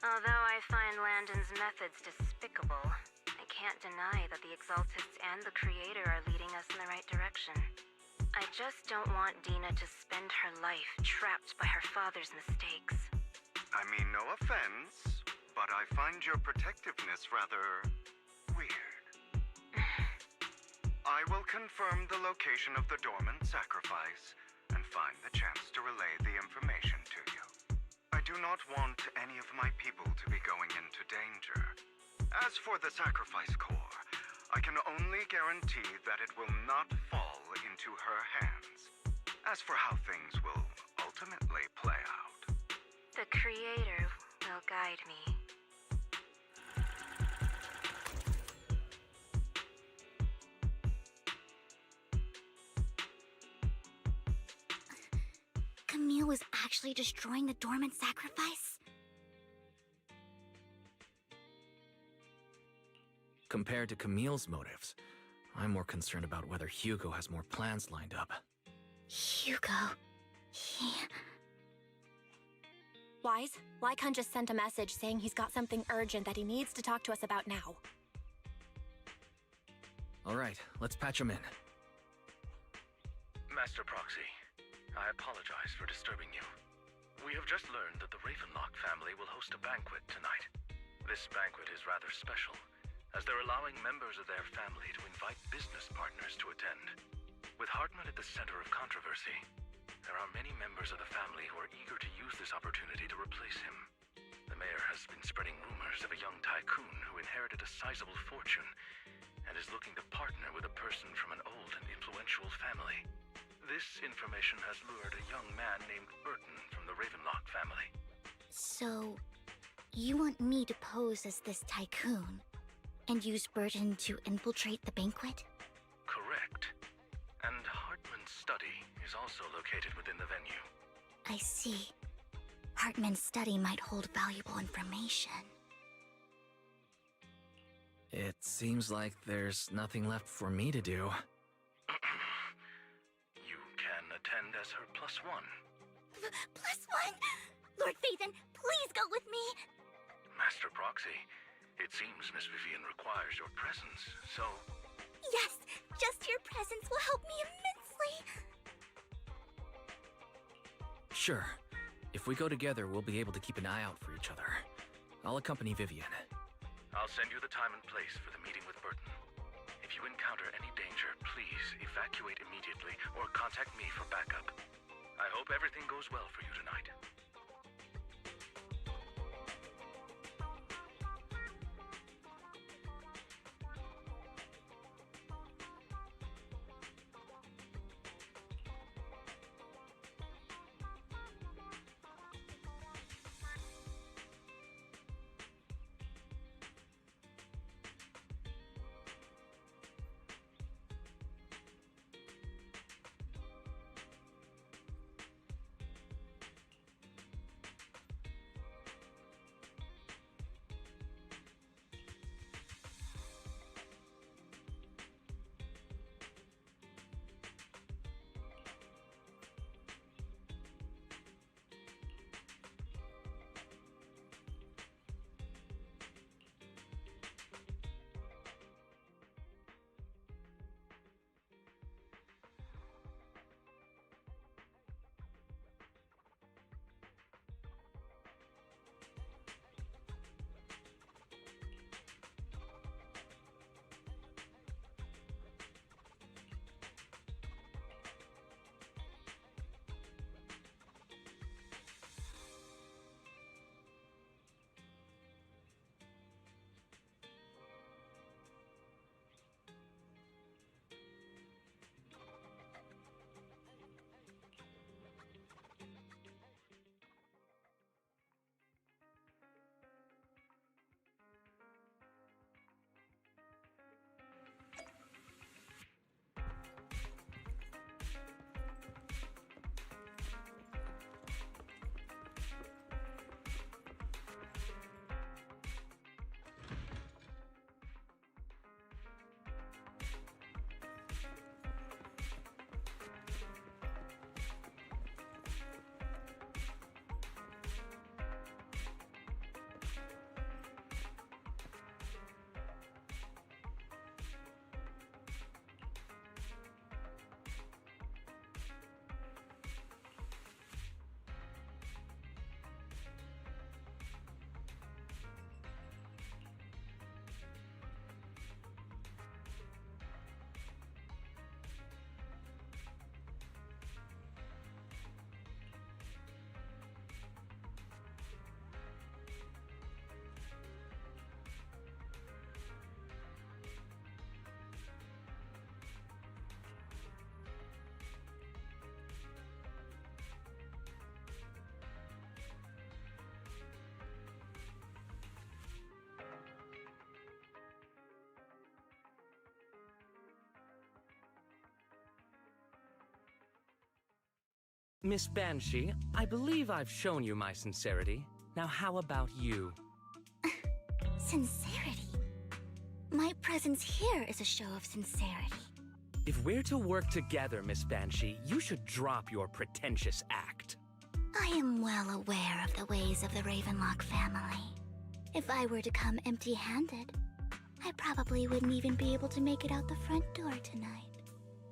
Although I find Landon's methods despicable, I can't deny that the Exaltists and the Creator are leading us in the right direction. I just don't want Dina to spend her life trapped by her father's mistakes. I mean, no offense, but I find your protectiveness rather weird. I will confirm the location of the dormant sacrifice and find the chance to relay the information to you. I do not want any of my people to be going into danger. As for the sacrifice core, I can only guarantee that it will not fall into her hands. As for how things will ultimately play out, The Creator will guide me. Camille was actually destroying the dormant sacrifice? Compared to Camille's motives, I'm more concerned about whether Hugo has more plans lined up. Hugo... Wise, Lycon just sent a message saying he's got something urgent that he needs to talk to us about now. Alright, let's patch him in. Master Proxy, I apologize for disturbing you. We have just learned that the Ravenlock family will host a banquet tonight. This banquet is rather special, as they're allowing members of their family to invite business partners to attend. With Hartman at the center of controversy, there are many members of the family who are eager to use this opportunity to replace him. The mayor has been spreading rumors of a young tycoon who inherited a sizable fortune and is looking to partner with a person from an old and influential family. This information has lured a young man named Burton from the Ravenlock family. So, you want me to pose as this tycoon and use Burton to infiltrate the banquet? Correct. And Hartman's study is also located within the venue. I see. Hartman's study might hold valuable information. It seems like there's nothing left for me to do. You can attend as her +1. +1? Lord Phaethon, please go with me! Master Proxy, it seems Miss Vivian requires your presence, so... Yes! Just your presence will help me immensely! Sure. If we go together, we'll be able to keep an eye out for each other. I'll accompany Vivian. I'll send you the time and place for the meeting with Burton. If you encounter any danger, please evacuate immediately or contact me for backup. I hope everything goes well for you tonight. Miss Banshee, I believe I've shown you my sincerity. Now how about you? Sincerity? My presence here is a show of sincerity. If we're to work together, Miss Banshee, you should drop your pretentious act. I am well aware of the ways of the Ravenlock family. If I were to come empty-handed, I probably wouldn't even be able to make it out the front door tonight.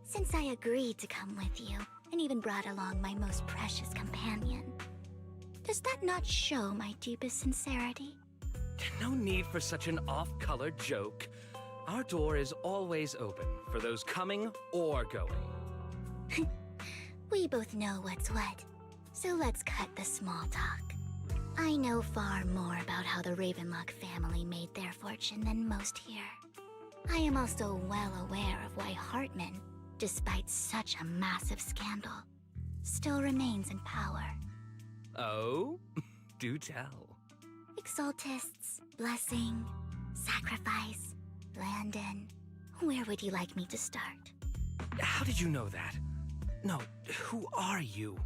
Since I agreed to come with you, and even brought along my most precious companion, does that not show my deepest sincerity? No need for such an off-color joke. Our door is always open for those coming or going. We both know what's what, so let's cut the small talk. I know far more about how the Ravenlock family made their fortune than most here. I am also well aware of why Hartman, despite such a massive scandal, still remains in power. Oh? Do tell. Exaltists, blessing, sacrifice, Landon. Where would you like me to start? How did you know that? No, who are you?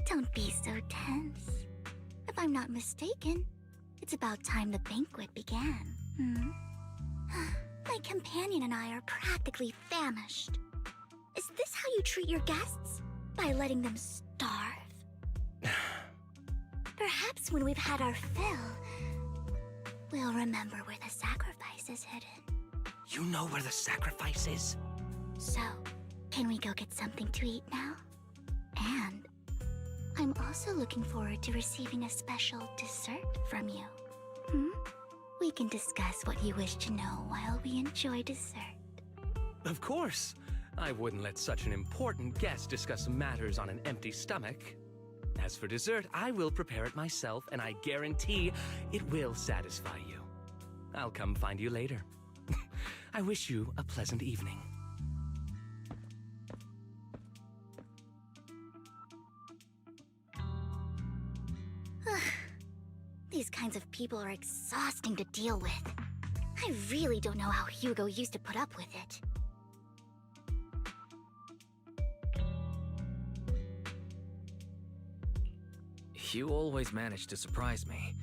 Don't be so tense. If I'm not mistaken, it's about time the banquet began. My companion and I are practically famished. Is this how you treat your guests? By letting them starve? Perhaps when we've had our fill, we'll remember where the sacrifice is hidden. You know where the sacrifice is? So, can we go get something to eat now? And I'm also looking forward to receiving a special dessert from you. We can discuss what you wish to know while we enjoy dessert. Of course. I wouldn't let such an important guest discuss matters on an empty stomach. As for dessert, I will prepare it myself, and I guarantee it will satisfy you. I'll come find you later. I wish you a pleasant evening. These kinds of people are exhausting to deal with. I really don't know how Hugo used to put up with it. You always manage to surprise me.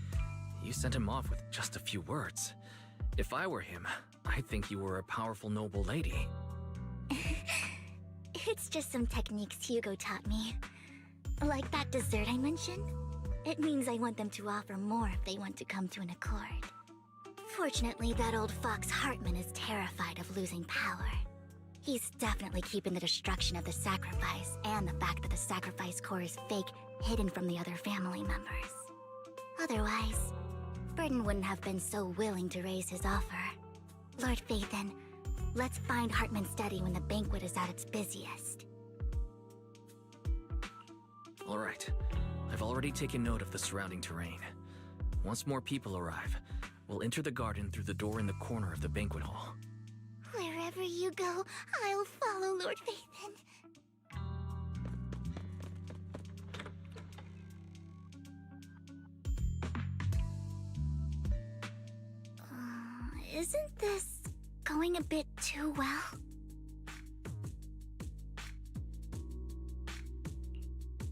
You sent him off with just a few words. If I were him, I'd think you were a powerful noble lady. It's just some techniques Hugo taught me. Like that dessert I mentioned. It means I want them to offer more if they want to come to an accord. Fortunately, that old fox Hartman is terrified of losing power. He's definitely keeping the destruction of the sacrifice and the fact that the sacrifice core is fake hidden from the other family members. Otherwise, Burden wouldn't have been so willing to raise his offer. Lord Phaethon, let's find Hartman's study when the banquet is at its busiest. All right. I've already taken note of the surrounding terrain. Once more people arrive, we'll enter the garden through the door in the corner of the banquet hall. Wherever you go, I'll follow, Lord Phaethon. Isn't this going a bit too well?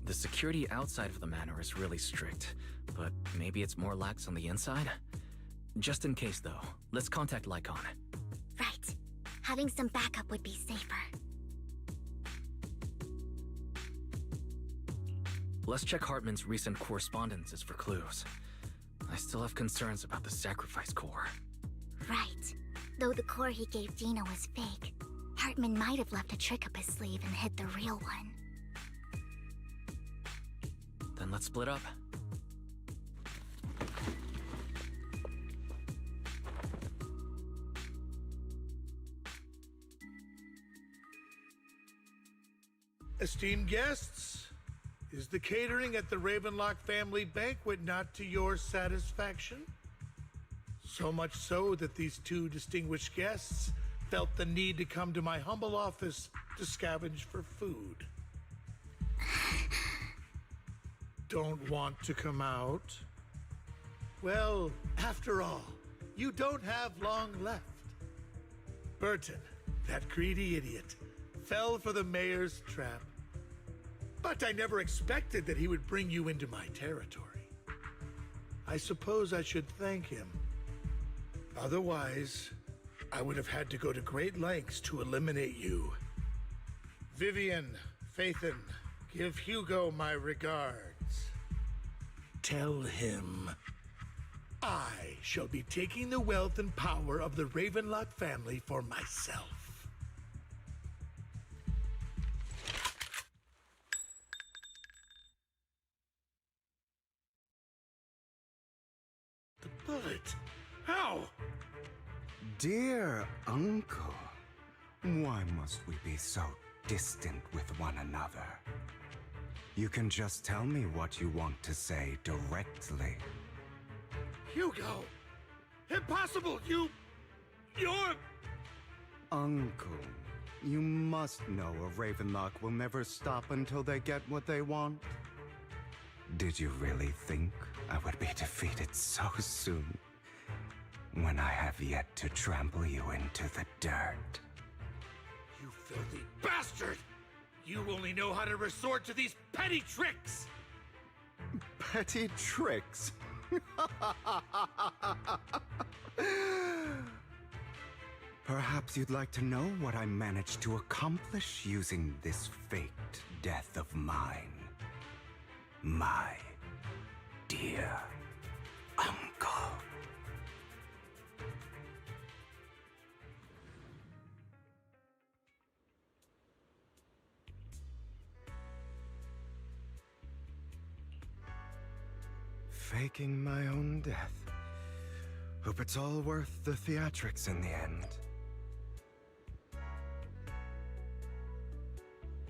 The security outside of the manor is really strict, but maybe it's more lax on the inside? Just in case, though, let's contact Lycon. Right. Having some backup would be safer. Let's check Hartman's recent correspondences for clues. I still have concerns about the sacrifice core. Right. Though the core he gave Dina was fake, Hartman might have left a trick up his sleeve and hid the real one. Then let's split up. Esteemed guests, is the catering at the Ravenlock family banquet not to your satisfaction? So much so that these two distinguished guests felt the need to come to my humble office to scavenge for food. Don't want to come out? Well, after all, you don't have long left. Burton, that greedy idiot, fell for the mayor's trap. But I never expected that he would bring you into my territory. I suppose I should thank him. Otherwise, I would have had to go to great lengths to eliminate you. Vivian, Phaethon, give Hugo my regards. Tell him I shall be taking the wealth and power of the Ravenlock family for myself. The bullet? How? Dear uncle, why must we be so distant with one another? You can just tell me what you want to say directly. Hugo! Impossible! You're... Uncle, you must know a Ravenlock will never stop until they get what they want. Did you really think I would be defeated so soon, when I have yet to trample you into the dirt? You filthy bastard! You only know how to resort to these petty tricks! Petty tricks? Perhaps you'd like to know what I managed to accomplish using this faked death of mine. My dear uncle. Faking my own death. Hope it's all worth the theatrics in the end.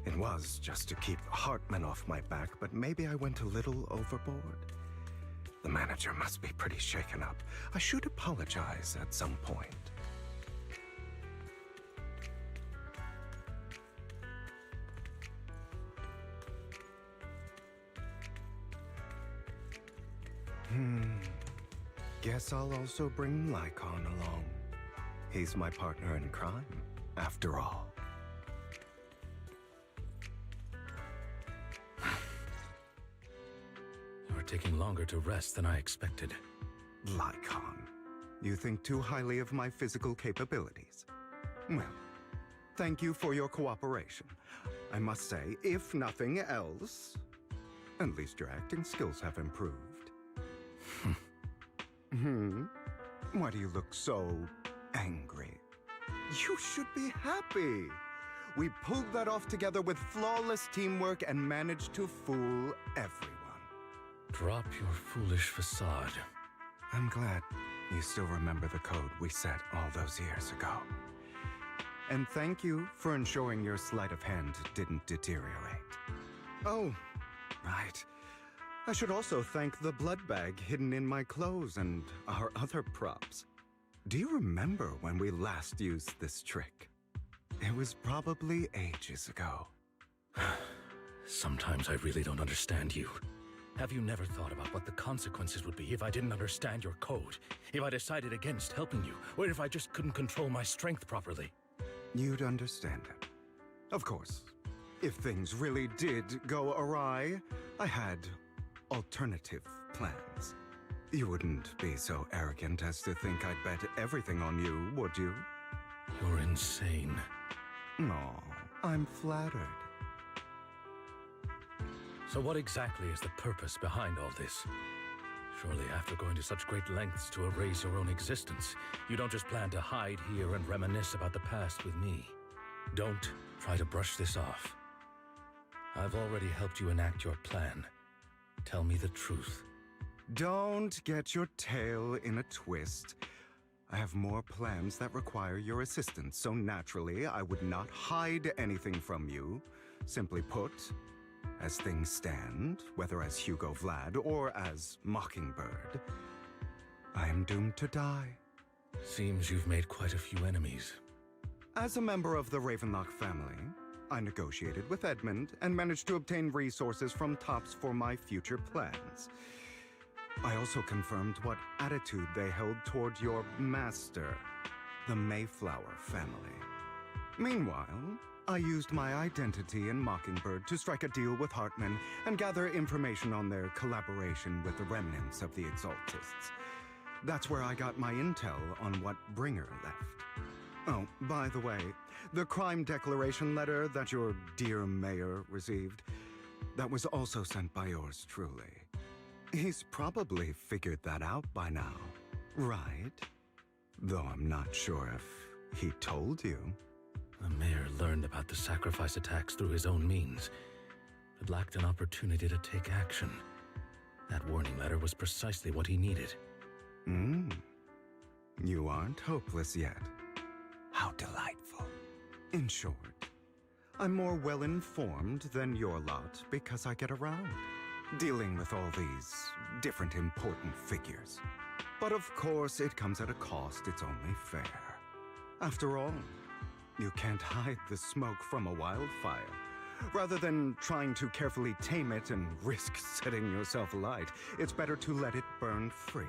It was just to keep Hartman off my back, but maybe I went a little overboard. The manager must be pretty shaken up. I should apologize at some point. Guess I'll also bring Lycon along. He's my partner in crime, after all. You're taking longer to rest than I expected. Lycon, you think too highly of my physical capabilities. Well, thank you for your cooperation. I must say, if nothing else, at least your acting skills have improved. Why do you look so angry? You should be happy. We pulled that off together with flawless teamwork and managed to fool everyone. Drop your foolish facade. I'm glad you still remember the code we set all those years ago. And thank you for ensuring your sleight of hand didn't deteriorate. Oh, right. I should also thank the blood bag hidden in my clothes and our other props. Do you remember when we last used this trick? It was probably ages ago. Sometimes I really don't understand you. Have you never thought about what the consequences would be if I didn't understand your code? If I decided against helping you? Or if I just couldn't control my strength properly? You'd understand it. Of course, if things really did go awry, I had alternative plans. You wouldn't be so arrogant as to think I'd bet everything on you, would you? You're insane. Aw, I'm flattered. So what exactly is the purpose behind all this? Surely after going to such great lengths to erase your own existence, you don't just plan to hide here and reminisce about the past with me. Don't try to brush this off. I've already helped you enact your plan. Tell me the truth. Don't get your tail in a twist. I have more plans that require your assistance, so naturally I would not hide anything from you. Simply put, as things stand, whether as Hugo Vlad or as Mockingbird, I am doomed to die. Seems you've made quite a few enemies. As a member of the Ravenlock family, I negotiated with Edmund and managed to obtain resources from Tops for my future plans. I also confirmed what attitude they held toward your master, the Mayflower family. Meanwhile, I used my identity in Mockingbird to strike a deal with Hartman and gather information on their collaboration with the remnants of the Exaltists. That's where I got my intel on what Bringer left. Oh, by the way, the crime declaration letter that your dear mayor received, that was also sent by yours truly. He's probably figured that out by now, right? Though I'm not sure if he told you. The mayor learned about the sacrifice attacks through his own means, but lacked an opportunity to take action. That warning letter was precisely what he needed. You aren't hopeless yet. How delightful. In short, I'm more well-informed than your lot because I get around, dealing with all these different important figures. But of course, it comes at a cost. It's only fair. After all, you can't hide the smoke from a wildfire. Rather than trying to carefully tame it and risk setting yourself alight, it's better to let it burn free.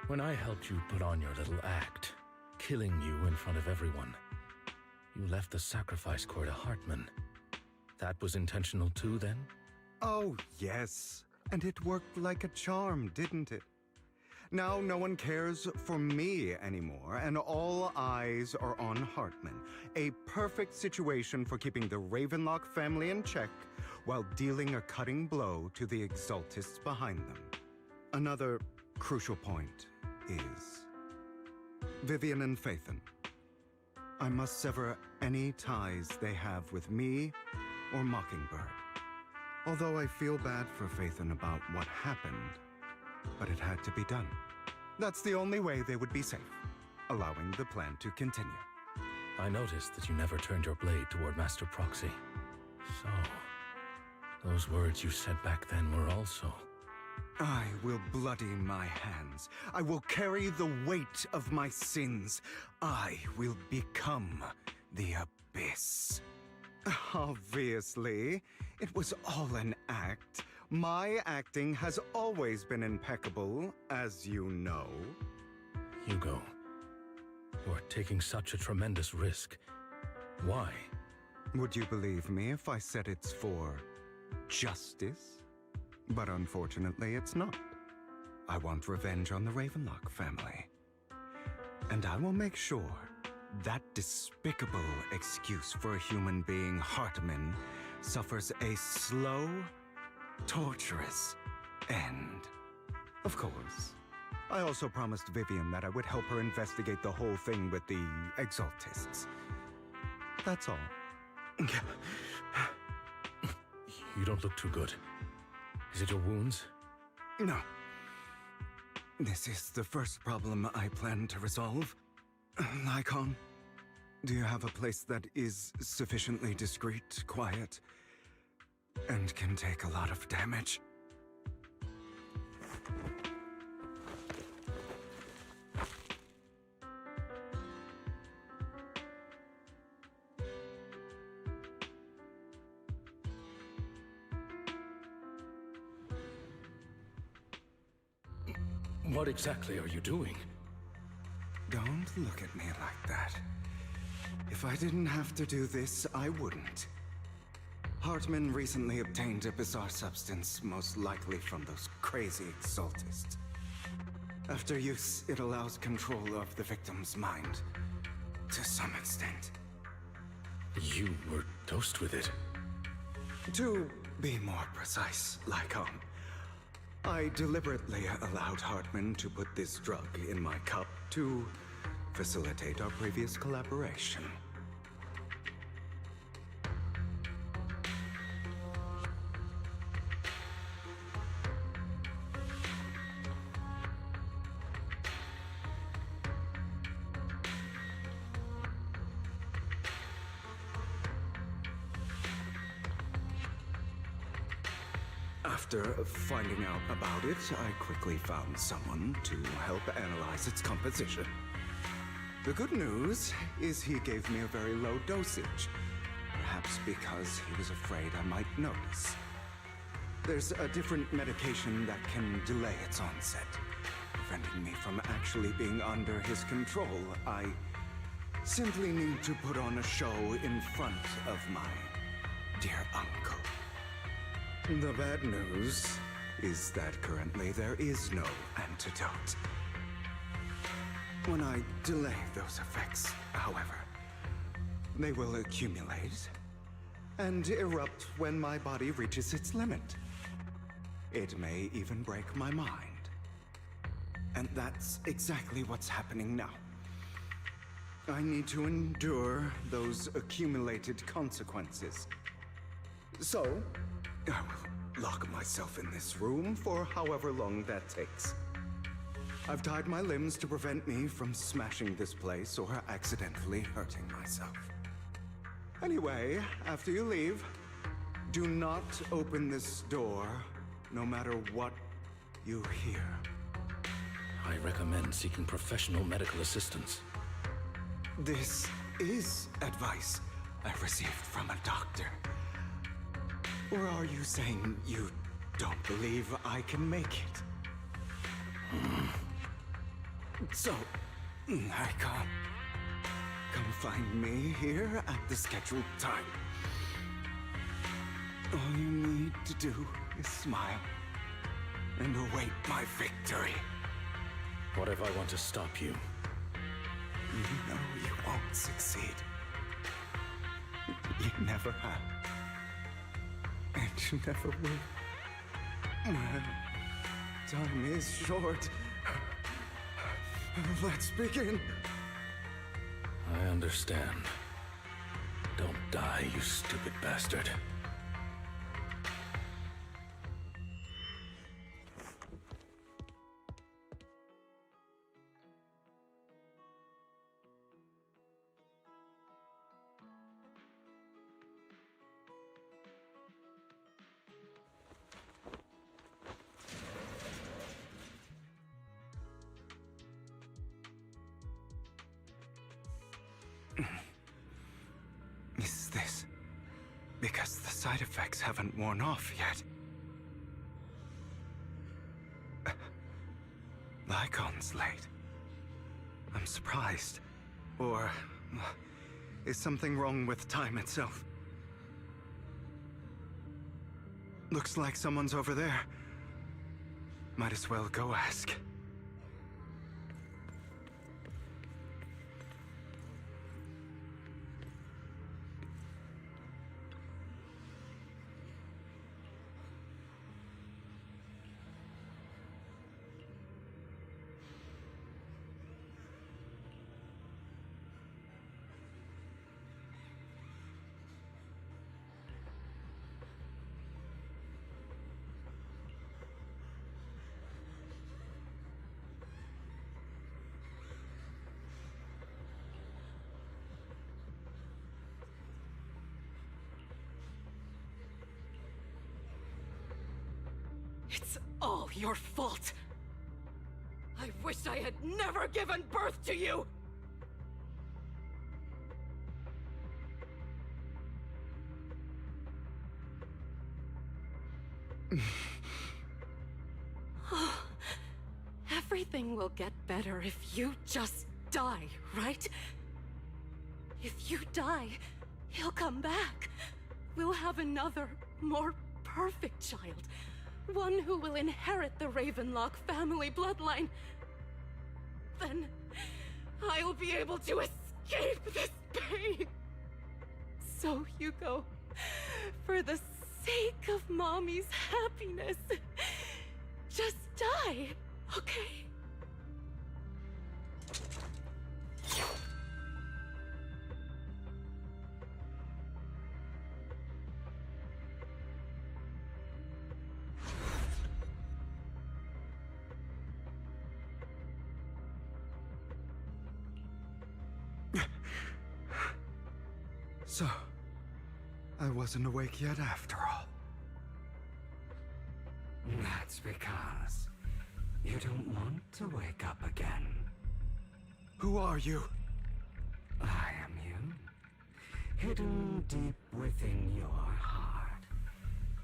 When I helped you put on your little act, killing you in front of everyone, you left the sacrifice core to Hartman. That was intentional too, then? Oh, yes. And it worked like a charm, didn't it? Now no one cares for me anymore, and all eyes are on Hartman. A perfect situation for keeping the Ravenlock family in check while dealing a cutting blow to the Exaltists behind them. Another crucial point is Vivian and Phaethon. I must sever any ties they have with me or Mockingbird. Although I feel bad for Phaethon about what happened, but it had to be done. That's the only way they would be safe, allowing the plan to continue. I noticed that you never turned your blade toward Master Proxy. So, those words you said back then were also... I will bloody my hands. I will carry the weight of my sins. I will become the Abyss. Obviously, it was all an act. My acting has always been impeccable, as you know. Hugo, you are taking such a tremendous risk. Why? Would you believe me if I said it's for justice? But unfortunately, it's not. I want revenge on the Ravenlock family. And I will make sure that despicable excuse for a human being, Hartman, suffers a slow, torturous end. Of course. I also promised Vivian that I would help her investigate the whole thing with the Exaltists. That's all. You don't look too good. Is it your wounds? No. This is the first problem I plan to resolve. Nikon, do you have a place that is sufficiently discreet, quiet, and can take a lot of damage? What exactly are you doing? Don't look at me like that. If I didn't have to do this, I wouldn't. Hartman recently obtained a bizarre substance, most likely from those crazy Exaltists. After use, it allows control of the victim's mind, to some extent. You were dosed with it? To be more precise, Lycon, I deliberately allowed Hartman to put this drug in my cup to facilitate our previous collaboration. After finding out about it, I quickly found someone to help analyze its composition. The good news is he gave me a very low dosage, perhaps because he was afraid I might notice. There's a different medication that can delay its onset, preventing me from actually being under his control. I simply need to put on a show in front of my dear uncle. The bad news is that currently there is no antidote. When I delay those effects, however, they will accumulate and erupt when my body reaches its limit. It may even break my mind. And that's exactly what's happening now. I need to endure those accumulated consequences. So, I will lock myself in this room for however long that takes. I've tied my limbs to prevent me from smashing this place or accidentally hurting myself. Anyway, after you leave, do not open this door, no matter what you hear. I recommend seeking professional medical assistance. This is advice I received from a doctor. Or are you saying you don't believe I can make it? So, Nikon, come find me here at the scheduled time. All you need to do is smile and await my victory. What if I want to stop you? You know you won't succeed. You never have. And you never will. Time is short. Let's begin. I understand. Don't die, you stupid bastard. Is this because the side effects haven't worn off yet? The icon's late. I'm surprised. Or is something wrong with time itself? Looks like someone's over there. Might as well go ask. It's all your fault. I wish I had never given birth to you! Everything will get better if you just die, right? If you die, he'll come back. We'll have another, more perfect child. One who will inherit the Ravenlock family bloodline. Then I'll be able to escape this pain. So, Hugo, for the sake of Mommy's happiness, just die, okay? So, I wasn't awake yet after all. That's because you don't want to wake up again. Who are you? I am you. Hidden deep within your heart.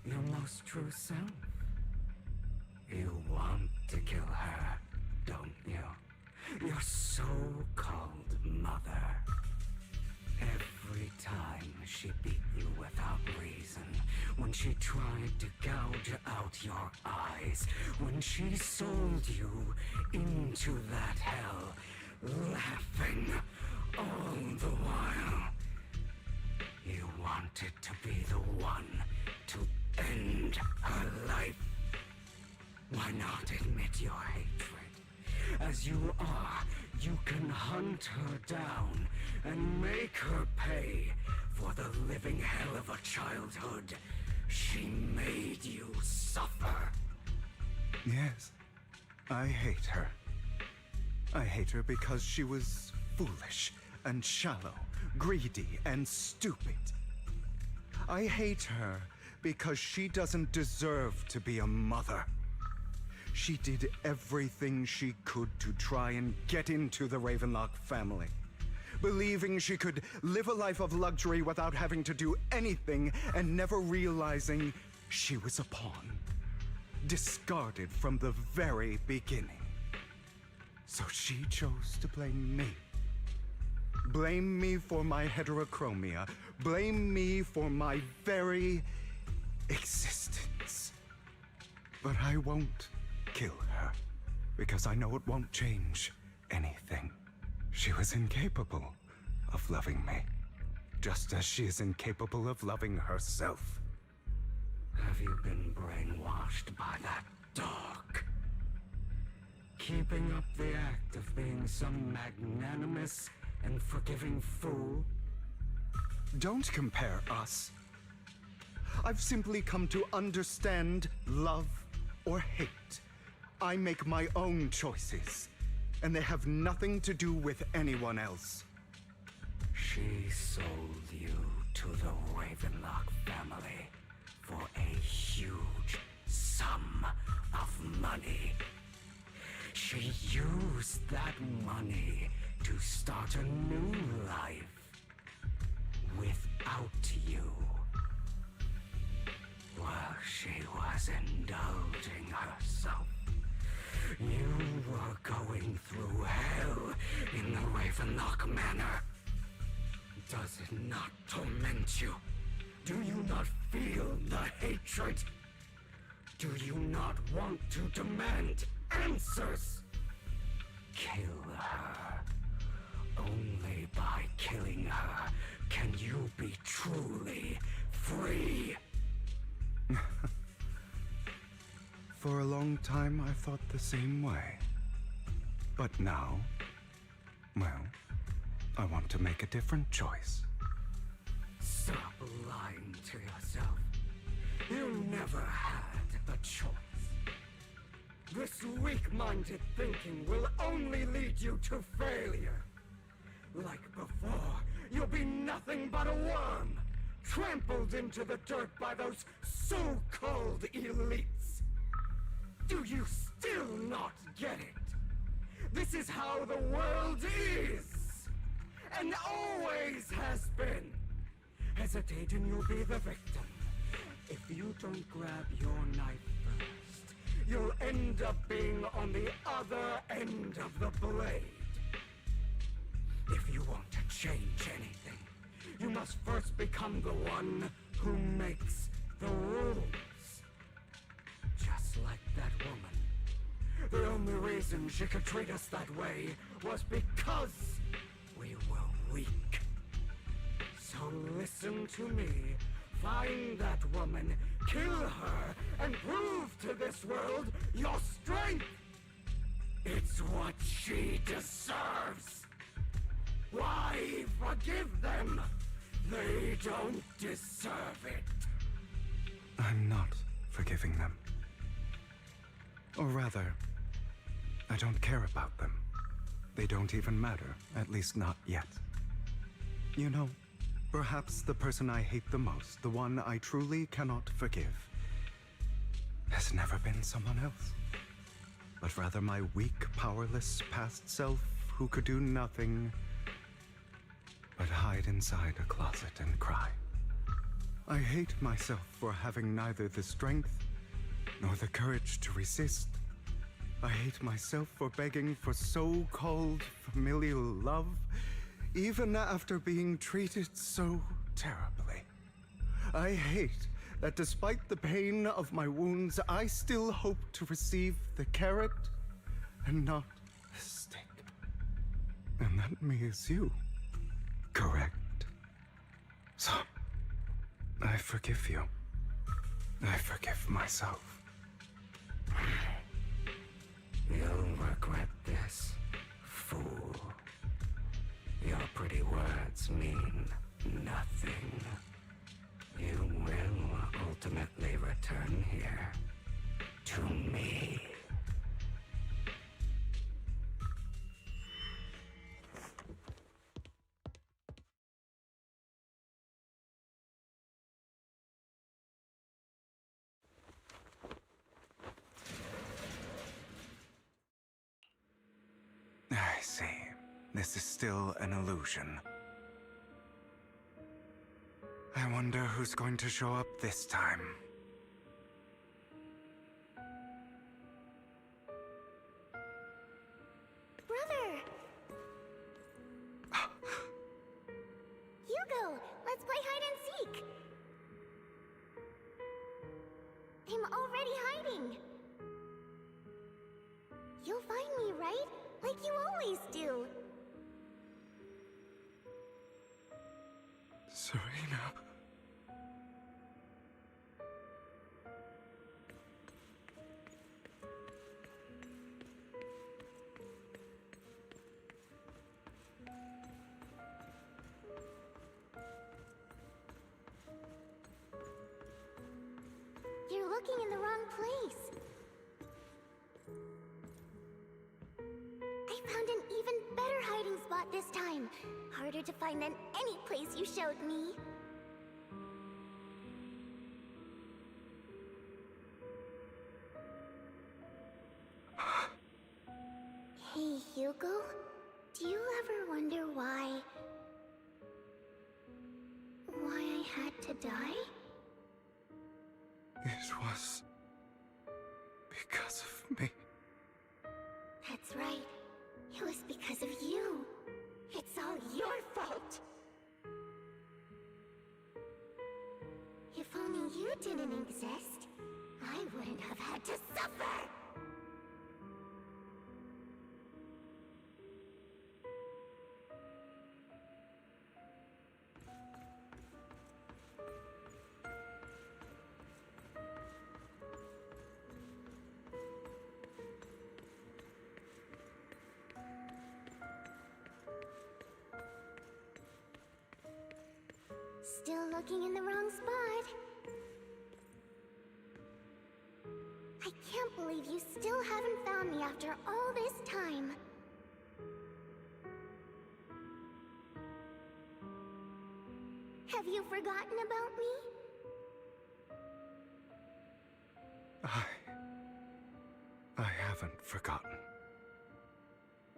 Your most true self. You want to kill her, don't you? Your so-called mother. when she tried to gouge out your eyes, when she sold you into that hell, laughing all the while. You wanted to be the one to end her life. Why not admit your hatred? As you are, you can hunt her down and make her pay for the living hell of a childhood she made you suffer. Yes, I hate her. I hate her because she was foolish and shallow, greedy and stupid. I hate her because she doesn't deserve to be a mother. She did everything she could to try and get into the Ravenlock family, believing she could live a life of luxury without having to do anything and never realizing she was a pawn, discarded from the very beginning. So she chose to blame me. Blame me for my heterochromia. Blame me for my very existence. But I won't kill her, because I know it won't change anything. She was incapable of loving me, just as she is incapable of loving herself. Have you been brainwashed by that dog? Keeping up the act of being some magnanimous and forgiving fool? Don't compare us. I've simply come to understand love or hate. I make my own choices, and they have nothing to do with anyone else. She sold you to the Ravenlock family for a huge sum of money. She used that money to start a new life without you. While she was indulging herself, you were going through hell in the Ravenlock Manor. Does it not torment you? Do you not feel the hatred? Do you not want to demand answers? Kill her. Only by killing her can you be truly free. For a long time, I thought the same way. But now, well, I want to make a different choice. Stop lying to yourself. You never had a choice. This weak-minded thinking will only lead you to failure. Like before, you'll be nothing but a worm, trampled into the dirt by those so-called elites. Do you still not get it? This is how the world is, and always has been. Hesitate and you'll be the victim. If you don't grab your knife first, you'll end up being on the other end of the blade. If you want to change anything, you must first become the one who makes the rules. Just like that woman. The only reason she could treat us that way was because we were weak. So listen to me. Find that woman, kill her, and prove to this world your strength. It's what she deserves. Why forgive them? They don't deserve it. I'm not forgiving them. Or rather, I don't care about them. They don't even matter, at least not yet. You know, perhaps the person I hate the most, the one I truly cannot forgive, has never been someone else, but rather my weak, powerless past self who could do nothing but hide inside a closet and cry. I hate myself for having neither the strength nor the courage to resist. I hate myself for begging for so-called familial love, even after being treated so terribly. I hate that despite the pain of my wounds, I still hope to receive the carrot and not the stick. And that me is you, correct? So, I forgive you. I forgive myself. You'll regret this, fool. Your pretty words mean nothing. You will ultimately return here to me. I see. This is still an illusion. I wonder who's going to show up this time. Brother! Hugo, let's play hide and seek! I'm already hiding! You'll find me, right? Like you always do! Serena. You're looking in the wrong place. I found an even better hiding spot this time. Harder to find than any place you showed me. Hey, Hugo. Do you ever wonder why I had to die? It was because of me. That's right. It was because of you. It's all your fault. If only you didn't exist, I wouldn't have had to suffer. Still looking in the wrong spot. I can't believe you still haven't found me after all this time. Have you forgotten about me? I haven't forgotten.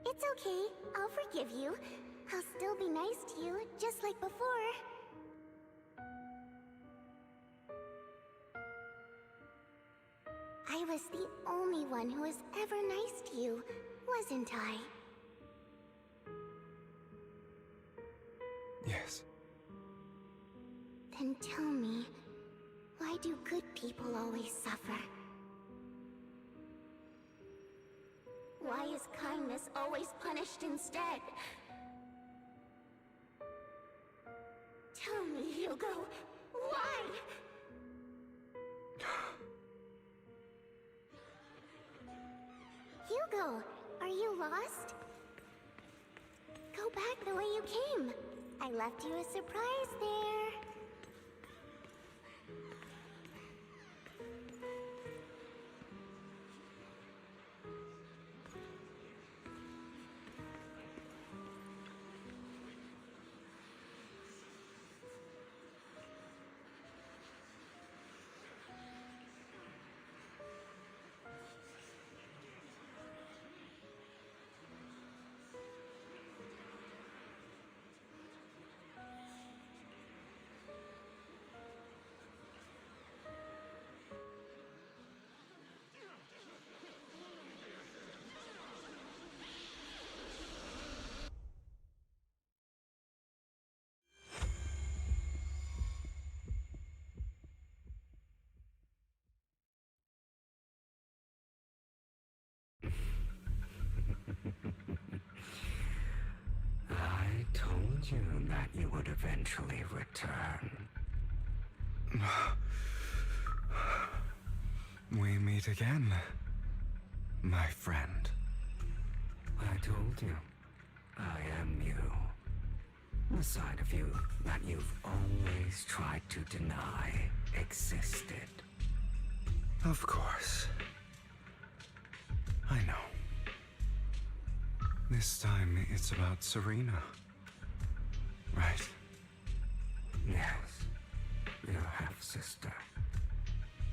It's okay. I'll forgive you. I'll still be nice to you, just like before. I was the only one who was ever nice to you, wasn't I? Yes. Then tell me, why do good people always suffer? Why is kindness always punished instead? Tell me, Hugo, why? Hugo, are you lost? Go back the way you came. I left you a surprise there. told you that you would eventually return. We meet again, my friend. I told you, I am you. The side of you that you've always tried to deny existed. Of course. I know. This time it's about Serena. Right? Yes, your half-sister.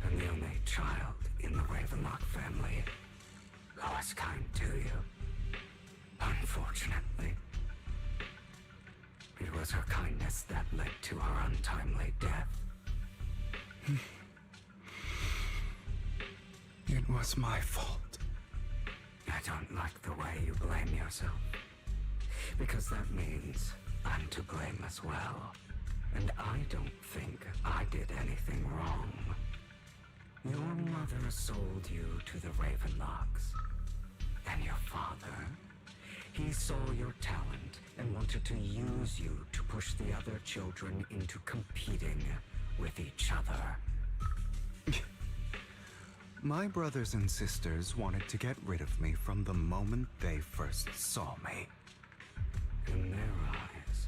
And the only child in the Ravenlock family who was kind to you. Unfortunately, it was her kindness that led to her untimely death. It was my fault. I don't like the way you blame yourself, because that means I'm to blame as well. And I don't think I did anything wrong. Your mother sold you to the Ravenlocks. And your father, he saw your talent and wanted to use you to push the other children into competing with each other. My brothers and sisters wanted to get rid of me from the moment they first saw me. In their eyes,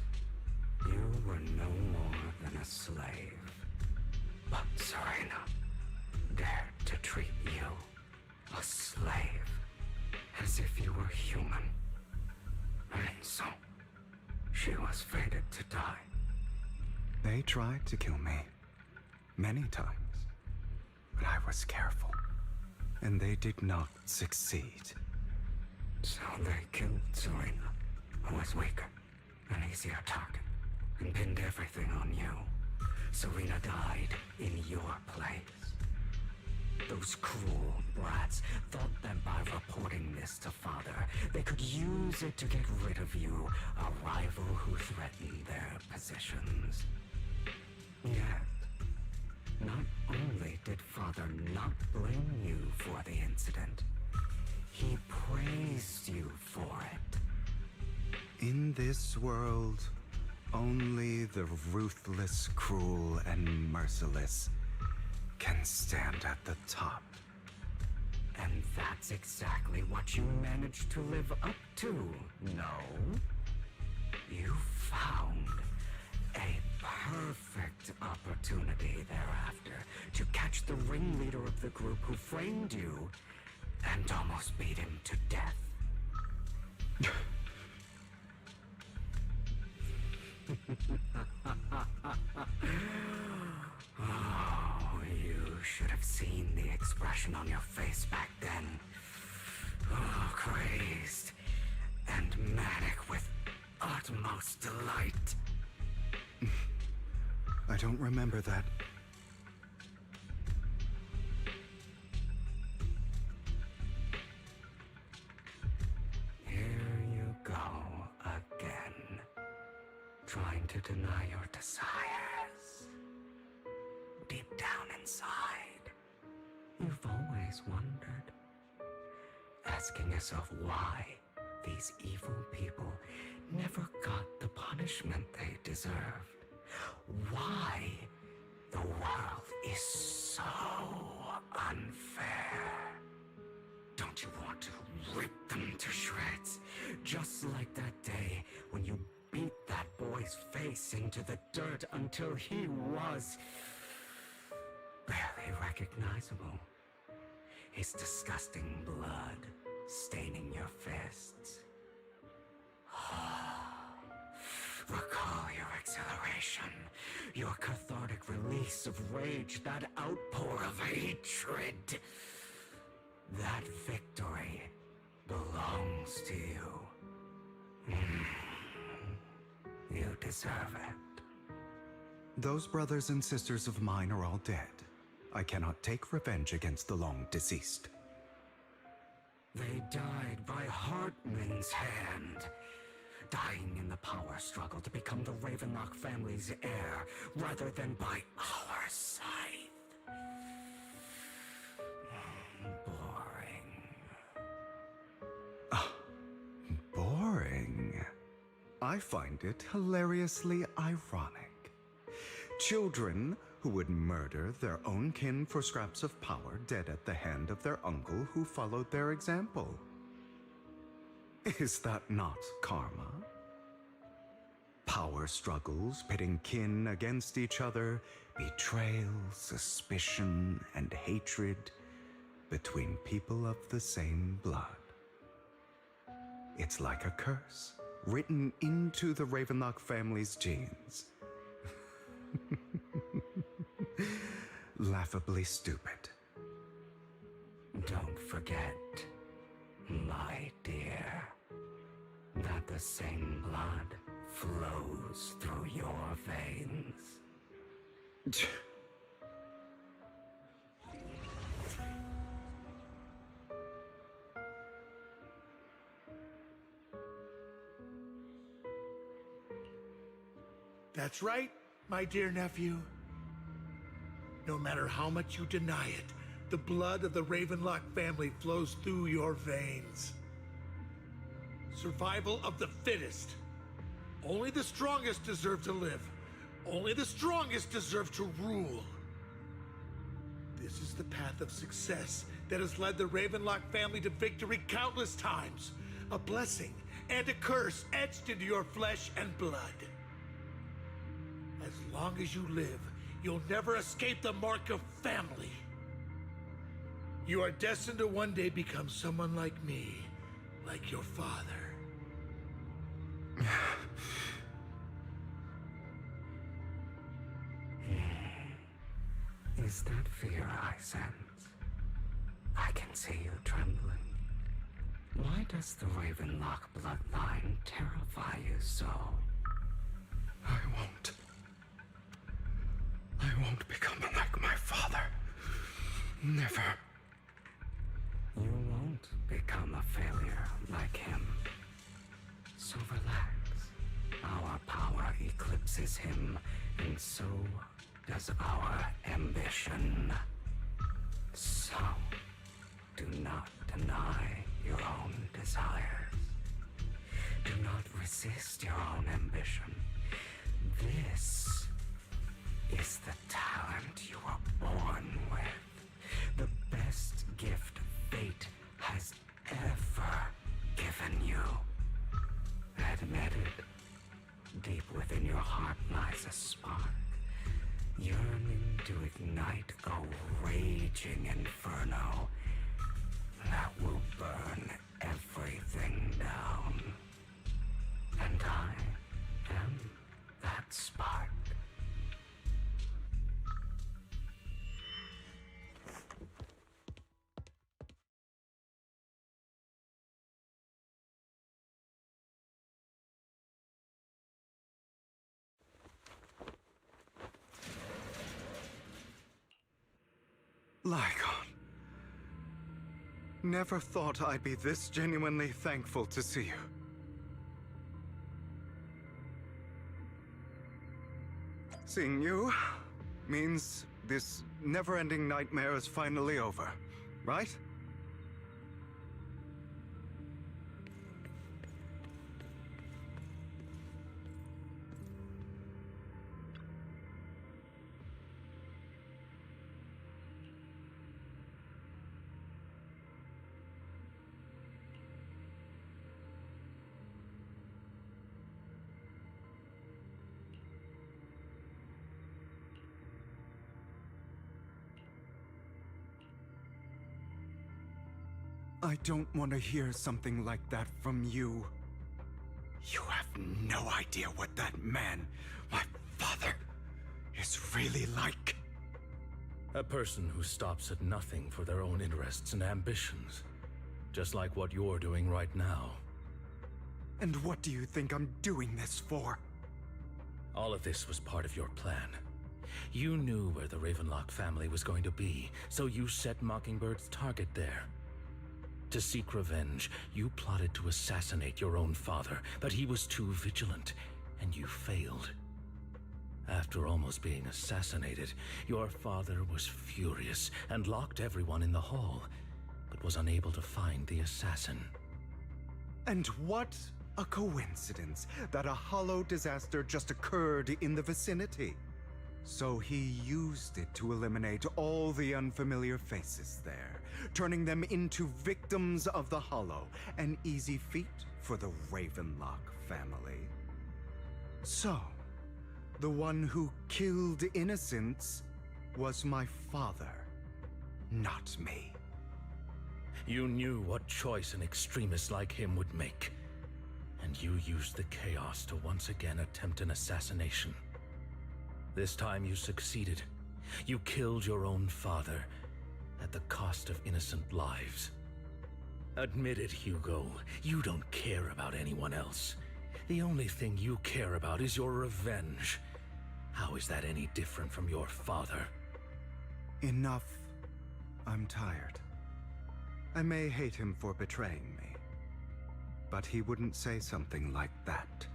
you were no more than a slave. But Serena dared to treat you, a slave, as if you were human. And so, she was fated to die. They tried to kill me many times, but I was careful, and they did not succeed. So they killed Serena, who was weaker, an easier target, and pinned everything on you. Serena died in your place. Those cruel brats thought that by reporting this to Father, they could use it to get rid of you, a rival who threatened their positions. Yet, not only did Father not blame you for the incident, he praised you for it. In this world, only the ruthless, cruel, and merciless can stand at the top. And that's exactly what you managed to live up to, no? You found a perfect opportunity thereafter to catch the ringleader of the group who framed you and almost beat him to death. Oh, you should have seen the expression on your face back then. Oh, crazed and manic with utmost delight. I don't remember that. Here you go again, trying to deny your desires. Deep down inside, you've always wondered, asking yourself why these evil people never got the punishment they deserved. Why the world is so unfair. Don't you want to rip them to shreds? Just like that day when you beat that boy's face into the dirt until he was barely recognizable. His disgusting blood staining your fists. Recall your exhilaration, your cathartic release of rage, that outpour of hatred. That victory belongs to you. You deserve it. Those brothers and sisters of mine are all dead. I cannot take revenge against the long deceased. They died by Hartman's hand, dying in the power struggle to become the Ravenlock family's heir, rather than by our scythe. Boring. Boring. I find it hilariously ironic. Children who would murder their own kin for scraps of power dead at the hand of their uncle who followed their example. Is that not karma? Power struggles pitting kin against each other, betrayal, suspicion, and hatred between people of the same blood. It's like a curse written into the Ravenlock family's genes. Laughably stupid. Don't forget, my dear, that the same blood flows through your veins. That's right, my dear nephew. No matter how much you deny it, the blood of the Ravenlock family flows through your veins. Survival of the fittest. Only the strongest deserve to live. Only the strongest deserve to rule. This is the path of success that has led the Ravenlock family to victory countless times. A blessing and a curse etched into your flesh and blood. As long as you live, you'll never escape the mark of family. You are destined to one day become someone like me, like your father. Is that fear I sense? I can see you trembling. Why does the Ravenlock bloodline terrify you so? I won't become like my father. Never. You won't become a failure like him. So relax. Our power eclipses him, and so does our ambition. So, do not deny your own desires. Do not resist your own ambition. This is the talent you were born with. The best gift fate has ever given you. Admit it. Deep within your heart lies a spark, yearning to ignite a raging inferno that will burn everything down. And I am that spark. Lygon. Never thought I'd be this genuinely thankful to see you. Seeing you means this never-ending nightmare is finally over, right? I don't want to hear something like that from you. You have no idea what that man, my father, is really like. A person who stops at nothing for their own interests and ambitions. Just like what you're doing right now. And what do you think I'm doing this for? All of this was part of your plan. You knew where the Ravenlock family was going to be, so you set Mockingbird's target there. To seek revenge, you plotted to assassinate your own father, but he was too vigilant, and you failed. After almost being assassinated, your father was furious and locked everyone in the hall, but was unable to find the assassin. And what a coincidence that a hollow disaster just occurred in the vicinity. So he used it to eliminate all the unfamiliar faces there, turning them into victims of the hollow, an easy feat for the Ravenlock family. So, the one who killed innocents was my father, not me. You knew what choice an extremist like him would make, and you used the chaos to once again attempt an assassination. This time you succeeded. You killed your own father at the cost of innocent lives. Admit it, Hugo. You don't care about anyone else. The only thing you care about is your revenge. How is that any different from your father? Enough. I'm tired. I may hate him for betraying me, but he wouldn't say something like that.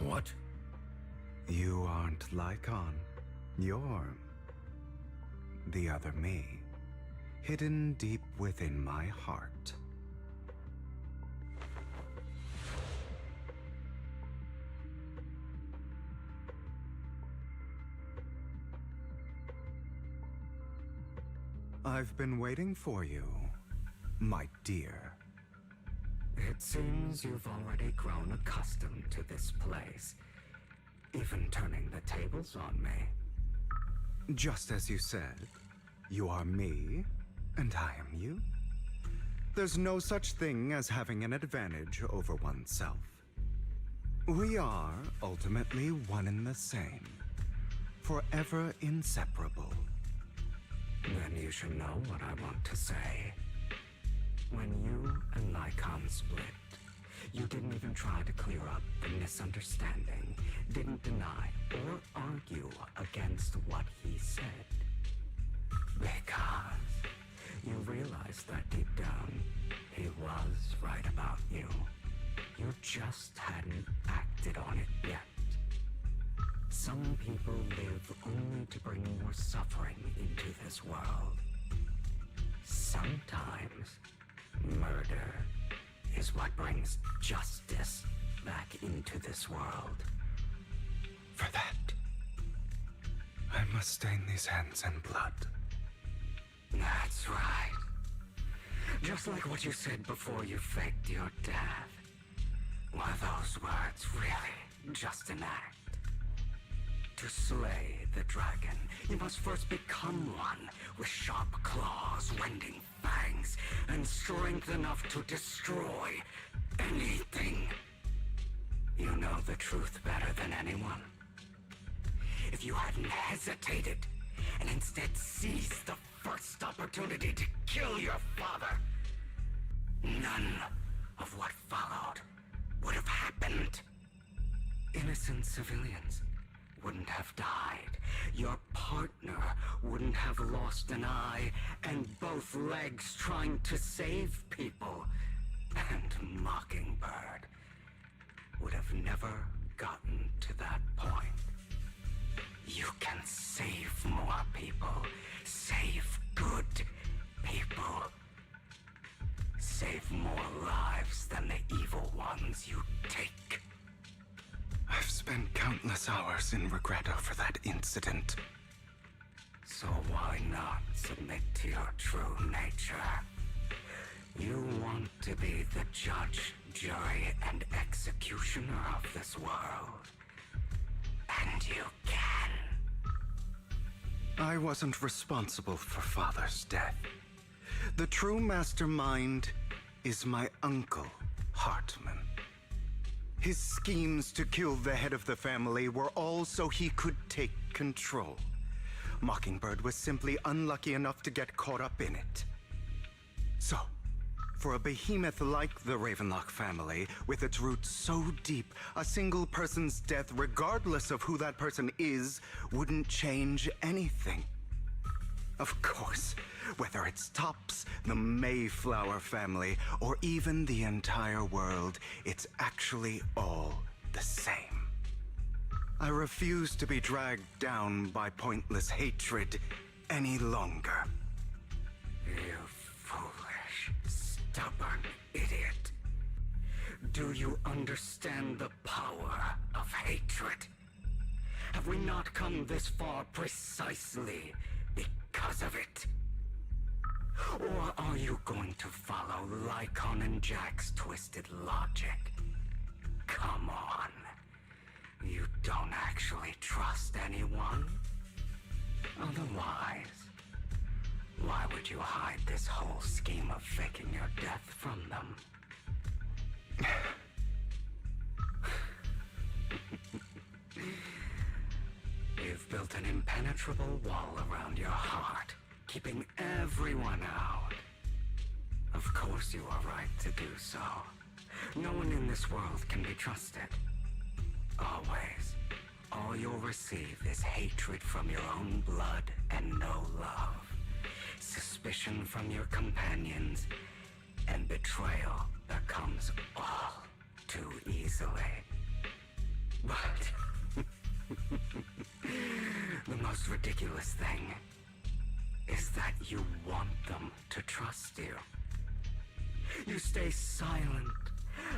What? You aren't Lycon. You're the other me, hidden deep within my heart. I've been waiting for you, my dear. It seems you've already grown accustomed to this place, even turning the tables on me. Just as you said, you are me, and I am you. There's no such thing as having an advantage over oneself. We are ultimately one and the same, forever inseparable. Then you should know what I want to say. When you and Lycon split, you didn't even try to clear up the misunderstanding, didn't deny or argue against what he said. Because you realized that deep down, he was right about you. You just hadn't acted on it yet. Some people live only to bring more suffering into this world. Sometimes, murder is what brings justice back into this world. For that, I must stain these hands in blood. That's right. Just like what you said before you faked your death. Were those words really just an act? To slay the dragon, you must first become one with sharp claws, wending fangs, and strength enough to destroy anything. You know the truth better than anyone. If you hadn't hesitated, and instead seized the first opportunity to kill your father, none of what followed would have happened. Innocent civilians wouldn't have died. Your partner wouldn't have lost an eye and both legs trying to save people. And Mockingbird would have never gotten to that point. You can save more people. Save good people. Save more lives than the evil ones you take. I've spent countless hours in regret over that incident. So why not submit to your true nature? You want to be the judge, jury, and executioner of this world. And you can. I wasn't responsible for Father's death. The true mastermind is my uncle, Hartman. His schemes to kill the head of the family were all so he could take control. Mockingbird was simply unlucky enough to get caught up in it. So, for a behemoth like the Ravenlock family, with its roots so deep, a single person's death, regardless of who that person is, wouldn't change anything. Of course, whether it's Tops, the Mayflower family, or even the entire world, it's actually all the same. I refuse to be dragged down by pointless hatred any longer. You foolish, stubborn idiot. Do you understand the power of hatred? Have we not come this far precisely because of it? Or are you going to follow Lycon and Jack's twisted logic? Come on. You don't actually trust anyone? Otherwise, why would you hide this whole scheme of faking your death from them? You've built an impenetrable wall around your heart, keeping everyone out. Of course you are right to do so. No one in this world can be trusted. Always. All you'll receive is hatred from your own blood and no love. Suspicion from your companions, and betrayal that comes all too easily. But the most ridiculous thing is that you want them to trust you. You stay silent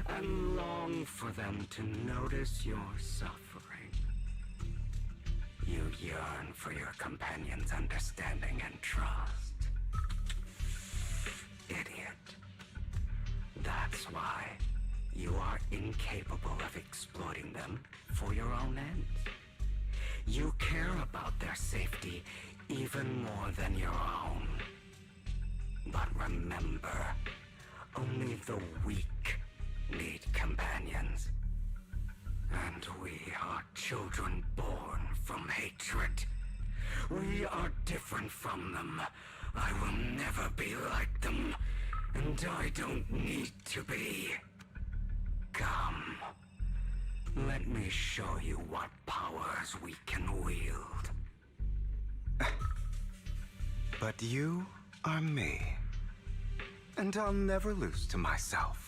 and long for them to notice your suffering. You yearn for your companion's understanding and trust. Idiot. That's why you are incapable of exploiting them for your own ends. You care about their safety even more than your own. But remember, only the weak need companions. And we are children born from hatred. We are different from them. I will never be like them, and I don't need to be. Come, let me show you what powers we can wield. But you are me, and I'll never lose to myself.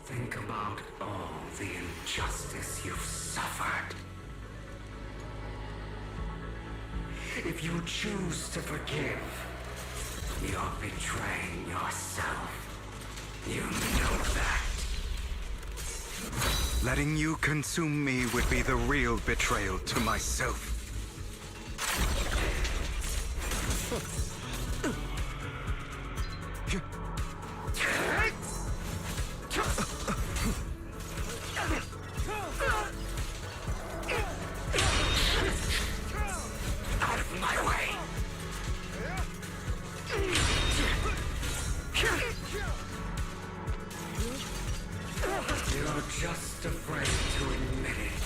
Think about all the injustice you've suffered. If you choose to forgive, you're betraying yourself. You know that. Letting you consume me would be the real betrayal to myself. Out of my way! You're just afraid to admit it.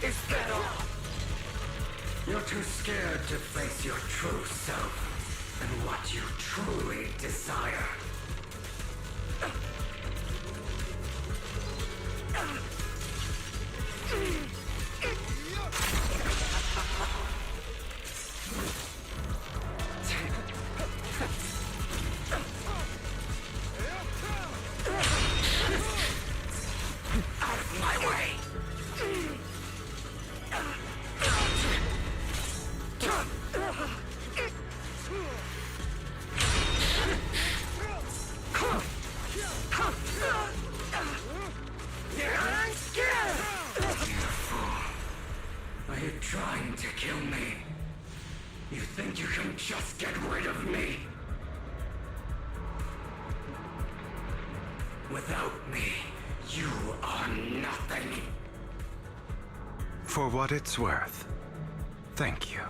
Is that all? You're too scared to face your true self and what you truly desire. Out of my way! I'm scared! You fool. Are you trying to kill me? You think you can just get rid of me? Without me, you are nothing. For what it's worth, thank you.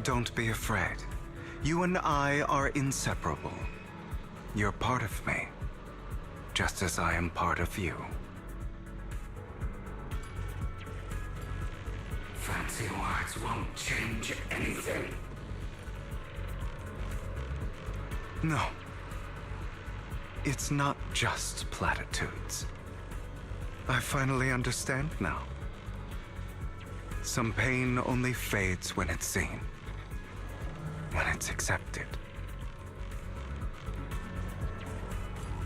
Don't be afraid. You and I are inseparable. You're part of me, just as I am part of you. Fancy words won't change anything. No. It's not just platitudes. I finally understand now. Some pain only fades when it's seen, when it's accepted.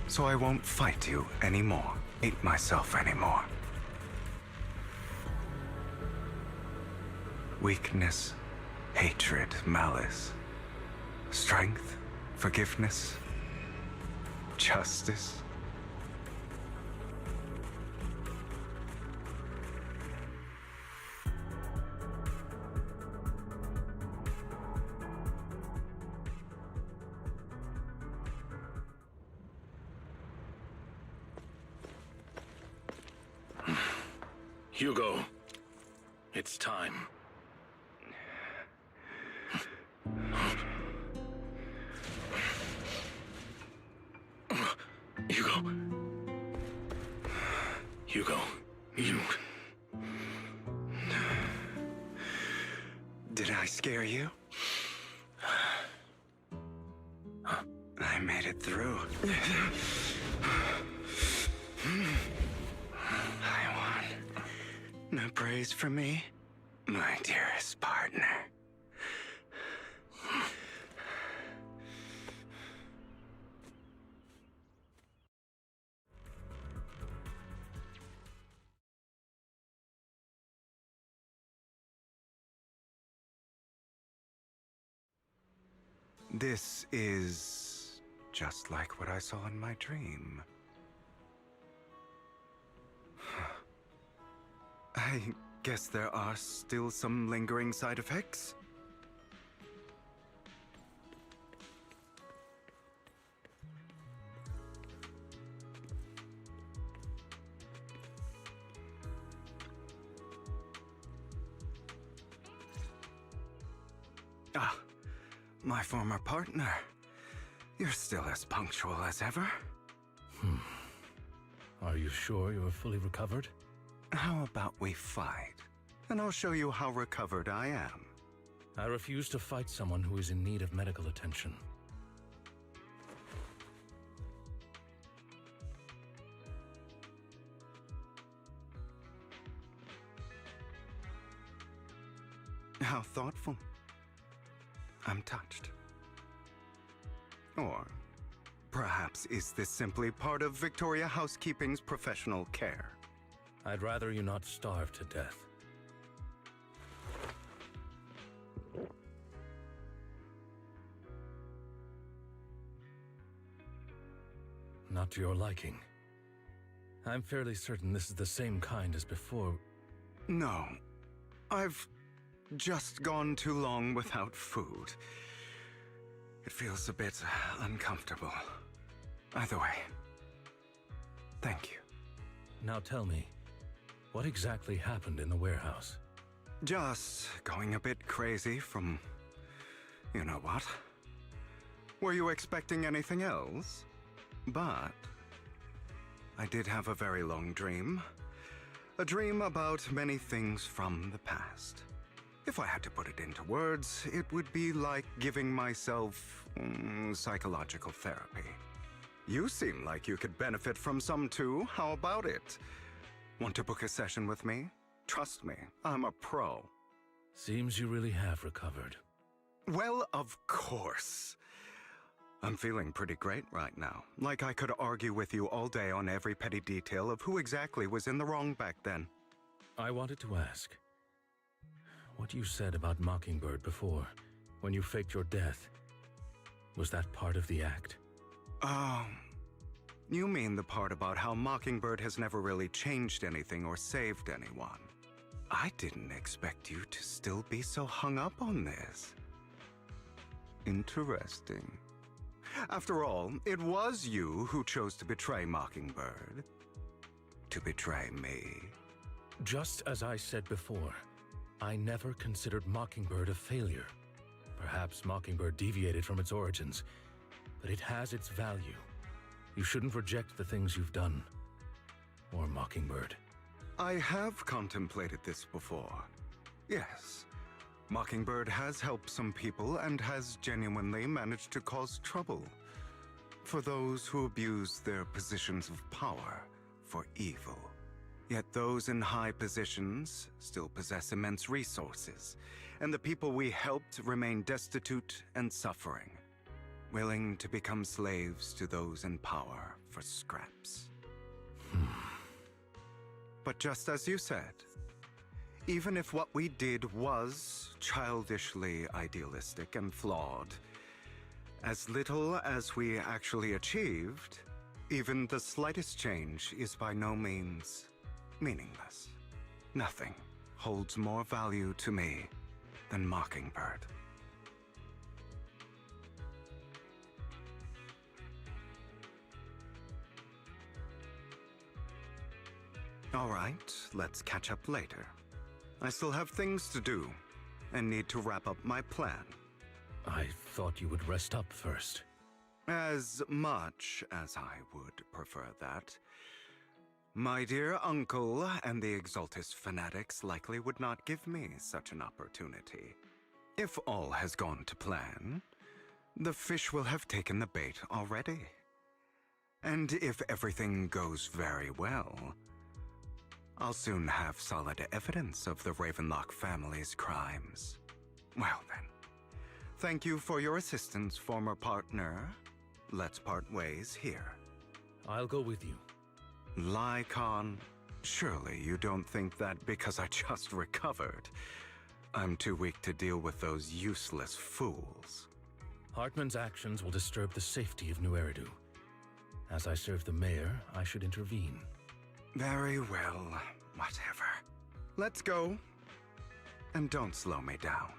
So I won't fight you anymore, hate myself anymore. Weakness, hatred, malice, strength, forgiveness, justice. Hugo, it's time. Hugo, you... Did I scare you? I made it through. I won. No praise for me, my dearest partner. This is just like what I saw in my dream. I guess there are still some lingering side effects. Ah, my former partner. You're still as punctual as ever. Are you sure you're fully recovered? How about we fight, and I'll show you how recovered I am. I refuse to fight someone who is in need of medical attention. How thoughtful. I'm touched. Or perhaps is this simply part of Victoria Housekeeping's professional care? I'd rather you not starve to death. Not to your liking. I'm fairly certain this is the same kind as before. No. I've just gone too long without food. It feels a bit uncomfortable. Either way, thank you. Now tell me, what exactly happened in the warehouse? Just going a bit crazy from... you know what? Were you expecting anything else? But... I did have a very long dream. A dream about many things from the past. If I had to put it into words, it would be like giving myself psychological therapy. You seem like you could benefit from some too. How about it? Want to book a session with me? Trust me, I'm a pro. Seems you really have recovered. Well, of course. I'm feeling pretty great right now. Like I could argue with you all day on every petty detail of who exactly was in the wrong back then. I wanted to ask, what you said about Mockingbird before, when you faked your death, was that part of the act? You mean the part about how Mockingbird has never really changed anything or saved anyone. I didn't expect you to still be so hung up on this. Interesting. After all, it was you who chose to betray Mockingbird. To betray me. Just as I said before, I never considered Mockingbird a failure. Perhaps Mockingbird deviated from its origins, but it has its value. You shouldn't reject the things you've done. Or Mockingbird. I have contemplated this before. Yes. Mockingbird has helped some people and has genuinely managed to cause trouble for those who abuse their positions of power for evil. Yet those in high positions still possess immense resources, and the people we helped remain destitute and suffering, willing to become slaves to those in power for scraps. But just as you said, even if what we did was childishly idealistic and flawed, as little as we actually achieved, even the slightest change is by no means meaningless. Nothing holds more value to me than Mockingbird. All right, let's catch up later. I still have things to do, and need to wrap up my plan. I thought you would rest up first. As much as I would prefer that. My dear uncle and the Exaltus fanatics likely would not give me such an opportunity. If all has gone to plan, the fish will have taken the bait already. And if everything goes very well, I'll soon have solid evidence of the Ravenlock family's crimes. Well then, thank you for your assistance, former partner. Let's part ways here. I'll go with you. Lycon, surely you don't think that because I just recovered, I'm too weak to deal with those useless fools. Hartman's actions will disturb the safety of New Eridu. As I serve the mayor, I should intervene. Very well, whatever. Let's go. And don't slow me down.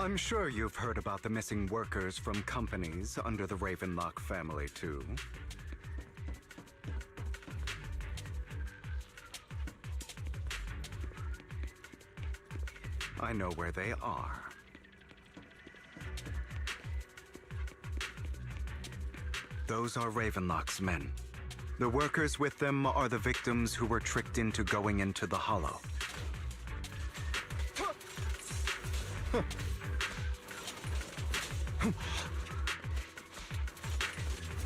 I'm sure you've heard about the missing workers from companies under the Ravenlock family, too. I know where they are. Those are Ravenlock's men. The workers with them are the victims who were tricked into going into the Hollow.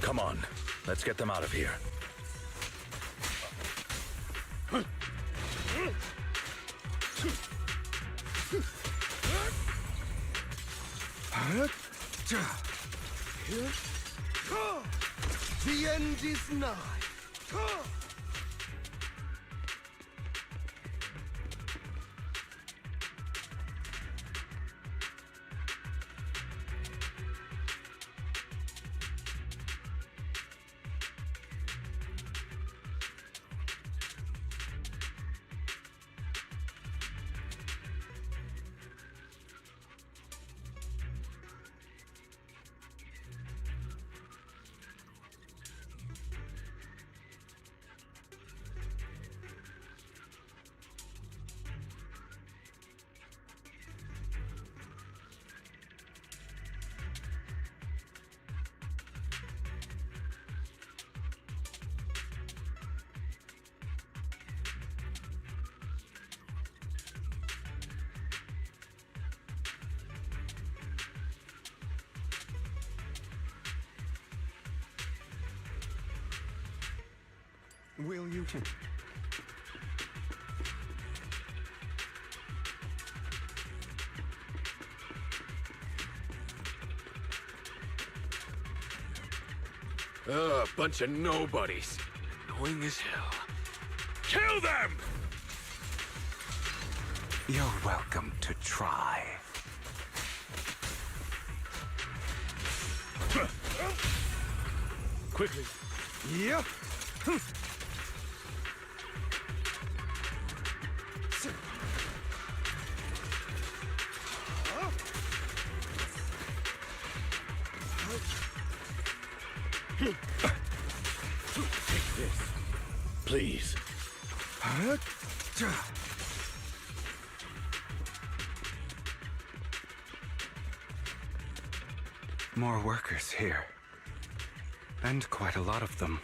Come on, let's get them out of here. The end is nigh. Will you? Bunch of nobodies. Annoying as hell. Kill them! You're welcome to try. Quickly. Yep. Take this, please. More workers here. And quite a lot of them.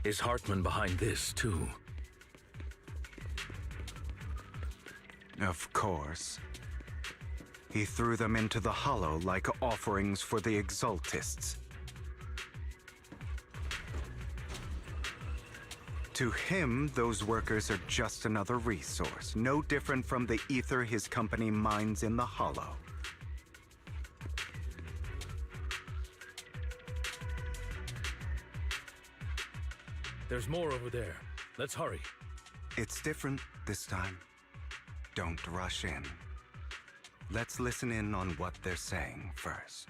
Is Hartman behind this, too? Of course. He threw them into the Hollow like offerings for the Exaltists. To him, those workers are just another resource, no different from the ether his company mines in the Hollow. There's more over there. Let's hurry. It's different this time. Don't rush in. Let's listen in on what they're saying first.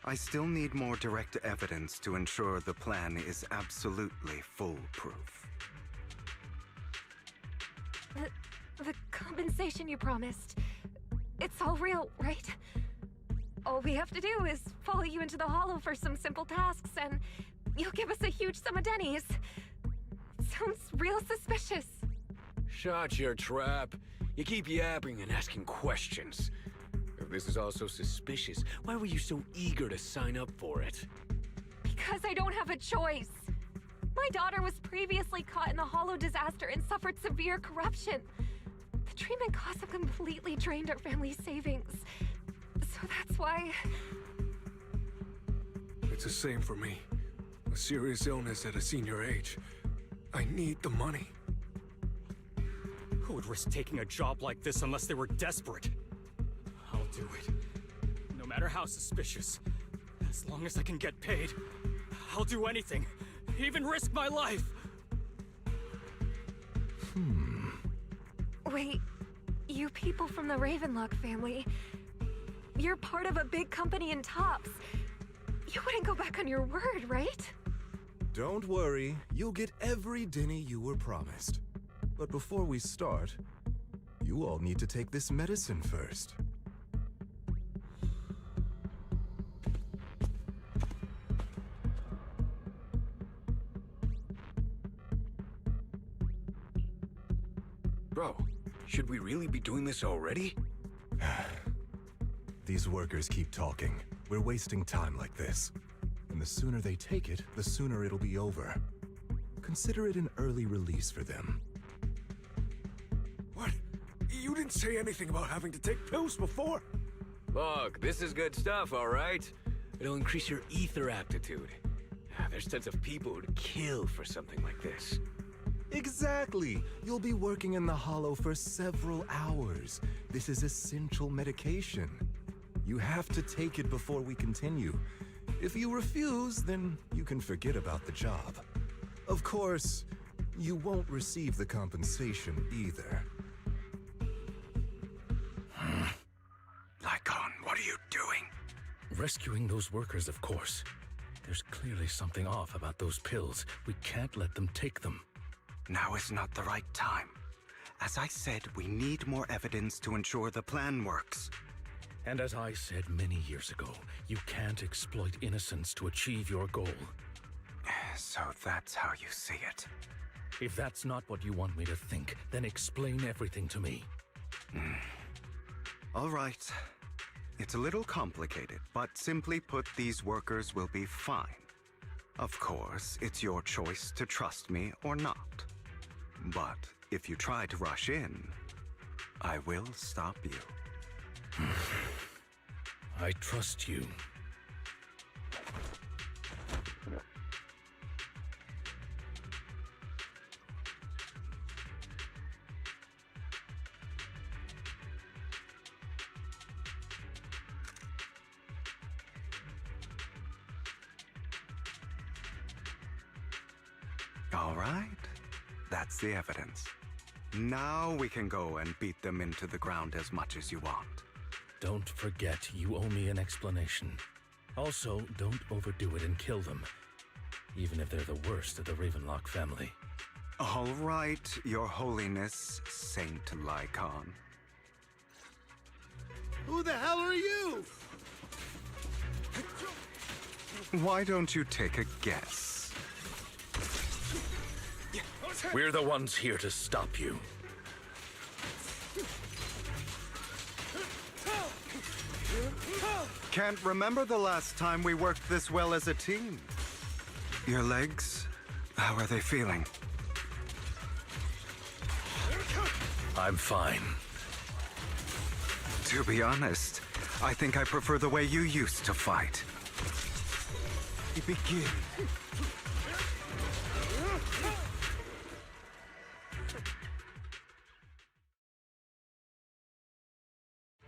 I still need more direct evidence to ensure the plan is absolutely foolproof. The compensation you promised, it's all real, right? All we have to do is follow you into the Hollow for some simple tasks, and you'll give us a huge sum of dennies. Sounds real suspicious. Shut your trap. You keep yapping and asking questions. If this is all so suspicious, why were you so eager to sign up for it? Because I don't have a choice. My daughter was previously caught in the Hollow disaster and suffered severe corruption. The treatment costs have completely drained our family's savings. So that's why... It's the same for me. A serious illness at a senior age. I need the money. Who would risk taking a job like this unless they were desperate? I'll do it. No matter how suspicious. As long as I can get paid, I'll do anything. Even risk my life. Wait, you people from the Ravenlock family, you're part of a big company in Tops. You wouldn't go back on your word, right? Don't worry, you'll get every dinny you were promised. But before we start, you all need to take this medicine first. Bro, should we really be doing this already? These workers keep talking. We're wasting time like this. And the sooner they take it, the sooner it'll be over. Consider it an early release for them. What? You didn't say anything about having to take pills before. Look, this is good stuff, all right? It'll increase your ether aptitude. There's tons of people who'd kill for something like this. Exactly! You'll be working in the Hollow for several hours. This is essential medication. You have to take it before we continue. If you refuse, then you can forget about the job. Of course, you won't receive the compensation either. Lycon, what are you doing? Rescuing those workers, of course. There's clearly something off about those pills. We can't let them take them. Now is not the right time. As I said, we need more evidence to ensure the plan works. And as I said many years ago, you can't exploit innocence to achieve your goal. So that's how you see it. If that's not what you want me to think, then explain everything to me. All right. It's a little complicated, but simply put, these workers will be fine. Of course, it's your choice to trust me or not. But if you try to rush in, I will stop you. I trust you. All right. That's the evidence. Now we can go and beat them into the ground as much as you want. Don't forget, you owe me an explanation. Also, don't overdo it and kill them, even if they're the worst of the Ravenlock family. All right, Your Holiness, Saint Lycon. Who the hell are you? Why don't you take a guess? We're the ones here to stop you. Can't remember the last time we worked this well as a team. Your legs, how are they feeling? I'm fine. To be honest, I think I prefer the way you used to fight. Begin.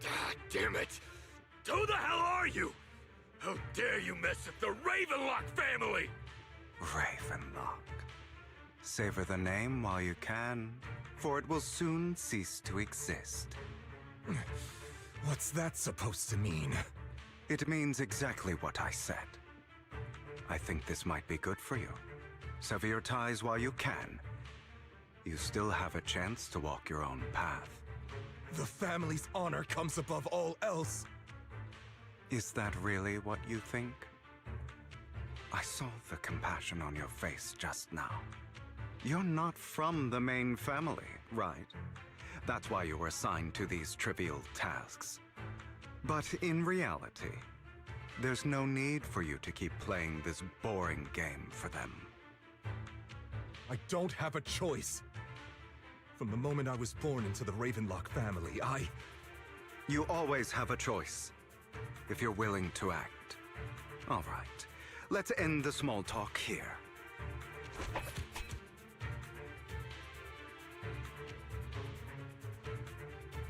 God damn it! Who the hell are you? How dare you mess with the Ravenlock family? Ravenlock. Savor the name while you can, for it will soon cease to exist. What's that supposed to mean? It means exactly what I said. I think this might be good for you. Sever your ties while you can. You still have a chance to walk your own path. The family's honor comes above all else. Is that really what you think? I saw the compassion on your face just now. You're not from the main family, right? That's why you were assigned to these trivial tasks. But in reality, there's no need for you to keep playing this boring game for them. I don't have a choice. From the moment I was born into the Ravenlock family, You always have a choice, if you're willing to act. All right, let's end the small talk here.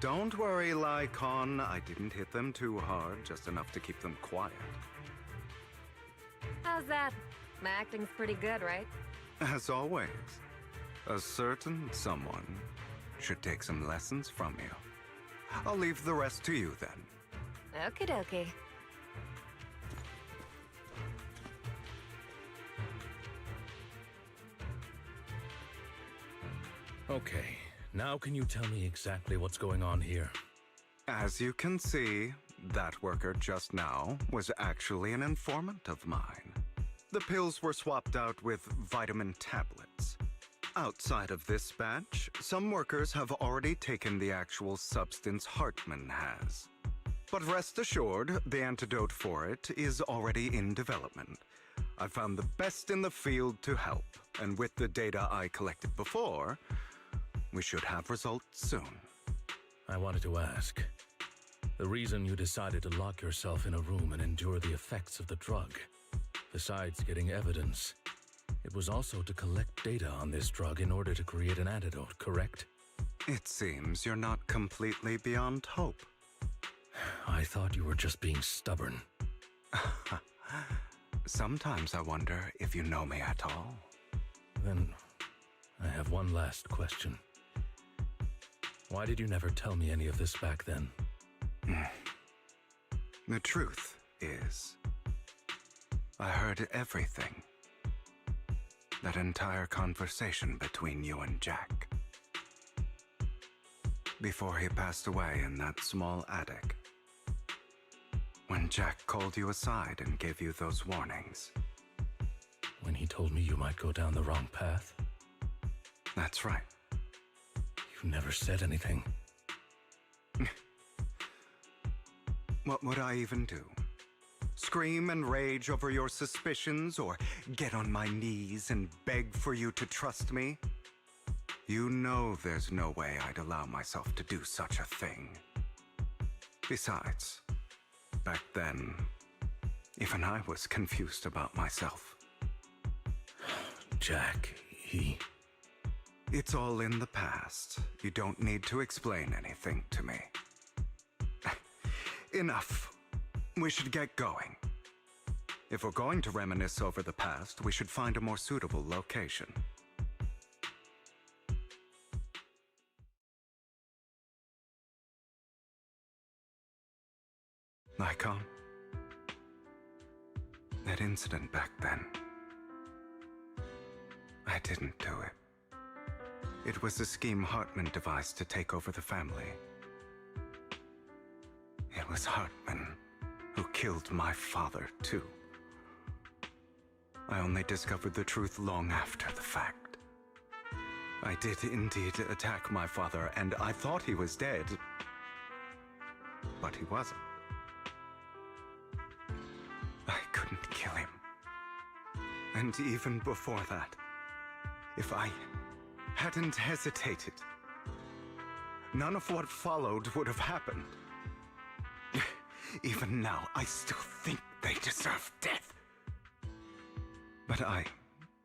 Don't worry, Lycon. I didn't hit them too hard, just enough to keep them quiet. How's that? My acting's pretty good, right? As always, a certain someone should take some lessons from you. I'll leave the rest to you then. Okie dokie. Okay, now can you tell me exactly what's going on here? As you can see, that worker just now was actually an informant of mine. The pills were swapped out with vitamin tablets. Outside of this batch, some workers have already taken the actual substance Hartman has. But rest assured, the antidote for it is already in development. I found the best in the field to help, and with the data I collected before, we should have results soon. I wanted to ask. The reason you decided to lock yourself in a room and endure the effects of the drug, besides getting evidence, it was also to collect data on this drug in order to create an antidote, correct? It seems you're not completely beyond hope. I thought you were just being stubborn. Sometimes I wonder if you know me at all. Then, I have one last question. Why did you never tell me any of this back then? The truth is, I heard everything. That entire conversation between you and Jack. Before he passed away in that small attic. When Jack called you aside and gave you those warnings. When he told me you might go down the wrong path? That's right. You never said anything. What would I even do? Scream and rage over your suspicions, or get on my knees and beg for you to trust me? You know there's no way I'd allow myself to do such a thing. Besides, back then, even I was confused about myself. Jack, he... It's all in the past. You don't need to explain anything to me. Enough. We should get going. If we're going to reminisce over the past, we should find a more suitable location. Lycon, that incident back then, I didn't do it. It was a scheme Hartman devised to take over the family. It was Hartman who killed my father, too. I only discovered the truth long after the fact. I did indeed attack my father, and I thought he was dead. But he wasn't. I couldn't kill him. And even before that, if I hadn't hesitated, none of what followed would have happened. Even now, I still think they deserve death. But I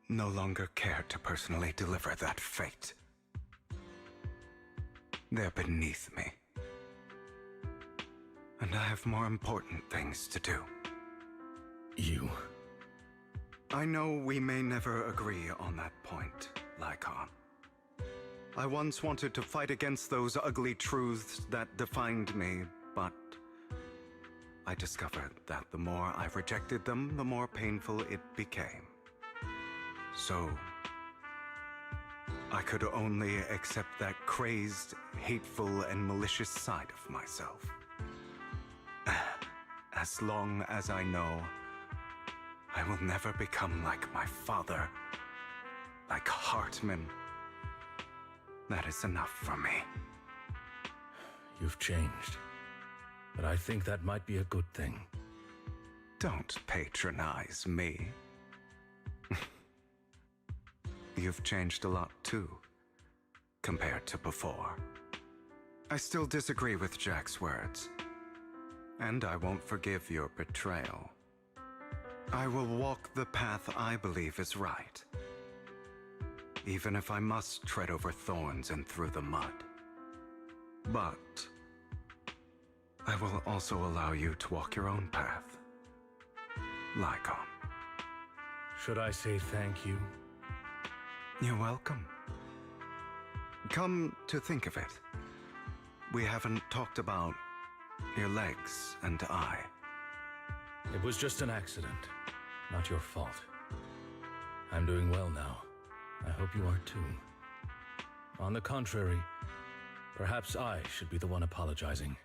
no longer care to personally deliver that fate. They're beneath me. And I have more important things to do. You? I know we may never agree on that point, Lycon. I once wanted to fight against those ugly truths that defined me, but I discovered that the more I rejected them, the more painful it became. So, I could only accept that crazed, hateful, and malicious side of myself. As long as I know I will never become like my father, like Hartman, that is enough for me. You've changed. But I think that might be a good thing. Don't patronize me. You've changed a lot too, compared to before. I still disagree with Jack's words, and I won't forgive your betrayal. I will walk the path I believe is right, even if I must tread over thorns and through the mud. But I will also allow you to walk your own path. Lycon. Should I say thank you? You're welcome. Come to think of it, we haven't talked about your legs and eye. It was just an accident, not your fault. I'm doing well now. I hope you are too. On the contrary, perhaps I should be the one apologizing.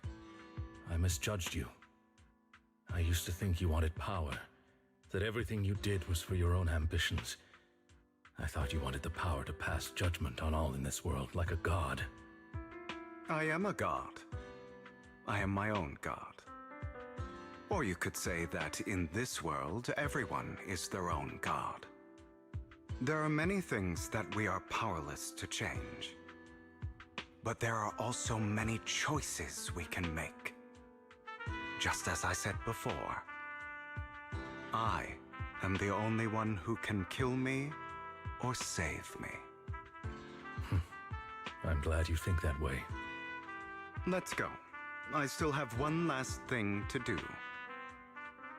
I misjudged you. I used to think you wanted power, that everything you did was for your own ambitions. I thought you wanted the power to pass judgment on all in this world like a god. I am a god. I am my own god. Or you could say that in this world, everyone is their own god. There are many things that we are powerless to change. But there are also many choices we can make. Just as I said before, I am the only one who can kill me or save me. I'm glad you think that way. Let's go. I still have one last thing to do.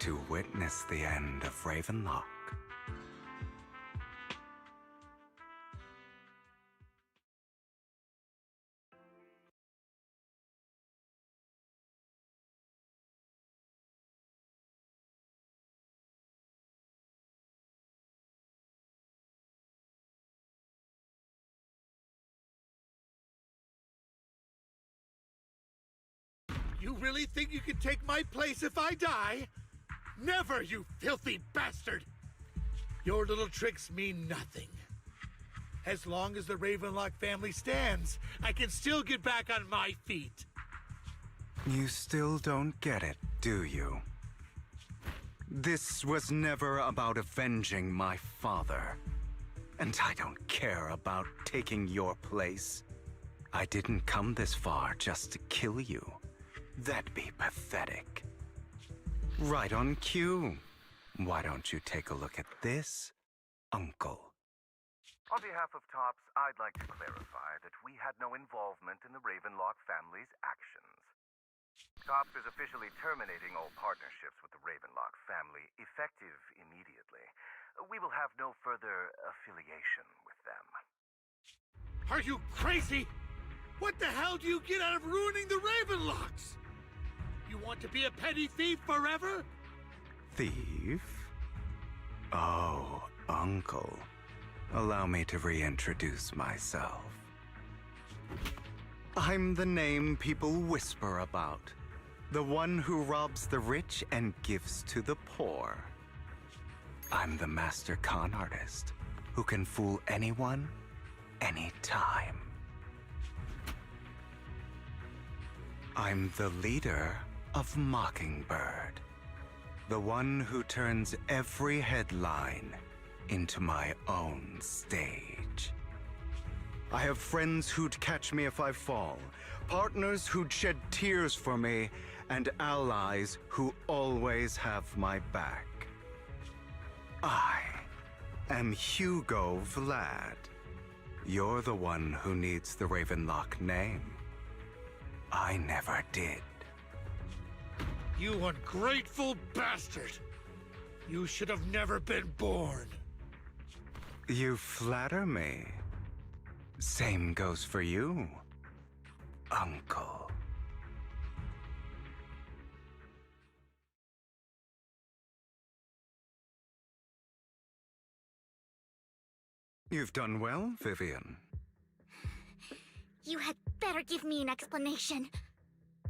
To witness the end of Ravenlock. You really think you can take my place if I die? Never, you filthy bastard! Your little tricks mean nothing. As long as the Ravenlock family stands, I can still get back on my feet. You still don't get it, do you? This was never about avenging my father. And I don't care about taking your place. I didn't come this far just to kill you. That'd be pathetic. Right on cue. Why don't you take a look at this, Uncle? On behalf of TOPS, I'd like to clarify that we had no involvement in the Ravenlock family's actions. TOPS is officially terminating all partnerships with the Ravenlock family, effective immediately. We will have no further affiliation with them. Are you crazy? What the hell do you get out of ruining the Ravenlocks? You want to be a petty thief forever? Thief? Oh, Uncle. Allow me to reintroduce myself. I'm the name people whisper about. The one who robs the rich and gives to the poor. I'm the master con artist who can fool anyone, anytime. I'm the leader of Mockingbird. The one who turns every headline into my own stage. I have friends who'd catch me if I fall, partners who'd shed tears for me, and allies who always have my back. I am Hugo Vlad. You're the one who needs the Ravenlock name. I never did. You ungrateful bastard! You should have never been born. You flatter me. Same goes for you, Uncle. You've done well, Vivian. You had better give me an explanation.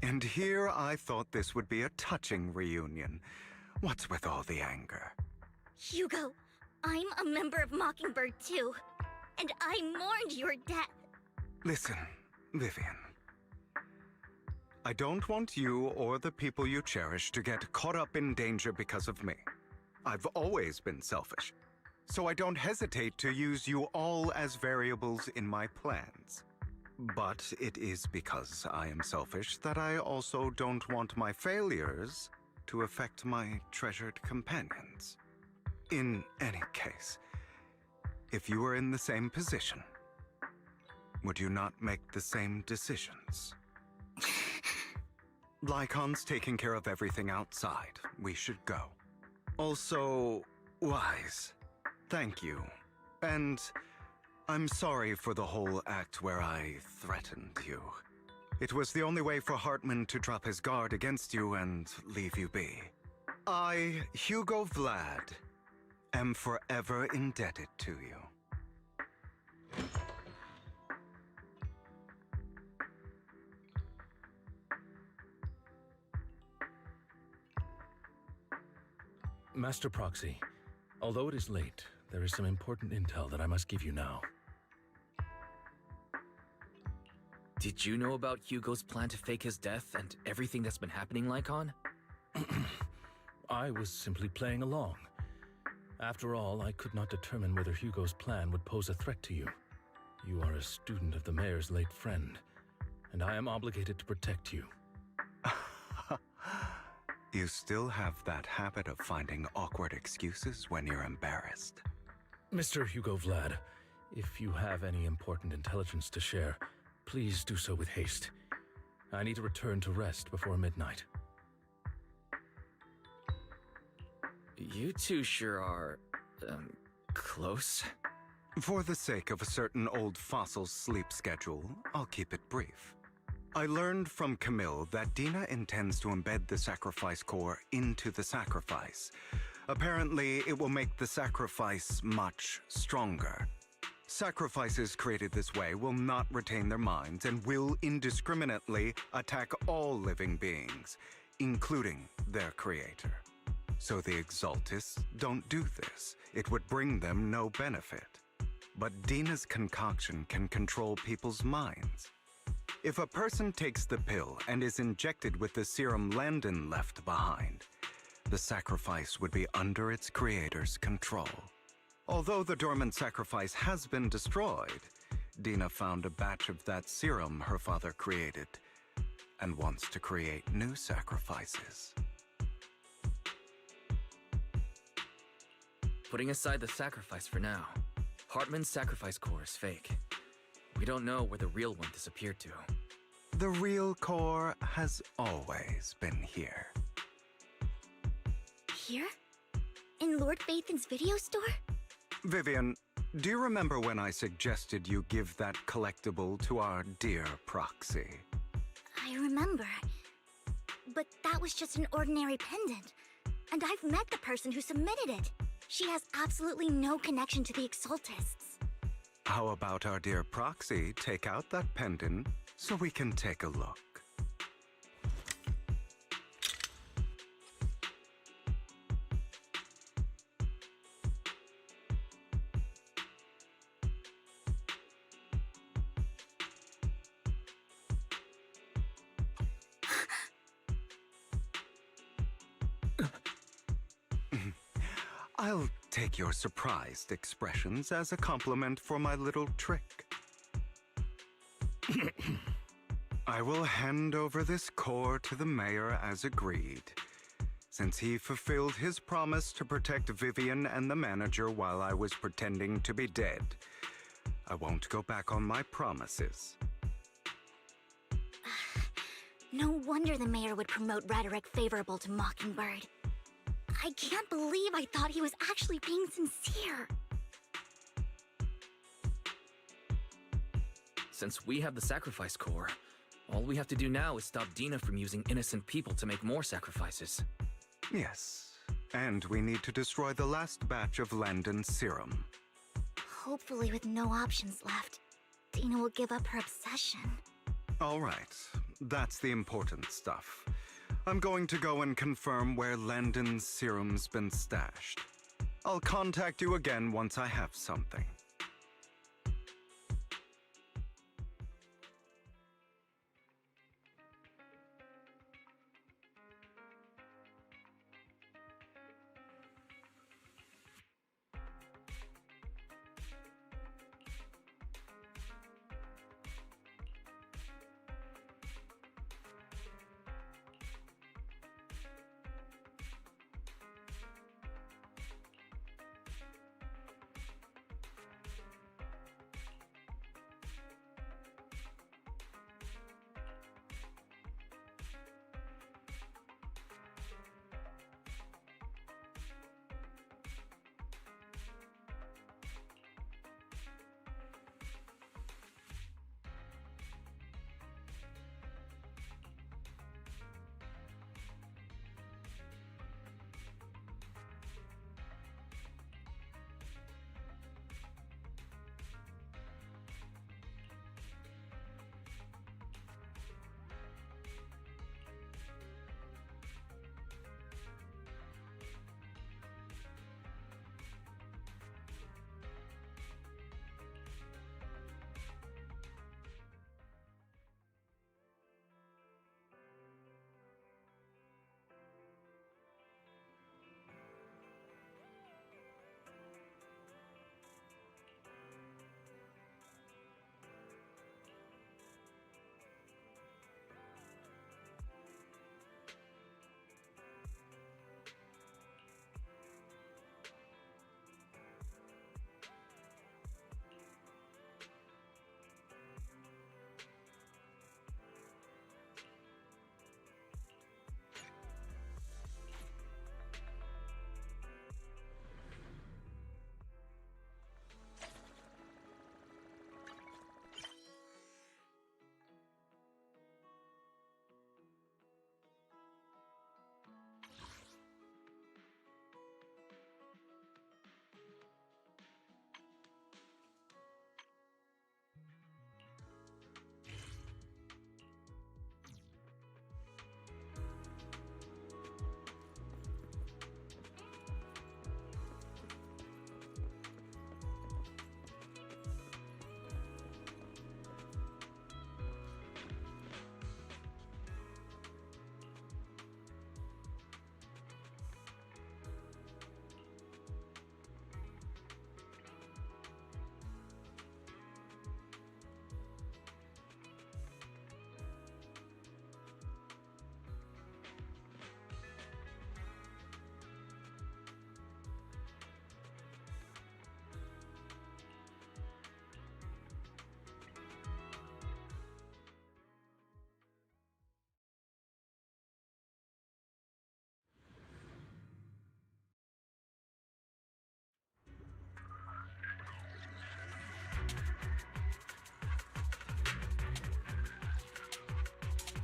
And here I thought this would be a touching reunion. What's with all the anger? Hugo, I'm a member of Mockingbird too, and I mourned your death. Listen, Vivian. I don't want you or the people you cherish to get caught up in danger because of me. I've always been selfish, so I don't hesitate to use you all as variables in my plans. But it is because I am selfish that I also don't want my failures to affect my treasured companions. In any case, if you were in the same position, would you not make the same decisions? Lycon's taking care of everything outside. We should go. Also, Wise, thank you. And I'm sorry for the whole act where I threatened you. It was the only way for Hartman to drop his guard against you and leave you be. I, Hugo Vlad, am forever indebted to you. Master Proxy, although it is late, there is some important intel that I must give you now. Did you know about Hugo's plan to fake his death and everything that's been happening, Lycon? I was simply playing along. After all, I could not determine whether Hugo's plan would pose a threat to you. You are a student of the mayor's late friend, and I am obligated to protect you. You still have that habit of finding awkward excuses when you're embarrassed. Mr. Hugo Vlad, if you have any important intelligence to share, please do so with haste. I need to return to rest before midnight. You two sure are, close? For the sake of a certain old fossil's sleep schedule, I'll keep it brief. I learned from Camille that Dina intends to embed the sacrifice core into the sacrifice. Apparently, it will make the sacrifice much stronger. Sacrifices created this way will not retain their minds and will indiscriminately attack all living beings, including their creator. So the Exaltists don't do this. It would bring them no benefit. But Dina's concoction can control people's minds. If a person takes the pill and is injected with the serum Landon left behind, the sacrifice would be under its creator's control. Although the dormant sacrifice has been destroyed, Dina found a batch of that serum her father created and wants to create new sacrifices. Putting aside the sacrifice for now, Hartman's sacrifice core is fake. We don't know where the real one disappeared to. The real core has always been here. Here? In Lord Phaethon's video store? Vivian, do you remember when I suggested you give that collectible to our dear Proxy? I remember. But that was just an ordinary pendant. And I've met the person who submitted it. She has absolutely no connection to the Exaltists. How about our dear Proxy take out that pendant so we can take a look? I'll take your surprised expressions as a compliment for my little trick. I will hand over this core to the mayor as agreed, since he fulfilled his promise to protect Vivian and the manager while I was pretending to be dead. I won't go back on my promises. No wonder the mayor would promote rhetoric favorable to Mockingbird. I can't believe I thought he was actually being sincere. Since we have the sacrifice core, all we have to do now is stop Dina from using innocent people to make more sacrifices. Yes, and we need to destroy the last batch of Landon's serum. Hopefully with no options left, Dina will give up her obsession. All right, that's the important stuff. I'm going to go and confirm where Landon's serum's been stashed. I'll contact you again once I have something.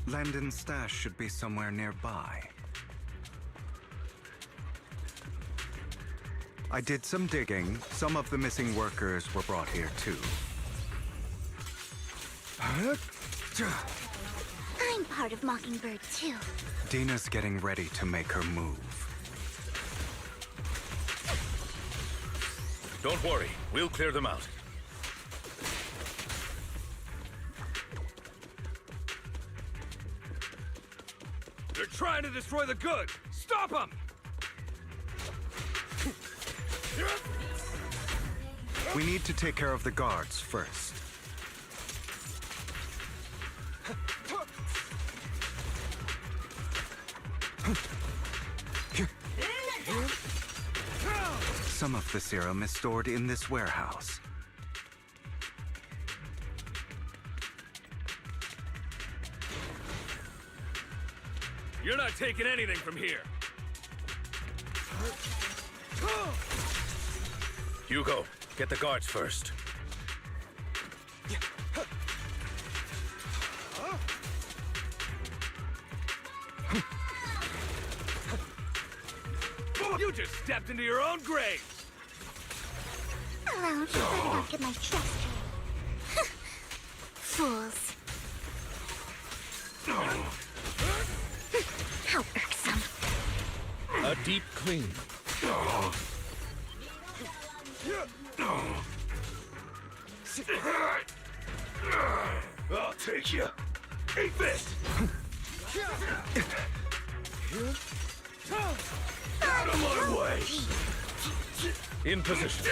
Landon's stash should be somewhere nearby. I did some digging. Some of the missing workers were brought here too. I'm part of Mockingbird too. Dina's getting ready to make her move. Don't worry, we'll clear them out. They're trying to destroy the goods! Stop them! We need to take care of the guards first. Some of the serum is stored in this warehouse. You're not taking anything from here! Hugo, get the guards first. You just stepped into your own grave! Alone, better not get my chest straight. Fools. How irksome. A deep clean. I'll take you. Eat this! Out of my way! In position.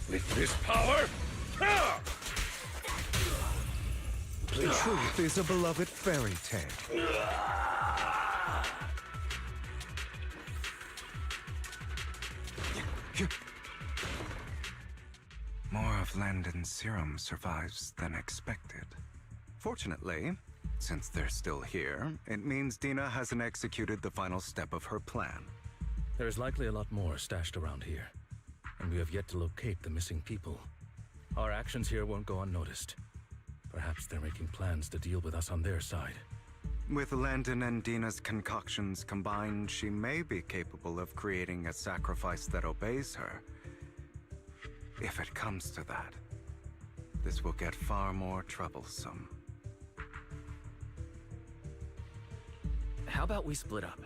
With this power, The truth is a beloved fairy tale. More of Landon's serum survives than expected. Fortunately, since they're still here, it means Dina hasn't executed the final step of her plan. There's likely a lot more stashed around here, and we have yet to locate the missing people. Our actions here won't go unnoticed. Perhaps they're making plans to deal with us on their side. With Landon and Dina's concoctions combined, she may be capable of creating a sacrifice that obeys her. If it comes to that, this will get far more troublesome. How about we split up?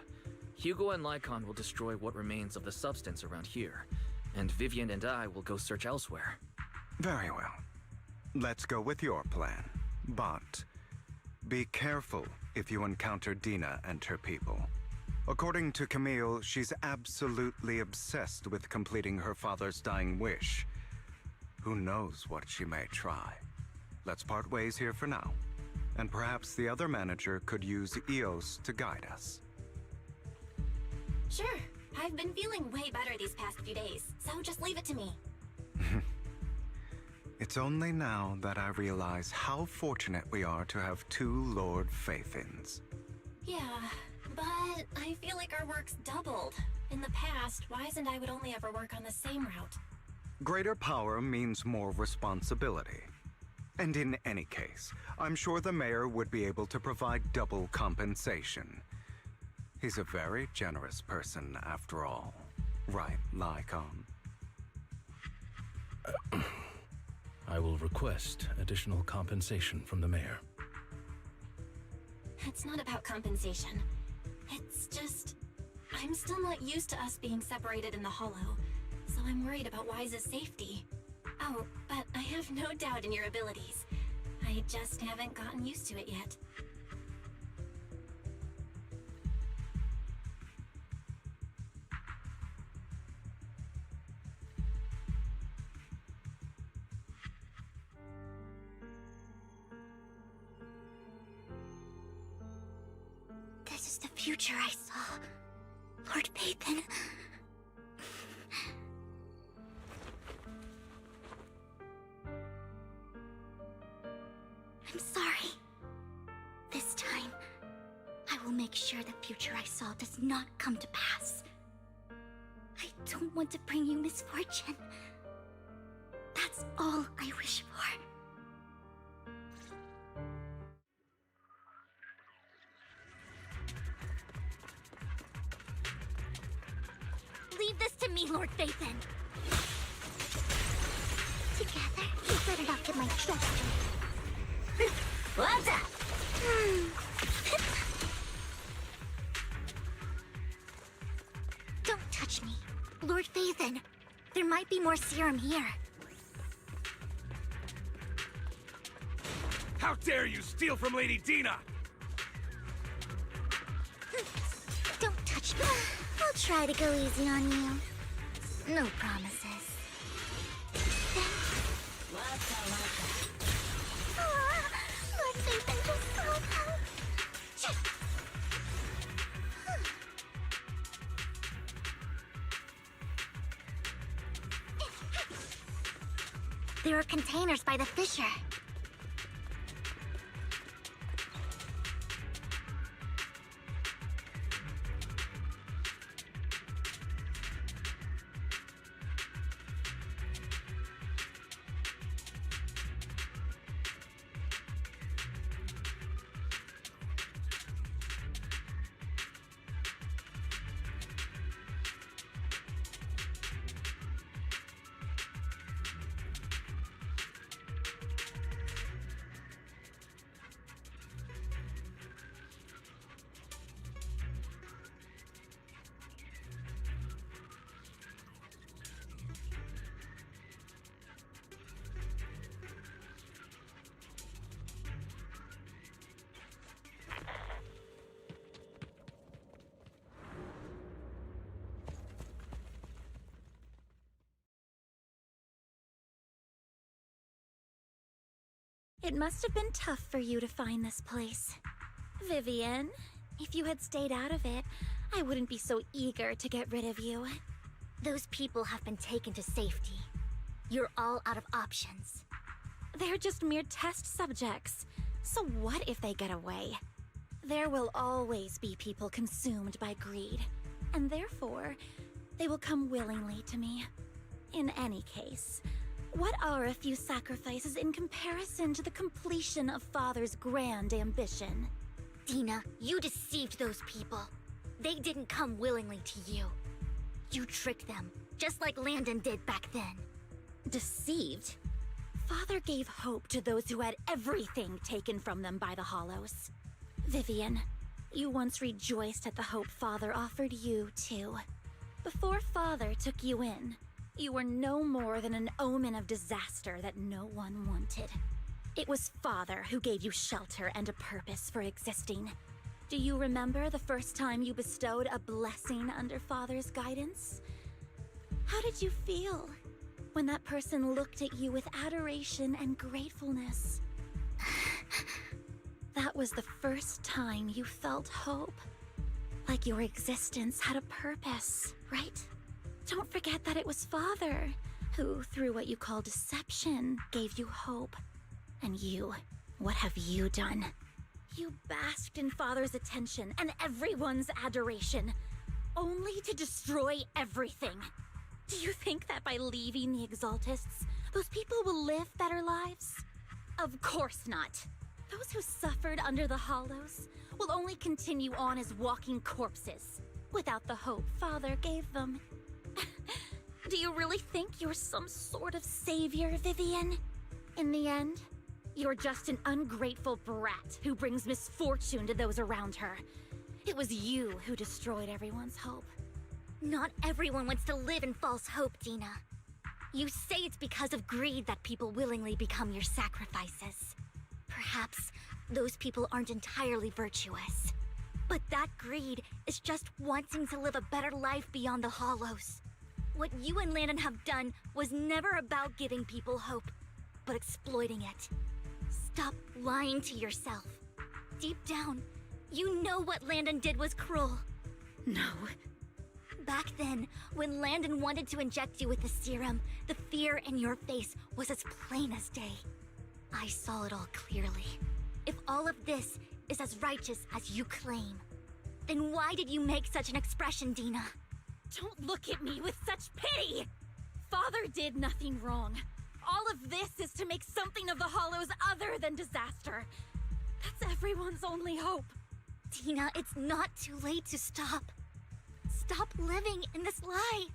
Hugo and Lycon will destroy what remains of the substance around here, and Vivian and I will go search elsewhere. Very well. Let's go with your plan. But be careful if you encounter Dina and her people. According to Camille, she's absolutely obsessed with completing her father's dying wish. Who knows what she may try? Let's part ways here for now. And perhaps the other manager could use Eos to guide us. Sure. I've been feeling way better these past few days, so just leave it to me. It's only now that I realize how fortunate we are to have two Lord Faithins. Yeah, but I feel like our work's doubled. In the past, Wise and I would only ever work on the same route. Greater power means more responsibility. And in any case, I'm sure the mayor would be able to provide double compensation. He's a very generous person, after all. Right, Lycon? I will request additional compensation from the mayor. It's not about compensation. It's just... I'm still not used to us being separated in the Hollow, so I'm worried about Wise's safety. Oh, but I have no doubt in your abilities. I just haven't gotten used to it yet. This is the future I saw. Lord Pathan. I'm sorry. This time, I will make sure the future I saw does not come to pass. I don't want to bring you misfortune. That's all I wish for. me, Lord Phaethon. Together, you better not get my trust. What's up? Don't touch me. Lord Phaethon, there might be more serum here. How dare you steal from Lady Dina! Don't touch me. I'll try to go easy on you. No promises. Lord Phaethon just so help. There are containers by the fissure. It must have been tough for you to find this place. Vivian, if you had stayed out of it, I wouldn't be so eager to get rid of you. Those people have been taken to safety. You're all out of options. They're just mere test subjects. So what if they get away? There will always be people consumed by greed, and therefore, they will come willingly to me. In any case, what are a few sacrifices in comparison to the completion of Father's grand ambition? Dina, you deceived those people. They didn't come willingly to you. You tricked them, just like Landon did back then. Deceived? Father gave hope to those who had everything taken from them by the Hollows. Vivian, you once rejoiced at the hope Father offered you, too. Before Father took you in, you were no more than an omen of disaster that no one wanted. It was Father who gave you shelter and a purpose for existing. Do you remember the first time you bestowed a blessing under Father's guidance? How did you feel when that person looked at you with adoration and gratefulness? That was the first time you felt hope. Like your existence had a purpose, right? Don't forget that it was Father who, through what you call deception, gave you hope. And you, what have you done? You basked in Father's attention and everyone's adoration, only to destroy everything. Do you think that by leaving the Exaltists, those people will live better lives? Of course not. Those who suffered under the Hollows will only continue on as walking corpses, without the hope Father gave them. Do you really think you're some sort of savior, Vivian? In the end, you're just an ungrateful brat who brings misfortune to those around her. It was you who destroyed everyone's hope. Not everyone wants to live in false hope, Dina. You say it's because of greed that people willingly become your sacrifices. Perhaps those people aren't entirely virtuous. But that greed is just wanting to live a better life beyond the Hollows. What you and Landon have done was never about giving people hope, but exploiting it. Stop lying to yourself. Deep down, you know what Landon did was cruel. No. Back then, when Landon wanted to inject you with the serum, the fear in your face was as plain as day. I saw it all clearly. If all of this is as righteous as you claim, then why did you make such an expression, Dina? Don't look at me with such pity! Father did nothing wrong. All of this is to make something of the Hollows other than disaster. That's everyone's only hope. Dina, it's not too late to stop. Stop living in this lie.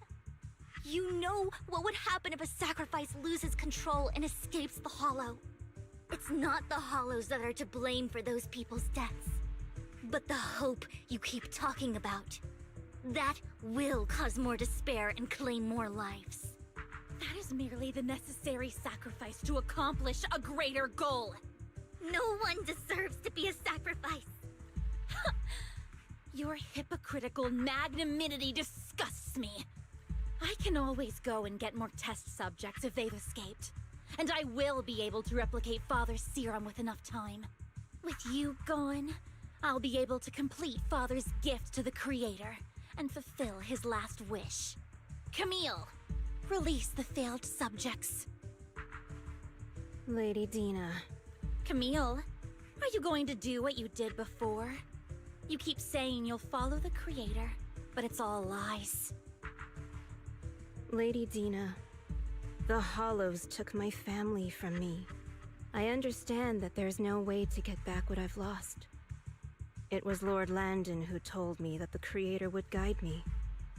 You know what would happen if a sacrifice loses control and escapes the Hollow. It's not the Hollows that are to blame for those people's deaths, but the hope you keep talking about. That will cause more despair and claim more lives. That is merely the necessary sacrifice to accomplish a greater goal. No one deserves to be a sacrifice. Your hypocritical magnanimity disgusts me. I can always go and get more test subjects if they've escaped. And I will be able to replicate Father's serum with enough time. With you gone, I'll be able to complete Father's gift to the Creator and fulfill his last wish. Camille, release the failed subjects. Lady Dina. Camille, are you going to do what you did before? You keep saying you'll follow the Creator, but it's all lies. Lady Dina, the Hollows took my family from me. I understand that there's no way to get back what I've lost. It was Lord Landon who told me that the Creator would guide me.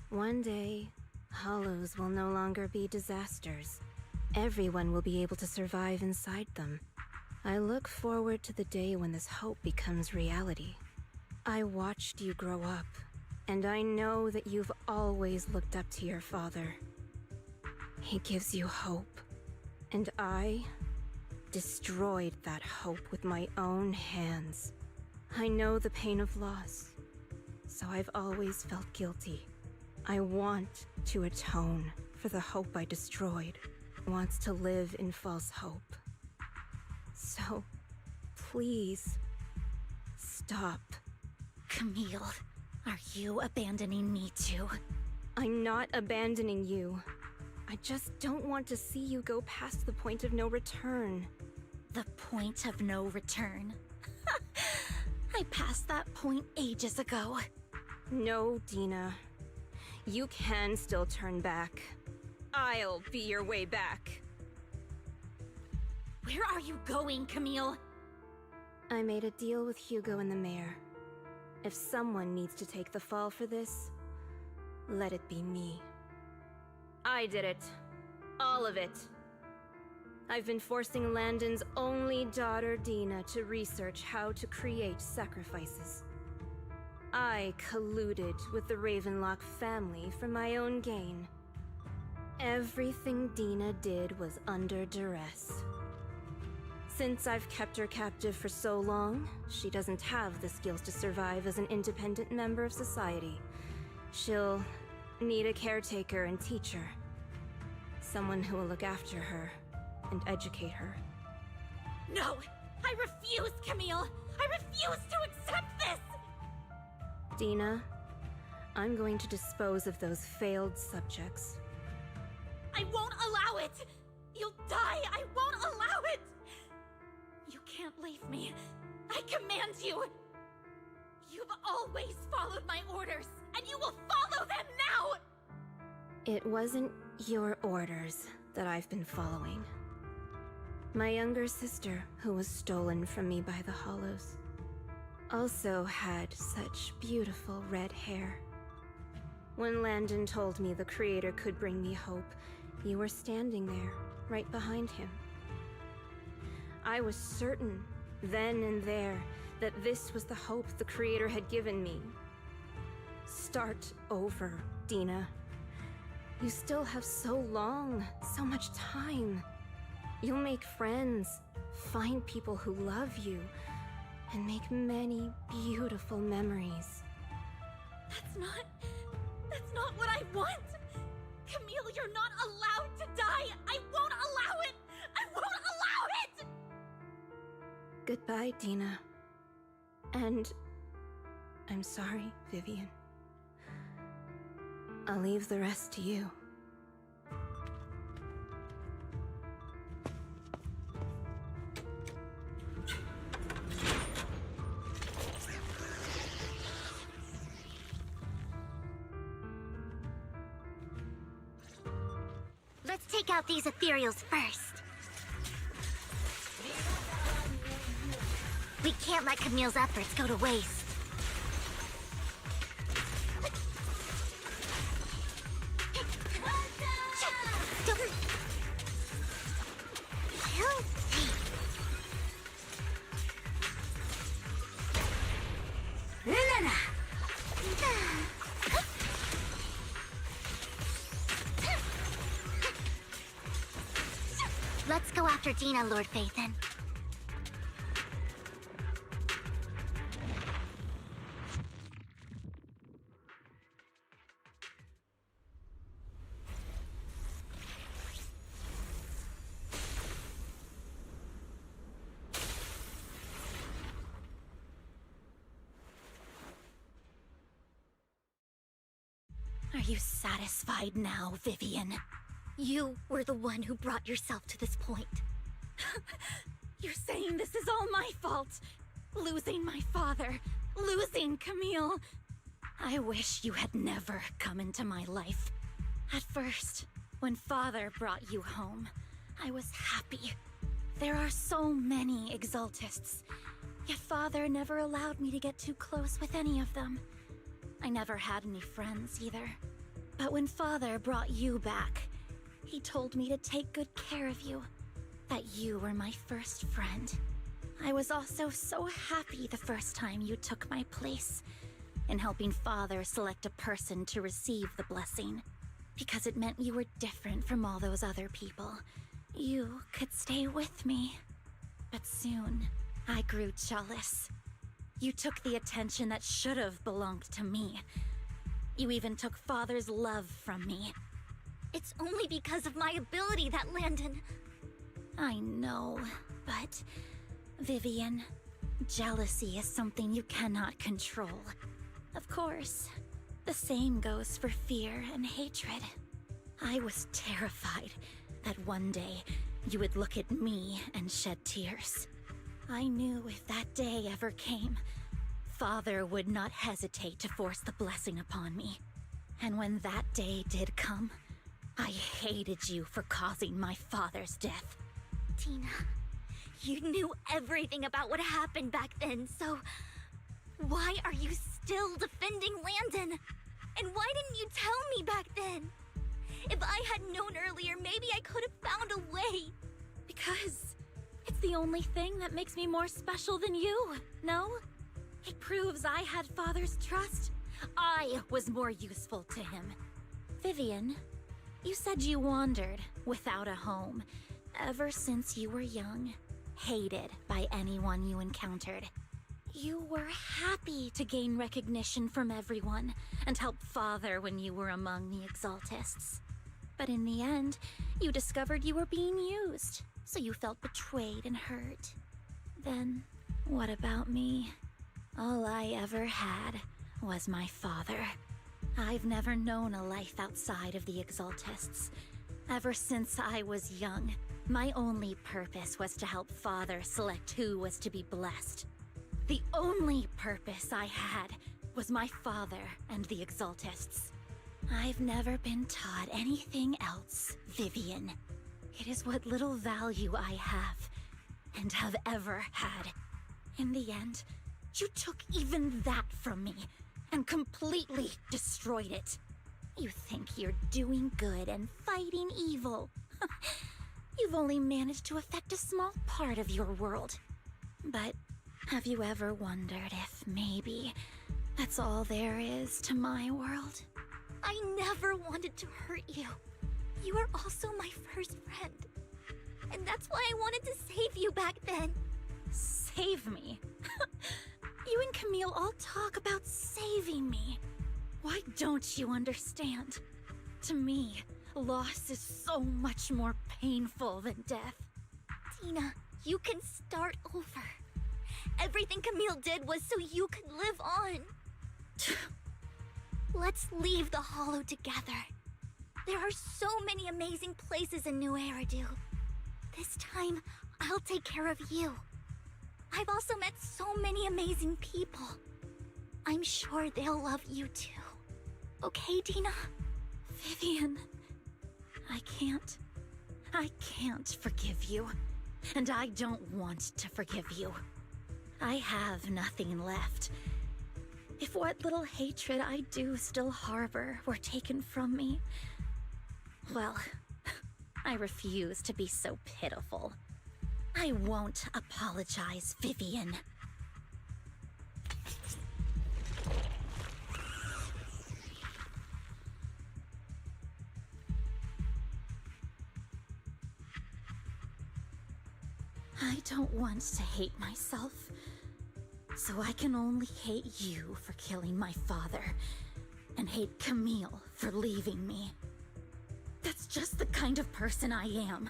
One day, Hollows will no longer be disasters. Everyone will be able to survive inside them. I look forward to the day when this hope becomes reality. I watched you grow up, and I know that you've always looked up to your father. He gives you hope, and I destroyed that hope with my own hands. I know the pain of loss, so I've always felt guilty. I want to atone for the hope I destroyed. Wants to live in false hope. So, please, stop. Camille, are you abandoning me too? I'm not abandoning you. I just don't want to see you go past the point of no return. The point of no return? I passed that point ages ago. No, Dina. You can still turn back. I'll be your way back. Where are you going, Camille? I made a deal with Hugo and the mayor. If someone needs to take the fall for this, let it be me. I did it. All of it. I've been forcing Landon's only daughter, Dina, to research how to create sacrifices. I colluded with the Ravenlock family for my own gain. Everything Dina did was under duress. Since I've kept her captive for so long, she doesn't have the skills to survive as an independent member of society. She'll need a caretaker and teacher. Someone who will look after her and educate her. No! I refuse, Camille! I refuse to accept this! Dina, I'm going to dispose of those failed subjects. I won't allow it! You'll die! I won't allow it! You can't leave me. I command you! You've always followed my orders, and you will follow them now! It wasn't your orders that I've been following. My younger sister, who was stolen from me by the Hollows, also had such beautiful red hair. When Landon told me the Creator could bring me hope, you were standing there, right behind him. I was certain, then and there, that this was the hope the Creator had given me. Start over, Dina. You still have so long, so much time. You'll make friends, find people who love you, and make many beautiful memories. That's not what I want! Camille, you're not allowed to die! I won't allow it! I won't allow it! Goodbye, Dina. And I'm sorry, Vivian. I'll leave the rest to you. Let's take out these ethereals first. We can't let Camille's efforts go to waste. Let's go after Dina, Lord Phaethon. Are you satisfied now, Vivian? You were the one who brought yourself to this point. You're saying this is all my fault? Losing my father, losing Camille. I wish you had never come into my life. At first, when father brought you home, I was happy. There are so many Exaltists, yet father never allowed me to get too close with any of them. I never had any friends either. But when father brought you back, he told me to take good care of you, that you were my first friend. I was also so happy the first time you took my place in helping father select a person to receive the blessing, because it meant you were different from all those other people. You could stay with me. But soon, I grew jealous. You took the attention that should have belonged to me. You even took father's love from me. It's only because of my ability that Landon... I know, but... Vivian, jealousy is something you cannot control. Of course, the same goes for fear and hatred. I was terrified that one day you would look at me and shed tears. I knew if that day ever came, father would not hesitate to force the blessing upon me. And when that day did come, I hated you for causing my father's death. Tina, you knew everything about what happened back then, so... why are you still defending Landon? And why didn't you tell me back then? If I had known earlier, maybe I could have found a way. Because it's the only thing that makes me more special than you, no? It proves I had father's trust. I was more useful to him. Vivian, you said you wandered without a home ever since you were young, hated by anyone you encountered. You were happy to gain recognition from everyone and help father when you were among the Exaltists. But in the end, you discovered you were being used, so you felt betrayed and hurt. Then, what about me? All I ever had was my father. I've never known a life outside of the Exaltists. Ever since I was young, my only purpose was to help father select who was to be blessed. The only purpose I had was my father and the Exaltists. I've never been taught anything else, Vivian. It is what little value I have, and have ever had. In the end, you took even that from me, and completely destroyed it. You think you're doing good and fighting evil. You've only managed to affect a small part of your world. But have you ever wondered if maybe that's all there is to my world? I never wanted to hurt you. You were also my first friend. And that's why I wanted to save you back then. Save me? You and Camille all talk about saving me. Why don't you understand? To me, loss is so much more painful than death. Tina, you can start over. Everything Camille did was so you could live on. Let's leave the Hollow together. There are so many amazing places in New Eridu. This time, I'll take care of you. I've also met so many amazing people. I'm sure they'll love you too. Okay, Dina? Vivian, I can't forgive you. And I don't want to forgive you. I have nothing left. If what little hatred I do still harbor were taken from me, well, I refuse to be so pitiful. I won't apologize, Vivian. I don't want to hate myself. So I can only hate you for killing my father, and hate Camille for leaving me. That's just the kind of person I am.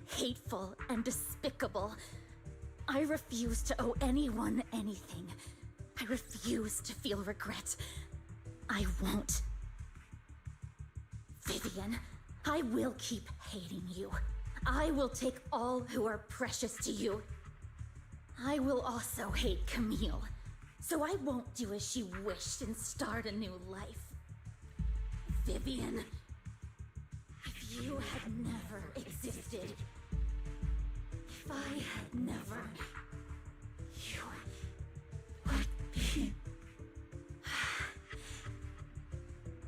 Hateful and despicable. I refuse to owe anyone anything. I refuse to feel regret. I won't. Vivian, I will keep hating you. I will take all who are precious to you. I will also hate Camille, so I won't do as she wished and start a new life. Vivian, if you had never existed, if I had never, you would be...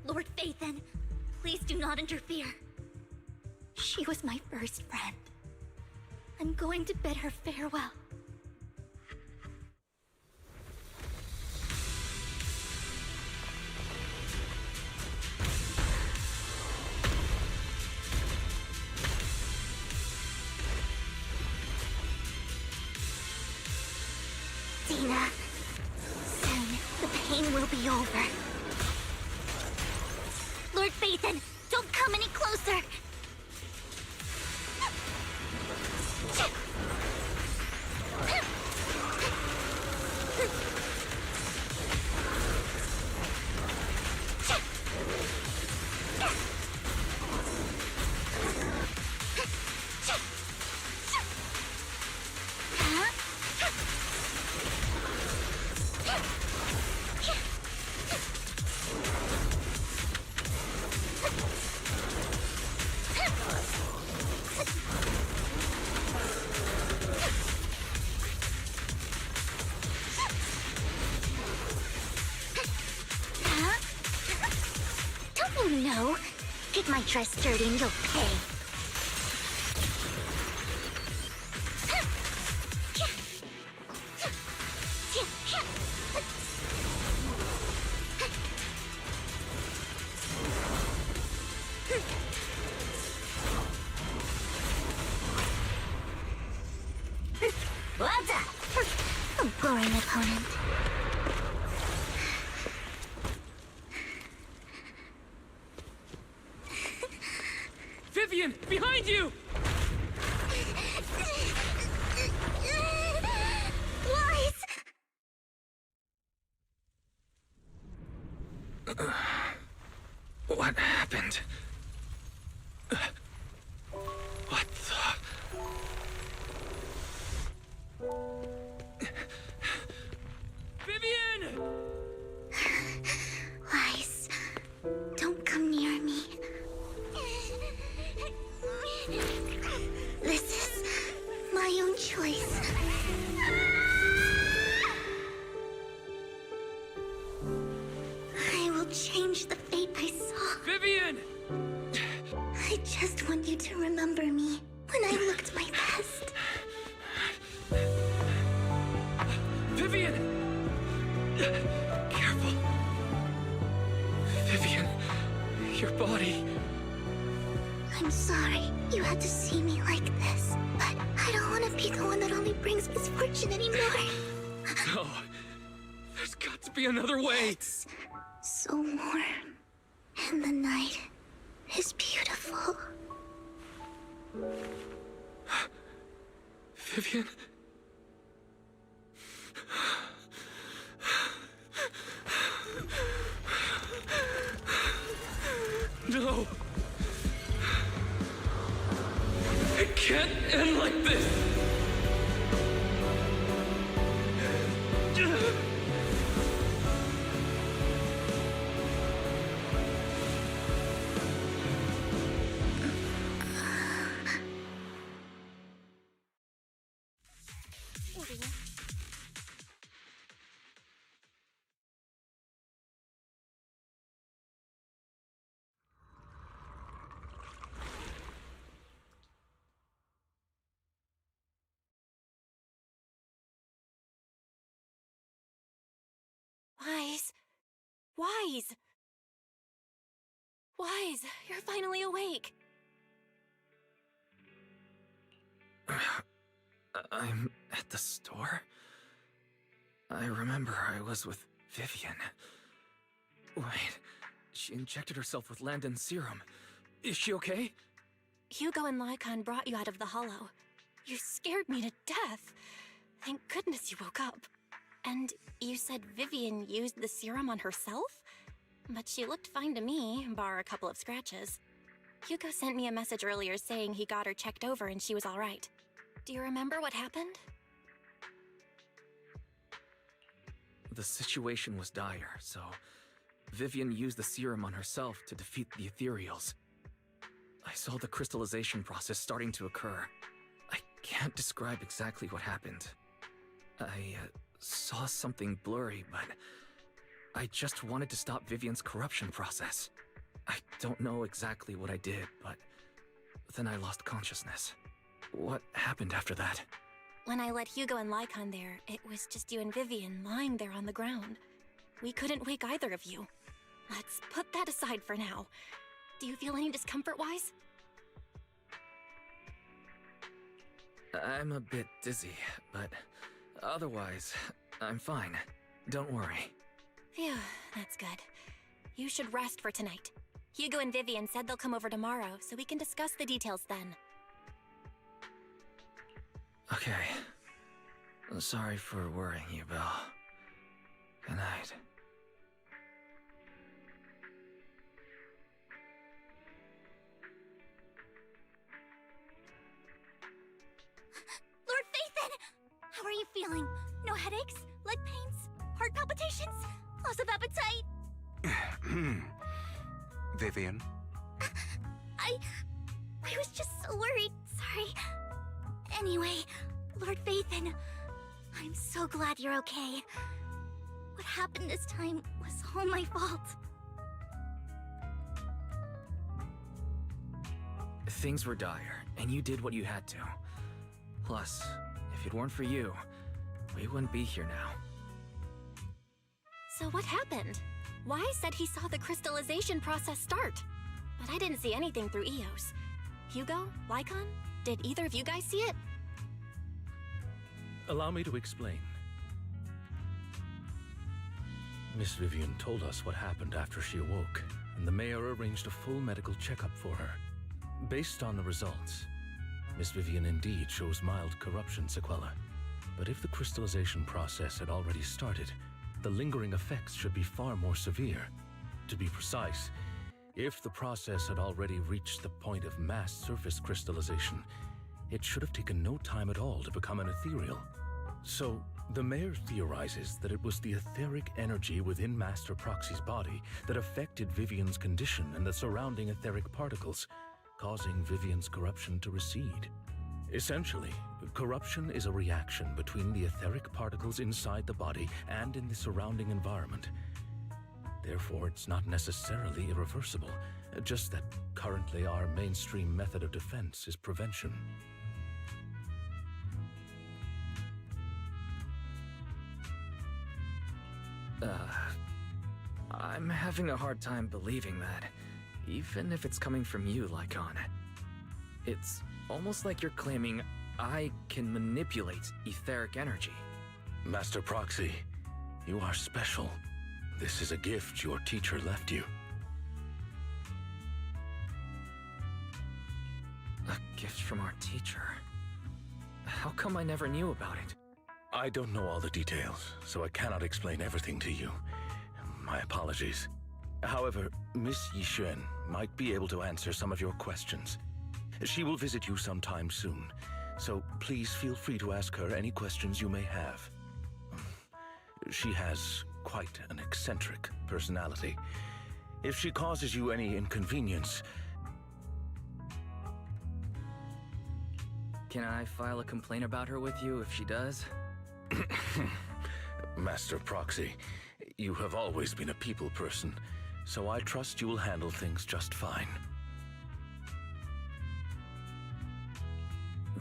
Lord Phaethon, please do not interfere. She was my first friend. I'm going to bid her farewell. Dina, soon the pain will be over. Lord Phaethon, don't come any closer! Don't you know? Get my dress dirty and you'll pay. A boring opponent. Vivian, behind you! Lies! What happened? What the... Vivian! Lies. Don't come near me. This is my own choice. I will change the fate I saw. Vivian! I just want you to remember me when I looked my best. Vivian! Careful. Vivian, your body... I'm sorry you had to see me like this, but I don't want to be the one that only brings misfortune anymore. No. There's got to be another way. It's so warm, and the night is beautiful. Vivian? No. It can't end like this. Wise. Wise. Wise, you're finally awake. I'm at the store? I remember I was with Vivian. Wait, she injected herself with Landon's serum. Is she okay? Hugo and Lycon brought you out of the hollow. You scared me to death. Thank goodness you woke up. And you said Vivian used the serum on herself? But she looked fine to me, bar a couple of scratches. Hugo sent me a message earlier saying he got her checked over and she was all right. Do you remember what happened? The situation was dire, so Vivian used the serum on herself to defeat the ethereals. I saw the crystallization process starting to occur. I can't describe exactly what happened. I saw something blurry, but I just wanted to stop Vivian's corruption process. I don't know exactly what I did, but then I lost consciousness. What happened after that? When I let Hugo and Lycon there, it was just you and Vivian lying there on the ground. We couldn't wake either of you. Let's put that aside for now. Do you feel any discomfort-wise? I'm a bit dizzy, but otherwise, I'm fine. Don't worry. Phew, that's good. You should rest for tonight. Hugo and Vivian said they'll come over tomorrow, so we can discuss the details then. Okay. Sorry for worrying you, Belle. Good night. Lord Phaethon! How are you feeling? No headaches? Leg pains? Heart palpitations? Loss of appetite? Vivian? I was just so worried. Sorry. Anyway, Lord Phaethon, I'm so glad you're okay. What happened this time was all my fault. Things were dire, and you did what you had to. Plus, if it weren't for you, we wouldn't be here now. So what happened? Wai said he saw the crystallization process start, but I didn't see anything through EOS. Hugo? Lycon? Did either of you guys see it? Allow me to explain. Miss Vivian told us what happened after she awoke, and the mayor arranged a full medical checkup for her. Based on the results, Miss Vivian indeed shows mild corruption sequelae. But if the crystallization process had already started, the lingering effects should be far more severe. To be precise, if the process had already reached the point of mass surface crystallization, it should have taken no time at all to become an ethereal. So, the mayor theorizes that it was the etheric energy within Master Proxy's body that affected Vivian's condition and the surrounding etheric particles, causing Vivian's corruption to recede. Essentially, corruption is a reaction between the etheric particles inside the body and in the surrounding environment. Therefore, it's not necessarily irreversible, just that currently our mainstream method of defense is prevention. I'm having a hard time believing that, even if it's coming from you, Lycon. It's almost like you're claiming I can manipulate etheric energy. Master Proxy, you are special. This is a gift your teacher left you. A gift from our teacher? How come I never knew about it? I don't know all the details, so I cannot explain everything to you. My apologies. However, Miss Yixuan might be able to answer some of your questions. She will visit you sometime soon, so please feel free to ask her any questions you may have. She has quite an eccentric personality. If she causes you any inconvenience... Can I file a complaint about her with you if she does? Master Proxy, you have always been a people person, so I trust you will handle things just fine.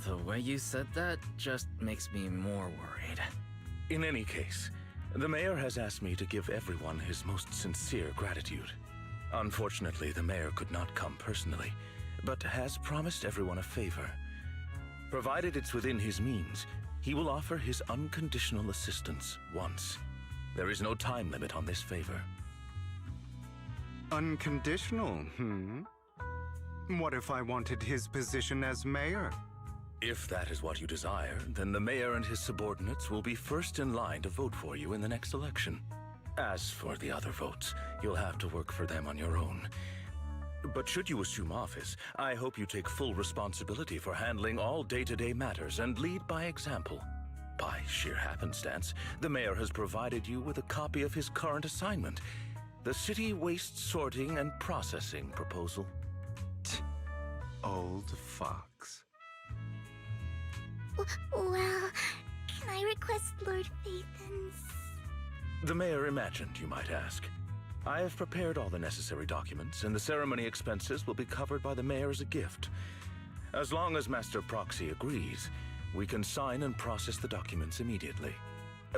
The way you said that just makes me more worried. In any case, the mayor has asked me to give everyone his most sincere gratitude. Unfortunately, the mayor could not come personally, but has promised everyone a favor. Provided it's within his means, he will offer his unconditional assistance once. There is no time limit on this favor. Unconditional, What if I wanted his position as mayor? If that is what you desire, then the mayor and his subordinates will be first in line to vote for you in the next election. As for the other votes, you'll have to work for them on your own. But should you assume office, I hope you take full responsibility for handling all day-to-day matters and lead by example. By sheer happenstance, the mayor has provided you with a copy of his current assignment, the City Waste Sorting and Processing proposal. Old fox. Well, can I request Lord Phaethon's? The mayor imagined, you might ask. I have prepared all the necessary documents, and the ceremony expenses will be covered by the mayor as a gift. As long as Master Proxy agrees, we can sign and process the documents immediately.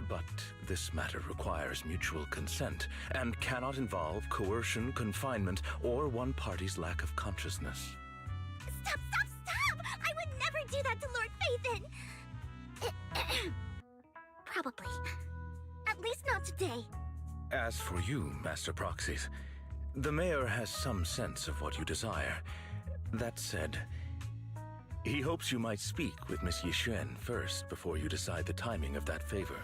But this matter requires mutual consent and cannot involve coercion, confinement, or one party's lack of consciousness. Stop! I would never do that to Lord Phaethon! Probably. At least not today. As for you, Master Proxies, the mayor has some sense of what you desire. That said, he hopes you might speak with Miss Yixuan first before you decide the timing of that favor.